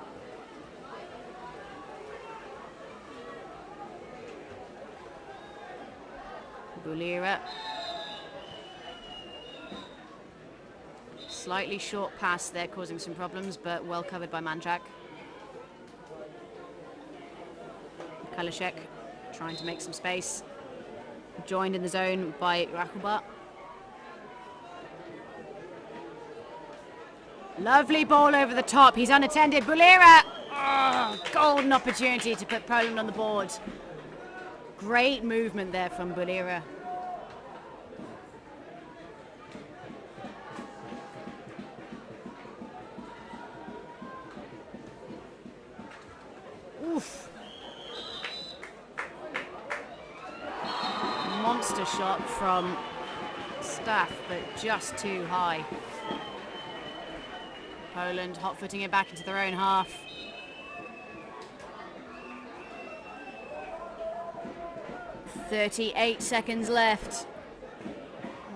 Bulira. Slightly short pass there, causing some problems, but well covered by Manchak. Kalashek trying to make some space. Joined in the zone by Rakuba. Lovely ball over the top. He's unattended. Bulira! Oh, golden opportunity to put Poland on the board. Great movement there from Bulira. Oof. Monster shot from Staff, but just too high. Poland hot-footing it back into their own half. .38 seconds left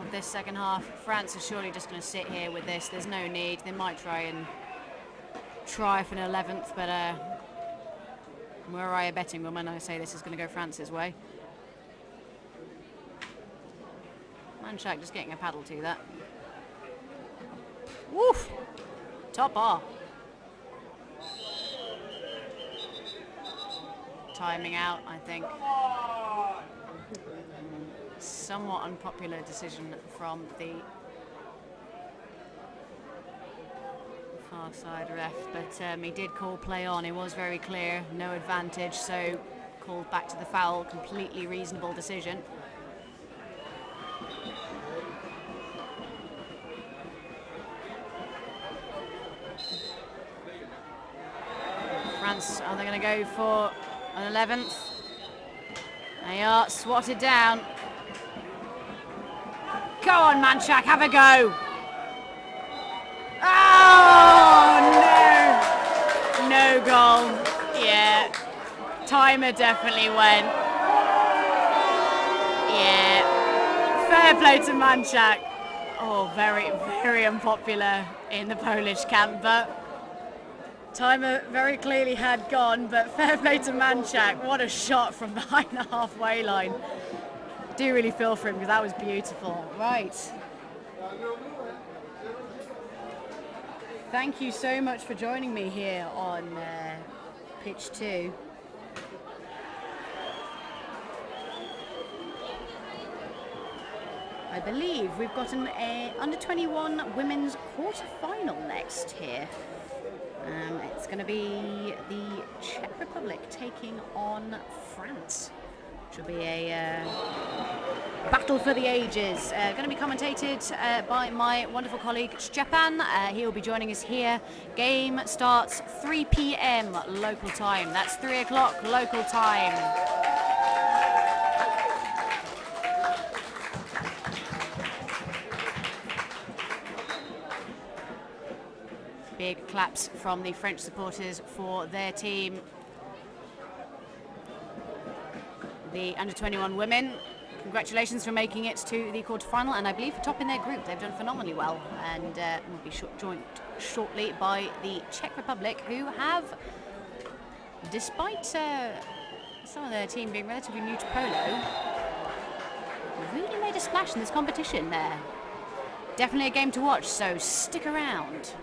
of this second half. France is surely just going to sit here with this. There's no need. They might try for an 11th, but were I a betting woman, I say this is going to go France's way. Manchak just getting a paddle to that. Woof! Top bar. Timing out, I think. Somewhat unpopular decision from the far side ref, but he did call play on. It was very clear, no advantage, so called back to the foul. Completely reasonable decision. France, are they going to go for an 11th? They are swatted down. Go on, Manchak, have a go. Oh, no. No goal. Yeah. Timer definitely went. Yeah. Fair play to Manchak. Oh, very, very unpopular in the Polish camp, but timer very clearly had gone, but fair play to Manchak. What a shot from behind the halfway line. Do really feel for him because that was beautiful. Right. Thank you so much for joining me here on pitch 2. I believe we've got an under 21 women's quarter-final next here. It's going to be the Czech Republic taking on France, which will be a battle for the ages. Going to be commentated by my wonderful colleague Stepan. He will be joining us here. Game starts 3 p.m. local time. That's 3 o'clock local time. Big claps from the French supporters for their team. The under-21 women, congratulations for making it to the quarter-final, and I believe for top in their group. They've done phenomenally well, and will be joined shortly by the Czech Republic, who have, despite some of their team being relatively new to polo, really made a splash in this competition there. Definitely a game to watch, so stick around.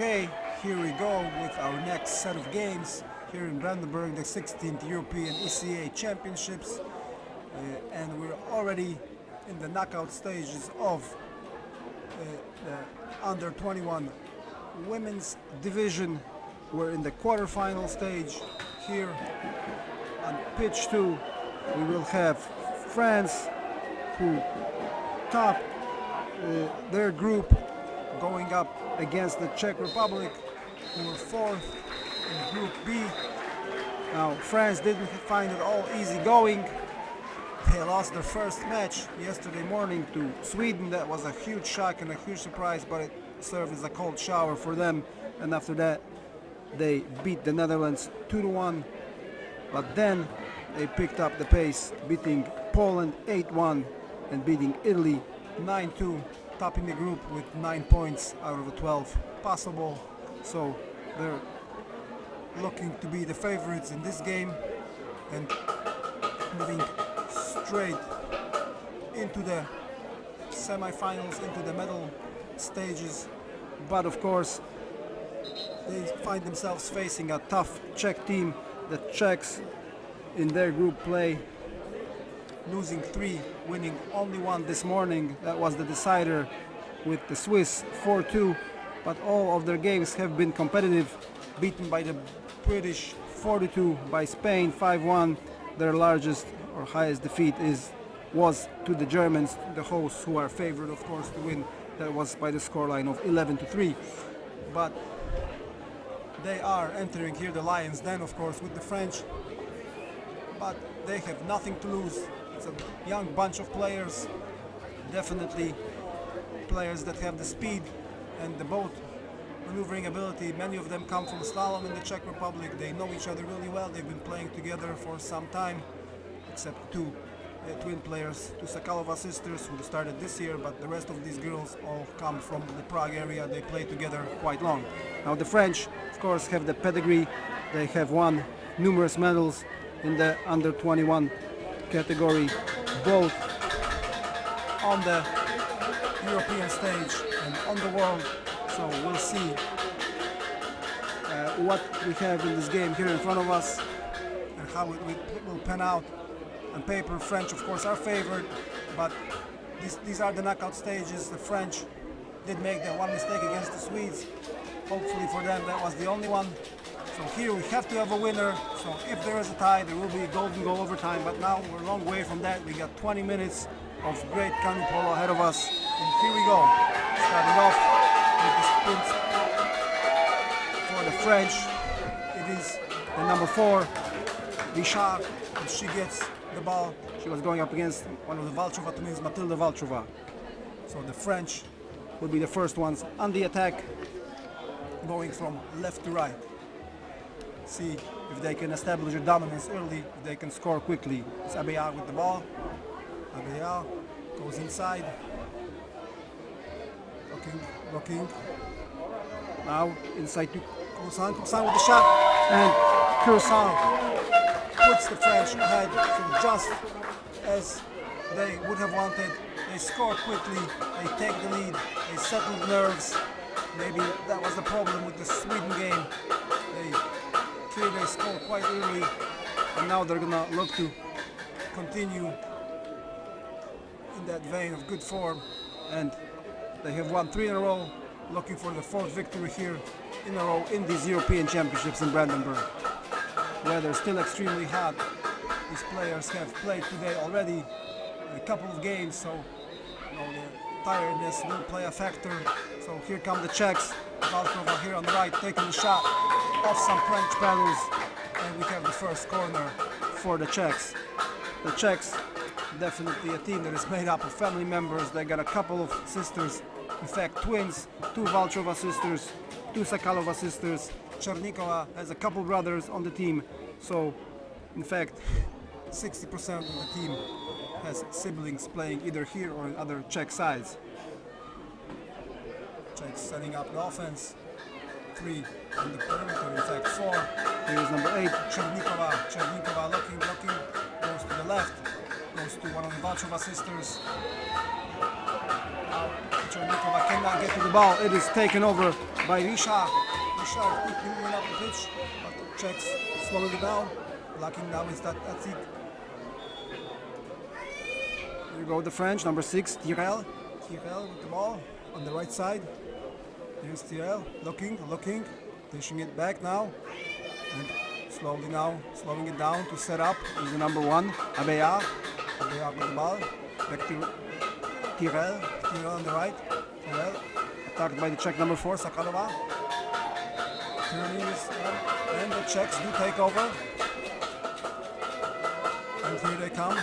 Okay, here we go with our next set of games here in Brandenburg, the 16th European ECA Championships. And we're already in the knockout stages of the under 21 women's division. We're in the quarterfinal stage. Here on pitch 2 we will have France, who top their group, going up against the Czech Republic, who were 4th in Group B. Now France didn't find it all easy going. They lost their first match yesterday morning to Sweden. That was a huge shock and a huge surprise, but it served as a cold shower for them. And after that, they beat the Netherlands 2-1. But then they picked up the pace, beating Poland 8-1 and beating Italy 9-2, topping the group with 9 points out of the 12 possible. So they're looking to be the favorites in this game and moving straight into the semi-finals, into the medal stages. But of course they find themselves facing a tough Czech team. The Czechs in their group play, losing 3, winning only 1 this morning. That was the decider with the Swiss 4-2, but all of their games have been competitive, beaten by the British 4-2, by Spain 5-1. Their largest or highest defeat was to the Germans, the hosts, who are favored of course to win. That was by the scoreline of 11-3. But they are entering here the Lions Den, of course, with the French, but they have nothing to lose. It's a young bunch of players, definitely players that have the speed and the boat maneuvering ability. Many of them come from slalom in the Czech Republic. They know each other really well. They've been playing together for some time, except 2 twin players, 2 Sakalova sisters who started this year, but the rest of these girls all come from the Prague area. They play together quite long. Now the French, of course, have the pedigree. They have won numerous medals in the under 21 category, both on the European stage and on the world. So we'll see what we have in this game here in front of us and how it will pan out. On paper, French of course are favored, but these are the knockout stages. The French did make that one mistake against the Swedes. Hopefully for them that was the only one. So here we have to have a winner. So if there is a tie, there will be a golden goal overtime. But now we're a long way from that. We got 20 minutes of great canoe polo ahead of us. And here we go. Starting off with the sprints for the French. It is the number 4, Richard, and she gets the ball. She was going up against one of the Valchova twins, Matilda Valchova. So the French will be the first ones on the attack, going from left to right. See if they can establish a dominance early, if they can score quickly. It's Abeya with the ball. Abeya goes inside. Looking. Now inside to Kursan. Kursan with the shot. And Kursan puts the French ahead. So just as they would have wanted, they score quickly, they take the lead, they settle nerves. Maybe that was the problem with the Sweden game. They scored quite early, and now they're gonna look to continue in that vein of good form. And they have won 3 in a row, looking for the 4th victory here in a row in these European Championships in Brandenburg. Weather still extremely hot. These players have played today already a couple of games, so the tiredness will play a factor. So here come the Czechs. Valkova here on the right, taking the shot off some French paddles, and we have the first corner for the Czechs. The Czechs, definitely a team that is made up of family members. They got a couple of sisters, in fact twins, 2 Valchova sisters, 2 Sakalova sisters. Chernikova has a couple brothers on the team, so in fact 60% of the team has siblings playing either here or in other Czech sides. Czechs setting up the offense. 3 on the perimeter, in fact 4. Here's number 8, Chernikova. Chernikova looking, goes to the left, goes to one of the Valchova sisters. Chornikova cannot get to the ball. It is taken over by Richard. Richard quickly went up the pitch, but Czechs slowing it down. Blocking now is that's it. Here go the French, number 6, Tirel. Tirel with the ball on the right side. Here's Tirel, looking, dishing it back now. And slowing it down to set up is the number 1, Abeyard. Abeyard with the ball. Back to Tirel on the right. Tirel attacked by the Czech number 4, Sakalova. Turning is and the Czechs do take over. And here they come.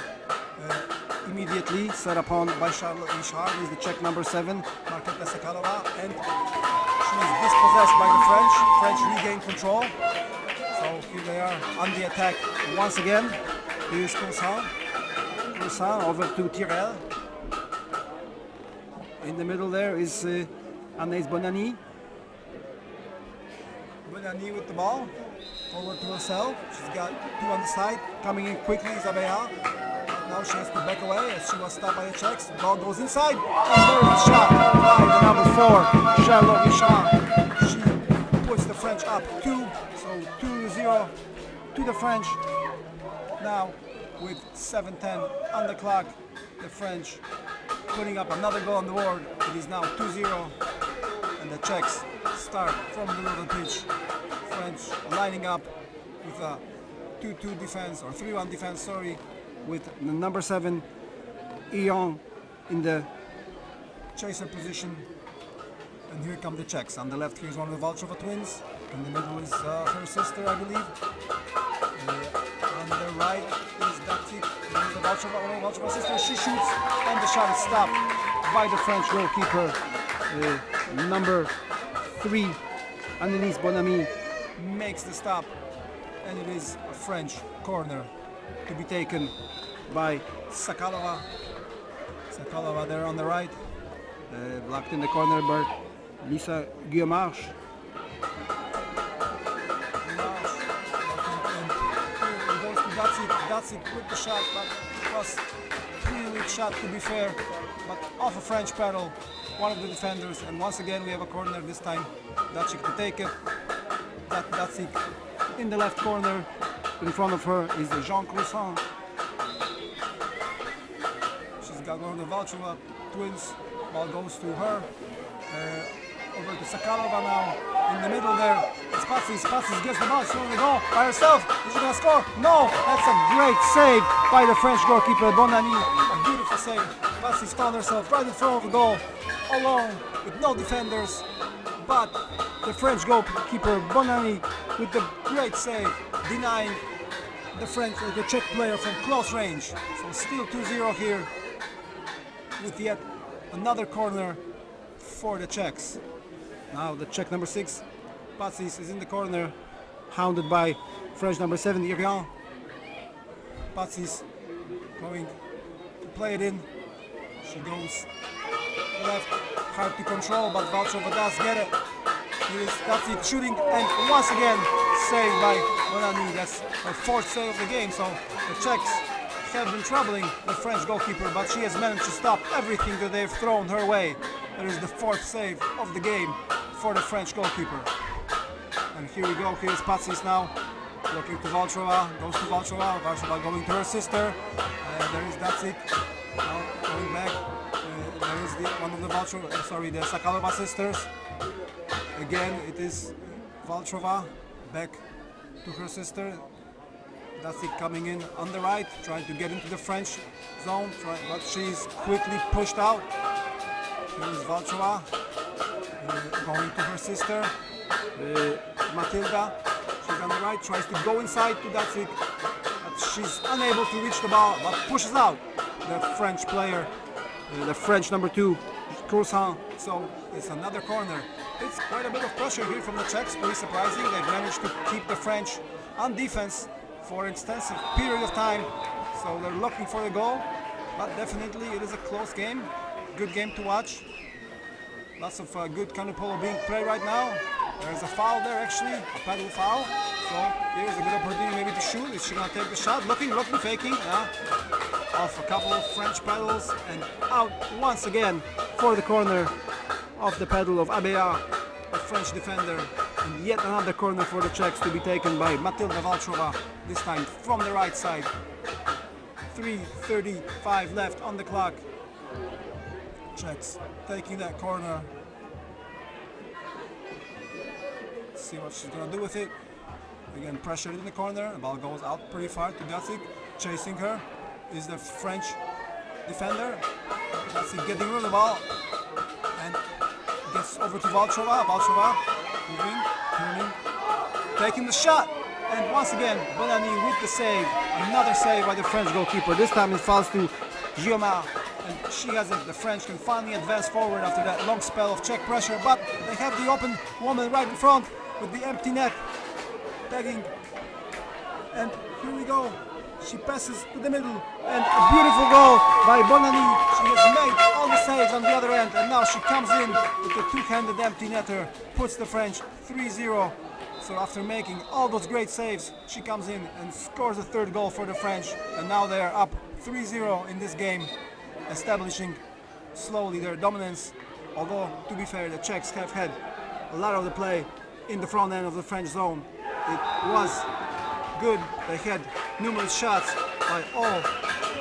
Immediately set upon by Charlotte Richard, who is the Czech number 7, Marketa Sakalova, and she is dispossessed by the French. French regain control. So here they are on the attack once again. Here is Coursin. Coursin over to Tirel. In the middle there is Anaïs Bonani. Bonani with the ball. Forward to herself. She's got 2 on the side. Coming in quickly is Abeyard. Now she has to back away as she was stopped by the Czechs. The ball goes inside. And there is a shot by the number 4, Charlotte Richard. She puts the French up 2. So 2-0 to the French. Now with 7:10 on the clock, the French putting up another goal on the board. It is now 2-0. And the Czechs start from the middle of the pitch. French lining up with a 2-2 defense, or 3-1 defense, sorry, with the number 7, Ion, in the chaser position. And here come the Czechs. On the left, here's one of the Valchova twins. In the middle is her sister, I believe. On the right is Datsik, the Valchova sister. She shoots, and the shot is stopped by the French goalkeeper, number 3, Annelise Bonamy, makes the stop, and it is a French corner to be taken by Sakalova. Sakalova there on the right, blocked in the corner by Lisa Guillemard. Datsik with the shot, but it was a really weak shot to be fair, but off a French pedal, one of the defenders, and once again we have a corner, this time Datsik to take it. Datsik in the left corner, in front of her is Jean Croissant. She's got one of the Valchova twins, ball goes to her. Over to Sakalova now, in the middle there, it's Patsis gets the ball, she's going to go by herself, is she going to score? No, that's a great save by the French goalkeeper, Bonani, a beautiful save. Patsis found herself right in front of the goal, alone, with no defenders, but the French goalkeeper, Bonani, with the great save, denying the Czech player from close range. So still 2-0 here, with yet another corner for the Czechs. Now the Czech number 6, Patsis, is in the corner, hounded by French number 7, Irian. Patsis going to play it in. She goes left, hard to control, but Valchova does get it. That's it, shooting, and once again saved by Bonani. That's her 4th save of the game, so the Czechs have been troubling the French goalkeeper, but she has managed to stop everything that they've thrown her way. That is the 4th save of the game for the French goalkeeper. And here we go, here's Patsis now, looking to Valchova, goes to Valchova, Valchova going to her sister, there is Datsik, now going back, there is one of the Valchova, the Sakalova sisters. Again, it is Valchova, back to her sister. Datsik coming in on the right, trying to get into the French zone, but she's quickly pushed out. Here is Valchova, going to her sister, Matilda. She's on the right, tries to go inside to Datsik, but she's unable to reach the ball, but pushes out the French player, the French number 2, Croissant. So it's another corner. It's quite a bit of pressure here from the Czechs, pretty surprising. They've managed to keep the French on defense for an extensive period of time, so they're looking for the goal, but definitely it is a close game, good game to watch. Lots of good canoe polo being played right now. There's a foul there actually, a paddle foul, so here's a good opportunity maybe to shoot. Is she gonna take the shot? Looking, faking, off a couple of French paddles, and out once again for the corner off the pedal of Abea, the French defender. And yet another corner for the Czechs to be taken by Matilda Valtrova, this time from the right side. 3:35 left on the clock. Czechs taking that corner. Let's see what she's gonna do with it. Again, pressured in the corner. The ball goes out pretty far to Gacik. Chasing her is the French defender. Gacik getting rid of the ball and gets over to Valtrova. Valtrova moving, turning, taking the shot. And once again, Bonani with the save. Another save by the French goalkeeper. This time it falls to Guillaume. And she has it. The French can finally advance forward after that long spell of Czech pressure. But they have the open woman right in front with the empty net. Begging. And here we go. She passes to the middle. And a beautiful goal by Bonani. She has made all the saves on the other end. And now she comes in with the two-handed empty netter. Puts the French 3-0. So after making all those great saves, she comes in and scores a third goal for the French. And now they're up 3-0 in this game, establishing slowly their dominance. Although, to be fair, the Czechs have had a lot of the play in the front end of the French zone. It was good. They had numerous shots, but all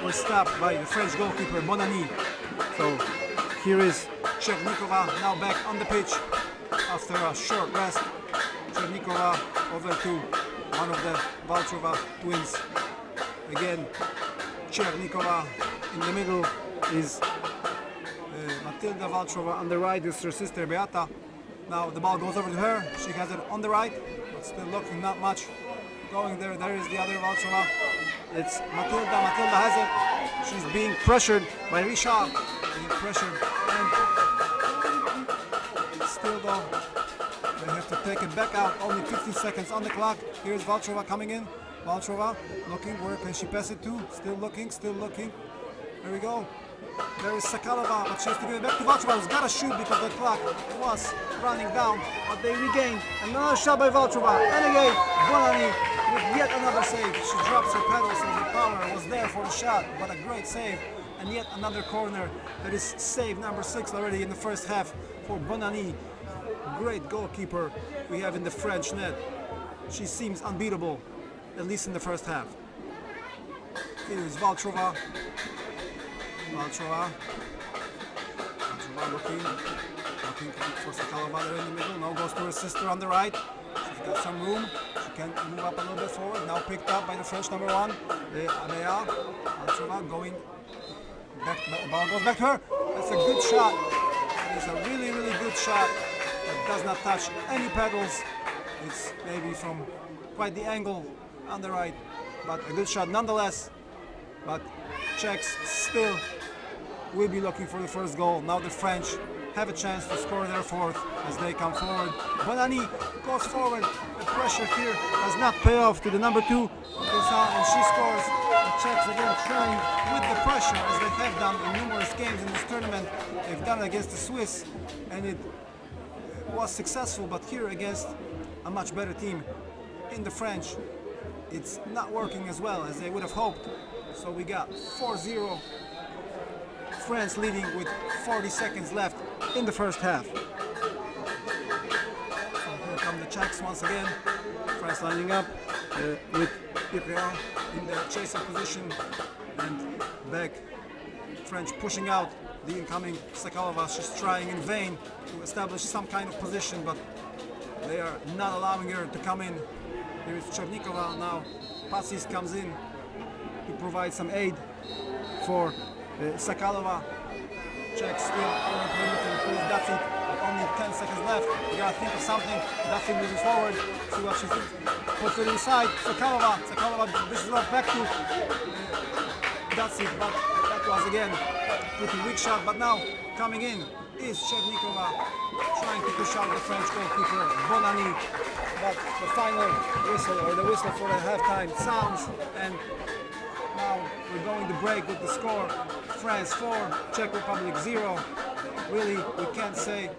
were stopped by the French goalkeeper, Bonani. So here is Chernikova now back on the pitch after a short rest. Chernikova over to one of the Valtrova twins. Again, Chernikova in the middle is Matilda Valtrova. On the right is her sister Beata. Now the ball goes over to her. She has it on the right, but still looking not much going there. There is the other Valtrova. It's Matilda. Matilda has it. She's being pressured by Richard. Being pressured. And still though, they have to take it back out. Only 15 seconds on the clock. Here's Valtrova coming in. Valtrova looking. Where can she pass it to? Still looking. Still looking. There we go. There is Sakalova, but she has to give it back to Valtrova, who's got to shoot because the clock was running down, but they regained. Another shot by Valtrova, and again, Bonani with yet another save. She drops her pedals and the power was there for the shot, but a great save. And yet another corner that is save number 6 already in the first half for Bonani. Great goalkeeper we have in the French net. She seems unbeatable, at least in the first half. Here is Valtrova. Valtrova looking for Sakalova there in the middle. Now goes to her sister on the right. She's got some room. She can move up a little bit forward. Now picked up by the French number 1, Abea. Valtrova going back. The ball goes back to her. That's a good shot. That is a really, really good shot. That does not touch any pedals. It's maybe from quite the angle on the right, but a good shot nonetheless. But Czechs still will be looking for the first goal. Now the French have a chance to score their fourth as they come forward. Bonani goes forward. The pressure here does not pay off to the number 2, and she scores. The Czechs again trying with the pressure as they have done in numerous games in this tournament. They've done it against the Swiss and it was successful, but here against a much better team in the French, it's not working as well as they would have hoped. So we got 4-0, France leading with 40 seconds left in the first half. So here come the Czechs once again. France lining up with ECA in the chaser position and back. French pushing out the incoming Sakalova. She's trying in vain to establish some kind of position, but they are not allowing her to come in. Here is Chernikova now. Pasis comes in to provide some aid for Sakalova. Czechs still on the perimeter. Here's Gacik. Only 10 seconds left. You gotta think of something. Gacik moving forward. See what she puts it inside. Sakalova. Sakalova. This is not back to Gacik, but that was again pretty weak shot. But now coming in is Chernikova, trying to push out the French goalkeeper Bonani. But the final whistle, or the whistle for the halftime, sounds, and now we're going to break with the score. France 4, Czech Republic 0. Really, we can't say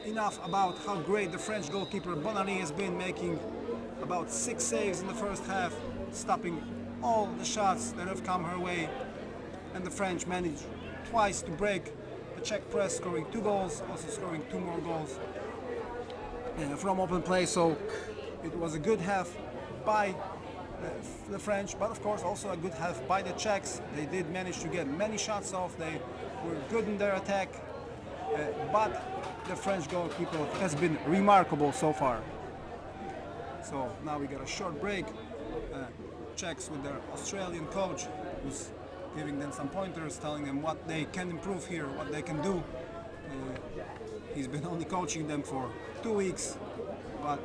enough about how great the French goalkeeper Bonani has been, making about 6 saves in the first half, stopping all the shots that have come her way. And the French managed twice to break the Czech press, scoring 2 goals, also scoring 2 more goals from open play. So it was a good half by the French, but of course also a good half by the Czechs. They did manage to get many shots off. They were good in their attack, but the French goalkeeper has been remarkable so far. So now we got a short break. Czechs with their Australian coach, who's giving them some pointers, telling them what they can improve here, what they can do. He's been only coaching them for 2 weeks, but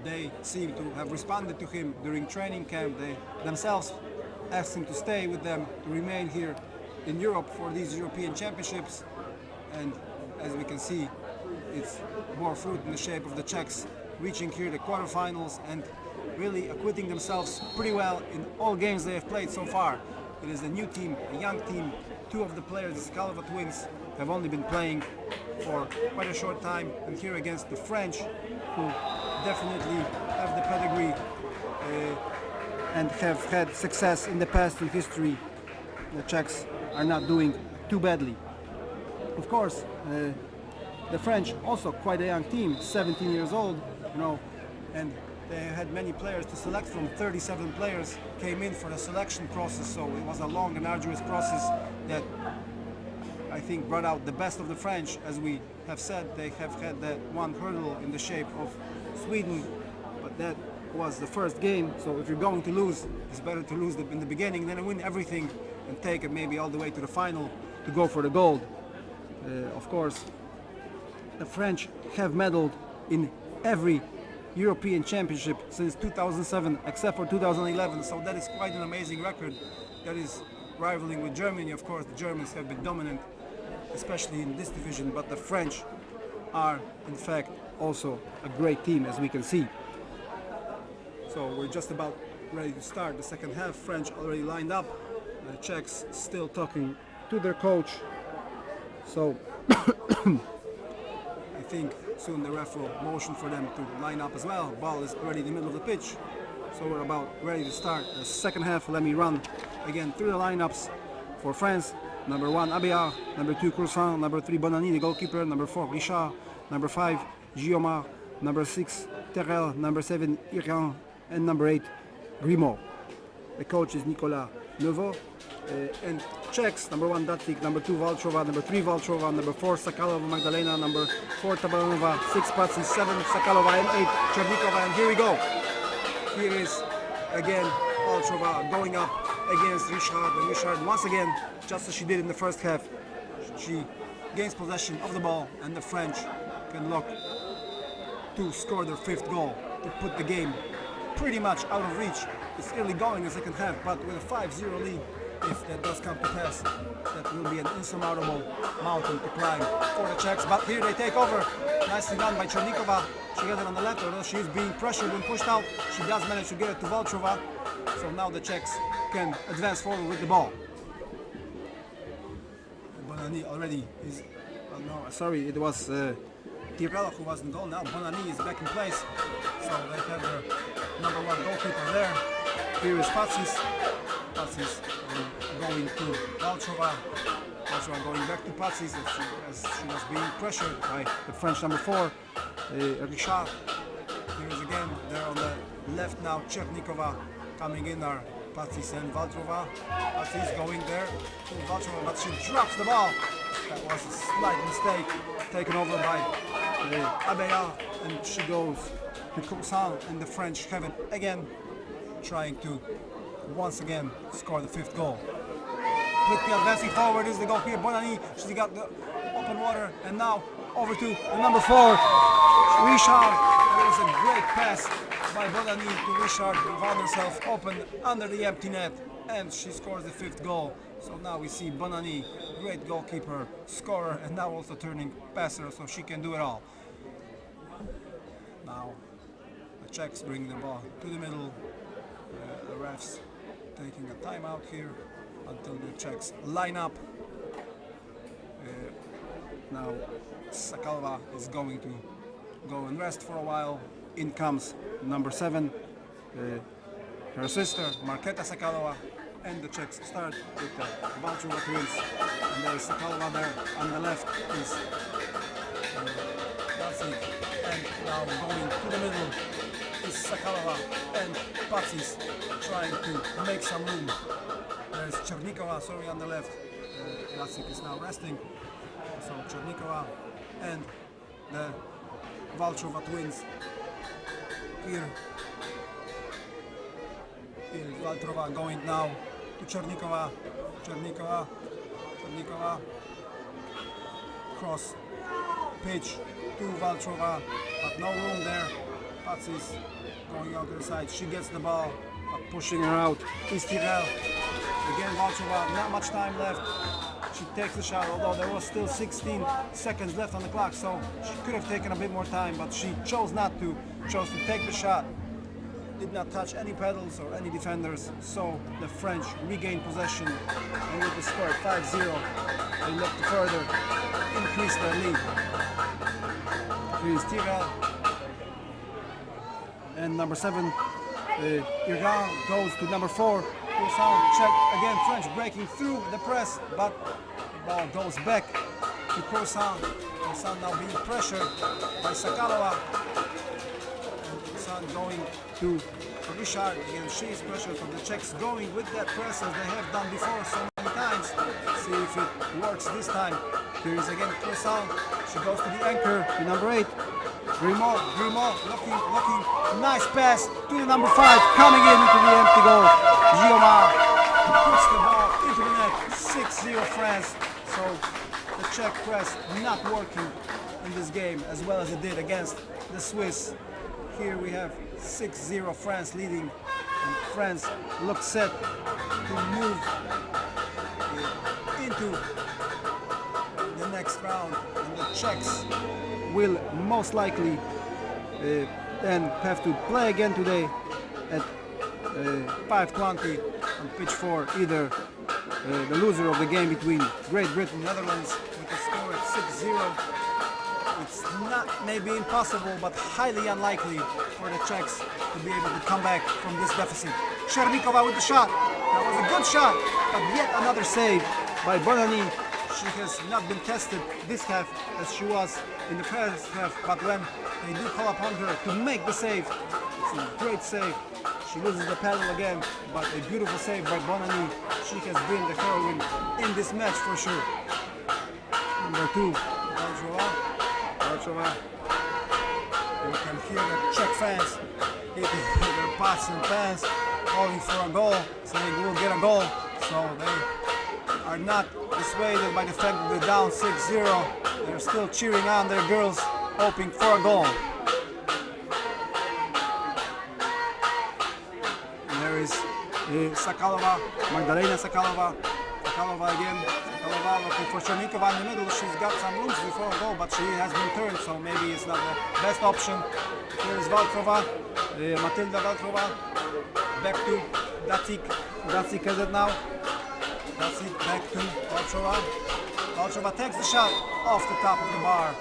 they seem to have responded to him during training camp. They themselves asked him to stay with them, to remain here in Europe for these European Championships. And as we can see, it's bore fruit in the shape of the Czechs reaching here the quarterfinals and really acquitting themselves pretty well in all games they have played so far. It is a new team, a young team. 2 of the players, the Skalova twins, have only been playing for quite a short time, and here against the French, who definitely have the pedigree and have had success in the past in history. The Czechs are not doing too badly. Of course, the French also quite a young team, 17 years old, you know, and they had many players to select from. 37 players came in for the selection process, so it was a long and arduous process that I think brought out the best of the French. As we have said, they have had that one hurdle in the shape of Sweden, but that was the first game. So if you're going to lose, it's better to lose in the beginning than to win everything and take it maybe all the way to the final to go for the gold. Of course, the French have medaled in every European Championship since 2007, except for 2011. So that is quite an amazing record. That is rivaling with Germany. Of course, the Germans have been dominant, especially in this division, but the French are in fact also a great team, as we can see. So we're just about ready to start the second half. French already lined up, the Czechs still talking to their coach. So I think soon the ref will motion for them to line up as well. Ball is already in the middle of the pitch, so we're about ready to start the second half. Let me run again through the lineups for France. Number 1, Abéard. Number 2, Courson. Number 3, Bonani, the goalkeeper. Number 4, Richard. Number 5, Guillaumard. Number 6, Terrel. Number 7, Iran. And number 8, Grimaud. The coach is Nicolas Neveu. And Czechs, number 1, Datik. Number 2, Valtrova. Number 3, Valtrova. Number 4, Sakalova Magdalena. Number 4, Tabaranova. 6, Patsi. 7, Sakalova. And 8, Chernikova. And here we go. Here is again Valtrova going up against Richard. And Richard, once again, just as she did in the first half, she gains possession of the ball, and the French can look to score their 5th goal to put the game pretty much out of reach. It's early going in the second half, but with a 5-0 lead, if that does come to pass, that will be an insurmountable mountain to climb for the Czechs. But here they take over. Nicely done by Chernikova. She got it on the left, although she is being pressured and pushed out. She does manage to get it to Valtrova. So now the Czechs can advance forward with the ball. Bonani already is, oh no, sorry, it was Tirella who was in goal. Now Bonani is back in place. So they have their number 1 goalkeeper there. Here is Patsis. Patsis going to Valtrova. Valtrova going back to Patsis as she was being pressured by the French number 4, Richard. Here is again, there on the left now, Chernikova. Coming in are Patsis and Valtrova. Patsis going there to Valtrova, but she drops the ball. That was a slight mistake taken over by Abéard, and she goes to Courson, and the French have it again, trying to once again score the 5th goal. Quickly advancing forward is the goalkeeper Bonani. She's got the open water, and now over to the number 4, Richard. There was a great pass by Bonani to Richard, who found herself open under the empty net, and she scores the 5th goal. So now we see Bonani, great goalkeeper, scorer, and now also turning passer, so she can do it all. Now the Czechs bring the ball to the middle. The refs taking a timeout here until the Czechs line up. Now Sakalova is going to go and rest for a while. In comes number 7, her sister Marketa Sakalova, And the Czechs start with the Valtrova twins. And there is Sakalova there on the left is Patsy. And now going to the middle is Sakalova and Patsy's trying to make some room. There's Chernikova, sorry, on the left. Jacek is now resting. So Chernikova and the Valtrova twins. Here is Valtrova going now to Chernikova. Chernikova. Cross pitch to Valtrova, but no room there. Patsy's going out to the side. She gets the ball, but pushing her out is Tyrell. Again, Valtrova, not much time left. She takes the shot, although there was still 16 seconds left on the clock, so she could have taken a bit more time, but she chose not to. Chose to take the shot. Did not touch any pedals or any defenders, so the French regained possession, and with the score 5-0, they look to further increase their lead. Here is Tyrell, and number 7, Irgan goes to number 4. Check again, French breaking through the press, but the ball goes back to Corsan. Corsan now being pressured by Sakalova. And going to Richard. Again, she is pressured from the Czechs, going with that press as they have done before so many times. See if it works this time. Here is again Corsan. She goes to the anchor, to number 8. Grimaud looking, nice pass to the number 5, coming in into the empty goal. Guillaume puts the ball into the net, 6-0 France. So the Czech press not working in this game as well as it did against the Swiss. Here we have 6-0 France leading, and France looks set to move into the next round, and the Czechs will most likely then have to play again today at 5:20 on pitch 4, either the loser of the game between Great Britain and Netherlands with a score at 6-0. It's not maybe impossible, but highly unlikely for the Czechs to be able to come back from this deficit. Chernikova with the shot. That was a good shot, but yet another save by Bonani. She has not been tested this half as she was in the first half, but when they do call upon her to make the save, it's a great save. She loses the paddle again, but a beautiful save by Bonani. She has been the heroine in this match for sure. Number 2, Valtrova. You can hear the Czech fans hitting their pots and pans, calling for a goal, saying we'll get a goal. So they are not dissuaded by the fact that they're down 6-0. They're still cheering on their girls, hoping for a goal. And there is Sakalova, Magdalena Sakalova. Sakalova again. Sakalova looking for Chernikova in the middle. She's got some rooms before a goal, but she has been turned, so maybe it's not the best option. Here is Valtrova, Matilda Valtrova. Back to Dacik. Dacik has it now. Dacik back to Valtrova. Valtrova takes the shot off the top of the bar,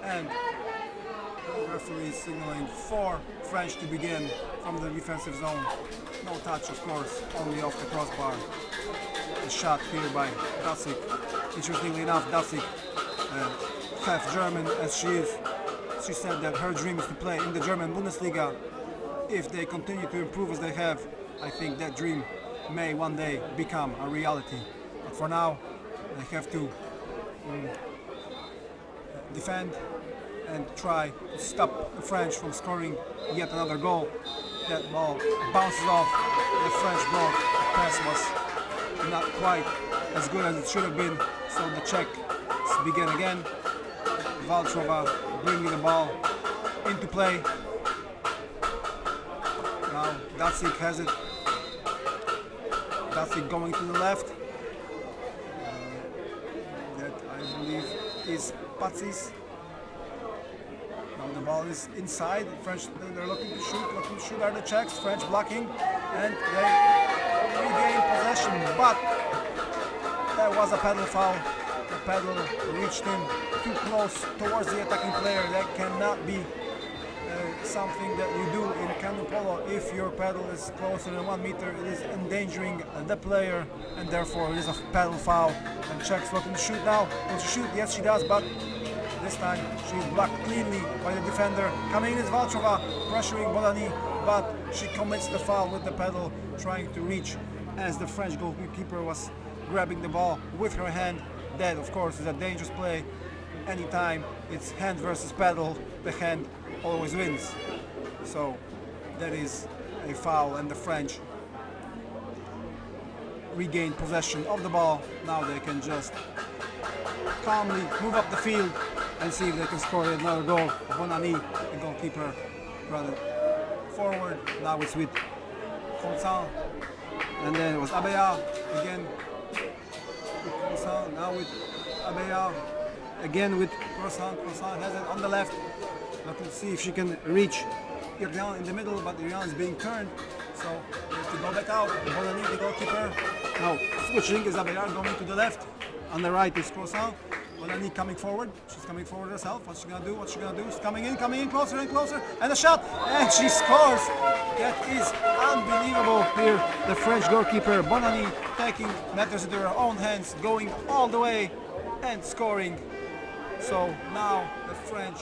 and the referee is signaling for French to begin from the defensive zone. No touch, of course, only off the crossbar. The shot here by Dacik. Interestingly enough, Dacik, half German as she is, she said that her dream is to play in the German Bundesliga. If they continue to improve as they have, I think that dream may one day become a reality. But for now, they have to defend and try to stop the French from scoring yet another goal. That ball bounces off the French block. The pass was not quite as good as it should have been, so the Czechs begin again. Valtrova bringing the ball into play. Now Dacik has it. Dacik going to the left. That I believe is Patsy's. Now the ball is inside. French, they're looking to shoot are the Czechs. French blocking, and they regain possession, but there was a paddle foul. The paddle reached him too close towards the attacking player. That cannot be something that you do in canoe polo. polo, if your paddle is closer than 1 meter, it is endangering the player, and therefore it is a paddle foul. And Czech's looking to shoot now. Will she shoot? Yes, she does, but this time she's blocked cleanly by the defender. Coming in is Valtrova, pressuring Bonani, but she commits the foul with the paddle, trying to reach as the French goalkeeper was grabbing the ball with her hand. That, of course, is a dangerous play. Anytime it's hand versus paddle, the hand always wins. So that is a foul, and the French regain possession of the ball. Now they can just calmly move up the field and see if they can score another goal. Bonani, the goalkeeper, running forward. Now it's with Consan, and then it was Abeya again. Consan, now with Abeya again with Consan. Consan has it on the left. Looking to see if she can reach Irian in the middle, but Irian is being turned, so they have to go back out. Bonani, the goalkeeper. Now switching is Abeya going to the left. On the right is Consan. Bonani coming forward. She's coming forward herself. What's she gonna do? What's she gonna do? She's coming in closer and closer, and a shot, and she scores. That is unbelievable here. The French goalkeeper Bonani taking matters into her own hands, going all the way and scoring. So now the French,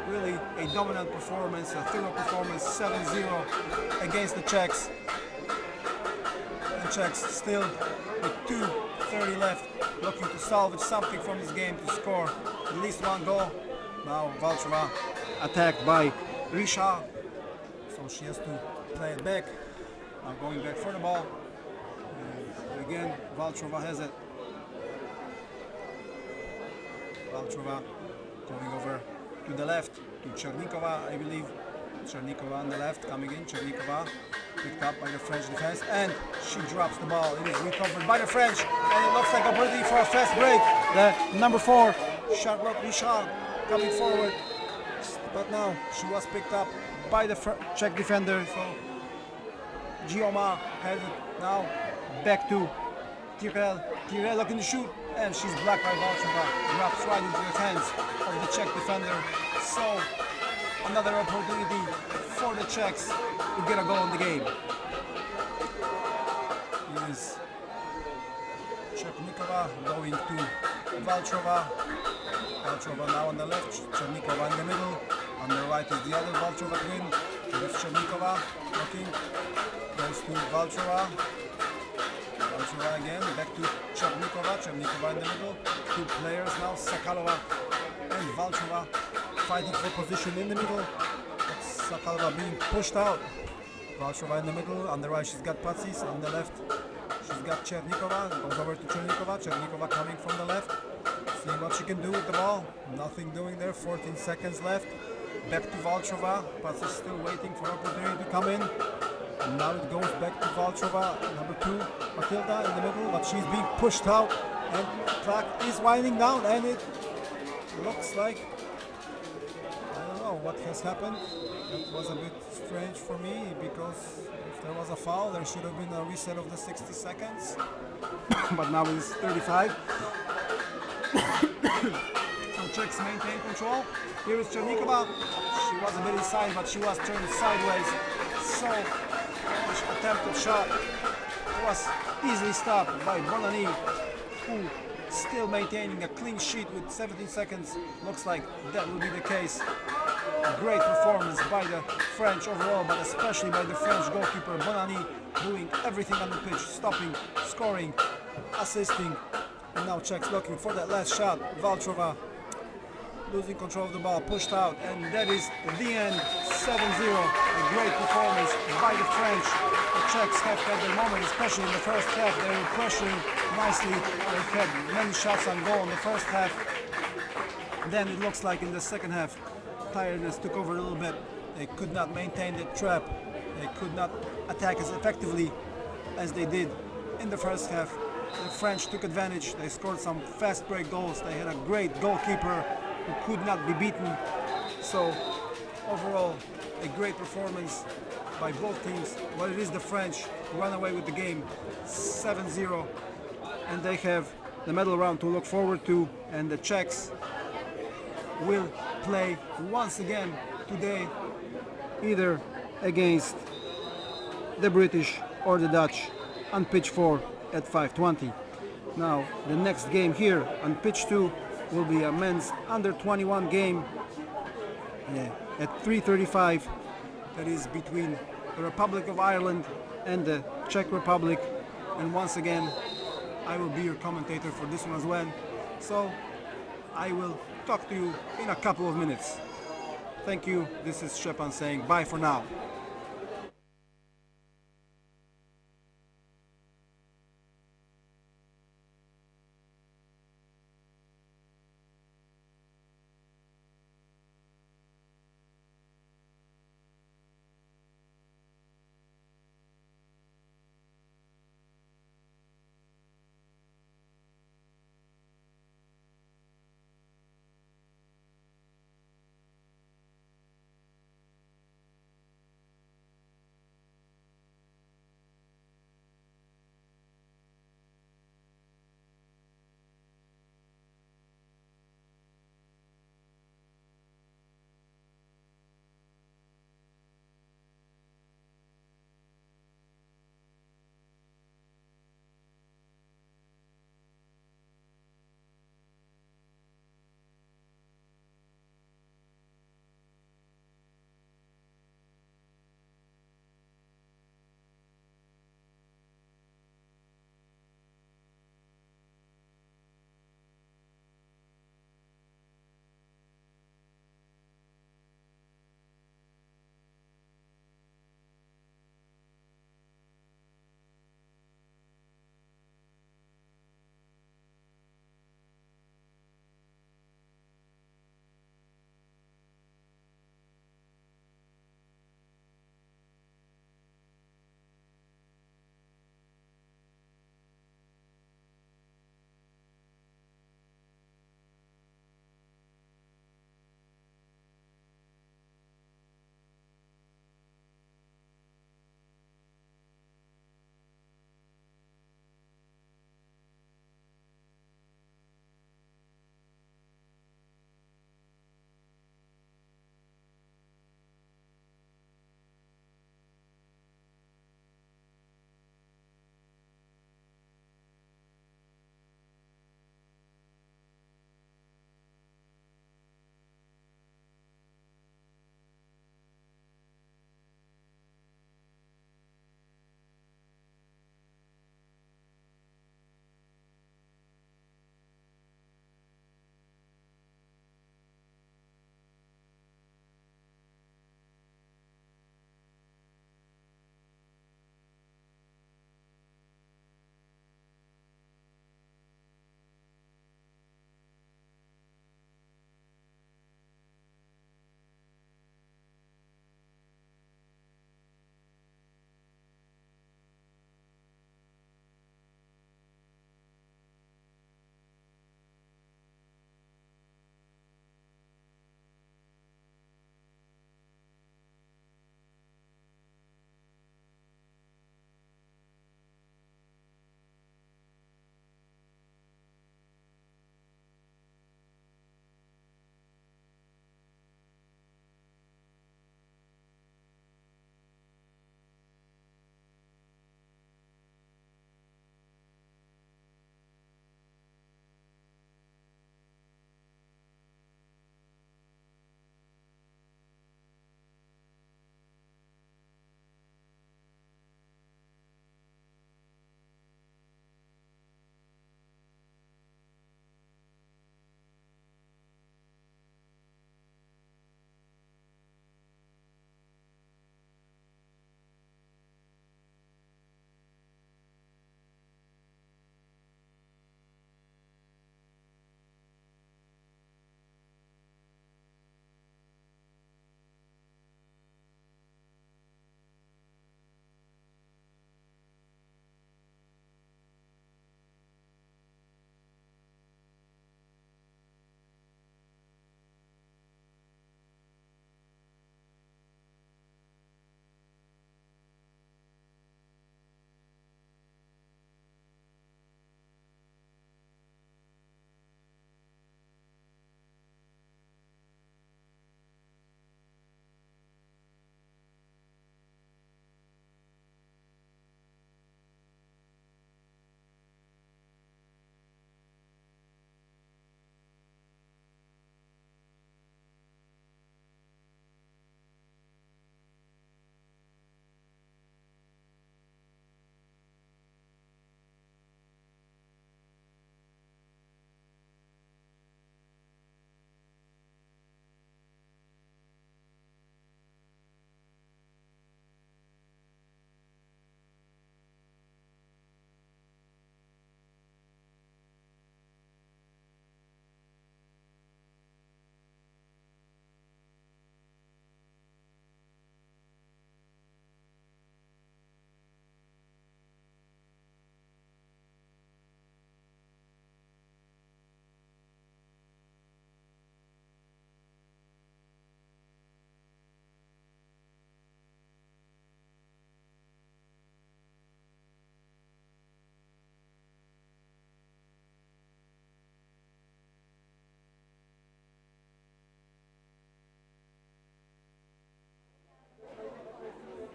really a dominant performance, a thorough performance, 7-0 against the Czechs. And Czechs still with 2:30 left, looking to salvage something from this game, to score at least one goal. Now Valtrova attacked by Richard, so she has to play it back. Now going back for the ball. And again, Valtrova has it. Valtrova going over to the left to Chernikova, I believe. Chernikova on the left, coming in. Chernikova picked up by the French defense, and she drops the ball. It is recovered by the French, and it looks like a opportunity for a fast break. The number 4, Charlotte Richard, coming forward, but now she was picked up by the Czech defender. So Gioma has it now back to Tyrell. Tyrell looking to shoot, and she's blocked by Valtrova. Drops right into the hands of the Czech defender. So another opportunity for the Czechs to get a goal in the game. Here is Chernikova going to Valtrova. Valtrova now on the left, Chernikova in the middle. On the right is the other Valtrova twin. Here's Chernikova looking, goes to Valtrova. Valtrova again, back to Chernikova. Chernikova in the middle. 2 players now, Sakalova and Valtrova, fighting for position in the middle. Sakalova being pushed out. Valtrova in the middle. On the right she's got Patsis. On the left she's got Chernikova. Goes over to Chernikova. Chernikova coming from the left. Seeing what she can do with the ball. Nothing doing there. 14 seconds left. Back to Valtrova. Patsis still waiting for opportunity to come in. And now it goes back to Valtrova. Number 2, Matilda in the middle, but she's being pushed out. And clock is winding down, and it looks like, I don't know what has happened. That was a bit strange for me, because if there was a foul, there should have been a reset of the 60 seconds. But now it is 35. So Czechs maintain control. Here is Chernikova. She was a bit inside, but she was turned sideways. So attempted shot was easily stopped by Bonani, who still maintaining a clean sheet with 17 seconds. Looks like that will be the case. A great performance by the French overall, but especially by the French goalkeeper Bonani, doing everything on the pitch, stopping, scoring, assisting. And now Czechs looking for that last shot. Valtrova losing control of the ball, pushed out, and that is the end. 7-0. A great performance by the French. The Czechs have had their moment, especially in the first half. They were pressuring nicely. They had many shots on goal in the first half. Then it looks like in the second half, tiredness took over a little bit. They could not maintain the trap. They could not attack as effectively as they did in the first half. The French took advantage. They scored some fast break goals. They had a great goalkeeper who could not be beaten. So overall, a great performance by both teams. But it is the French who run away with the game, 7-0, and they have the medal round to look forward to. And the Czechs will play once again today, either against the British or the Dutch on pitch 4 at 5:20. Now the next game here on pitch 2 will be a men's under 21 game at 3:35. That is between the Republic of Ireland and the Czech Republic. And once again, I will be your commentator for this one as well. So I will talk to you in a couple of minutes. Thank you. This is Szczepan saying bye for now.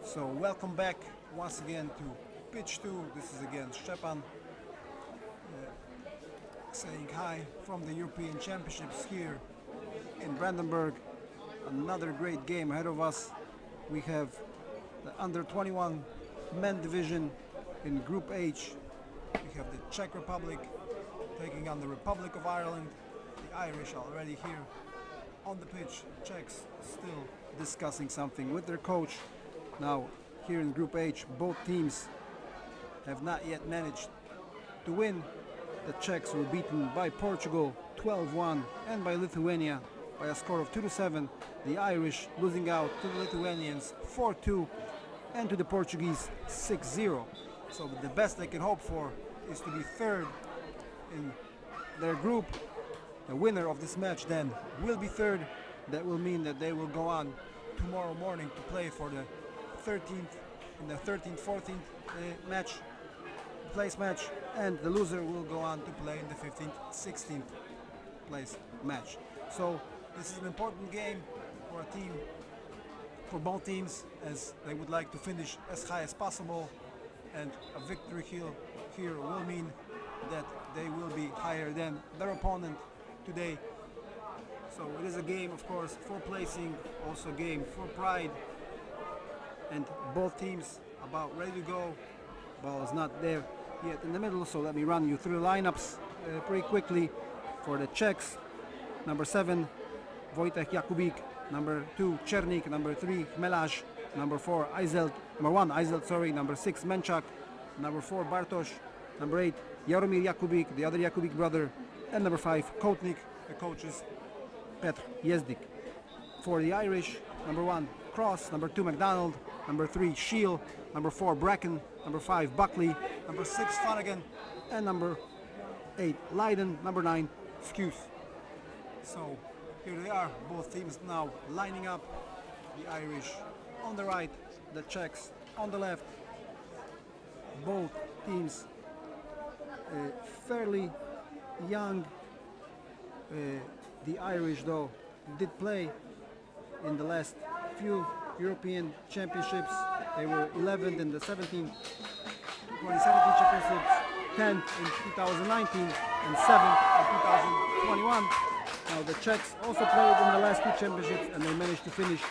So welcome back once again to pitch 2. This is again Stepan saying hi from the European Championships here in Brandenburg. Another great game ahead of us. We have the under 21 men division in Group H. We have the Czech Republic taking on the Republic of Ireland. The Irish already here on the pitch. Czechs still discussing something with their coach. Now here in Group H, both teams have not yet managed to win. The Czechs were beaten by Portugal 12-1 and by Lithuania by a score of 2-7. The Irish losing out to the Lithuanians 4-2 and to the Portuguese 6-0. So the best they can hope for is to be third in their group. The winner of this match then will be third. That will mean that they will go on tomorrow morning to play for the 13th in the 13th, 14th place match, and the loser will go on to play in the 15th, 16th place match. So this is an important game for a team, for both teams, as they would like to finish as high as possible, and a victory here will mean that they will be higher than their opponent today. So it is a game, of course, for placing, also a game for pride, and both teams about ready to go. Ball is not there yet in the middle, so let me run you through the lineups pretty quickly. For the Czechs, number 7, Wojtek Jakubik, number 2, Černík, number 3, Chmelaš, number 4, Eizelt, number 1, Eizelt, number 6, Menchak, number 4, Bartoš, number 8, Jaromír Jakubik, the other Jakubik brother, and number 5, Kotnik. The coach is Petr Jezdik. For the Irish, number 1, Cross, number 2, McDonald, number 3, Shield, number 4, Bracken, number 5, Buckley, number 6, Flanagan, and number 8, Leiden, number 9, Skuse. So here they are, both teams now lining up. The Irish on the right, the Czechs on the left. Both teams fairly young. The Irish, though, did play in the last few European Championships. They were 11th in the 2017 Championships, 10th in 2019, and 7th in 2021. Now the Czechs also played in the last two championships, and they managed to finish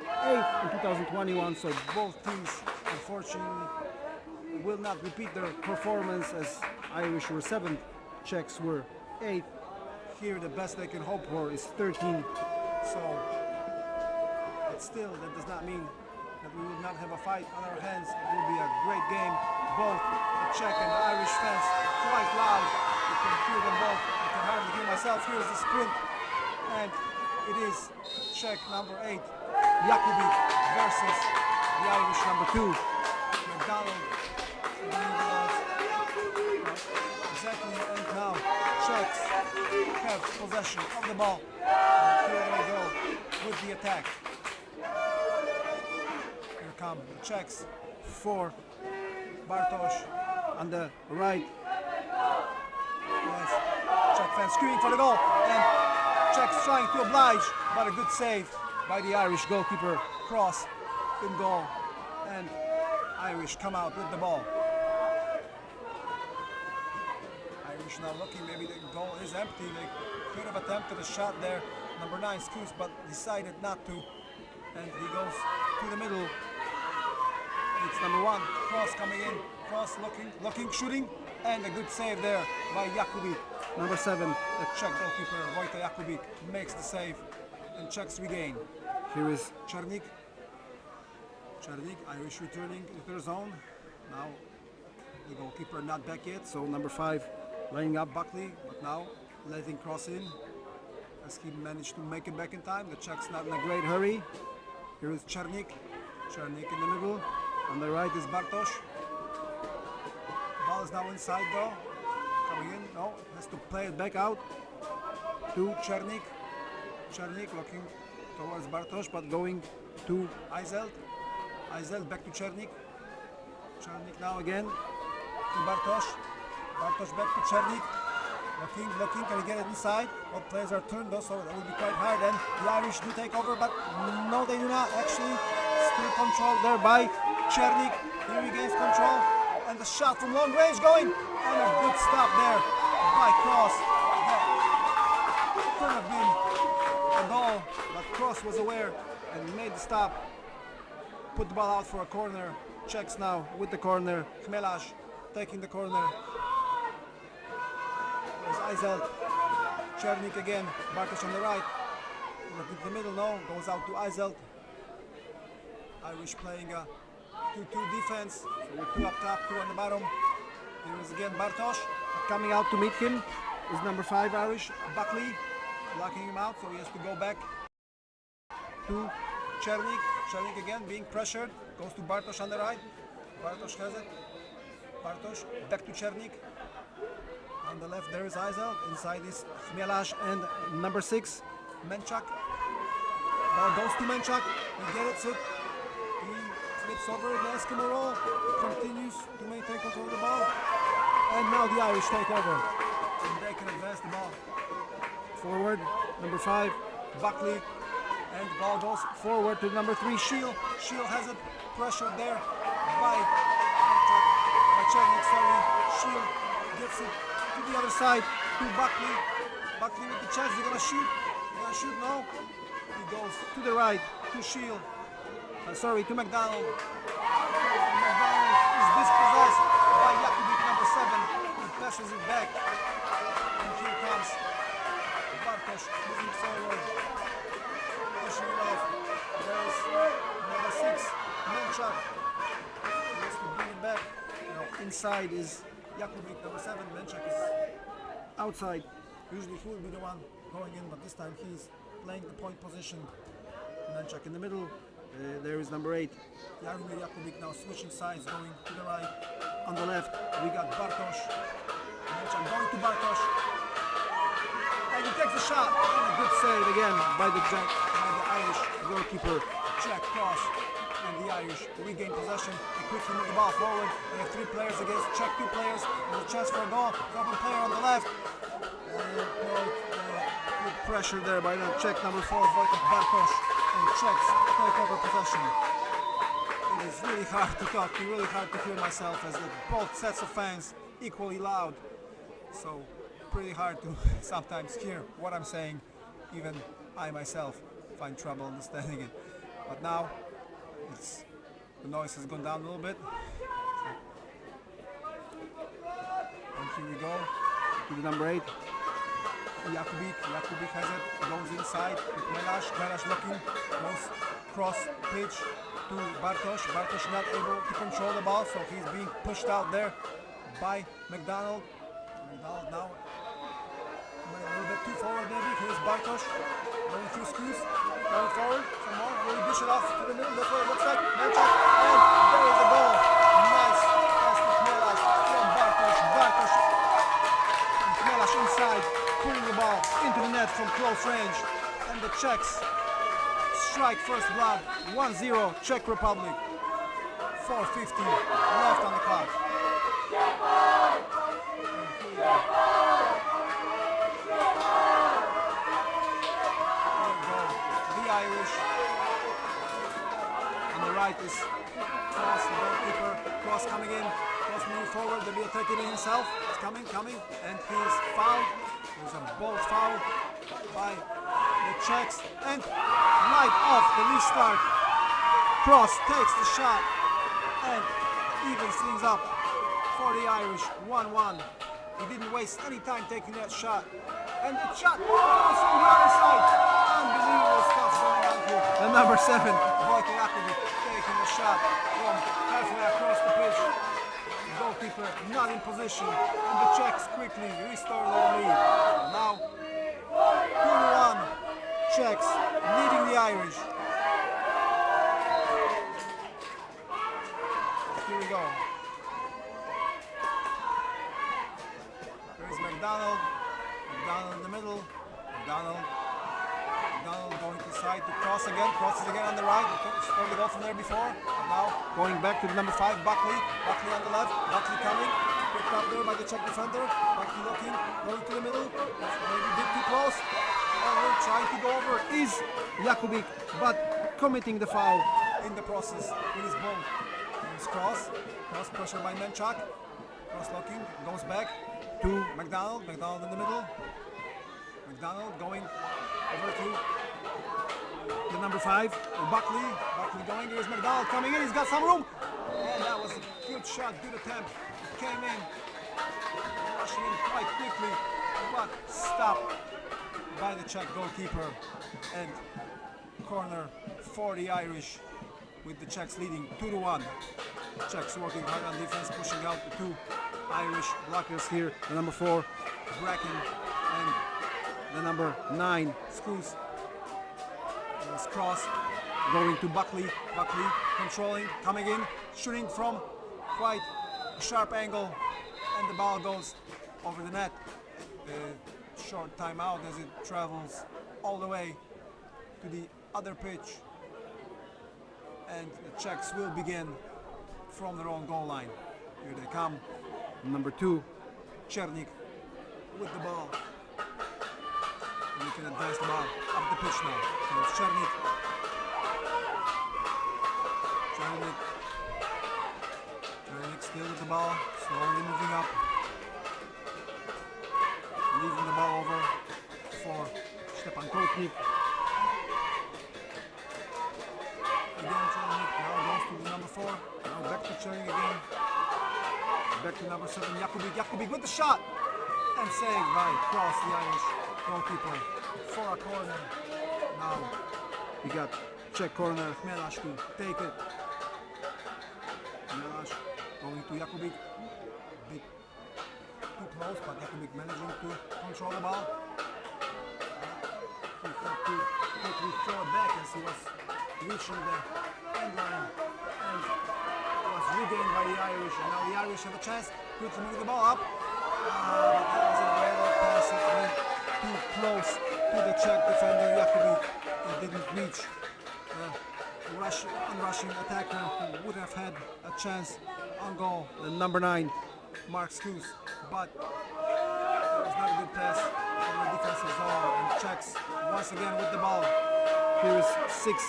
8th in 2021. So both teams, unfortunately, will not repeat their performance, as Irish were 7th, Czechs were 8th. Here the best they can hope for is 13. So, but still, that does not mean that we will not have a fight on our hands. It will be a great game. Both the Czech and the Irish fans quite loud. You can hear them both. I can hardly hear myself. Here's the sprint, and it is Czech number 8, Jakubik, versus the Irish number 2, McDonald. Exactly, and now Czechs have possession of the ball. And here they go with the attack. Here come the Czechs for Bartosz on the right. Yes, Czech fans screaming for the goal, and Czechs trying to oblige, but a good save by the Irish goalkeeper. Cross in goal, and Irish come out with the ball. Irish now looking, maybe the goal is empty. They could have attempted a shot there, number 9 Skuse, but decided not to. And he goes to the middle. It's number 1, Cross coming in. Cross looking, shooting, and a good save there by Jakubik. Number 7, the Czech goalkeeper, Wojtek Jakubik, makes the save, and Czechs regain. Here is Černík. Irish returning to their zone. Now the goalkeeper not back yet, so number 5 lining up Buckley, but now letting Cross in as he managed to make it back in time. The Czechs not in a great hurry. Here is Černík in the middle. On the right is Bartosz. Ball is now inside though. Coming in, no, has to play it back out to Černík. Černík looking towards Bartosz, but going to Eizelt. Eizelt back to Černík. Černík now again to Bartosz. Bartosz back to Černík. Looking, can he get it inside? Well, players are turned though, so that will be quite hard. And the Irish do take over, but no, they do not actually. Still controlled there by Chernik. He regains control. And the shot from long range going. And a good stop there by Cross. That could have been a goal, but Cross was aware and made the stop. Put the ball out for a corner. Czechs now with the corner. Chmelash taking the corner. There's Eizelt. Chernik again. Bartosz on the right. Look at the middle, no. Goes out to Eizelt. Irish playing a 2-2 defense. So with 2 up top, 2 on the bottom. Here is again Bartosz. Coming out to meet him is number 5 Irish, Buckley. Blocking him out, so he has to go back to Chernik. Chernik again being pressured. Goes to Bartosz on the right. Bartosz has it. Bartosz back to Chernik. On the left there is Eizelt. Inside is Chmelash and number 6 Menchak. Ball goes to Menchak. He gets it. He flips over the Eskimo roll. Continues to maintain control of the ball. And now the Irish take over. And they can advance the ball. Forward, number 5, Buckley. And the ball goes forward to number 3, Shield. Shield has it. Pressured there by Chernik, sorry. Shield gets it to the other side to Buckley. Buckley with the chance. They're gonna shoot. They're gonna shoot, no. He goes to the right to Shield. To McDonald. McDonald is dispossessed by Jakubik, number 7. He passes it back. And here comes Bartosz moving forward. Pushing it off. There's number 6, Menchak. He has to bring it back. Now inside is Jakubik, number 7. Menchak is outside. Usually he will be the one going in, but this time he's playing the point position. Menchak in the middle. There is number 8, Jaromir Jakubik, now switching sides, going to the right. On the left, we got Bartosz. Menchak going to Bartosz. And he takes the shot. And a good save again by the Irish goalkeeper, Jack Cross. And the Irish regain possession. They quickly move the ball forward. They have 3 players against Czech 2 players. There's a chance for a goal. Open player on the left. Good pressure there by the Czech number 4, Wojtek Bartosz. And Czechs take over possession. It is really hard to talk, really hard to hear myself as both sets of fans equally loud. So pretty hard to sometimes hear what I'm saying. Even I myself find trouble understanding it. But now the noise has gone down a little bit. And here we go to the number 8. Jakubik has it, goes inside to Chmelash looking, goes cross pitch to Bartosz. Bartosz not able to control the ball, so he's being pushed out there by McDonald. McDonald now a little bit too forward maybe. Here's Bartosz going through screws, going forward some more, really dish it off to the middle, that's what it looks like. Menchak, and there is the goal. Nice pass to Chmelash from Bartosz. Bartosz and Chmelash inside, putting the ball into the net from close range, and the Czechs strike first blood. 1-0 Czech Republic. 4:50 left on the clock. The Irish on the right is Cross, the goalkeeper. Cross coming in. Cross moving forward. The will take it in himself. It's coming, and he is fouled. There's a bold foul by the Czechs, and right off the restart, Cross takes the shot and evens things up for the Irish. 1-1. He didn't waste any time taking that shot, and the shot goes to the other side. Unbelievable stuff going on here. The number 7, Wojtek Jakubik, taking the shot from halfway across the pitch. Goalkeeper not in position, and the Czechs quickly restore their lead. Now 2-1 Czechs leading the Irish. Here we go. There's McDonald. McDonald in the middle. McDonald going to the side to Cross again. Crosses again on the right. Scored the goal from there before. Now going back to the number 5, Buckley. Buckley on the left. Buckley coming. Picked up there by the Czech defender. Buckley looking. Going to the middle. Maybe a bit too close. Trying to go over is Jakubik, but committing the foul in the process with his ball. Here's cross pressure by Menchak. Cross looking, goes back to McDonald. McDonald in the middle. McDonald going over to the number 5, Buckley. Buckley going, here's McDonald coming in, he's got some room. And that was a good shot, good attempt. It came in, rushing in quite quickly, but stopped by the Czech goalkeeper. And corner for the Irish, with the Czechs leading 2-1. Czechs working hard on defense, pushing out the 2 Irish blockers here. The number 4, Bracken, and the number 9, Skuse. This cross going to Buckley. Buckley controlling, coming in, shooting from quite a sharp angle, and the ball goes over the net. Short timeout as it travels all the way to the other pitch, and the Czechs will begin from their own goal line. Here they come. Number 2, Chernik with the ball. And we can advance the ball up the pitch now. So it's Chernik. Chernik still with the ball, slowly moving up. Leaving the ball over for Stepan Kotnik. Again Chernik, now goes to the number 4. Now back to Chernik again. Back to number 7, Jakubik. Jakubik with the shot! And saved by Cross, the Irish goalkeeper, for a corner. Now we got Czech corner, Chmelash to take it. Chmelash going to Jakubik. Bit too close, but Jakubik managing to control the ball. He had to quickly throw it back as he was reaching the end line. And it was regained by the Irish. And now the Irish have a chance to move the ball up. But that was a rare pass. It went too close to the Czech defender Jakubik. It didn't reach the unrushing attacker who would have had a chance on goal. The number 9, Mark Skuse. But it was not a good pass from the defensive zone. And Czechs once again with the ball. Here is 6,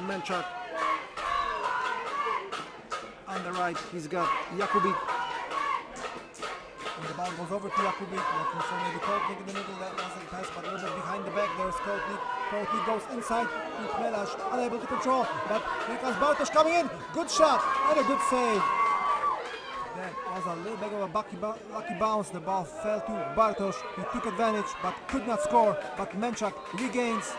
Menchak. On the right, he's got Jakubik. And the ball goes over to Jakubik, looking for maybe Kotnik in the middle. That wasn't a pass, but a little bit behind the back. There's Kotnik. Kotnik goes inside to Chmelash, unable to control. But here comes Bartosz coming in. Good shot and a good save. That was a little bit of a lucky bounce. The ball fell to Bartosz. He took advantage, but could not score. But Menchak regains.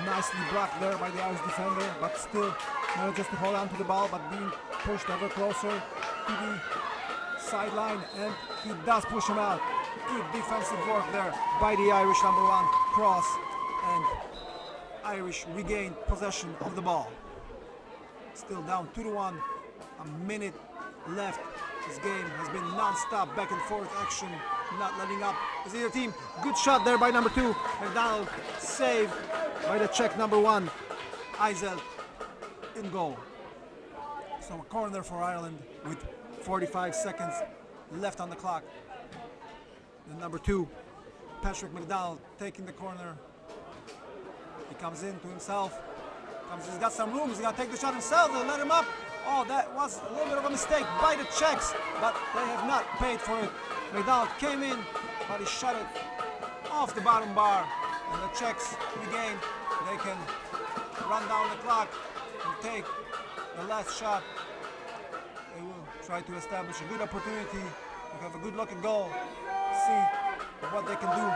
Nicely blocked there by the Irish defender, but still manages to hold on to the ball, but being pushed ever closer to the sideline, and he does push him out. Good defensive work there by the Irish number 1, Cross, and Irish regained possession of the ball. Still down 2-1, a minute left. This game has been non-stop back and forth action, not letting up as either team. Good shot there by number 2, McDonald, saved by the Czech number 1, Eisel, in goal. So a corner for Ireland with 45 seconds left on the clock. The number 2, Patrick McDonald, taking the corner. He comes in to himself. He's got some room, he's gonna take the shot himself. They'll let him up. Oh, that was a little bit of a mistake by the Czechs, but they have not paid for it. McDonald came in, but he shot it off the bottom bar. And the Czechs regain. They can run down the clock and take the last shot. They will try to establish a good opportunity to have a good looking goal. See what they can do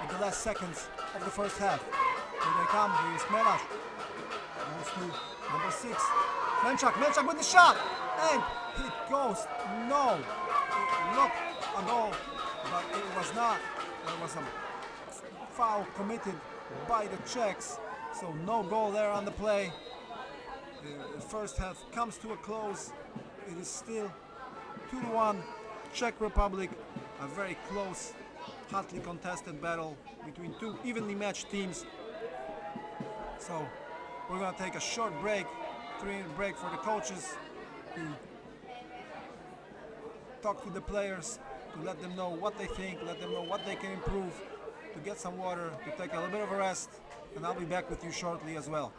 in the last seconds of the first half. Here they come. Here is Chmelash. Goes to number 6. Menchak with the shot, and it goes. No, it looked a goal, but it was not. There was a foul committed by the Czechs, so no goal there on the play. The first half comes to a close. It is still 2-1 Czech Republic. A very close, hotly contested battle between 2 evenly matched teams. So we're gonna take a short break. 3-minute break for the coaches to talk to the players, to let them know what they think, let them know what they can improve, to get some water, to take a little bit of a rest, and I'll be back with you shortly as well.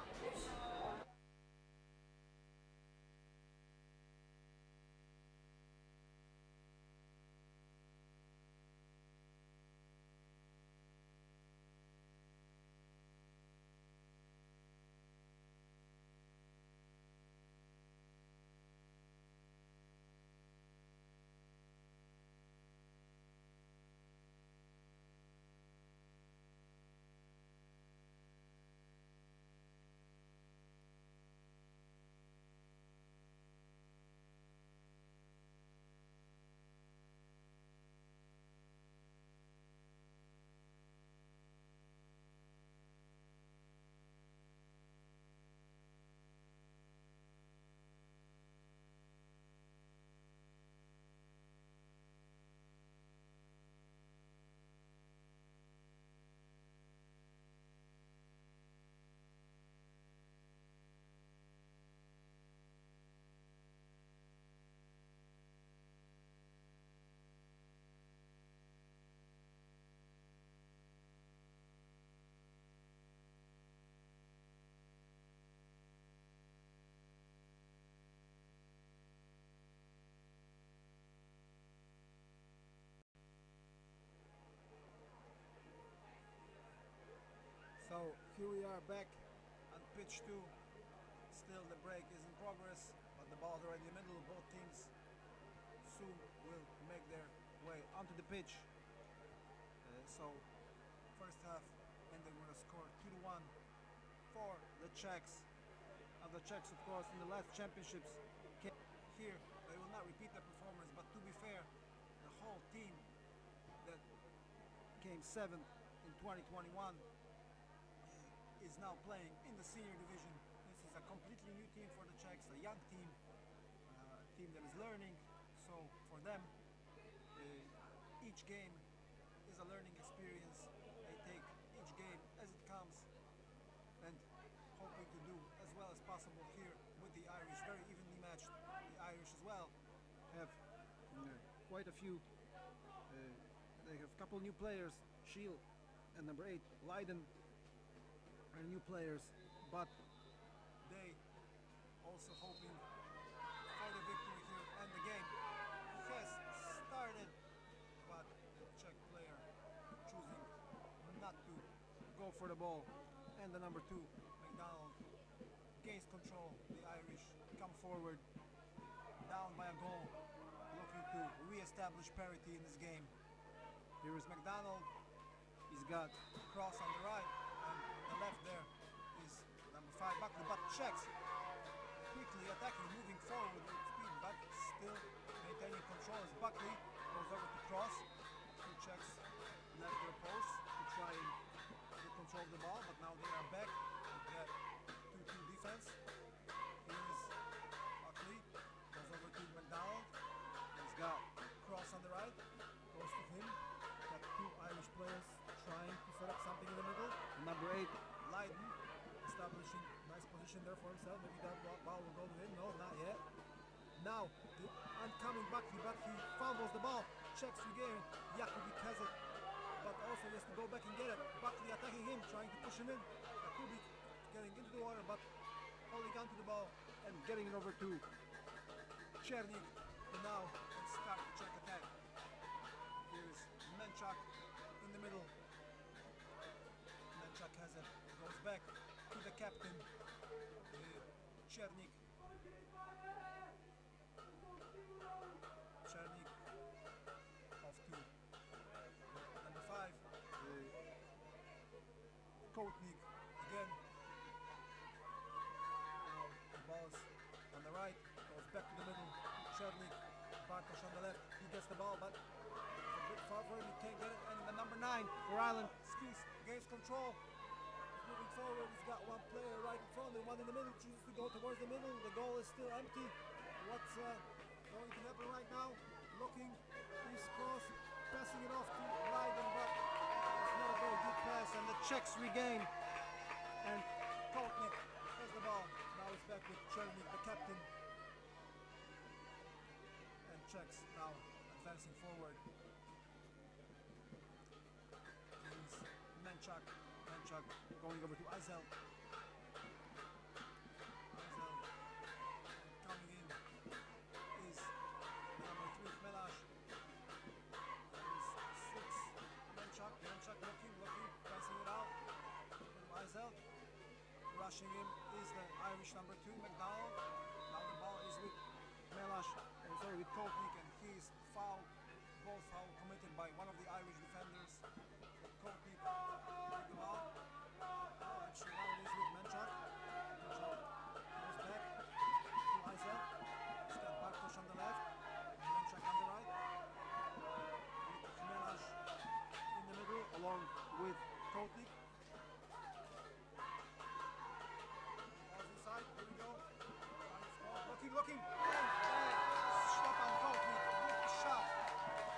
So here we are back on pitch 2. Still the break is in progress, but the ball's already in the middle. Both teams soon will make their way onto the pitch. So first half ended with a score 2-1 for the Czechs. And the Czechs, of course, in the last championships here, they will not repeat their performance, but to be fair, the whole team that came 7th in 2021 is now playing in the senior division. This is a completely new team for the Czechs, a young team, a team that is learning. So for them, each game is a learning experience. They take each game as it comes and hoping to do as well as possible here with the Irish. Very evenly matched. The Irish as well have quite a few. They have a couple new players, Shield and number 8, Leiden, are new players, but they also hoping for the victory here. And the game has started, but the Czech player choosing not to go for the ball. And the number 2, McDonald, gains control. The Irish come forward, down by a goal, looking to re-establish parity in this game. Here is McDonald. He's got cross on the right, and the left there is number 5, Buckley. But Czechs quickly attacking, moving forward with speed, but still maintaining control as Buckley goes over to cross. Two Czechs left their post to try and get control of the ball, but now they are back with that 2-2 defense. Here is Buckley, goes over to McDonald. He's got cross on the right, goes to him. Got 2 Irish players trying to set up something in the middle. Number 8, Leiden, establishing nice position there for himself. Maybe that ball will go to him. No, not yet. Now, the oncoming Buckley, but he fumbles the ball. Checks regain. Jakubik has it, but also he has to go back and get it. Buckley attacking him, trying to push him in. Jakubik getting into the water, but holding on to the ball and getting it over to Chernik to now and start the Czech attack. Here is Menchak in the middle. Menchak has it, goes back to the captain, Chernik. Chernik off to number 5, Kotnik again. Now the ball's on the right, goes back to the middle. Chernik, Bartosz on the left. He gets the ball, but a bit far for him. He can't get it. And the number 9 for Ireland, Skis, gains control. He's moving forward. He's got one player right in front and one in the middle. Chooses to go towards the middle. The goal is still empty. What's going to happen right now? Looking, he's cross, passing it off to Leiden, but it's not a very good pass. And the Czechs regain. And Kotnik has the ball. Now it's back with Chernik, the captain. And Czechs now advancing forward. Here's Menchak. Menchak going over to Eisel. Eisel coming in is number 3, Melash. There's 6, Menchak. Menchak looking, passing it out. Eisel. Rushing him is the Irish number 2, McDonald. Now the ball is with Melash, with Kotnik, and he's fouled. Both foul committed by one of the Irish defenders. Kotnik took the ball. Actually, now it is with Menchak. Menchak goes back to Eisel. He's got Bartosz on the left, and Menchak on the right. With Melash in the middle, along with Kotnik. Inside, here we go. Looking, and Stefan Kotnik with the shot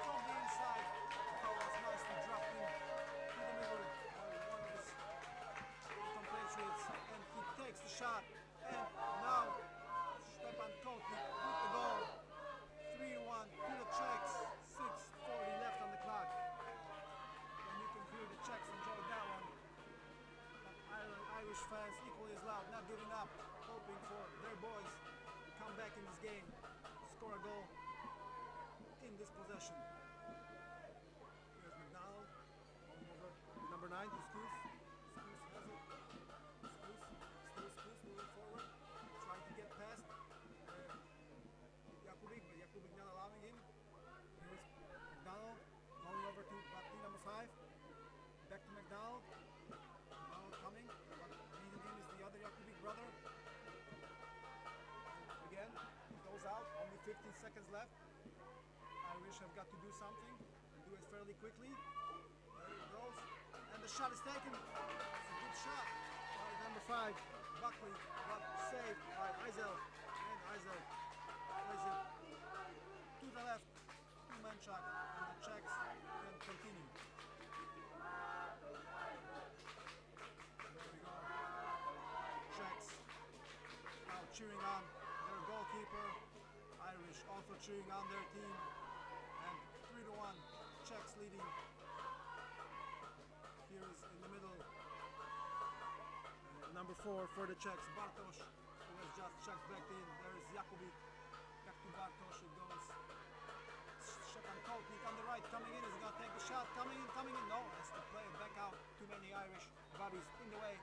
from the inside. That was nicely dropped in to the middle by one of his compatriots, and he takes the shot. And now Stefan Kotnik with the goal. 3-1 to the Czechs. 6:40 left on the clock, and you can hear the Czechs enjoy that one. Irish fans equally as loud, not giving up, hoping for their boys to come back in this game, score a goal in this possession. Here's McDonald, going over to number 9 to Scoos. Scoos has it. 15 seconds left. Irish have got to do something and do it fairly quickly. There it goes. And the shot is taken. It's a good shot by number 5, Buckley, but saved by Eisel. And Eisel plays it to the left to Menchak, and the Czechs can continue. There we go. Czechs now cheering on their goalkeeper. Irish also cheering on their team. And 3-1, Czechs leading. Here is in the middle, number 4 for the Czechs, Bartosz, who has just checked back in. There is Jakubik, back to Bartosz, it goes. Stefan Kotnik on the right, coming in, is he gonna take the shot, coming in, no, has to play it back out. Too many Irish bodies in the way.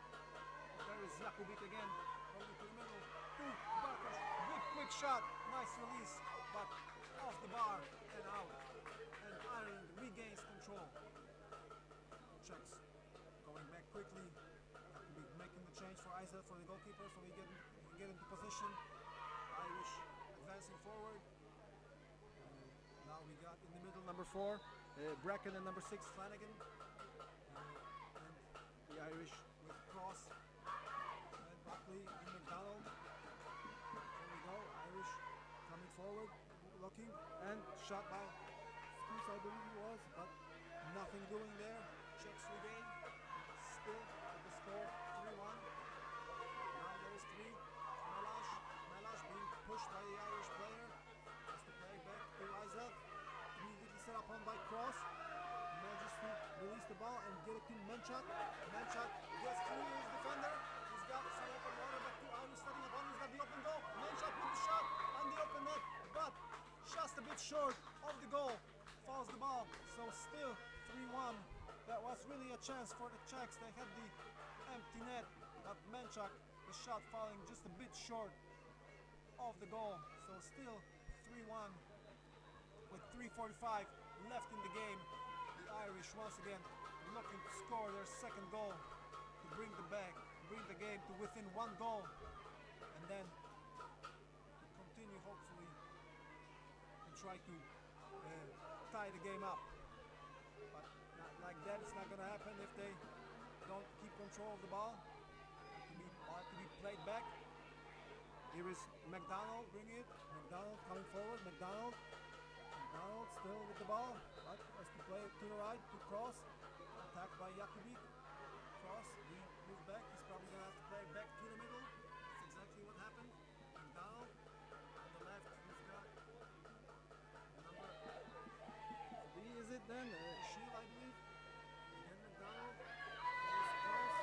There is Jakubik again, going to the middle, to Bartosz, good quick shot, nice release, but off the bar and out. And Ireland regains control. Czechs going back quickly, have to be making the change for Eisel, for the goalkeeper, so we can get into position. Irish advancing forward. Now we got in the middle number 4, Bracken, and number 6, Flanagan. And the Irish with Cross and Buckley and McDonald. There we go, Irish coming forward, looking, and shot by Scoos, I believe he was, but nothing doing there. Czechs regain, still at the score 3-1. Now there is 3. Melash being pushed by the Irish player. Has to play back to Eisel. Immediately set up on by Cross. Manages to release the ball and get it to Menchak. Menchak gets through his defender. He's got some open water, back to Irish setting up on. He's got the open goal. Menchak with the shot on the open net, but just a bit short of the goal. Fouls the ball, so still 3-1. That was really a chance for the Czechs. They had the empty net, but Menchak, the shot falling just a bit short of the goal. So still 3-1 with 3:45 left in the game. The Irish once again looking to score their second goal to bring the game to within 1 goal, and then to continue hopefully and try to tie the game up. But not like that, it's not going to happen if they don't keep control of the ball. Ball to be played back. Here is McDonald bringing it. McDonald coming forward. McDonald still with the ball, but has to play it to the right, to Cross. Attacked by Jakubik. Cross, he moved back. He's probably going to have to play back to the middle. That's exactly what happened. McDonald on the left, he's got number 3, is it then? Shield, I believe. Again, McDonald. There's Cross.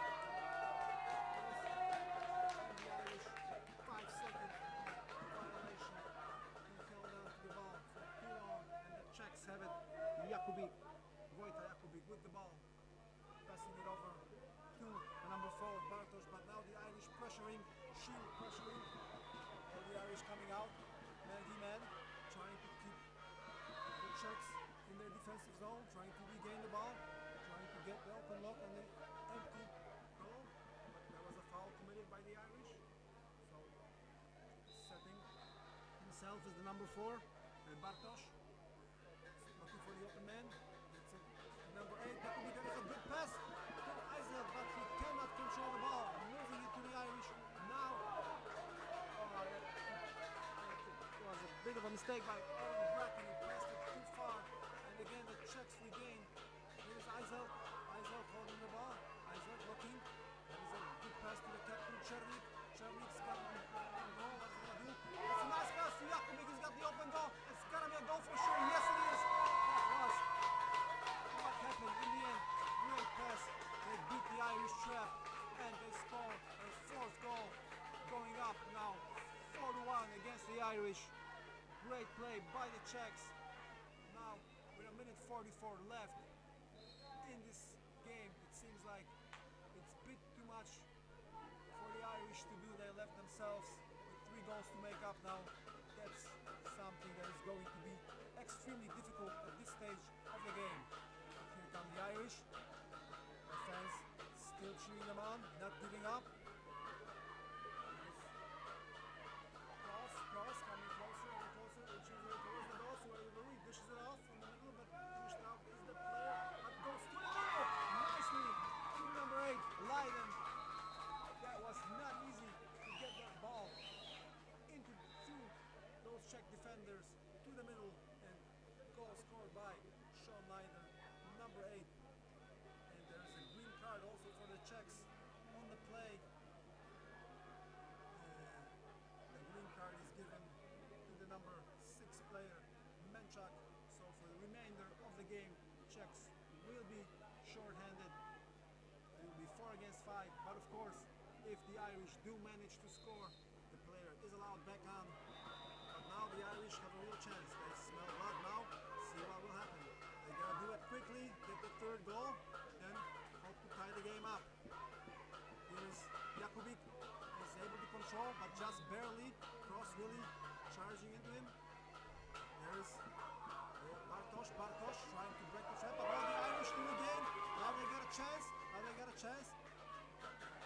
And the Irish 5-second violation. He held on to the ball for too long, and the Czechs have it. Wojta Jakubik with the ball. Passing it over to the number 4, Bartosz, but now the Irish pressuring, Shield pressuring. All the Irish coming out, man-to-man, trying to keep the Czechs in their defensive zone, trying to regain the ball, trying to get the open look on the empty goal. But there was a foul committed by the Irish. So setting himself as the number 4, Bartosz, looking for the open man. It's number 8, that will be there is a good pass to Eisel, but he cannot control the ball, moving it to the Irish. Now, it was a bit of a mistake by Aaron Bracken, he passed it too far, and again the Czechs regain. Here is Eisel holding the ball, Eisel looking, there is a good pass to the captain, Czernik. Czernik's got one goal, what's he gonna do? It's a nice pass to Jakubik, he's got the open goal, it's gonna be a goal for sure, yes it is! That was what happened in the end. Great pass, they beat the Irish trap, and they score a 4th goal, going up now 4-1 against the Irish. Great play by the Czechs. Now with a minute 44 left in this game, it seems like it's a bit too much for the Irish to do. They left themselves with 3 goals to make up now. That's something that is going to be extremely difficult at this stage of the game. Here come the Irish. The fans still cheering them on, not giving up. Cross coming closer and closer. Czechs will be short-handed. It will be 4 against 5, but of course, if the Irish do manage to score, the player is allowed back on. But now the Irish have a real chance. They smell blood now, see what will happen. They gotta do it quickly, get the third goal, then hope to tie the game up. Here is Jakubik, is able to control, but just barely. Cross Willie charging into him. There is Bartosz trying to break the trap, but all the Irish do again. Now they got a chance.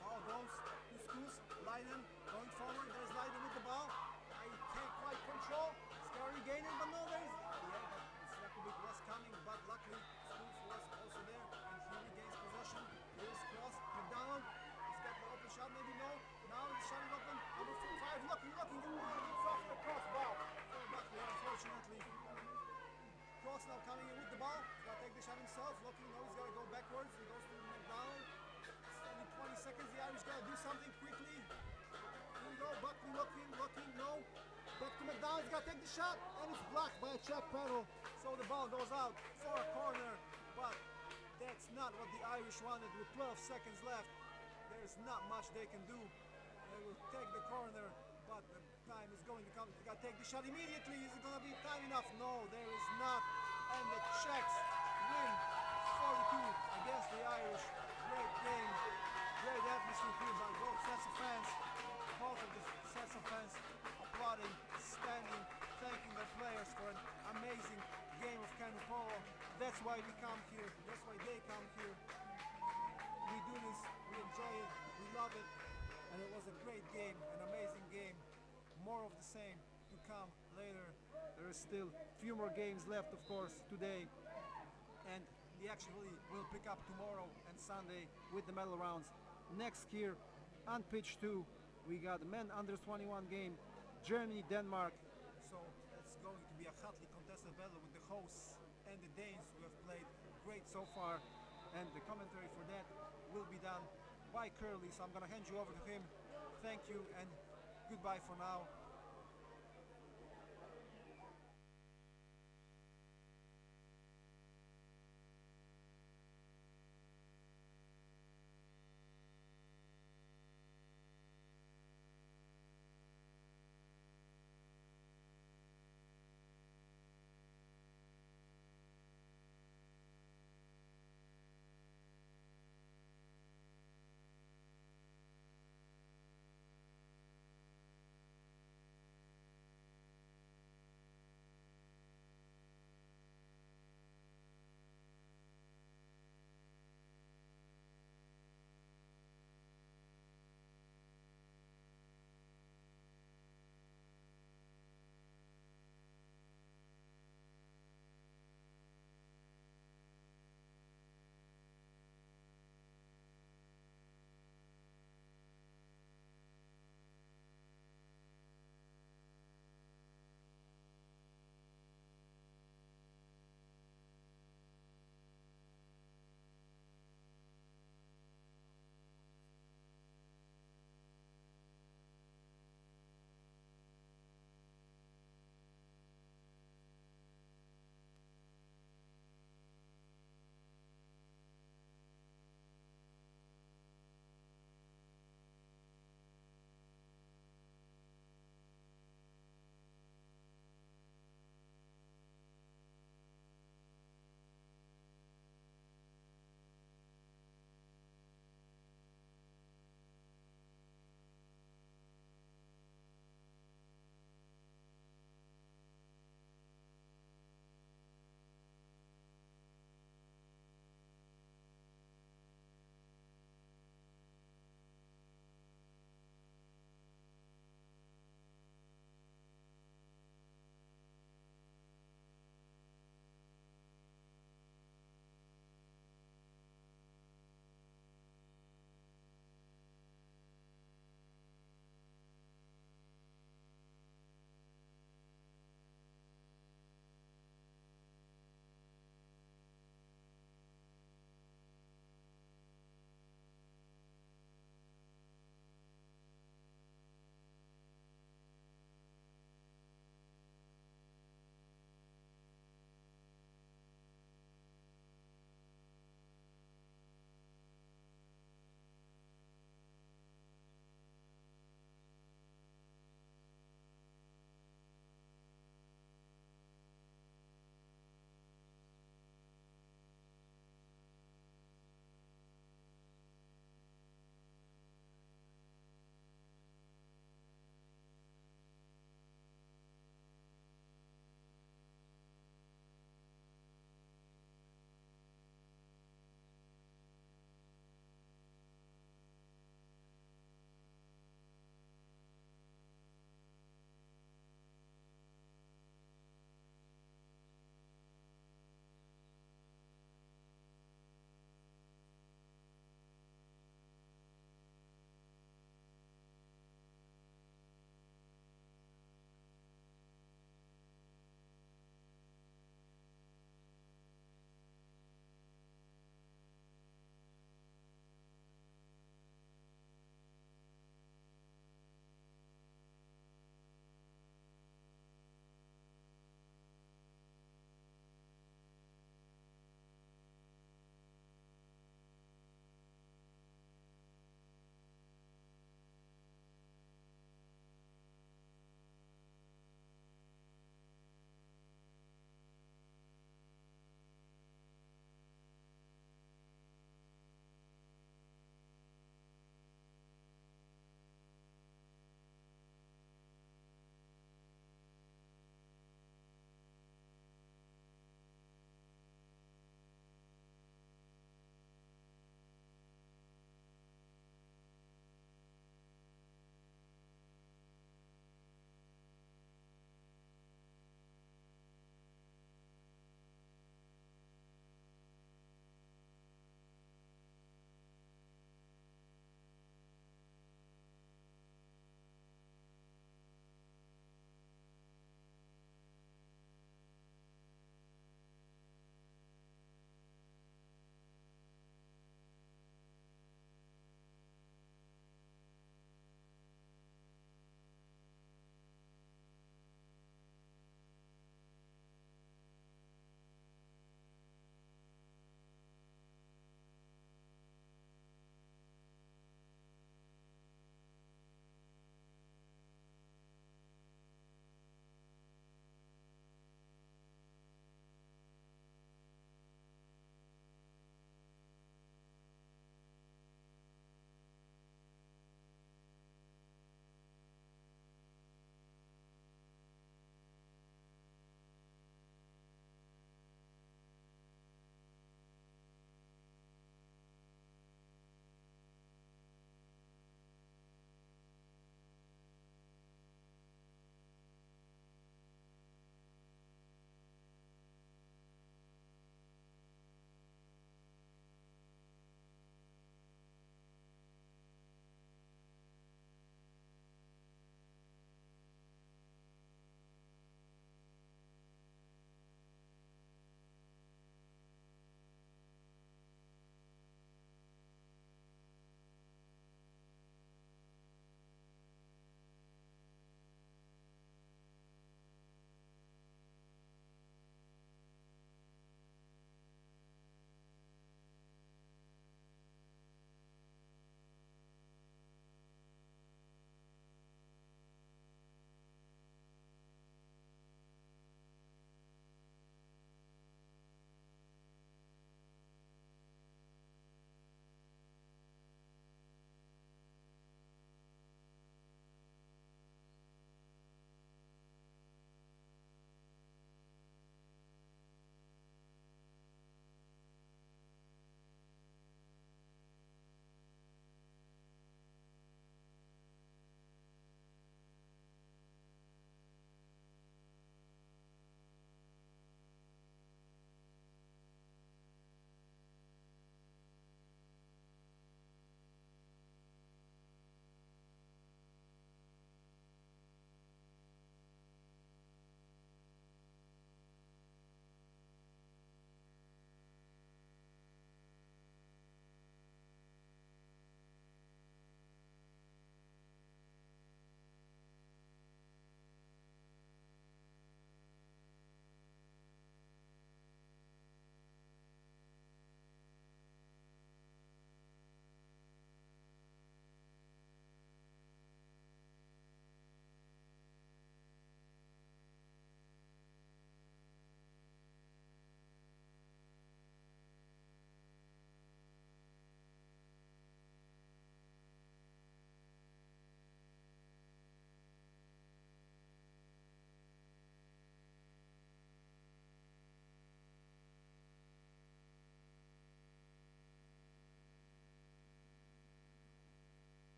Ball goes to Skuz. Leiden going forward. There's Leiden with the ball. He can't quite control. He's got to regain it, but no, Jakubik was coming, but luckily Skuz was also there, and he regains possession. Here's Cross. McDonald. He's got the open shot, maybe no. Now he's shot it open. Number 5 looking. It's off the crossbar. Buckley, unfortunately. Cross now coming in with the ball. He's got to take the shot himself. Looking, no, he's got to go backwards. He goes to McDonald. It's only 20 seconds. The Irish got to do something quickly. Here we go. Buckley looking, no. Back to McDonald. He's got to take the shot. And it's blocked by a Czech pedal. So the ball goes out for a corner. But that's not what the Irish wanted with 12 seconds left. There's not much they can do. They will take the corner, but the time is going to come. They got to take the shot immediately. Is it going to be time enough? No, there is not. And the Czechs win 42 against the Irish. Great game, great atmosphere here by both sets of fans. Both of the sets of fans applauding, standing, thanking their players for an amazing game of canoe polo. That's why we come here. That's why they come here. We do this, we enjoy it, we love it, and it was a great game, an amazing game. More of the same to come later. There is still a few more games left, of course, today, and we actually will pick up tomorrow and Sunday with the medal rounds. Next here on pitch 2, we got the men under 21 game, Germany, Denmark. So it's going to be a hotly contested battle with the hosts and the Danes who have played great so far. And the commentary for that will be done by Curly, so I'm gonna hand you over to him. Thank you and goodbye for now.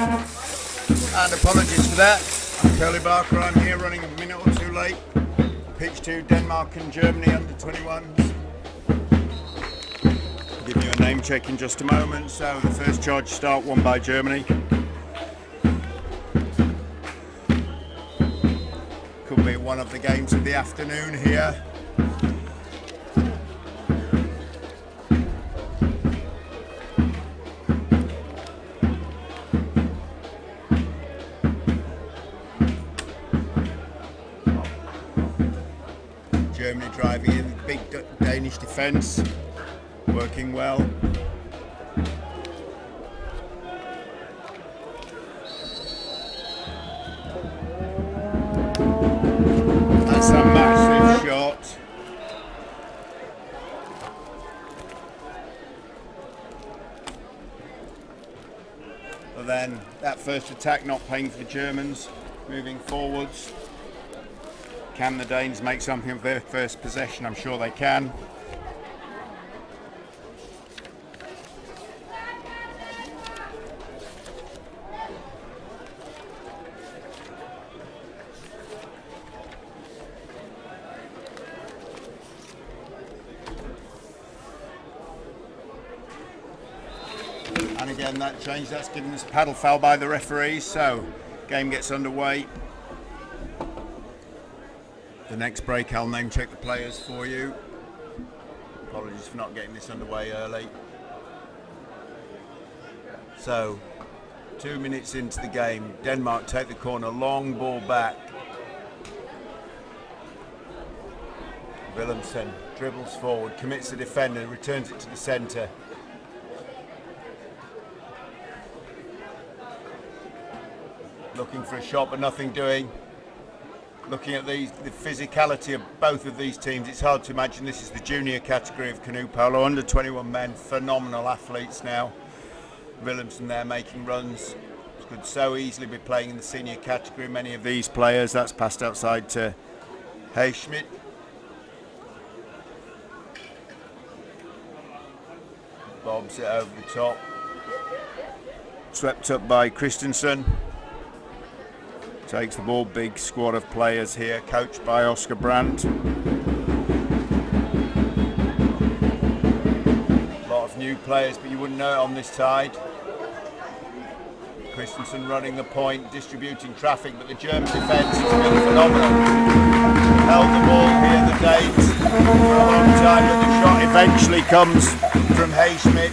And apologies for that. Curly Barker, I'm here running a minute or two late. Pitch 2, Denmark and Germany under 21s. I'll give you a name check in just a moment. So the first charge start won by Germany. Could be one of the games of the afternoon here. Germany driving in, big Danish defence, working well. That's a massive shot. But then that first attack not paying for the Germans, moving forwards. Can the Danes make something of their first possession? I'm sure they can. And again, that change, that's given us a paddle foul by the referee, so game gets underway. The next break, I'll name check the players for you. Apologies for not getting this underway early. So, 2 minutes into the game, Denmark take the corner, long ball back. Willemsen dribbles forward, commits the defender, returns it to the centre. Looking for a shot, but nothing doing. Looking at the physicality of both of these teams, it's hard to imagine this is the junior category of canoe polo. Under 21 men, phenomenal athletes now. Willemsen there making runs. Could so easily be playing in the senior category, many of these players. That's passed outside to Hayschmidt. Bobs it over the top. Swept up by Christensen. Takes the ball, big squad of players here, coached by Oscar Brandt. A lot of new players, but you wouldn't know it on this tide. Christensen running the point, distributing traffic, but the German defence has been phenomenal. Held the ball here, the Danes, for a long time, but the shot eventually comes from Hayschmidt.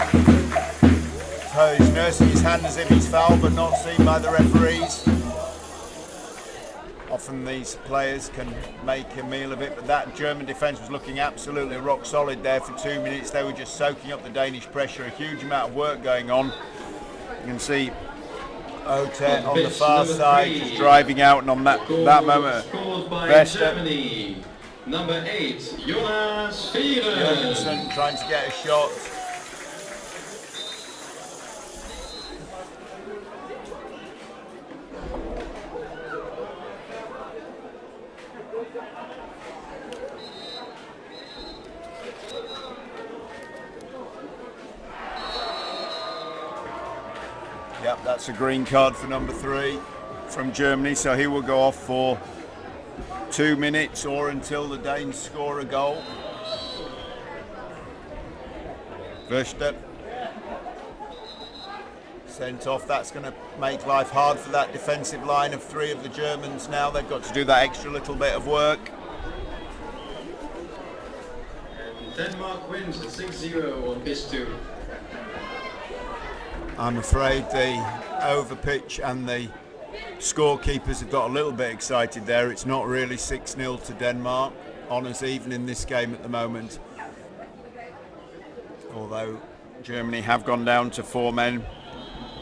So he's nursing his hand as if he's fouled, but not seen by the referees. Often these players can make a meal of it, but that German defence was looking absolutely rock solid there for 2 minutes. They were just soaking up the Danish pressure, a huge amount of work going on. You can see Otet on the far side, just driving out, and on that moment, Germany, number 8, Jonas Jørgensen trying to get a shot. Yep, that's a green card for number 3 from Germany, so he will go off for 2 minutes or until the Danes score a goal. Verstep sent off. That's going to make life hard for that defensive line of 3 of the Germans now. They've got to do that extra little bit of work. And Denmark wins 6-0 on pitch 2. I'm afraid the overpitch and the scorekeepers have got a little bit excited there. It's not really 6-0 to Denmark. Honours even in this game at the moment. Although Germany have gone down to 4 men.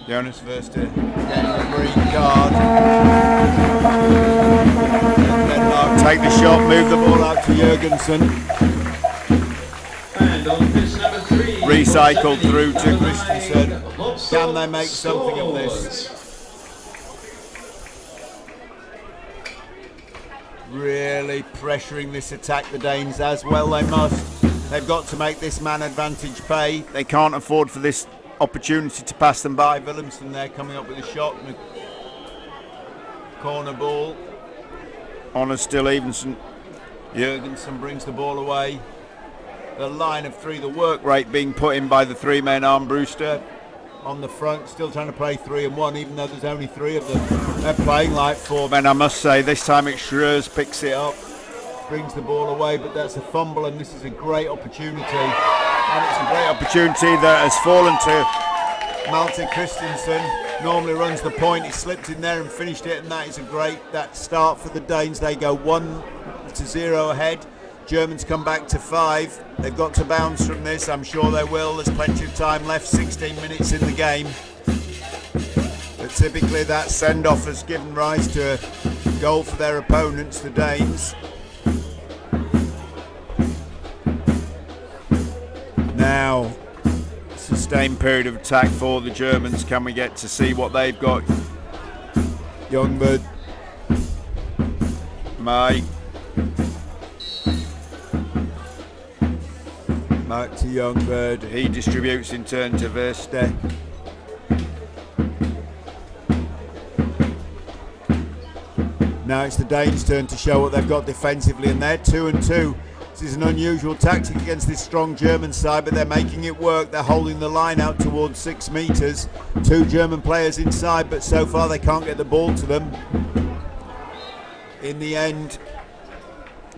Jonas Verster getting a green card. Denmark take the shot, move the ball out to Jørgensen. And on pitch number 3, Recycled through to Christensen. Can they make something of this? Really pressuring this attack, the Danes, as well they must. They've got to make this man advantage pay. They can't afford for this opportunity to pass them by. Willemsen there coming up with a shot. Corner ball. Honor still Evenson. Jurgensen brings the ball away. The line of three, the work rate being put in by the three men. Armbruster on the front, still trying to play 3 and 1, even though there's only 3 of them. They're playing like 4 men, I must say. This time it's Schreurs picks it up, brings the ball away, but that's a fumble, and this is a great opportunity. And it's a great opportunity that has fallen to Malte Christensen. Normally runs the point, he slipped in there and finished it, and that is a great start for the Danes. They go 1-0 ahead. Germans come back to 5. They've got to bounce from this. I'm sure they will. There's plenty of time left, 16 minutes in the game. But typically that send-off has given rise to a goal for their opponents, the Danes. Now, sustained period of attack for the Germans. Can we get to see what they've got? Youngbird, Mai. Back to Youngbird, he distributes in turn to Verste. Now it's the Danes' turn to show what they've got defensively, and they're 2 and 2. This is an unusual tactic against this strong German side, but they're making it work. They're holding the line out towards 6 metres. 2 German players inside, but so far they can't get the ball to them. In the end,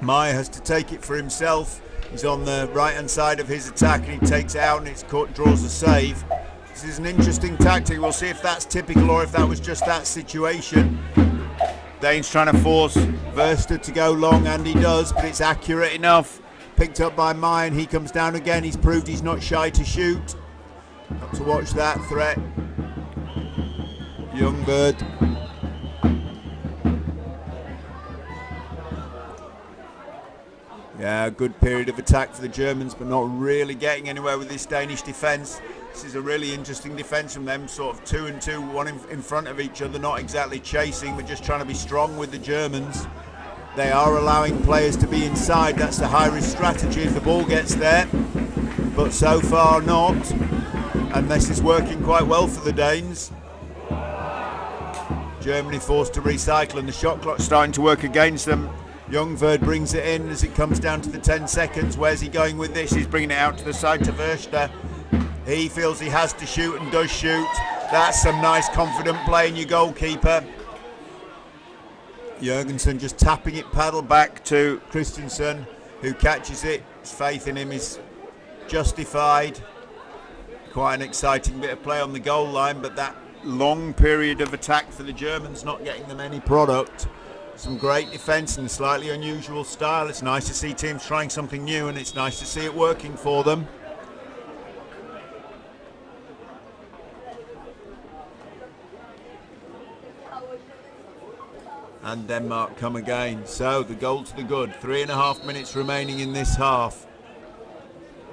Meyer has to take it for himself. He's on the right hand side of his attack and he takes it out, and it's caught, draws a save. This is an interesting tactic. We'll see if that's typical or if that was just that situation. Dane's trying to force Verster to go long, and he does, but it's accurate enough. Picked up by Meyer, and he comes down again. He's proved he's not shy to shoot. Got to watch that threat. Youngbird. Yeah, good period of attack for the Germans, but not really getting anywhere with this Danish defence. This is a really interesting defence from them, sort of 2 and 2, one in front of each other, not exactly chasing, but just trying to be strong with the Germans. They are allowing players to be inside. That's the high-risk strategy if the ball gets there, but so far not. And this is working quite well for the Danes. Germany forced to recycle, and the shot clock starting to work against them. Youngverd brings it in as it comes down to the 10 seconds. Where's he going with this? He's bringing it out to the side to Verster. He feels he has to shoot and does shoot. That's some nice confident play in your goalkeeper. Jurgensen just tapping it paddle back to Christensen, who catches it. His faith in him is justified. Quite an exciting bit of play on the goal line, but that long period of attack for the Germans not getting them any product. Some great defence and slightly unusual style. It's nice to see teams trying something new, and it's nice to see it working for them. And Denmark come again. So the goal to the good. 3.5 minutes remaining in this half.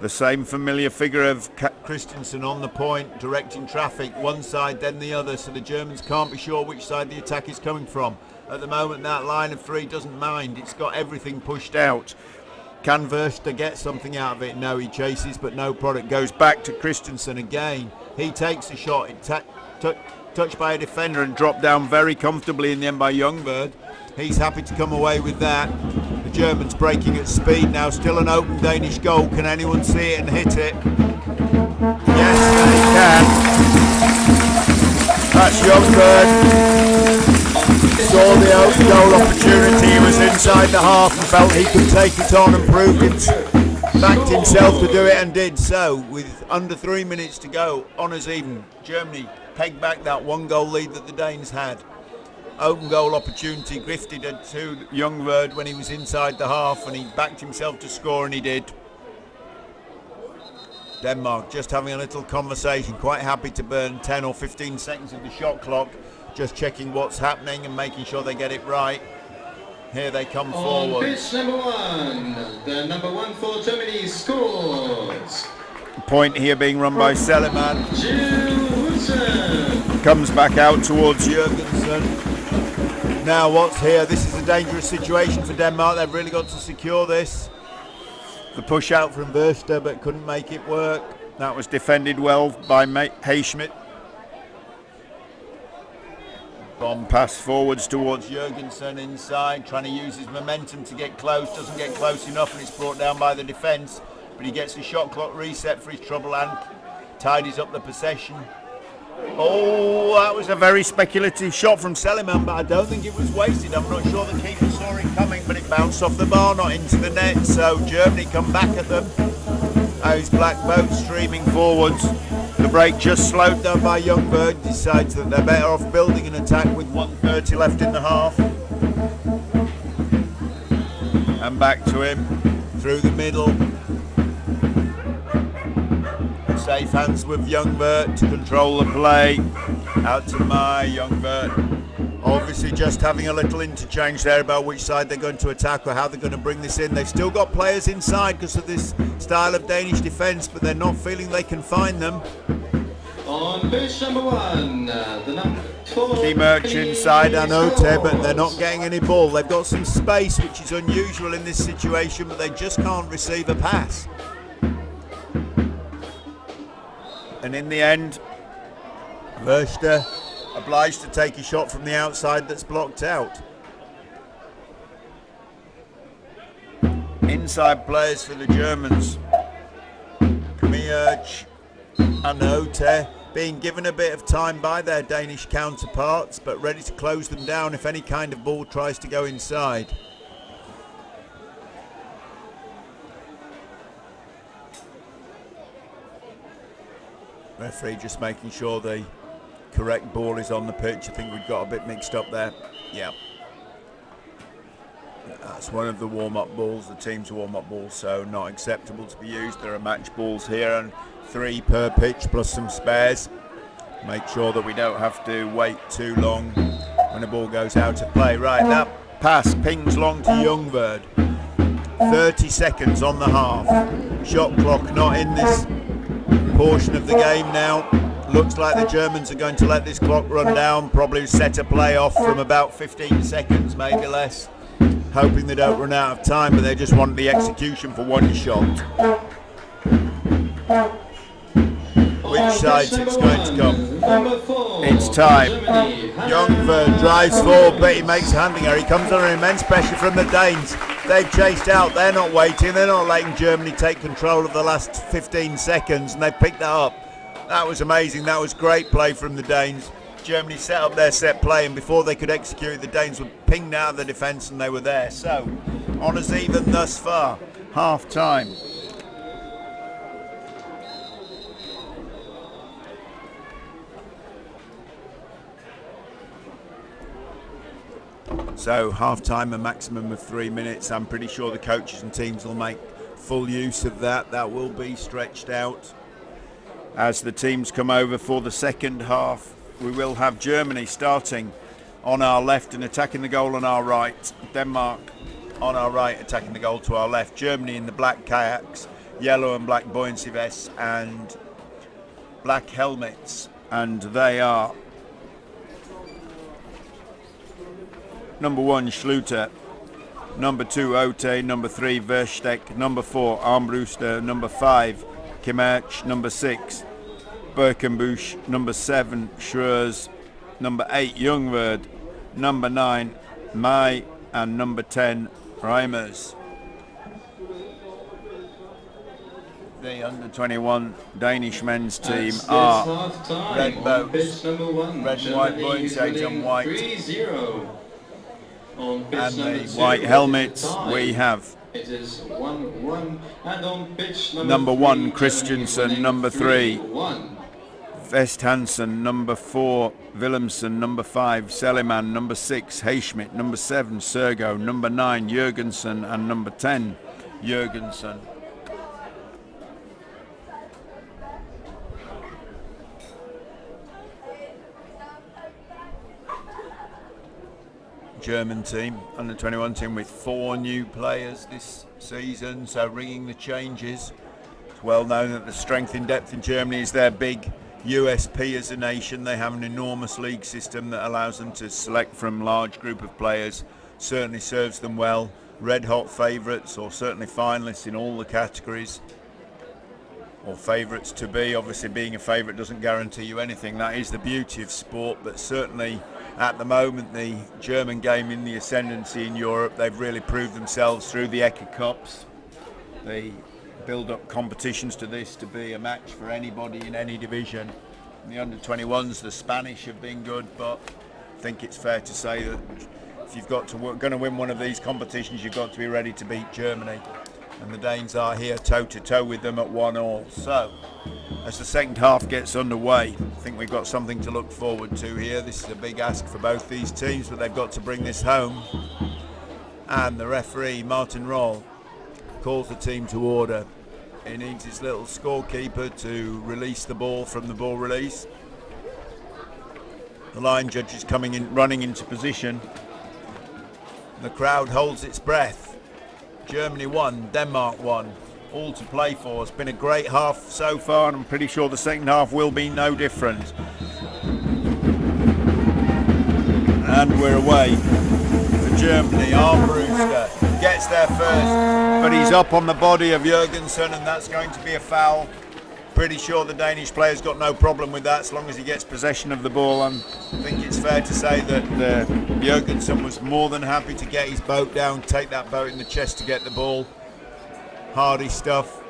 The same familiar figure of Christensen on the point, directing traffic one side then the other, so the Germans can't be sure which side the attack is coming from. At the moment that line of 3 doesn't mind, it's got everything pushed out. Can Verster get something out of it? No, he chases but no product. Goes back to Christensen again. He takes a shot, touched by a defender and dropped down very comfortably in the end by Youngbird. He's happy to come away with that. The Germans breaking at speed now, still an open Danish goal. Can anyone see it and hit it? Yes, they can. That's Youngbird. Saw the open goal opportunity, he was inside the half and felt he could take it on and proved it. Backed himself to do it and did so. With under 3 minutes to go, honours even. Germany pegged back that 1-goal lead that the Danes had. Open goal opportunity, grifted it to Youngbird when he was inside the half, and he backed himself to score, and he did. Denmark just having a little conversation, quite happy to burn 10 or 15 seconds of the shot clock, just checking what's happening and making sure they get it right. Here they come forward. On pitch number 1, the number 1 for Germany scores. Point here being run by Seleman. Comes back out towards Jurgensen. Now what's here? This is a dangerous situation for Denmark. They've really got to secure this. The push out from Verster, but couldn't make it work. That was defended well by Hayschmidt. Bomb pass forwards towards Jurgensen inside, trying to use his momentum to get close. Doesn't get close enough, and it's brought down by the defence. But he gets the shot clock reset for his trouble and tidies up the possession. Oh, that was a very speculative shot from Seliman, but I don't think it was wasted. I'm not sure the keeper saw it coming, but it bounced off the bar, not into the net. So Germany come back at them. Now his black boat streaming forwards. The break just slowed down by Youngberg. Decides that they're better off building an attack with 1:30 left in the half. And back to him through the middle. Safe hands with Youngberg to control the play. Out to Youngberg. Obviously just having a little interchange there about which side they're going to attack or how they're going to bring this in. They've still got players inside because of this style of Danish defence, but they're not feeling they can find them. On pitch number 1, the number 4. Kimmich inside Anote, but they're not getting any ball. They've got some space, which is unusual in this situation, but they just can't receive a pass. And in the end, Verster obliged to take a shot from the outside that's blocked out. Inside players for the Germans. Kimmich, Anote, being given a bit of time by their Danish counterparts, but ready to close them down if any kind of ball tries to go inside. Referee just making sure the correct ball is on the pitch. I think we've got a bit mixed up there. Yeah. That's one of the warm-up balls, the team's warm-up balls, so not acceptable to be used. There are match balls here and 3 per pitch plus some spares. Make sure that we don't have to wait too long when the ball goes out of play. Right, that pass pings long to Youngberg. 30 seconds on the half. Shot clock not in this portion of the game now. Looks like the Germans are going to let this clock run down, probably set a play off from about 15 seconds, maybe less, hoping they don't run out of time, but they just want the execution for one shot. Which side's it's going to come? It's time. Youngberg drives forward, but he makes a handling error. He comes under immense pressure from the Danes. They've chased out, they're not waiting, they're not letting Germany take control of the last 15 seconds, and they've picked that up. That was amazing, that was great play from the Danes. Germany set up their set play, and before they could execute it, the Danes were pinged out of the defence and they were there. So, honours even thus far. Half time. So half-time, a maximum of 3 minutes. I'm pretty sure the coaches and teams will make full use of that. That will be stretched out as the teams come over for the second half. We will have Germany starting on our left and attacking the goal on our right. Denmark on our right, attacking the goal to our left. Germany in the black kayaks, yellow and black buoyancy vests and black helmets. And they are number 1 Schluter, number 2 Ote, number 3 Versteck, number 4 Armbruster, number 5 Kimmich, number 6 Birkenbusch, number 7 Schreurs, number 8 Youngberg, number 9 Mai, and number 10 Reimers. The under-21 Danish men's team are red boats, red and white buoyancy on white. 3-0. On pitch And number the 2, white helmets we have it is 1-1, and on pitch number 1 3, Germany Christensen, winning number 3 3-1. Vest Hansen, number 4 Willemsen, number 5 Seliman, number 6 Hayschmidt, number 7 Sergo, number 9 Jurgensen, and number 10 Jurgensen. German team, under 21 team, with 4 new players this season, so ringing the changes. It's well known that the strength in depth in Germany is their big USP as a nation. They have an enormous league system that allows them to select from large group of players. Certainly serves them well. Red hot favourites, or certainly finalists in all the categories. or favourites to be. Obviously being a favourite doesn't guarantee you anything. That is the beauty of sport, but certainly at the moment the German game in the ascendancy in Europe. They've really proved themselves through the ECA Cups. They build up competitions to this to be a match for anybody in any division. In the under-21s, the Spanish have been good, but I think it's fair to say that if you've got to going to win one of these competitions, you've got to be ready to beat Germany. And the Danes are here toe-to-toe with them at 1-1. So, as the second half gets underway, I think we've got something to look forward to here. This is a big ask for both these teams, but they've got to bring this home. And the referee, Martin Roll, calls the team to order. He needs his little scorekeeper to release the ball from the ball release. The line judge is coming in, running into position. The crowd holds its breath. Germany 1, Denmark 1. All to play for. It's been a great half so far, and I'm pretty sure the second half will be no different. And we're away for Germany. Armbruster gets there first, but he's up on the body of Jurgensen, and that's going to be a foul. Pretty sure the Danish player's got no problem with that as long as he gets possession of the ball. And I think it's fair to say that Jurgensen was more than happy to get his boat down, take that boat in the chest to get the ball. Hardy stuff.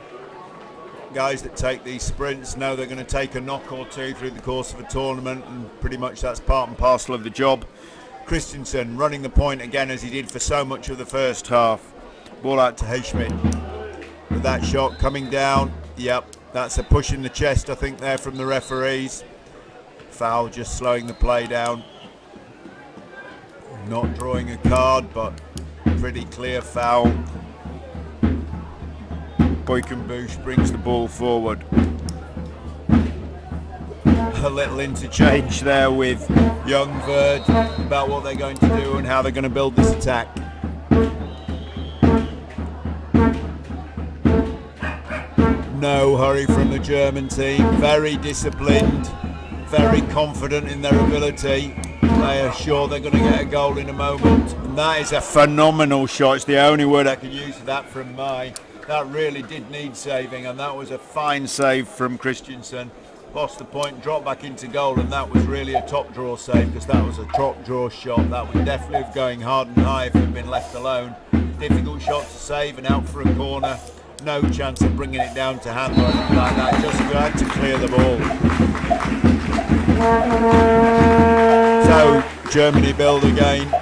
Guys that take these sprints know they're going to take a knock or two through the course of a tournament, and pretty much that's part and parcel of the job. Christensen running the point again as he did for so much of the first half. Ball out to Hayschmidt. With that shot coming down, yep, that's a push in the chest I think there from the referees. Foul, just slowing the play down. Not drawing a card, but pretty clear foul. Boykenbusch brings the ball forward. A little interchange there with Youngverd about what they're going to do and how they're going to build this attack. No hurry from the German team, very disciplined, very confident in their ability. They are sure they're going to get a goal in a moment. And that is a phenomenal shot. It's the only word I can use for that from Mai. That really did need saving, and that was a fine save from Christensen. Lost the point, dropped back into goal, and that was really a top draw save, because that was a top draw shot. That would definitely have going hard and high if he'd been left alone. Difficult shot to save and out for a corner. No chance of bringing it down to hand or anything like that. Just glad to clear the ball. So Germany build again.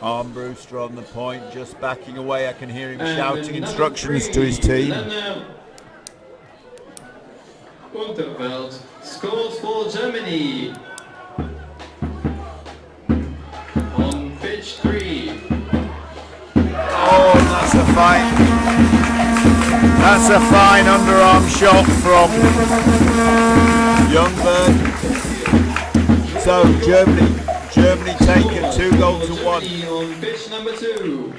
Armbruster on the point, just backing away. I can hear him shouting instructions to his team. Unterveld scores for Germany. On pitch 3. Oh, that's a fine underarm shot from Youngberg. So Germany taken 2-1. On pitch number 2.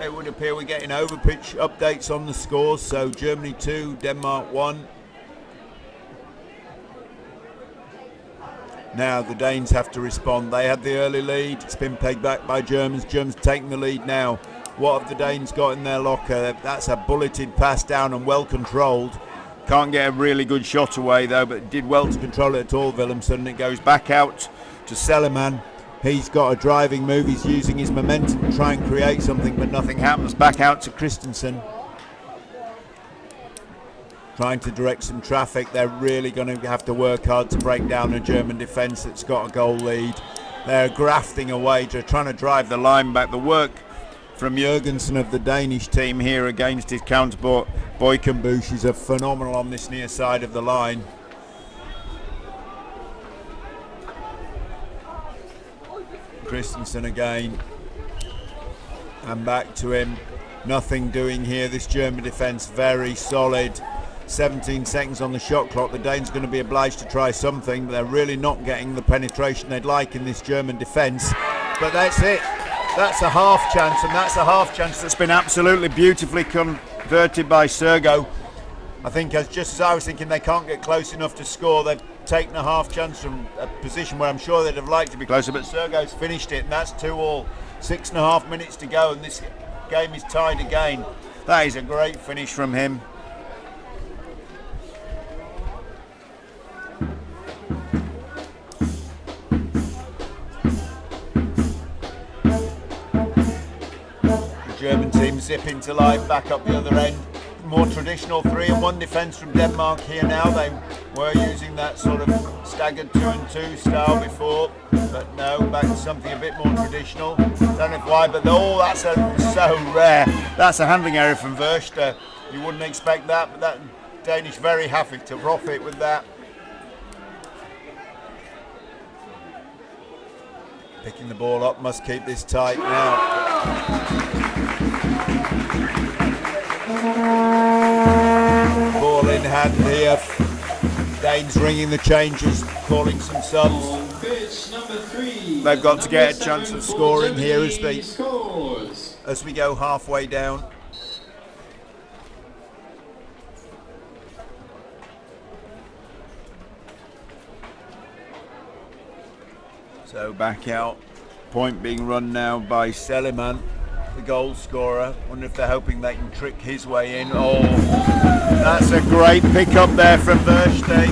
It would appear we're getting over pitch updates on the scores. So Germany 2, Denmark 1. Now the Danes have to respond. They had the early lead. It's been pegged back by Germans. Germans taking the lead now. What have the Danes got in their locker? That's a bulleted pass down and well controlled. Can't get a really good shot away though, but did well to control it at all, Willemsen. It goes back out to Seleman. He's got a driving move. He's using his momentum to try and create something, but nothing happens. Back out to Christensen. Trying to direct some traffic. They're really going to have to work hard to break down a German defence that's got a goal lead. They're grafting away, trying to drive the line back. The work from Jurgensen of the Danish team here against his counterpart Boykenbusch is phenomenal on this near side of the line. Christensen again, and back to him. Nothing doing here. This German defence very solid. 17 seconds on the shot clock. The Danes are going to be obliged to try something, but they're really not getting the penetration they'd like in this German defence. But that's it. That's a half chance, and that's a half chance that's been absolutely beautifully converted by Sergo. I think just as I was thinking they can't get close enough to score, they've taken a half chance from a position where I'm sure they'd have liked to be closer, but Sergio's finished it, and that's 2-all. 6.5 minutes to go, and this game is tied again. That is a great finish from him. The German team zipping to life back up the other end. More traditional 3-and-1 defence from Denmark here now. They were using that sort of staggered 2-and-2 style before, but no, back to something a bit more traditional. Don't know why, but that's so rare. That's a handling error from Verster. You wouldn't expect that, but that Danish very happy to rough it with that. Picking the ball up, must keep this tight now. Ball in hand here. Danes ringing the changes, calling some subs. They've got to get a chance of scoring here as we go halfway down. So back out. Point being run now by Seliman, the goal scorer. Wonder if they're hoping they can trick his way in. Oh, that's a great pick up there from Versteeg.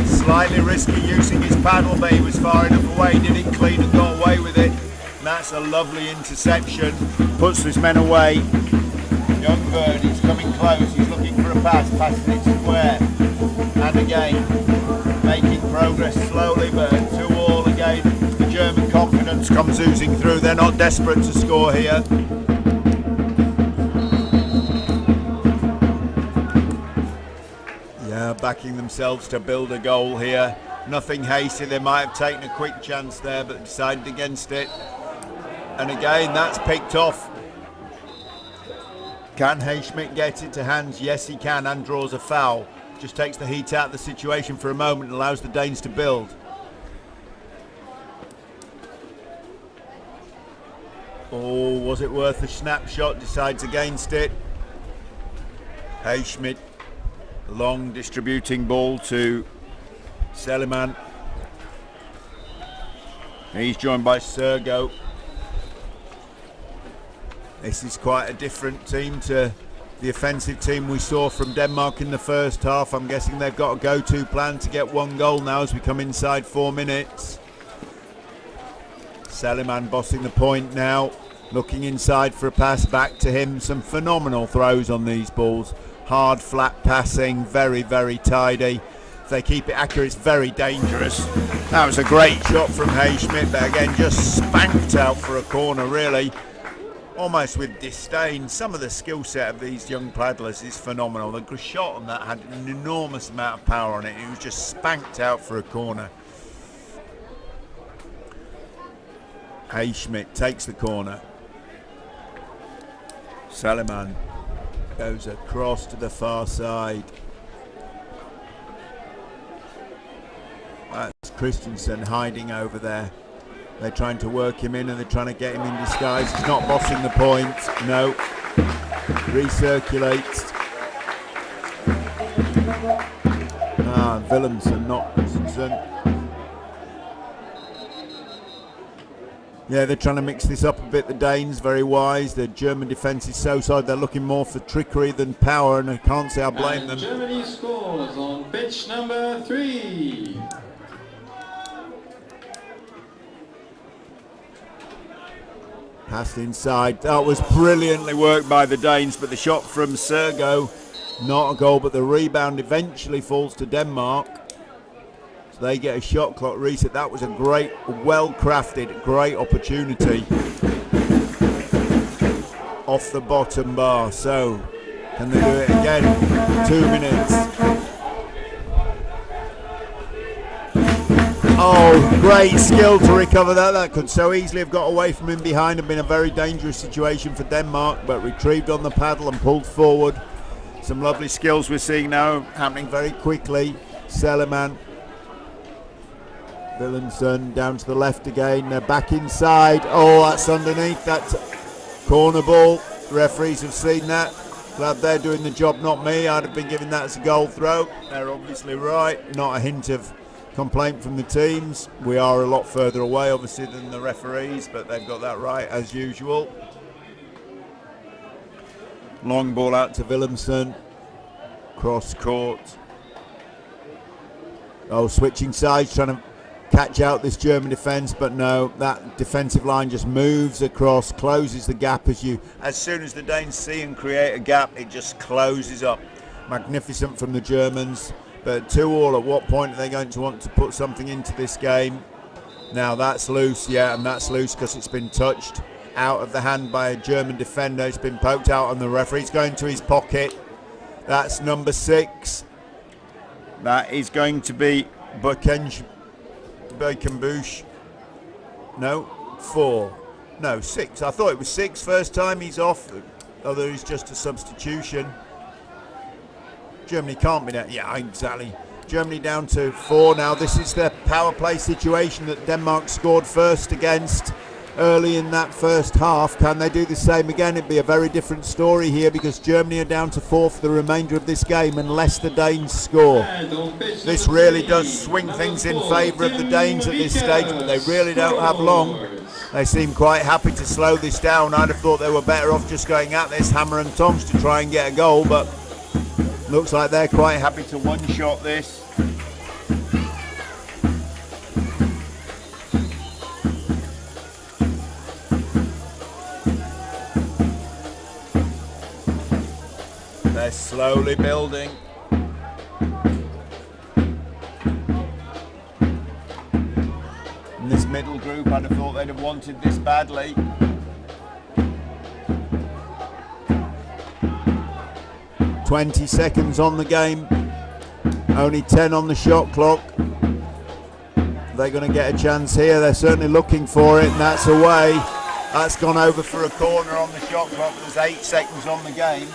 Slightly risky using his paddle, but he was far enough away, did it clean and got away with it. And that's a lovely interception. Puts his men away. Young Bird, he's coming close. He's looking for a pass, passing it square. And again, making progress slowly, but 2-all again. The German confidence comes oozing through. They're not desperate to score here. Yeah, backing themselves to build a goal here. Nothing hasty. They might have taken a quick chance there, but decided against it. And again, that's picked off. Can Hayschmidt get it to hands? Yes, he can, and draws a foul. Just takes the heat out of the situation for a moment and allows the Danes to build. Oh, was it worth a snapshot? Decides against it. Hayschmidt, long distributing ball to Seliman. He's joined by Sergo. This is quite a different team to the offensive team we saw from Denmark in the first half. I'm guessing they've got a go-to plan to get 1 goal now as we come inside 4 minutes. Seliman bossing the point now, looking inside for a pass back to him. Some phenomenal throws on these balls. Hard, flat passing, very, very tidy. If they keep it accurate, it's very dangerous. That was a great shot from Hayschmidt, but again, just spanked out for a corner, really. Almost with disdain. Some of the skill set of these young paddlers is phenomenal. The shot on that had an enormous amount of power on it. It was just spanked out for a corner. Hayschmidt takes the corner. Seliman goes across to the far side. That's Christensen hiding over there. They're trying to work him in and they're trying to get him in disguise. He's not bossing the point. No. Recirculates. Willemsen, not Christensen. Yeah, they're trying to mix this up a bit, the Danes, very wise. The German defence is so solid, they're looking more for trickery than power, and I can't say I blame them. Germany scores on pitch number 3. Passed inside. That was brilliantly worked by the Danes, but the shot from Sergo, not a goal, but the rebound eventually falls to Denmark. So they get a shot clock reset. That was a great, well-crafted, great opportunity off the bottom bar. So, can they do it again? 2 minutes. Oh, great skill to recover that. That could so easily have got away from him behind and been a very dangerous situation for Denmark, but retrieved on the paddle and pulled forward. Some lovely skills we're seeing now happening very quickly. Seliman. Willemsen down to the left again. They're back inside. Oh, that's underneath. That's corner ball. Referees have seen that. Glad they're doing the job, not me. I'd have been giving that as a goal throw. They're obviously right. Not a hint of complaint from the teams. We are a lot further away, obviously, than the referees, but they've got that right as usual. Long ball out to Willemsen. Cross court. Oh, switching sides, trying to catch out this German defence, but no, that defensive line just moves across, closes the gap as soon as the Danes see and create a gap, it just closes up. Magnificent from the Germans, but 2-2, at what point are they going to want to put something into this game? Now that's loose, yeah, and that's loose because it's been touched out of the hand by a German defender. It's been poked out on the referee. It's going to his pocket. That's number 6. That is going to be Birkenbush. No, 4. No, 6. I thought it was 6 first time he's off. Although he's just a substitution. Germany can't be down. Yeah, exactly. Germany down to 4 now. This is the power play situation that Denmark scored first against early in that first half. Can they do the same again? It'd be a very different story here because Germany are down to 4 for the remainder of this game unless the Danes score. This really does swing things in favour of the Danes at this stage, but they really don't have long. They seem quite happy to slow this down. I'd have thought they were better off just going at this hammer and tongs to try and get a goal, but looks like they're quite happy to one-shot this. They're slowly building. In this middle group, I'd have thought they'd have wanted this badly. "20 seconds on the game, only 10 on the shot clock. They're going to get a chance here. They're certainly looking for it, and that's away. That's gone over for a corner on the shot clock. There's 8 seconds on the game.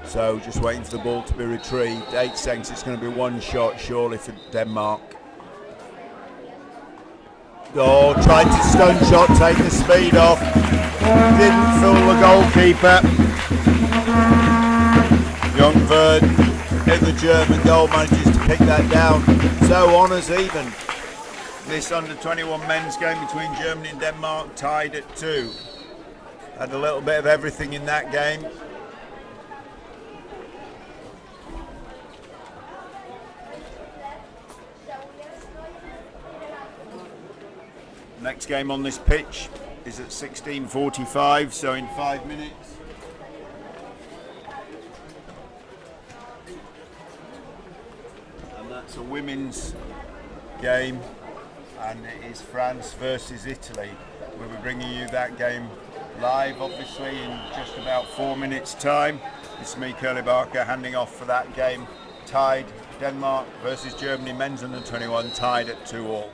So just waiting for the ball to be retrieved. 8 seconds, it's going to be one shot surely for Denmark. Oh, tried to stun shot, take the speed off. Didn't fool the goalkeeper. Youngverd in the German goal manages to pick that down. So honours even. This under-21 men's game between Germany and Denmark tied at 2. Had a little bit of everything in that game. Next game on this pitch is at 16:45, so in 5 minutes. And that's a women's game, and it is France versus Italy. We'll be bringing you that game live, obviously, in just about 4 minutes' time. It's me, Curly Barker, handing off for that game. Tied, Denmark versus Germany, men's under 21, tied at 2-2.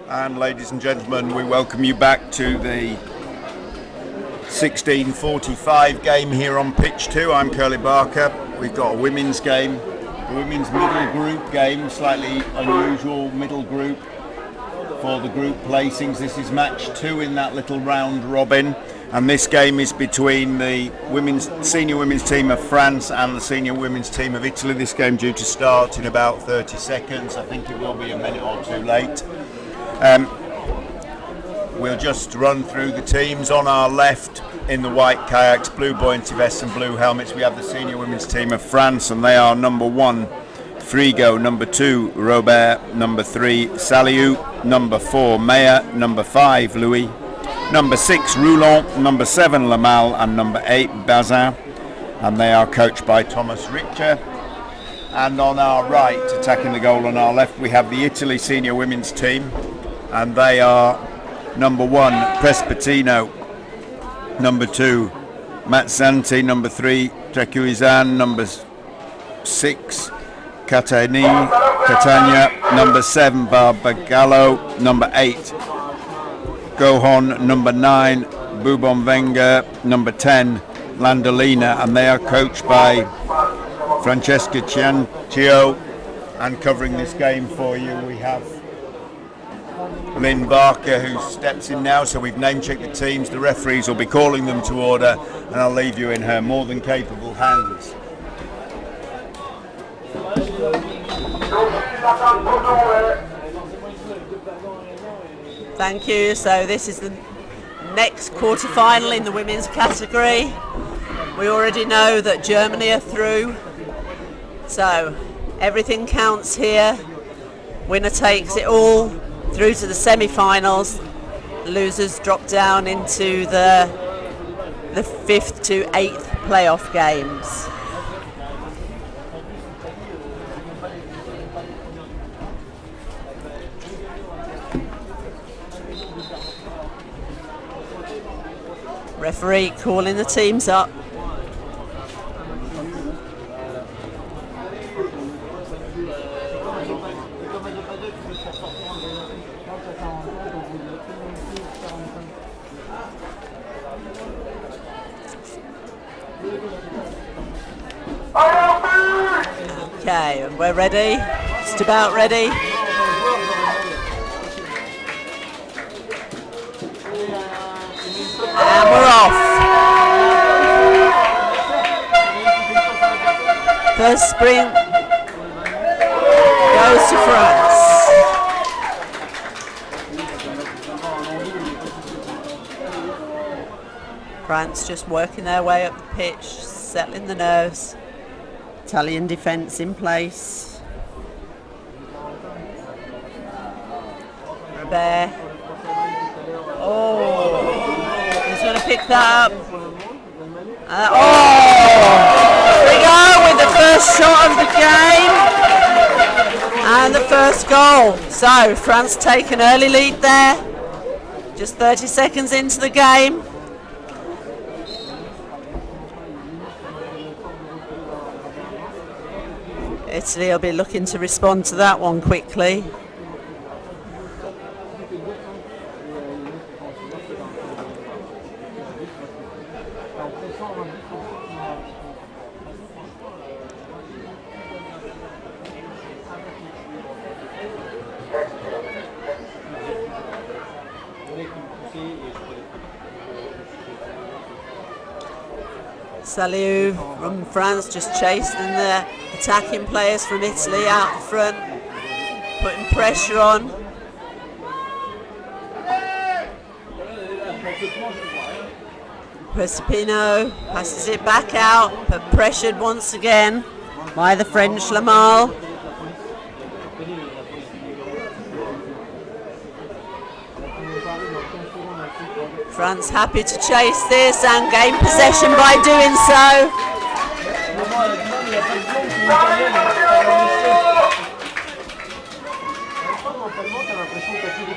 And ladies and gentlemen, we welcome you back to the 16:45 game here on pitch 2. I'm Curly Barker. We've got a women's game, a women's middle group game, slightly unusual middle group for the group placings. This is match 2 in that little round robin, and this game is between the senior women's team of France and the senior women's team of Italy. This game due to start in about 30 seconds. I think it will be a minute or two late. We'll just run through the teams. On our left, in the white kayaks, blue buoyancy vests and blue helmets, we have the senior women's team of France, and they are number 1 Frigo, number 2 Robert, number 3 Saliou, number 4 Meyer, number 5 Louis, number 6 Roulon, number 7 Lamal, and number 8 Bazin, and they are coached by Thomas Richter. And on our right, attacking the goal on our left, we have the Italy senior women's team, and they are number 1 Prespatino, number 2 Mazzanti, number 3 Trecuizan, number 6 Catania, number 7 Barbagallo, number 8 Gohon, number 9 Bubonvenga, number 10 Landolina, and they are coached by Francesca Ciancio. And covering this game for you, we have Lynn Barker, who steps in now. So we've name-checked the teams. The referees will be calling them to order, and I'll leave you in her more than capable hands. Thank you. So this is the next quarter-final in the women's category. We already know that Germany are through, so everything counts here. Winner takes it all through to the semi-finals. Losers drop down into the 5th to 8th playoff games. Referee calling the teams up. Okay, we're ready. Just about ready. And we're off. First sprint goes to France. France just working their way up the pitch, settling the nerves. Italian defence in place. Robert. Oh, he's going to pick that up. Here we go with the first shot of the game and the first goal. So France take an early lead there, just 30 seconds into the game. Italy will be looking to respond to that one quickly. Saliou from France just chasing the attacking players from Italy out in front, putting pressure on. Prespatino passes it back out, but pressured once again by the French Lamal. France happy to chase this and gain possession by doing so.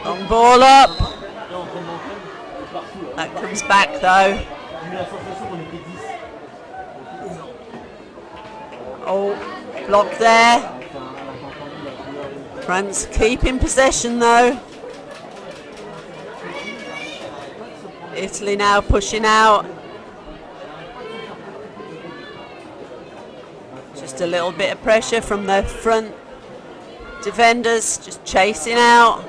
Long ball up. That comes back though. Oh, blocked there. France keeping possession though. Italy now pushing out. Just a little bit of pressure from the front defenders, just chasing out,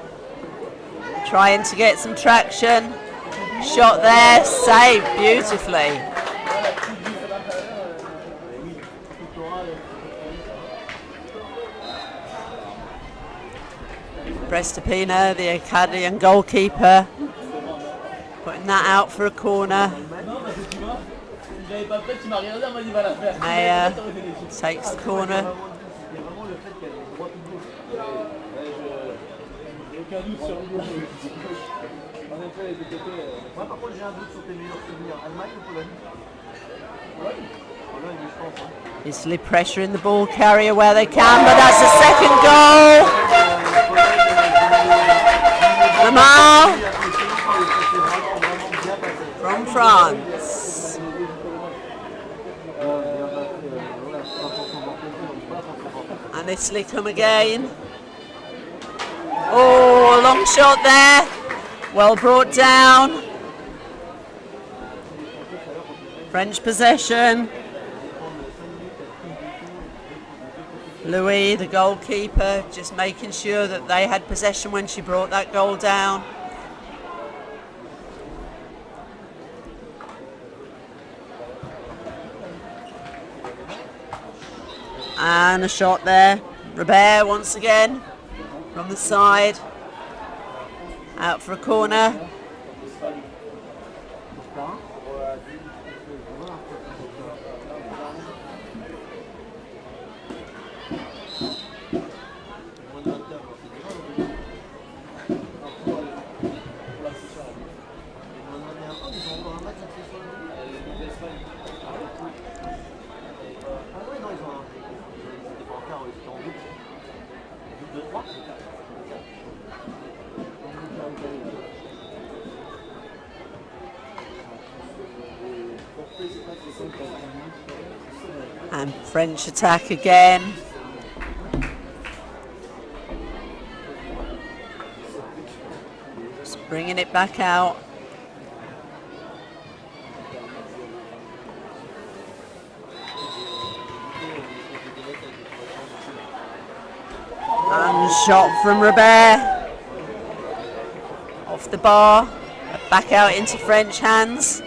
trying to get some traction. Shot there, saved beautifully. Prestipino, the Acadian goalkeeper, putting that out for a corner. Mayer takes the corner. Italy pressuring the ball carrier where they can, but that's the second goal. Lamar from France. And Italy come again. Oh, long shot there. Well brought down. French possession. Louis, the goalkeeper, just making sure that they had possession when she brought that goal down. And a shot there. Robert once again from the side. Out for a corner. And French attack again. Just bringing it back out. And shot from Robert. Off the bar. Back out into French hands.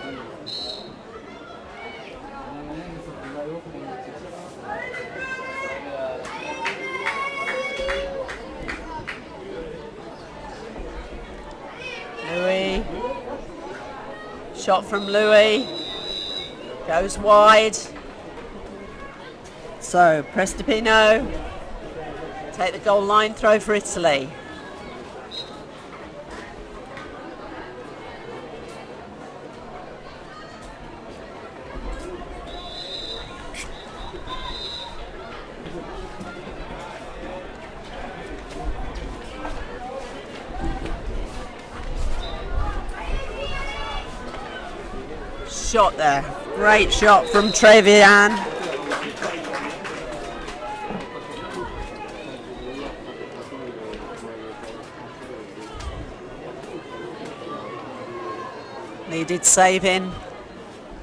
Louis. Shot from Louis. Goes wide. So Prestipino take the goal line throw for Italy. Shot there. Great shot from Trevian. Needed saving.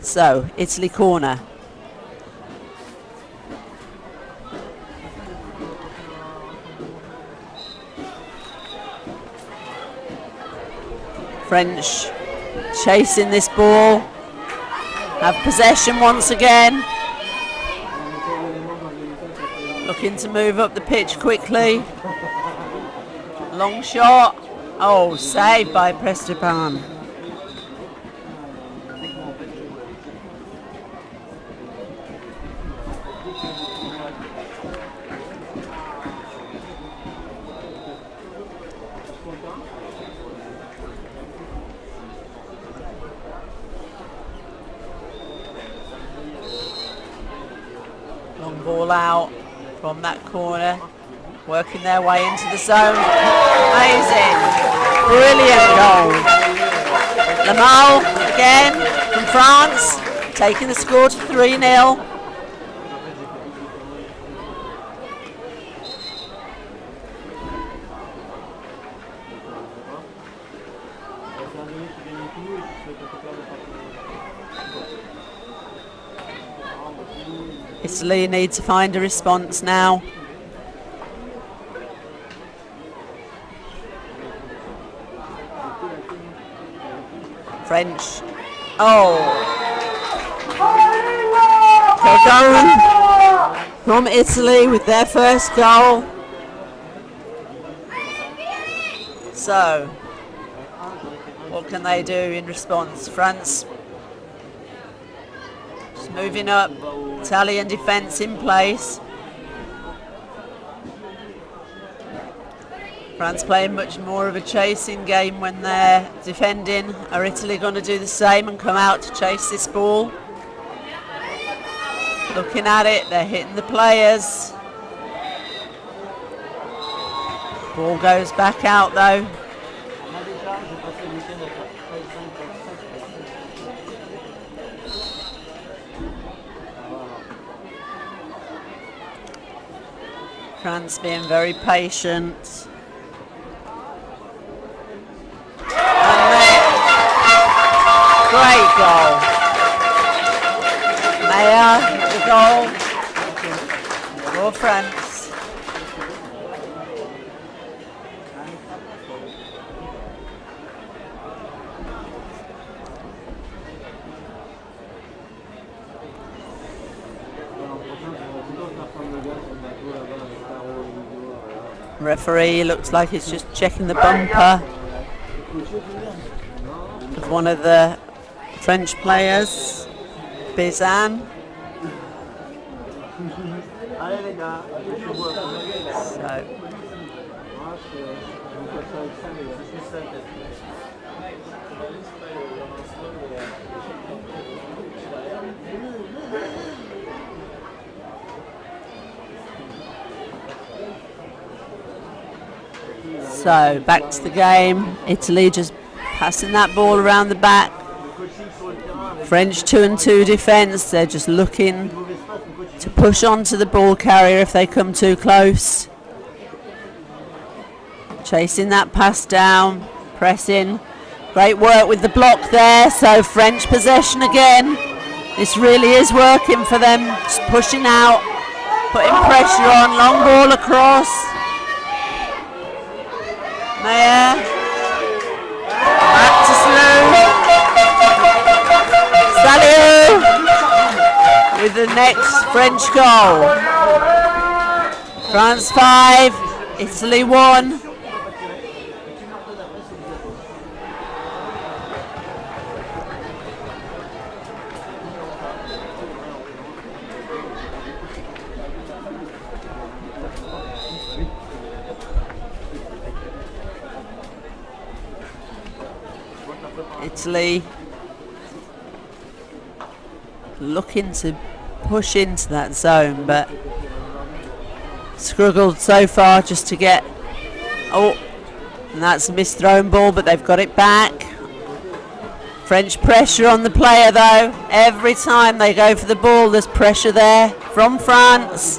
So, Italy corner. French chasing this ball. Have possession once again. Looking to move up the pitch quickly. Long shot. Oh, saved by Prestipan. Long ball out from that corner, working their way into the zone. Amazing, brilliant goal. Lamal again from France, taking the score to 3-0. Italy need to find a response now. French. Oh! They're going from Italy with their first goal. So, what can they do in response? France just moving up. Italian defence in place. France playing much more of a chasing game when they're defending. Are Italy going to do the same and come out to chase this ball? Looking at it, they're hitting the players. Ball goes back out though. France being very patient. Great goal. Meyer, the goal for France. Referee looks like he's just checking the bumper of one of the French players, Bizan. So back to the game. Italy just passing that ball around the back. French 2-2 defence. They're just looking to push onto the ball carrier if they come too close. Chasing that pass down, pressing. Great work with the block there. So French possession again. This really is working for them. Just pushing out, putting pressure on. Long ball across. Meyer. Back to Salieu with the next French goal. France 5, Italy 1. Italy looking to push into that zone, but struggled so far just to get. Oh, and that's a misthrown ball, but they've got it back. French pressure on the player though. Every time they go for the ball, there's pressure there from France.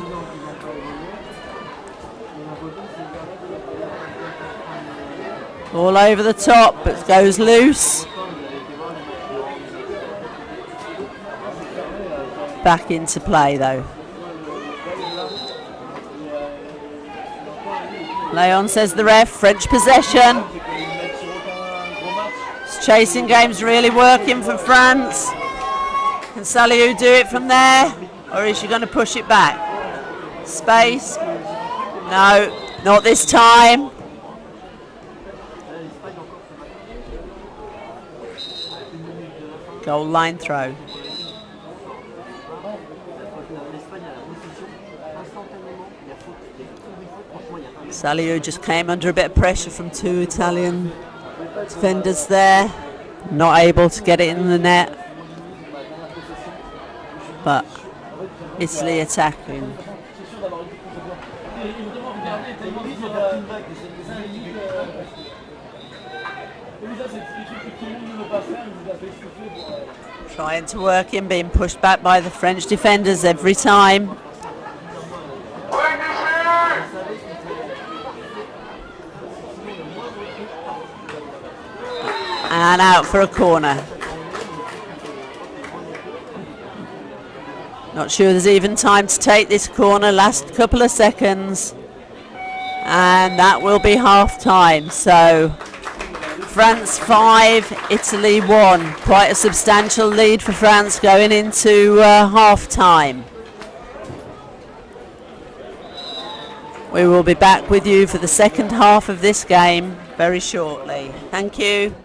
All over the top, but goes loose. Back into play though. Leon says the ref, French possession. This chasing game's really working for France. Can Salieu do it from there? Or is she going to push it back? Space. No, not this time. Goal line throw. Salieu just came under a bit of pressure from two Italian defenders there. Not able to get it in the net. But Italy attacking. Trying to work in, being pushed back by the French defenders every time. And out for a corner. Not sure there's even time to take this corner, last couple of seconds. And that will be half time. So France 5, Italy 1. Quite a substantial lead for France going into half time. We will be back with you for the second half of this game very shortly. Thank you.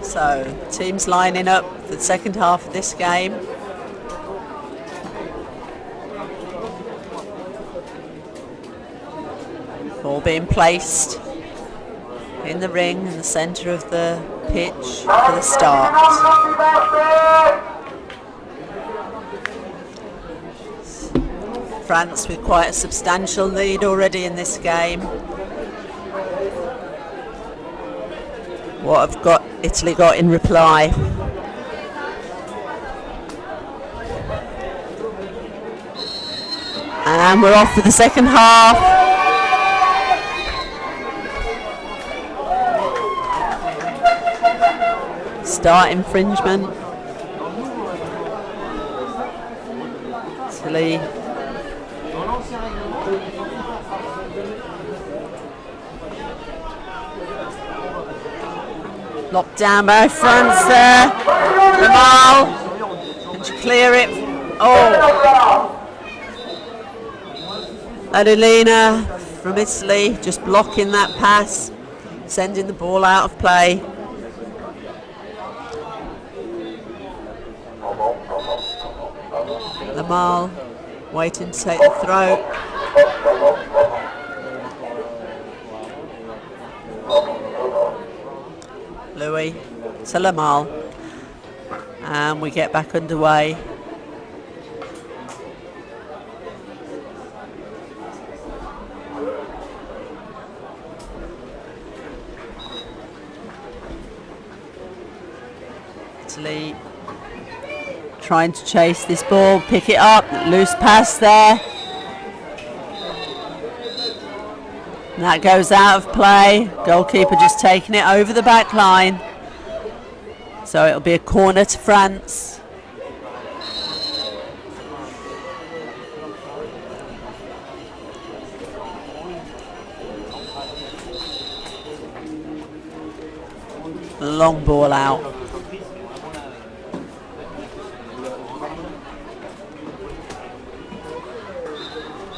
So, teams lining up for the second half of this game. Ball being placed in the ring in the centre of the pitch for the start. France with quite a substantial lead already in this game. What have Italy got in reply? And we're off for the second half. Start infringement. Italy. Locked down by France there. Lamal. Can you clear it? Oh. Adelina from Italy just blocking that pass, sending the ball out of play. Lamal waiting to take the throw. Louis to Lamal, and we get back underway. Italy trying to chase this ball, pick it up, loose pass there. And that goes out of play. Goalkeeper just taking it over the back line. So it'll be a corner to France. Long ball out.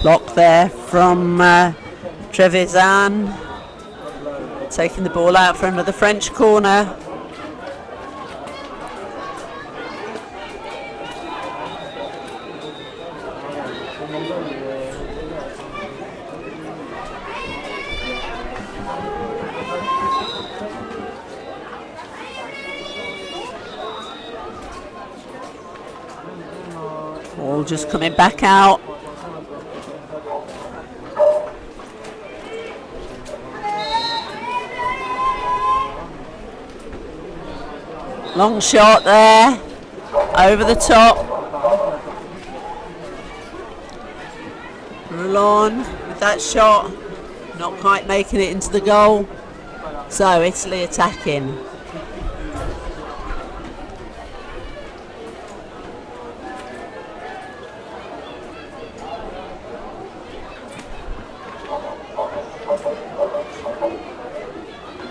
Block there from Trevisan. Taking the ball out for another French corner. Ball just coming back out. Long shot there, over the top. Roulon with that shot, not quite making it into the goal. So Italy attacking.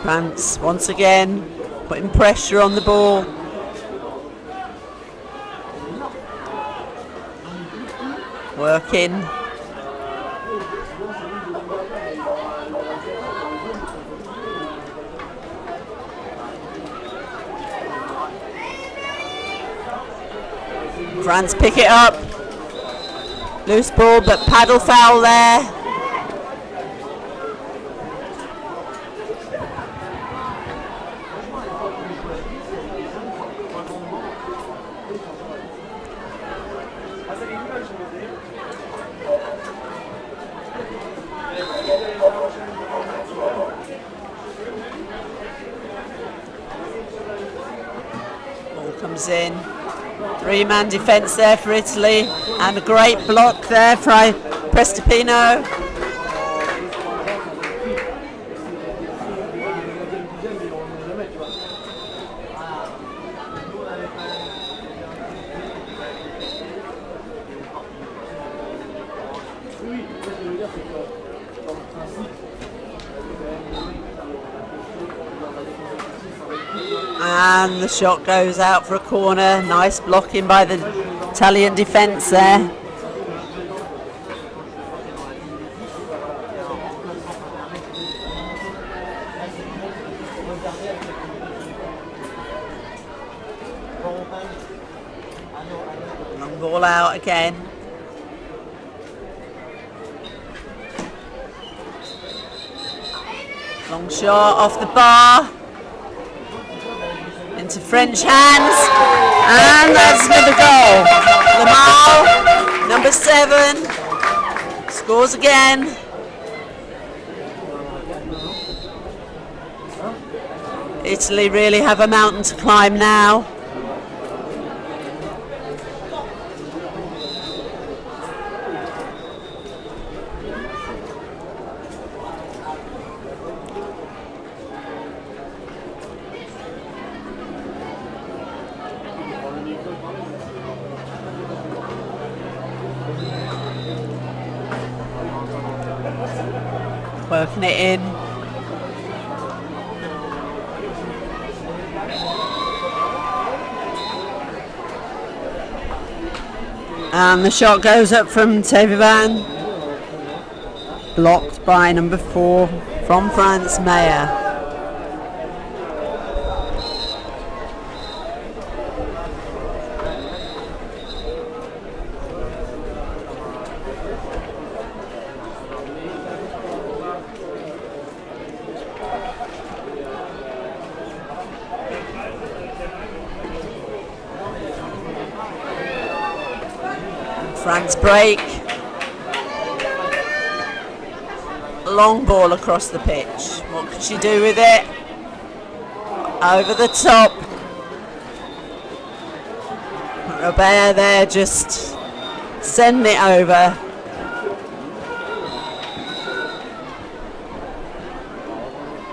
France once again putting pressure on the ball. Working. France pick it up. Loose ball, but paddle foul there. In. Three-man defence there for Italy, and a great block there by Prestipino. And the shot goes out for a corner. Nice blocking by the Italian defence there. Long ball out again. Long shot off the bar. Into French hands, and that's for the goal. Lamal, number 7, scores again. Italy really have a mountain to climb now. Working it in. And the shot goes up from Tevivan. Blocked by number 4 from France, Meyer. France break. Long ball across the pitch. What could she do with it? Over the top. Robert there just send it over.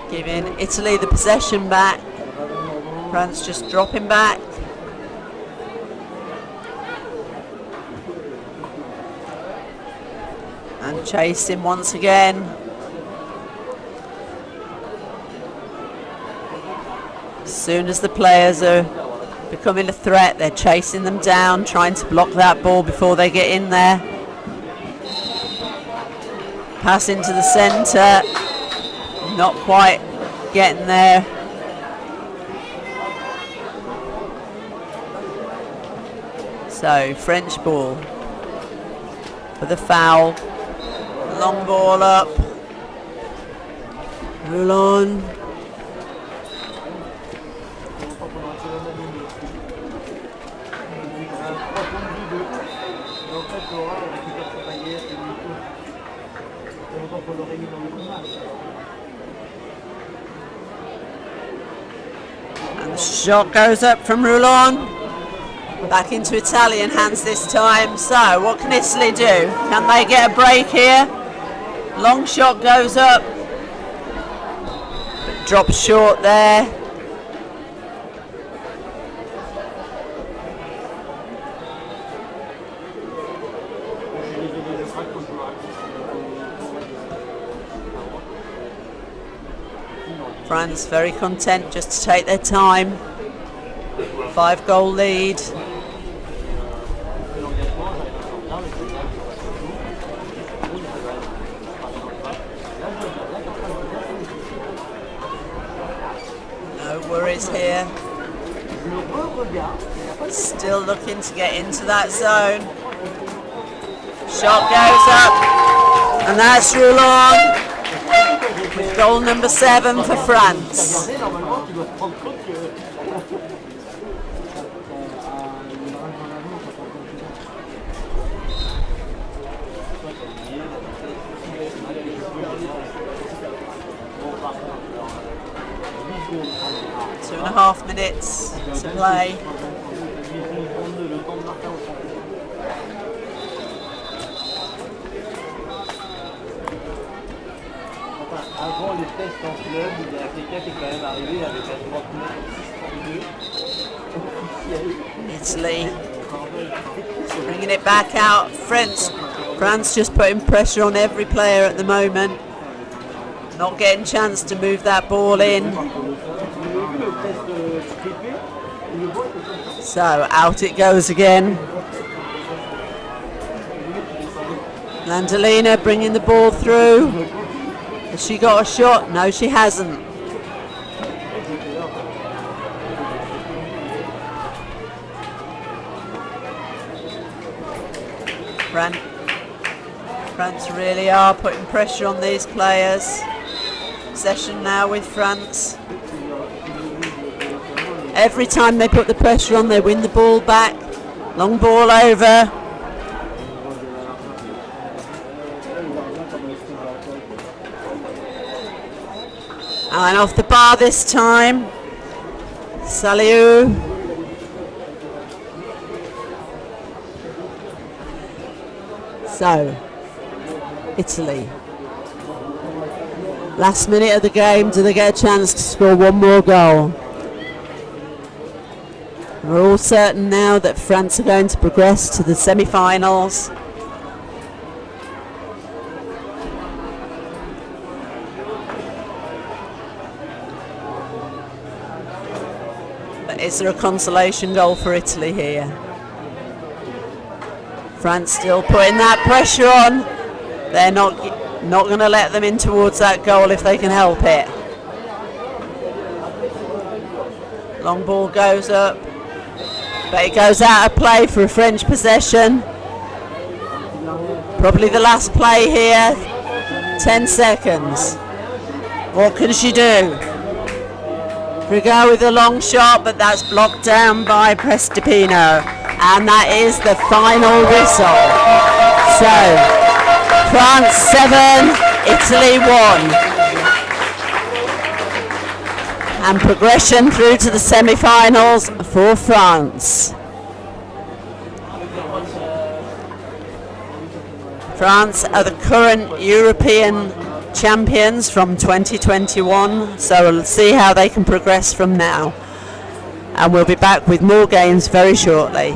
Giving Italy the possession back. France just dropping back. And chasing once again. As soon as the players are becoming a threat, they're chasing them down, trying to block that ball before they get in there. Pass into the centre, not quite getting there. So French ball for the foul. Long ball up. Roulon. And the shot goes up from Roulon. Back into Italian hands this time. So what can Italy do? Can they get a break here? Long shot goes up. But drops short there. France very content just to take their time. 5-goal lead. No worries here. Still looking to get into that zone. Shot goes up, and that's Roulon. With goal number 7 for France. Two and a half minutes to play. Avant le test en club, il y a quelqu'un qui est quand même arrivé avec un 39 Italy bringing it back out. France just putting pressure on every player at the moment. Not getting chance to move that ball in. So out it goes again. Landolina bringing the ball through. Has she got a shot? No, she hasn't. France really are putting pressure on these players. Possession now with France. Every time they put the pressure on, they win the ball back. Long ball over. And off the bar this time. Saliu. So, Italy. Last minute of the game, do they get a chance to score one more goal? We're all certain now that France are going to progress to the semi-finals. But is there a consolation goal for Italy here? France still putting that pressure on. They're not going to let them in towards that goal if they can help it. Long ball goes up, but it goes out of play for a French possession. Probably the last play here. 10 seconds. What can she do? Rigaud with a long shot, but that's blocked down by Prestipino. And that is the final whistle. So, France 7, Italy 1. And progression through to the semi-finals for France. France are the current European champions from 2021, so we'll see how they can progress from now. And we'll be back with more games very shortly.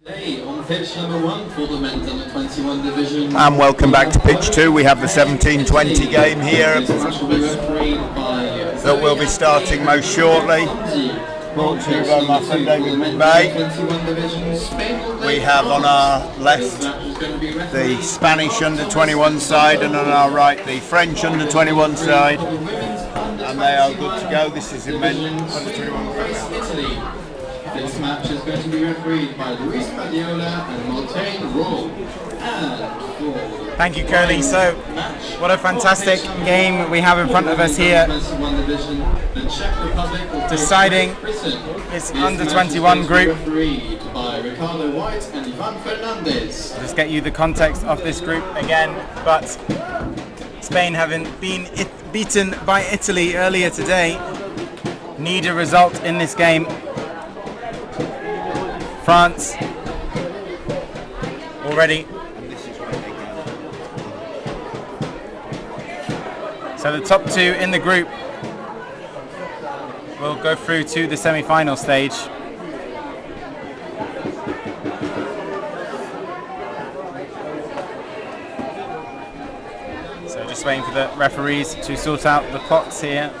Hey, on pitch number 1 for the men's under 21 division. And welcome back to pitch 2. We have the 17-20 game here that will be starting most shortly. Brought to you by my friend David Bay. We have on our left the Spanish under 21 side, and on our right the French under 21 side, and they are good to go. This is in men under 21 group. This match is going to be refereed by Luis Padiola and Martin Roll. Thank you, Curly. So, what a fantastic game we have in front of us here. Deciding this under 21 group. Just get you the context of this group again, but Spain, having been beaten by Italy earlier today, need a result in this game. France already. So the top 2 in the group will go through to the semi-final stage. So just waiting for the referees to sort out the clocks here.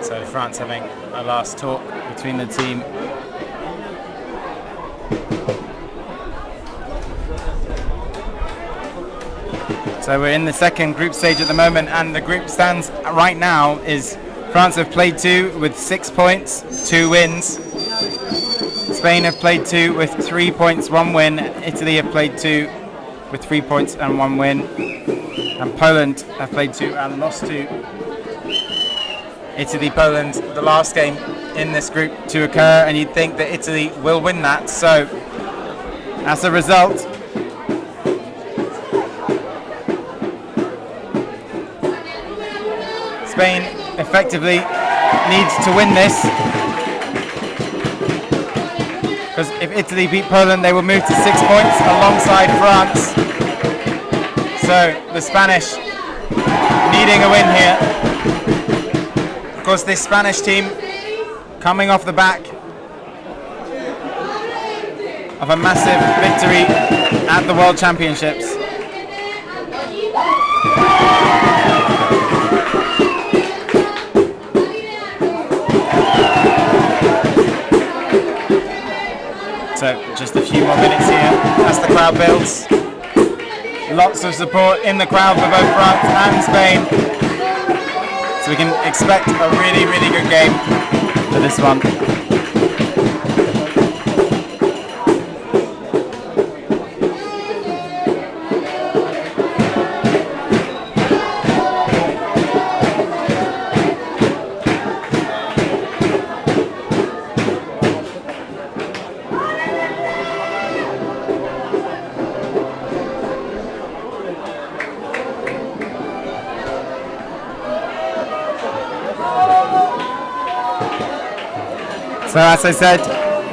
So France having a last talk between the team. So we're in the second group stage at the moment, and the group stands right now is France have played 2 with 6 points, 2 wins. Spain have played 2 with 3 points, 1 win. Italy have played 2 with 3 points and 1 win. And Poland have played 2 and lost 2. Italy-Poland, the last game in this group to occur, and you'd think that Italy will win that. So, as a result, Spain effectively needs to win this, because if Italy beat Poland, they will move to 6 points alongside France. So, the Spanish needing a win here. Of course, this Spanish team coming off the back of a massive victory at the World Championships. So just a few more minutes here as the crowd builds. Lots of support in the crowd for both France and Spain. So we can expect a really, really good game for this one. So as I said,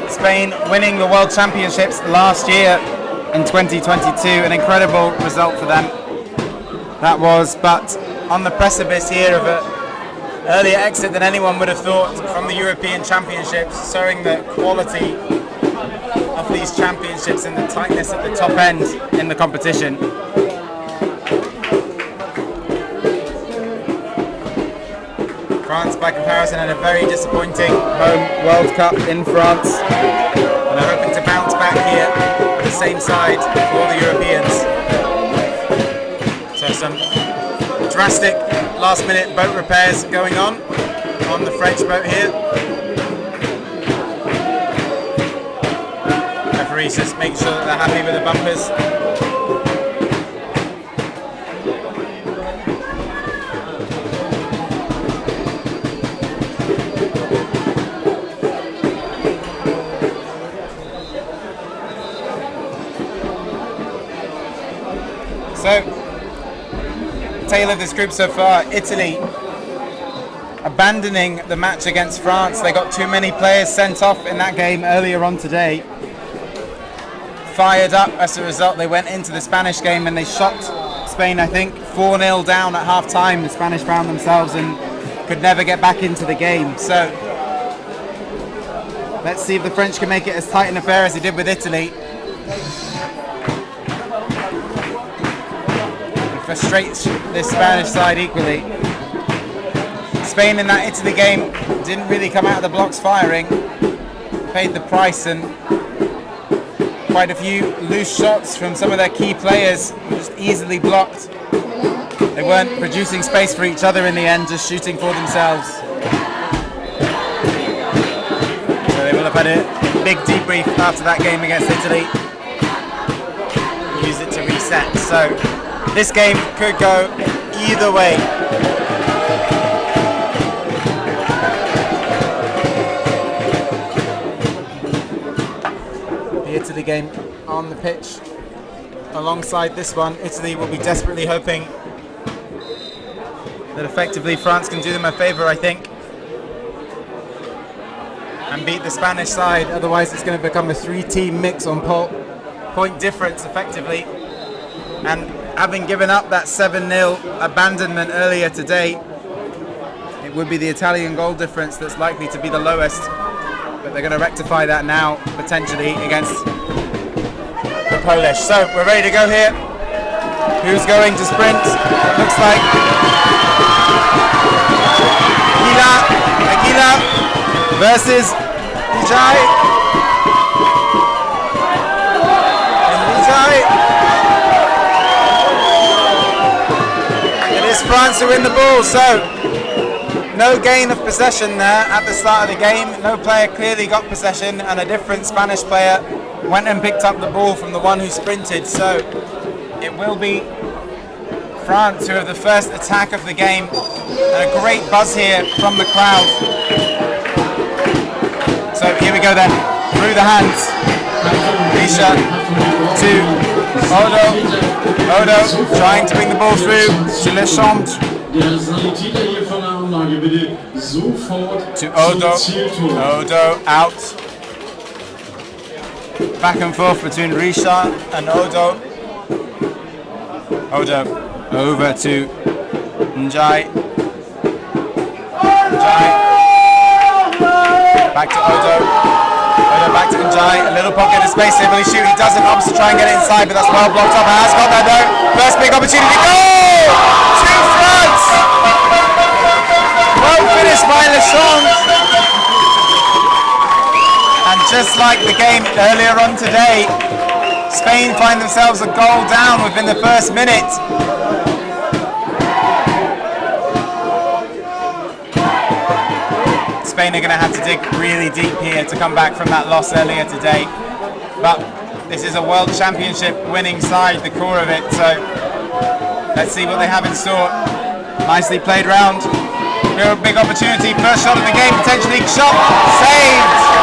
Spain winning the World Championships last year in 2022, an incredible result for them. That was, but on the precipice here of an earlier exit than anyone would have thought from the European Championships, showing the quality of these championships and the tightness at the top end in the competition. France, by comparison, had a very disappointing home World Cup in France, and are hoping to bounce back here with the same side for all the Europeans. So some drastic last-minute boat repairs going on the French boat here. Referees just making sure that they're happy with the bumpers. So, tale of this group so far, Italy abandoning the match against France. They got too many players sent off in that game earlier on today. fired up. As a result, they went into the Spanish game and they shot Spain, I think, 4-0 down at half time. The Spanish found themselves and could never get back into the game. So let's see if the French can make it as tight an affair as they did with Italy. And frustrate this Spanish side equally. Spain in that Italy game didn't really come out of the blocks firing. Paid the price, and quite a few loose shots from some of their key players were just easily blocked. They weren't producing space for each other in the end, just shooting for themselves. So they will have had a big debrief after that game against Italy. Use it to reset. So this game could go either way. The Italy game on the pitch alongside this one. Italy will be desperately hoping that effectively France can do them a favour, I think, and beat the Spanish side. Otherwise it's going to become a 3-team mix on point difference effectively, and having given up that 7-0 abandonment earlier today, it would be the Italian goal difference that's likely to be the lowest, but they're going to rectify that now potentially against the Polish. So we're ready to go here. Who's going to sprint? Looks like Aguila versus Lijai. It is France who win the ball, so no gain of possession there at the start of the game. No player clearly got possession, and a different Spanish player went and picked up the ball from the one who sprinted. So it will be France who have the first attack of the game, and a great buzz here from the crowd. So here we go then, through the hands. Risha to Odo trying to bring the ball through to Lechant. To Odo out. Back and forth between Risha and Odo over to Njai. Back to Odo back to Njai. A little pocket of space here. Will he shoot? He doesn't. Opts to try and get it inside, but that's well blocked up. Has got that though. First big opportunity. Goal to France. Well finished by Lechant. And just like the game earlier on today, Spain find themselves a goal down within the first minute. Spain are going to have to dig really deep here to come back from that loss earlier today. But this is a World Championship winning side, the core of it. So let's see what they have in store. Nicely played round. Big opportunity. First shot of the game, potentially shot. Saved!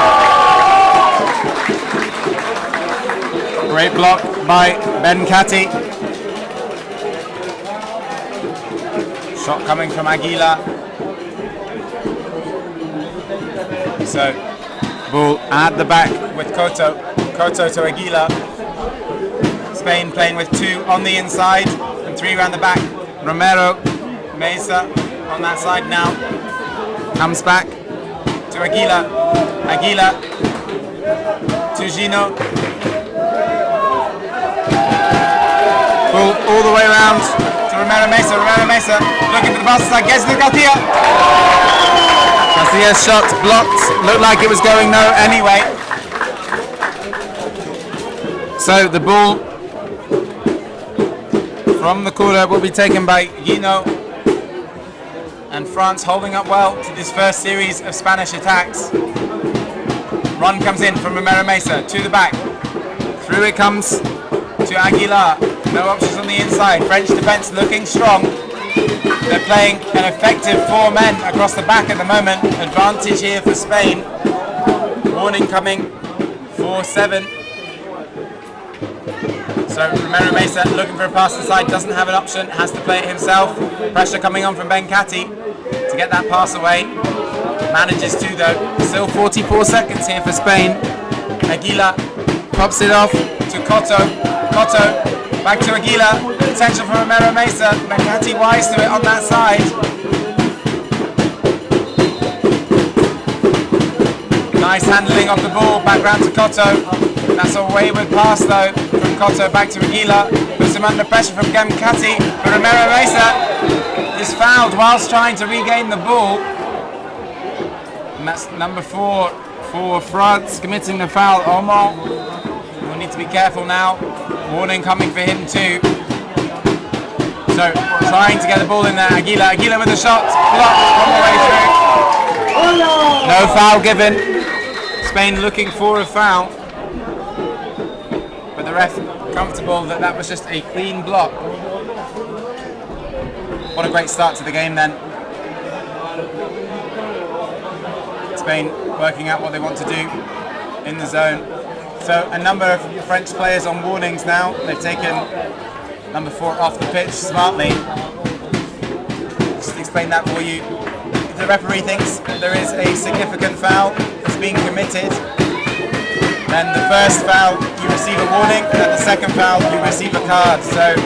Great block by Benkati. Shot coming from Aguila. So, ball at the back with Koto to Aguila. Spain playing with 2 on the inside and 3 around the back. Romero, Mesa on that side now. Comes back to Aguila. Aguila to Gino. Ball all the way around to Romero Mesa. Romero Mesa looking for the pass inside. Gets to Garcia. Garcia's shot blocked. Looked like it was going no anyway. So the ball from the corner will be taken by Gino. And France holding up well to this first series of Spanish attacks. Run comes in from Romero Mesa to the back. Through it comes to Aguilar. No options on the inside. French defence looking strong. They're playing an effective 4 men across the back at the moment. Advantage here for Spain. Warning coming. 4-7. So Romero Mesa looking for a pass inside. Doesn't have an option. Has to play it himself. Pressure coming on from Benkati to get that pass away. Manages to though. Still 44 seconds here for Spain. Aguila Pops it off to Cotto. Cotto back to Aguila. Potential for Romero Mesa. Benkati wise to it on that side. Nice handling of the ball. Back round to Cotto. That's a wayward pass though from Cotto back to Aguila. Puts him under pressure from Benkati. But Romero Mesa is fouled whilst trying to regain the ball. And that's number 4 for France committing the foul. Omar will need to be careful now. Warning coming for him too. So trying to get the ball in there. Aguila with a shot. Blocked on the way through. No foul given. Spain looking for a foul. But the ref comfortable that that was just a clean block. What a great start to the game then. Spain working out what they want to do in the zone. So a number of French players on warnings now. They've taken number 4 off the pitch smartly. Just explain that for you. If the referee thinks there is a significant foul that's being committed, then the first foul you receive a warning, and at the second foul you receive a card. So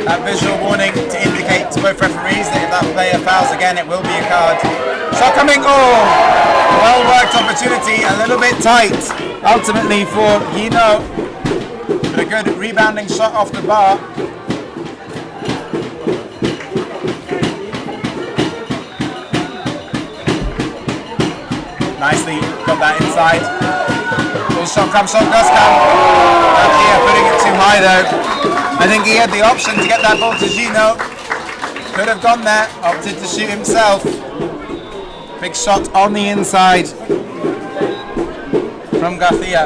a visual warning to indicate to both referees that if that player fouls again, it will be a card. Shot coming, well worked opportunity, a little bit tight ultimately for Guino, but a good rebounding shot off the bar. Nicely got that inside. Shot does come. Garcia putting it too high though. I think he had the option to get that ball to Gino. Could have gone there, opted to shoot himself. Big shot on the inside from Garcia.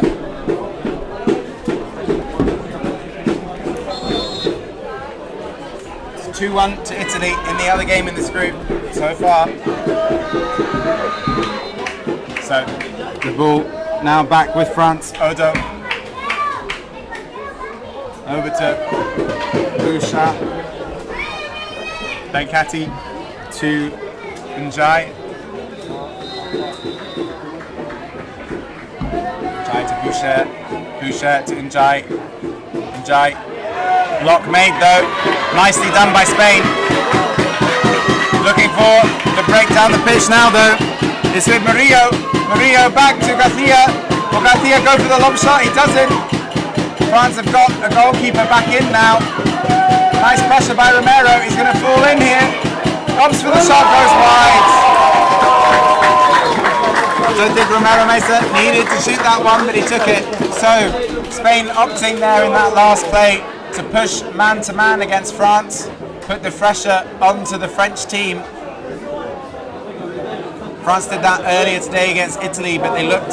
It's 2-1 to Italy in the other game in this group so far. So the ball now back with France. Odo over to Bouchard. Benkati to Njai. Njai to Bouchard. Bouchard to Njai. Njai. Block made though. Nicely done by Spain. Looking for the break down the pitch now though. It's with Murillo. Murillo back to Garcia. Will Garcia go for the lob shot? He doesn't. France have got a goalkeeper back in now. Nice pressure by Romero. He's going to fall in here. Comes for the shot, goes wide. I don't think Romero Mesa needed to shoot that one, but he took it. So Spain opting there in that last play to push man-to-man against France. Put the pressure onto the French team. France did that earlier today against Italy, but they looked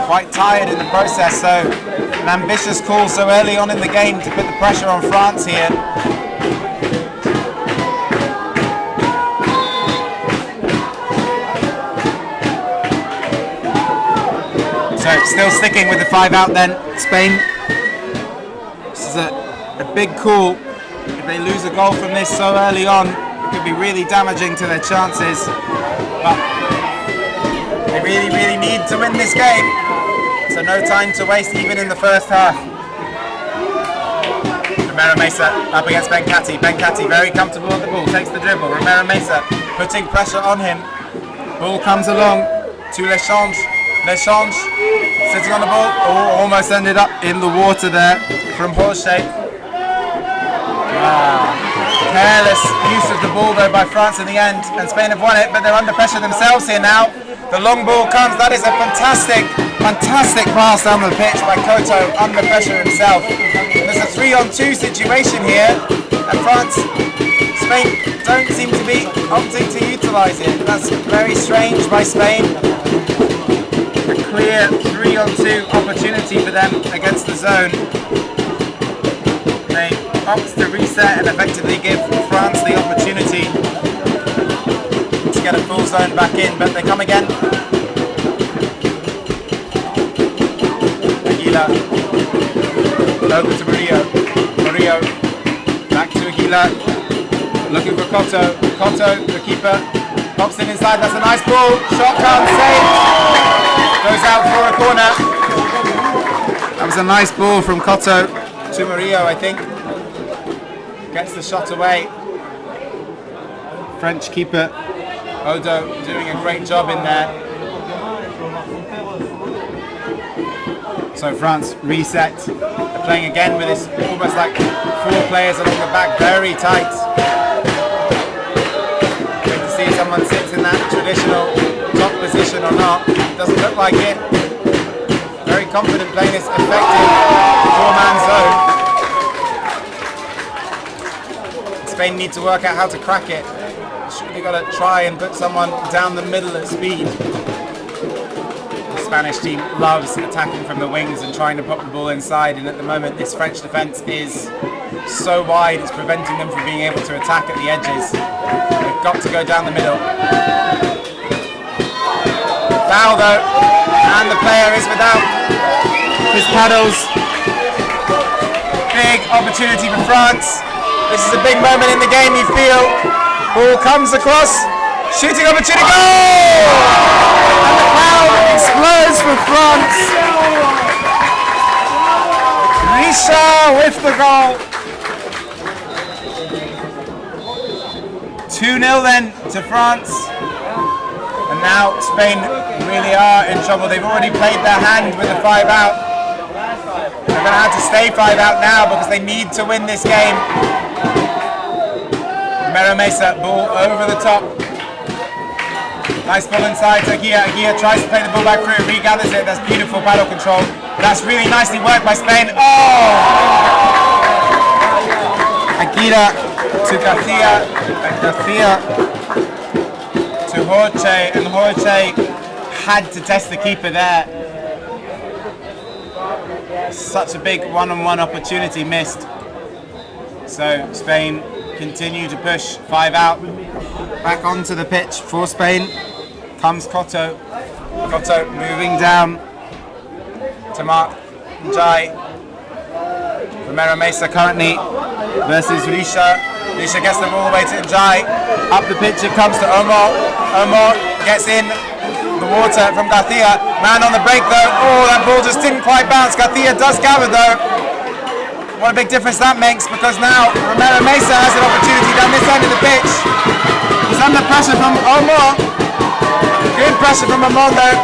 quite tired in the process, so an ambitious call so early on in the game to put the pressure on France here. So still sticking with the 5 out then, Spain. This is a big call. If they lose a goal from this so early on, it could be really damaging to their chances. But they really need to win this game. So no time to waste even in the first half. Romero Mesa up against Benkati. Benkati very comfortable with the ball, takes the dribble. Romero Mesa putting pressure on him. Ball comes along to Lechange. Lechange sitting on the ball. Almost ended up in the water there from Horsey. Careless use of the ball though by France in the end, and Spain have won it, but they're under pressure themselves here now. The long ball comes. That is a fantastic pass down the pitch by Koto under pressure himself. There's a 3-on-2 situation here, and Spain don't seem to be opting to utilise it. That's very strange by Spain. A clear 3-on-2 opportunity for them against the zone. They opt to reset and effectively give France the opportunity to get a full zone back in, but they come again. Aguila over to Murillo. Murillo back to Aguila, looking for Cotto. Cotto, the keeper, pops in inside. That's a nice ball. Shot comes, saved. Goes out for a corner. And a nice ball from Cotto to Murillo, I think. Gets the shot away. French keeper Odo doing a great job in there. So France reset. They're playing again with this almost like 4 players along the back, very tight. Great to see if someone sits in that traditional top position or not. Doesn't look like it. Very confident playing this effective 4-man zone. Spain need to work out how to crack it. They've got to try and put someone down the middle at speed. The Spanish team loves attacking from the wings and trying to pop the ball inside, and at the moment this French defence is so wide it's preventing them from being able to attack at the edges. They've got to go down the middle. Foul though, and the player is without his paddles. Big opportunity for France. This is a big moment in the game, you feel. Ball comes across, shooting opportunity, goal! And the crowd explodes for France. Richard with the goal. 2-0 then to France. And now Spain really are in trouble. They've already played their hand with a 5 out. They're going to have to stay 5 out now because they need to win this game. Romero Mesa, ball over the top. Nice ball inside to Aguirre. Aguirre tries to play the ball back through, regathers it. That's beautiful paddle control. That's really nicely worked by Spain. Oh! Aguirre to Garcia. Garcia to Jorge, and Jorge had to test the keeper there. Such a big one-on-one opportunity missed. So Spain continue to push 5 out. Back onto the pitch for Spain comes Cotto. Cotto moving down to Mark Jai. Romero Mesa currently versus Risha. Risha gets the ball away to Jai. Up the pitch it comes to Omar. Omar gets in the water from Garcia. Man on the break though. Oh, that ball just didn't quite bounce. Garcia does gather though. What a big difference that makes, because now Romero Mesa has an opportunity down this end of the pitch. He's under pressure from Omar. Good pressure from Omar though.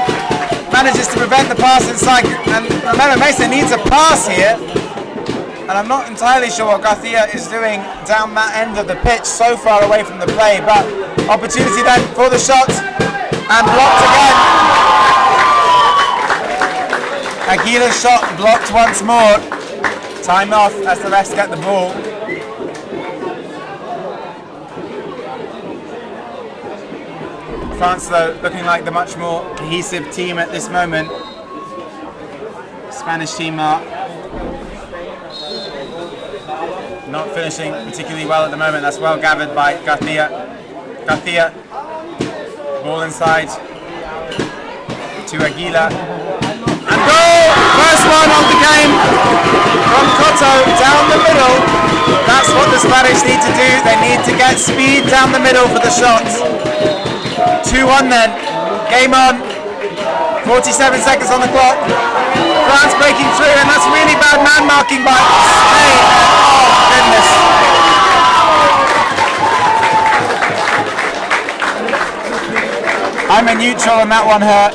Manages to prevent the pass inside, and Romero Mesa needs a pass here. And I'm not entirely sure what Garcia is doing down that end of the pitch, so far away from the play, but opportunity then for the shot, and blocked again. Aguirre's shot blocked once more. Time off as the refs get the ball. France though looking like the much more cohesive team at this moment. Spanish team are not finishing particularly well at the moment. That's well gathered by Garcia. Garcia, ball inside to Aguila. And goal! First one of the game from Cotto down the middle. That's what the Spanish need to do. They need to get speed down the middle for the shots. 2-1 then. Game on. 47 seconds on the clock. France breaking through, and that's really bad man marking by Spain. Oh goodness. I'm a neutral on that one, her.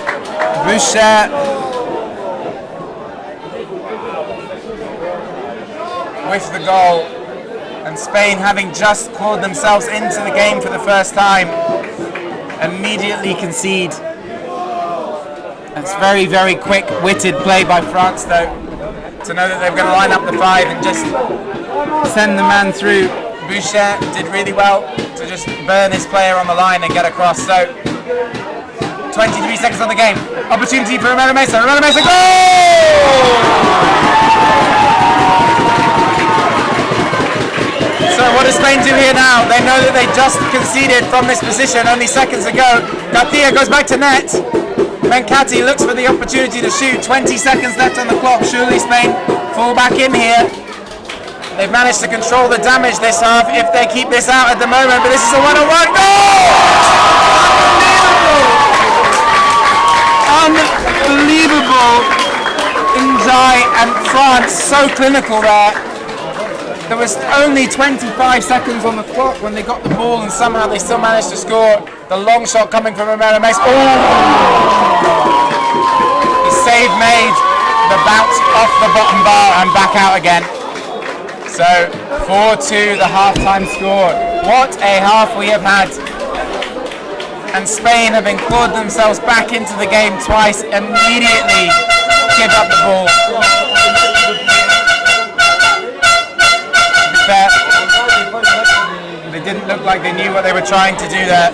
Boucher with the goal, and Spain, having just clawed themselves into the game for the first time, immediately concede. It's very, very quick-witted play by France though, to know that they're going to line up the 5 and just send the man through. Boucher did really well to just burn his player on the line and get across. So 23 seconds on the game. Opportunity for Romero Mesa. Romero Mesa, goal! So what does Spain do here now? They know that they just conceded from this position only seconds ago. Garcia goes back to net. Bencati looks for the opportunity to shoot. 20 seconds left on the clock. Surely Spain fall back in here. They've managed to control the damage this half if they keep this out at the moment. But this is a one-on-one goal! Unbelievable! Unbelievable! Njai and France so clinical there. There was only 25 seconds on the clock when they got the ball, and somehow they still managed to score. The long shot coming from Romero Mesa. The save made, the bounce off the bottom bar and back out again. So 4-2 the half-time score. What a half we have had. And Spain, having clawed themselves back into the game twice, immediately give up the ball. They didn't look like they knew what they were trying to do there.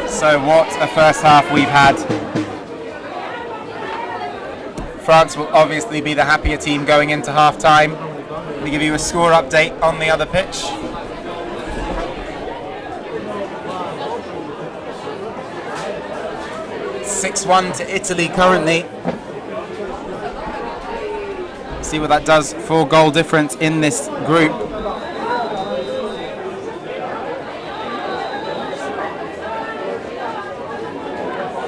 So what a first half we've had. France will obviously be the happier team going into half time. Let me give you a score update on the other pitch. (6-1) to Italy currently. See what that does for goal difference in this group.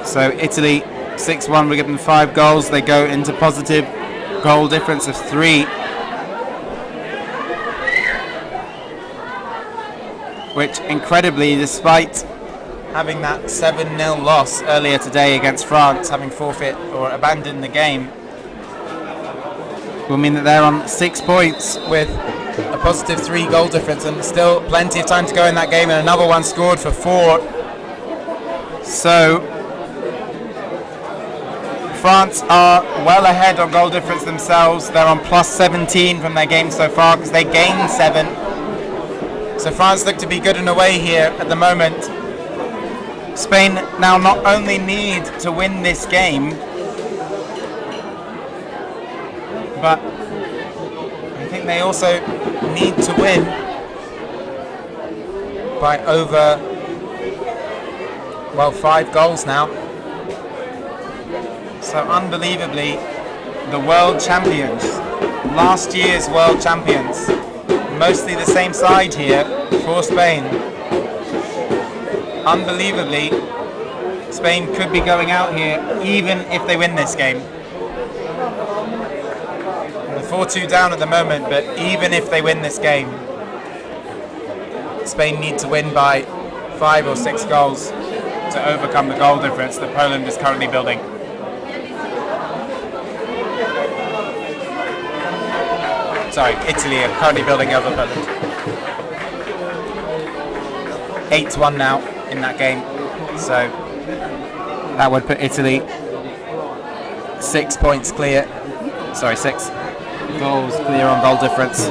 So Italy 6-1, we give them 5 goals, they go into positive goal difference of 3. Which incredibly, despite having that 7-0 loss earlier today against France, having forfeit or abandoned the game, will mean that they're on 6 points with a positive 3 goal difference, and still plenty of time to go in that game, and another one scored for 4. So France are well ahead on goal difference themselves. They're on plus 17 from their game so far because they gained 7. So France look to be good and away here at the moment. Spain now not only need to win this game, but I think they also need to win by over, 5 goals now. So unbelievably, the world champions, last year's world champions, mostly the same side here for Spain. Unbelievably, Spain could be going out here even if they win this game. They're 4-2 down at the moment, but even if they win this game, Spain need to win by 5 or 6 goals to overcome the goal difference that Poland is currently building. Sorry, Italy are currently building over Poland. 8-1 now in that game, so that would put Italy 6 points clear. 6 goals clear on goal difference.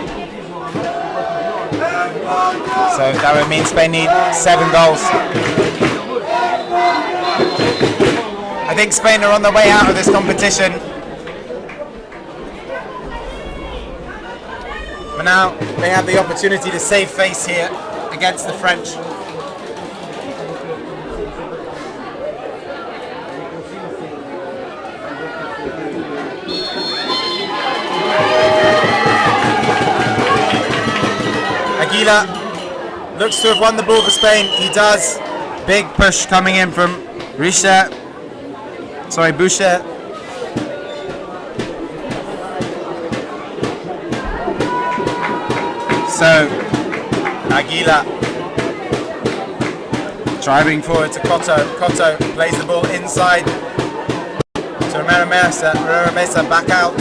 So that would mean Spain need 7 goals. I think Spain are on the way out of this competition. But now they have the opportunity to save face here against the French. Aguila looks to have won the ball for Spain. He does. Big push coming in from Boucher. So, Aguila driving forward to Cotto. Cotto plays the ball inside to Romero Mesa. Romero Mesa back out.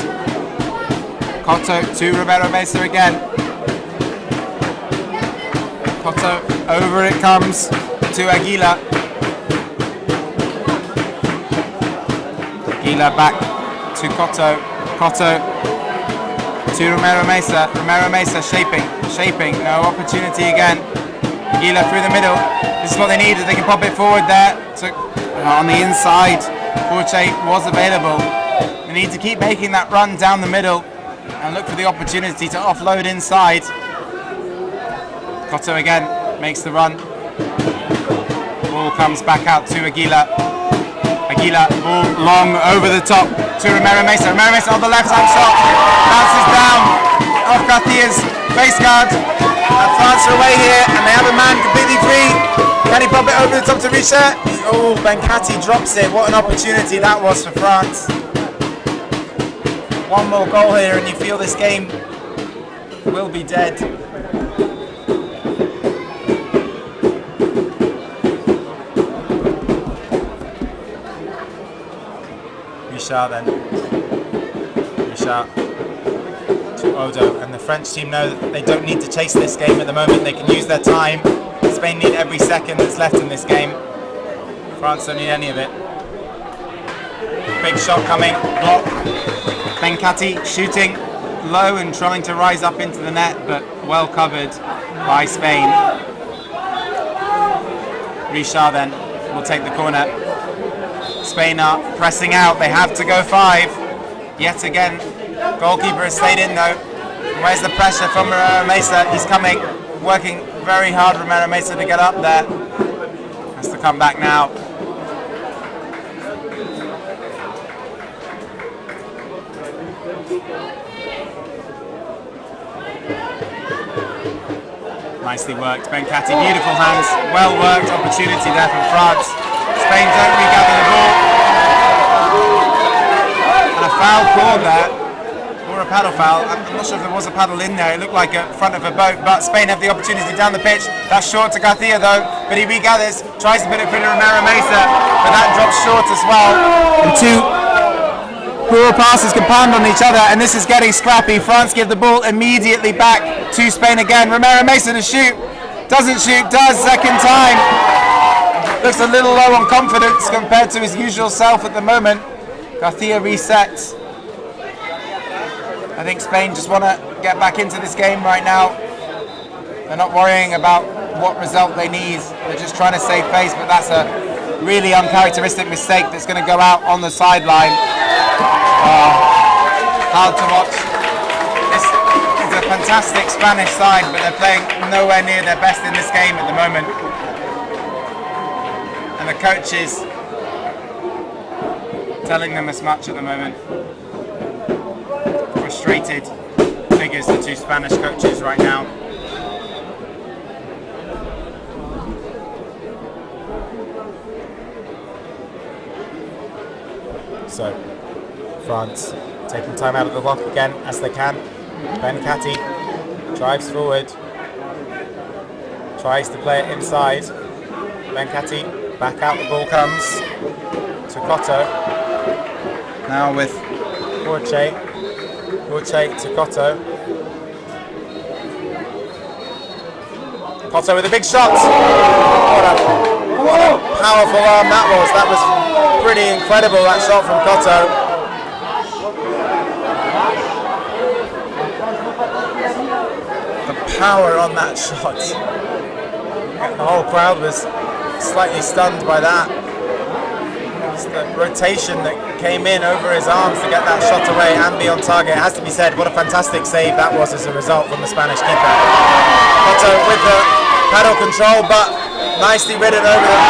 Cotto to Romero Mesa again. Cotto, over it comes to Aguila. Aguila back to Cotto. Cotto to Romero Mesa. Romero Mesa shaping, no opportunity again. Aguila through the middle. This is what they need, they can pop it forward there. On the inside, Forte was available. They need to keep making that run down the middle and look for the opportunity to offload inside. Cotto again makes the run. Ball comes back out to Aguila. Aguila, ball long over the top to Romero Mesa. Romero Mesa on the left hand shot. Bounces down off Garcia's face guard. And France are away here, and they have a man completely free. Can he pop it over the top to Richard? Oh, Benkati drops it. What an opportunity that was for France. One more goal here, and you feel this game will be dead. Richard then. Richard to Odo, and the French team know that they don't need to chase this game at the moment. They can use their time. Spain need every second that's left in this game. France don't need any of it. Big shot coming, block. Benkati shooting low and trying to rise up into the net, but well covered by Spain. Richard then will take the corner. Spain are pressing out, they have to go 5. Yet again, goalkeeper has stayed in though. Where's the pressure from Romero Mesa? He's coming, working very hard, Romero Mesa, to get up there. Has to come back now. Nicely worked, Benkati, beautiful hands, well worked, opportunity there from France. Spain don't regather the ball. And a foul called there, or a paddle foul. I'm not sure if there was a paddle in there, it looked like a front of a boat, but Spain have the opportunity down the pitch. That's short to Garcia though, but he regathers, tries to put it through to Romero Mesa, but that drops short as well. And two poor passes can pound on each other, and this is getting scrappy. France give the ball immediately back to Spain again. Romero Mesa to shoot, doesn't shoot, does second time. Looks a little low on confidence compared to his usual self at the moment. Garcia resets. I think Spain just want to get back into this game right now. They're not worrying about what result they need. They're just trying to save face, but that's a really uncharacteristic mistake that's going to go out on the sideline. Hard to watch. This is a fantastic Spanish side, but they're playing nowhere near their best in this game at the moment. And the coaches telling them as much at the moment. Frustrated figures, the two Spanish coaches right now. So, France taking time out of the clock again as they can. Benkati drives forward, tries to play it inside. Benkati back out, the ball comes to Cotto. Now with Orche to Cotto. Cotto with a big shot. What a powerful arm that was. That was pretty incredible, that shot from Cotto. The power on that shot. The whole crowd was slightly stunned by that. It's the rotation that came in over his arms to get that shot away and be on target. It has to be said, what a fantastic save that was as a result from the Spanish keeper. Cotto with the paddle control, but nicely ridden over them.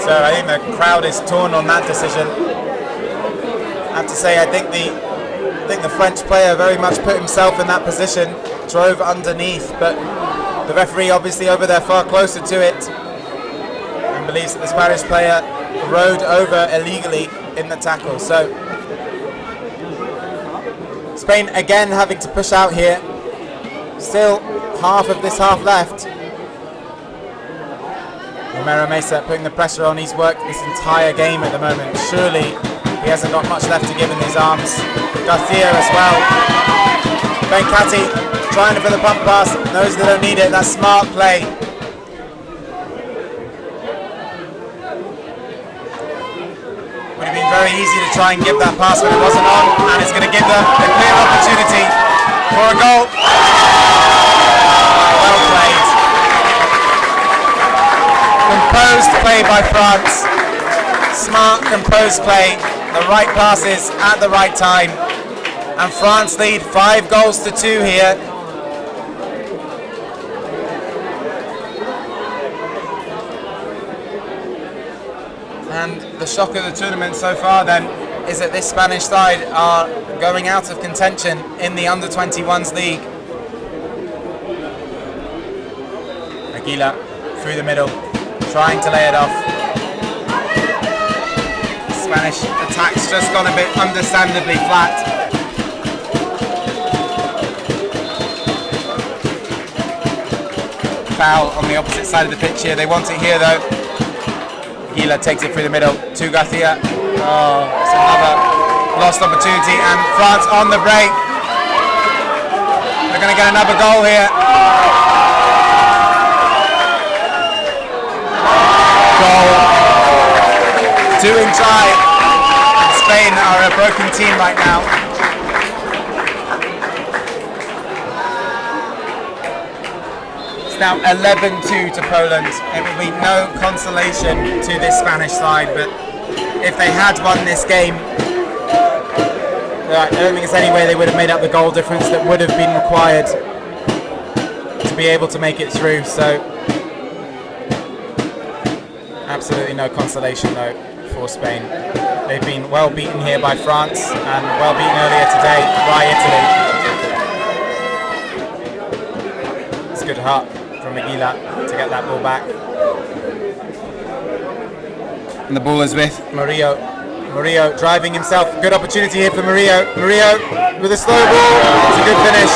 So I think the crowd is torn on that decision. I have to say, I think the French player very much put himself in that position, drove underneath, but the referee obviously over there far closer to it and believes that the Spanish player rode over illegally in the tackle. So Spain again having to push out here. Still half of this half left. Romero Mesa putting the pressure on. He's worked this entire game at the moment. Surely he hasn't got much left to give in his arms. Garcia as well. Benkati trying for the pump pass. Knows they don't need it. That's smart play. Would have been very easy to try and give that pass when it wasn't on, and it's going to give them a clear opportunity for a goal. Well played. Composed play by France. Smart, composed play. The right passes at the right time. And France lead 5-2 here. And the shock of the tournament so far then is that this Spanish side are going out of contention in the under-21s league. Aguila through the middle, trying to lay it off. Spanish attack's just gone a bit understandably flat. Foul on the opposite side of the pitch here. They want it here though. Aguila takes it through the middle to Garcia. Oh, it's another lost opportunity, and France on the break. They're going to get another goal here. Goal. Doing try. Spain are a broken team right now. It's now 11-2 to Poland. It will be no consolation to this Spanish side, but if they had won this game, I don't think there's any way they would have made up the goal difference that would have been required to be able to make it through. So absolutely no consolation though for Spain. They've been well beaten here by France and well beaten earlier today by Italy. It's good heart from Aguila to get that ball back. And the ball is with Murillo. Murillo driving himself. Good opportunity here for Murillo. Murillo with a slow ball. It's a good finish.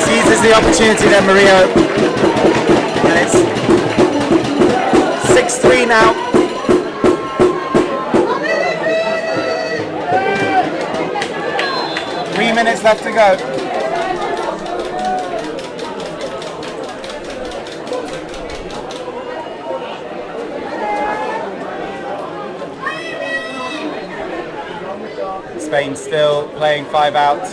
Seizes the opportunity there, Murillo. And it's 6-3 now. Three minutes left to go. Spain still playing 5 out.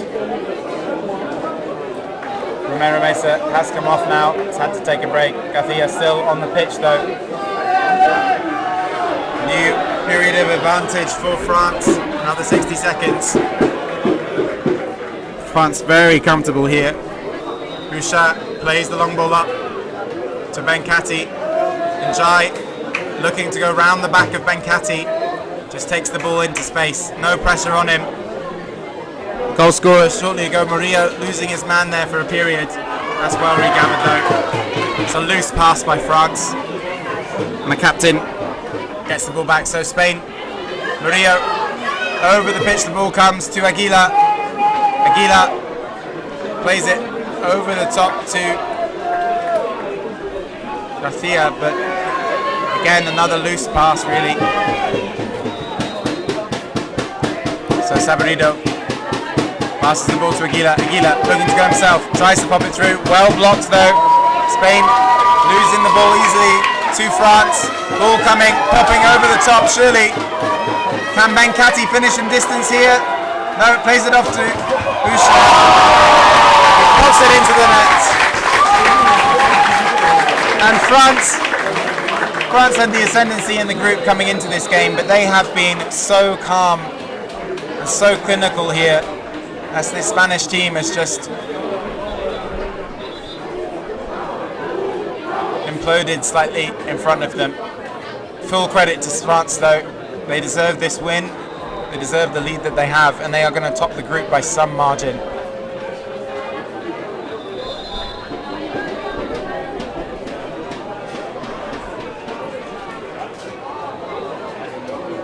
Romero Mesa has come off now. It's had to take a break. Garcia still on the pitch though. New period of advantage for France. Another 60 seconds. France very comfortable here. Bouchard plays the long ball up to Benkati. Njai looking to go round the back of Benkati. Just takes the ball into space. No pressure on him. Goal scorer shortly ago, Murillo losing his man there for a period. That's well regathered though. It's a loose pass by France. And the captain gets the ball back. So Spain, Murillo over the pitch, the ball comes to Aguila. Aguila plays it over the top to Garcia, but again another loose pass really. So Sabarido passes the ball to Aguila. Aguila looking to go himself, tries to pop it through. Well blocked though. Spain losing the ball easily to France. Ball coming, popping over the top surely. Can Benkati finish in distance here? No, plays it off to Bouchard. He pops it into the net. And France had the ascendancy in the group coming into this game, but they have been so calm and so clinical here as this Spanish team has just imploded slightly in front of them. Full credit to France though. They deserve this win. They deserve the lead that they have, and they are going to top the group by some margin.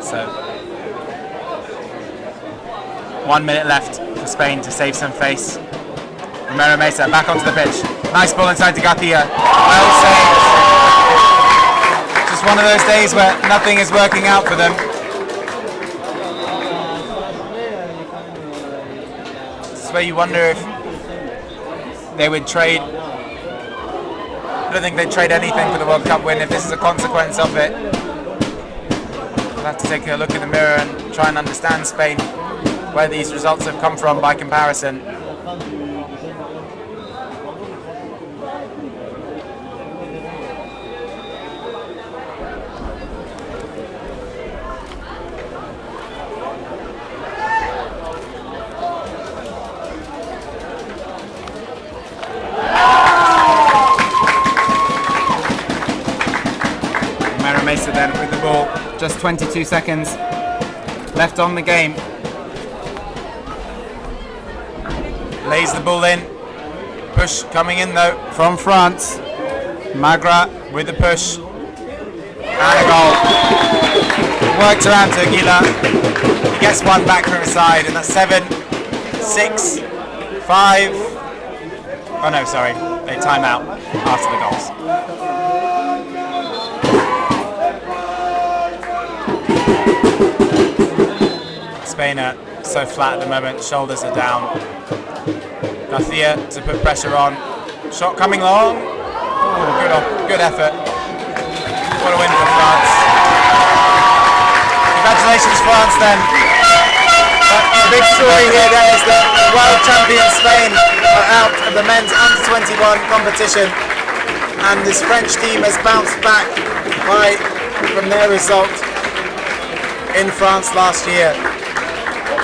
So 1 minute left for Spain to save some face. Romero Mesa back onto the pitch. Nice ball inside to Garcia. Well saved. Just one of those days where nothing is working out for them. This is where you wonder if they would trade. I don't think they'd trade anything for the World Cup win if this is a consequence of it. We'll have to take a look in the mirror and try and understand Spain, where these results have come from by comparison. Mesa then with the ball. Just 22 seconds left on the game. Lays the ball in. Push coming in though from France. Magra with the push. And a goal. Worked around to Aguila. He gets one back from his side, and that's 7, 6, 5. Oh no, sorry. They time out after the goals. Spain are so flat at the moment, shoulders are down. Garcia to put pressure on. Shot coming long. Ooh, good effort. What a win for France. Congratulations France then. But the big story here then is that the world champion Spain are out of the men's under-21 competition, and this French team has bounced back from their result in France last year.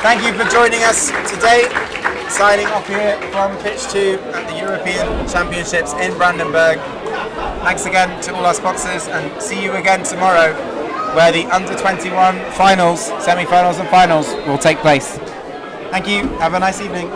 Thank you for joining us today. Signing off here from pitch 2 at the European Championships in Brandenburg. Thanks again to all our sponsors, and see you again tomorrow where the under-21 finals, semi-finals and finals will take place. Thank you, have a nice evening.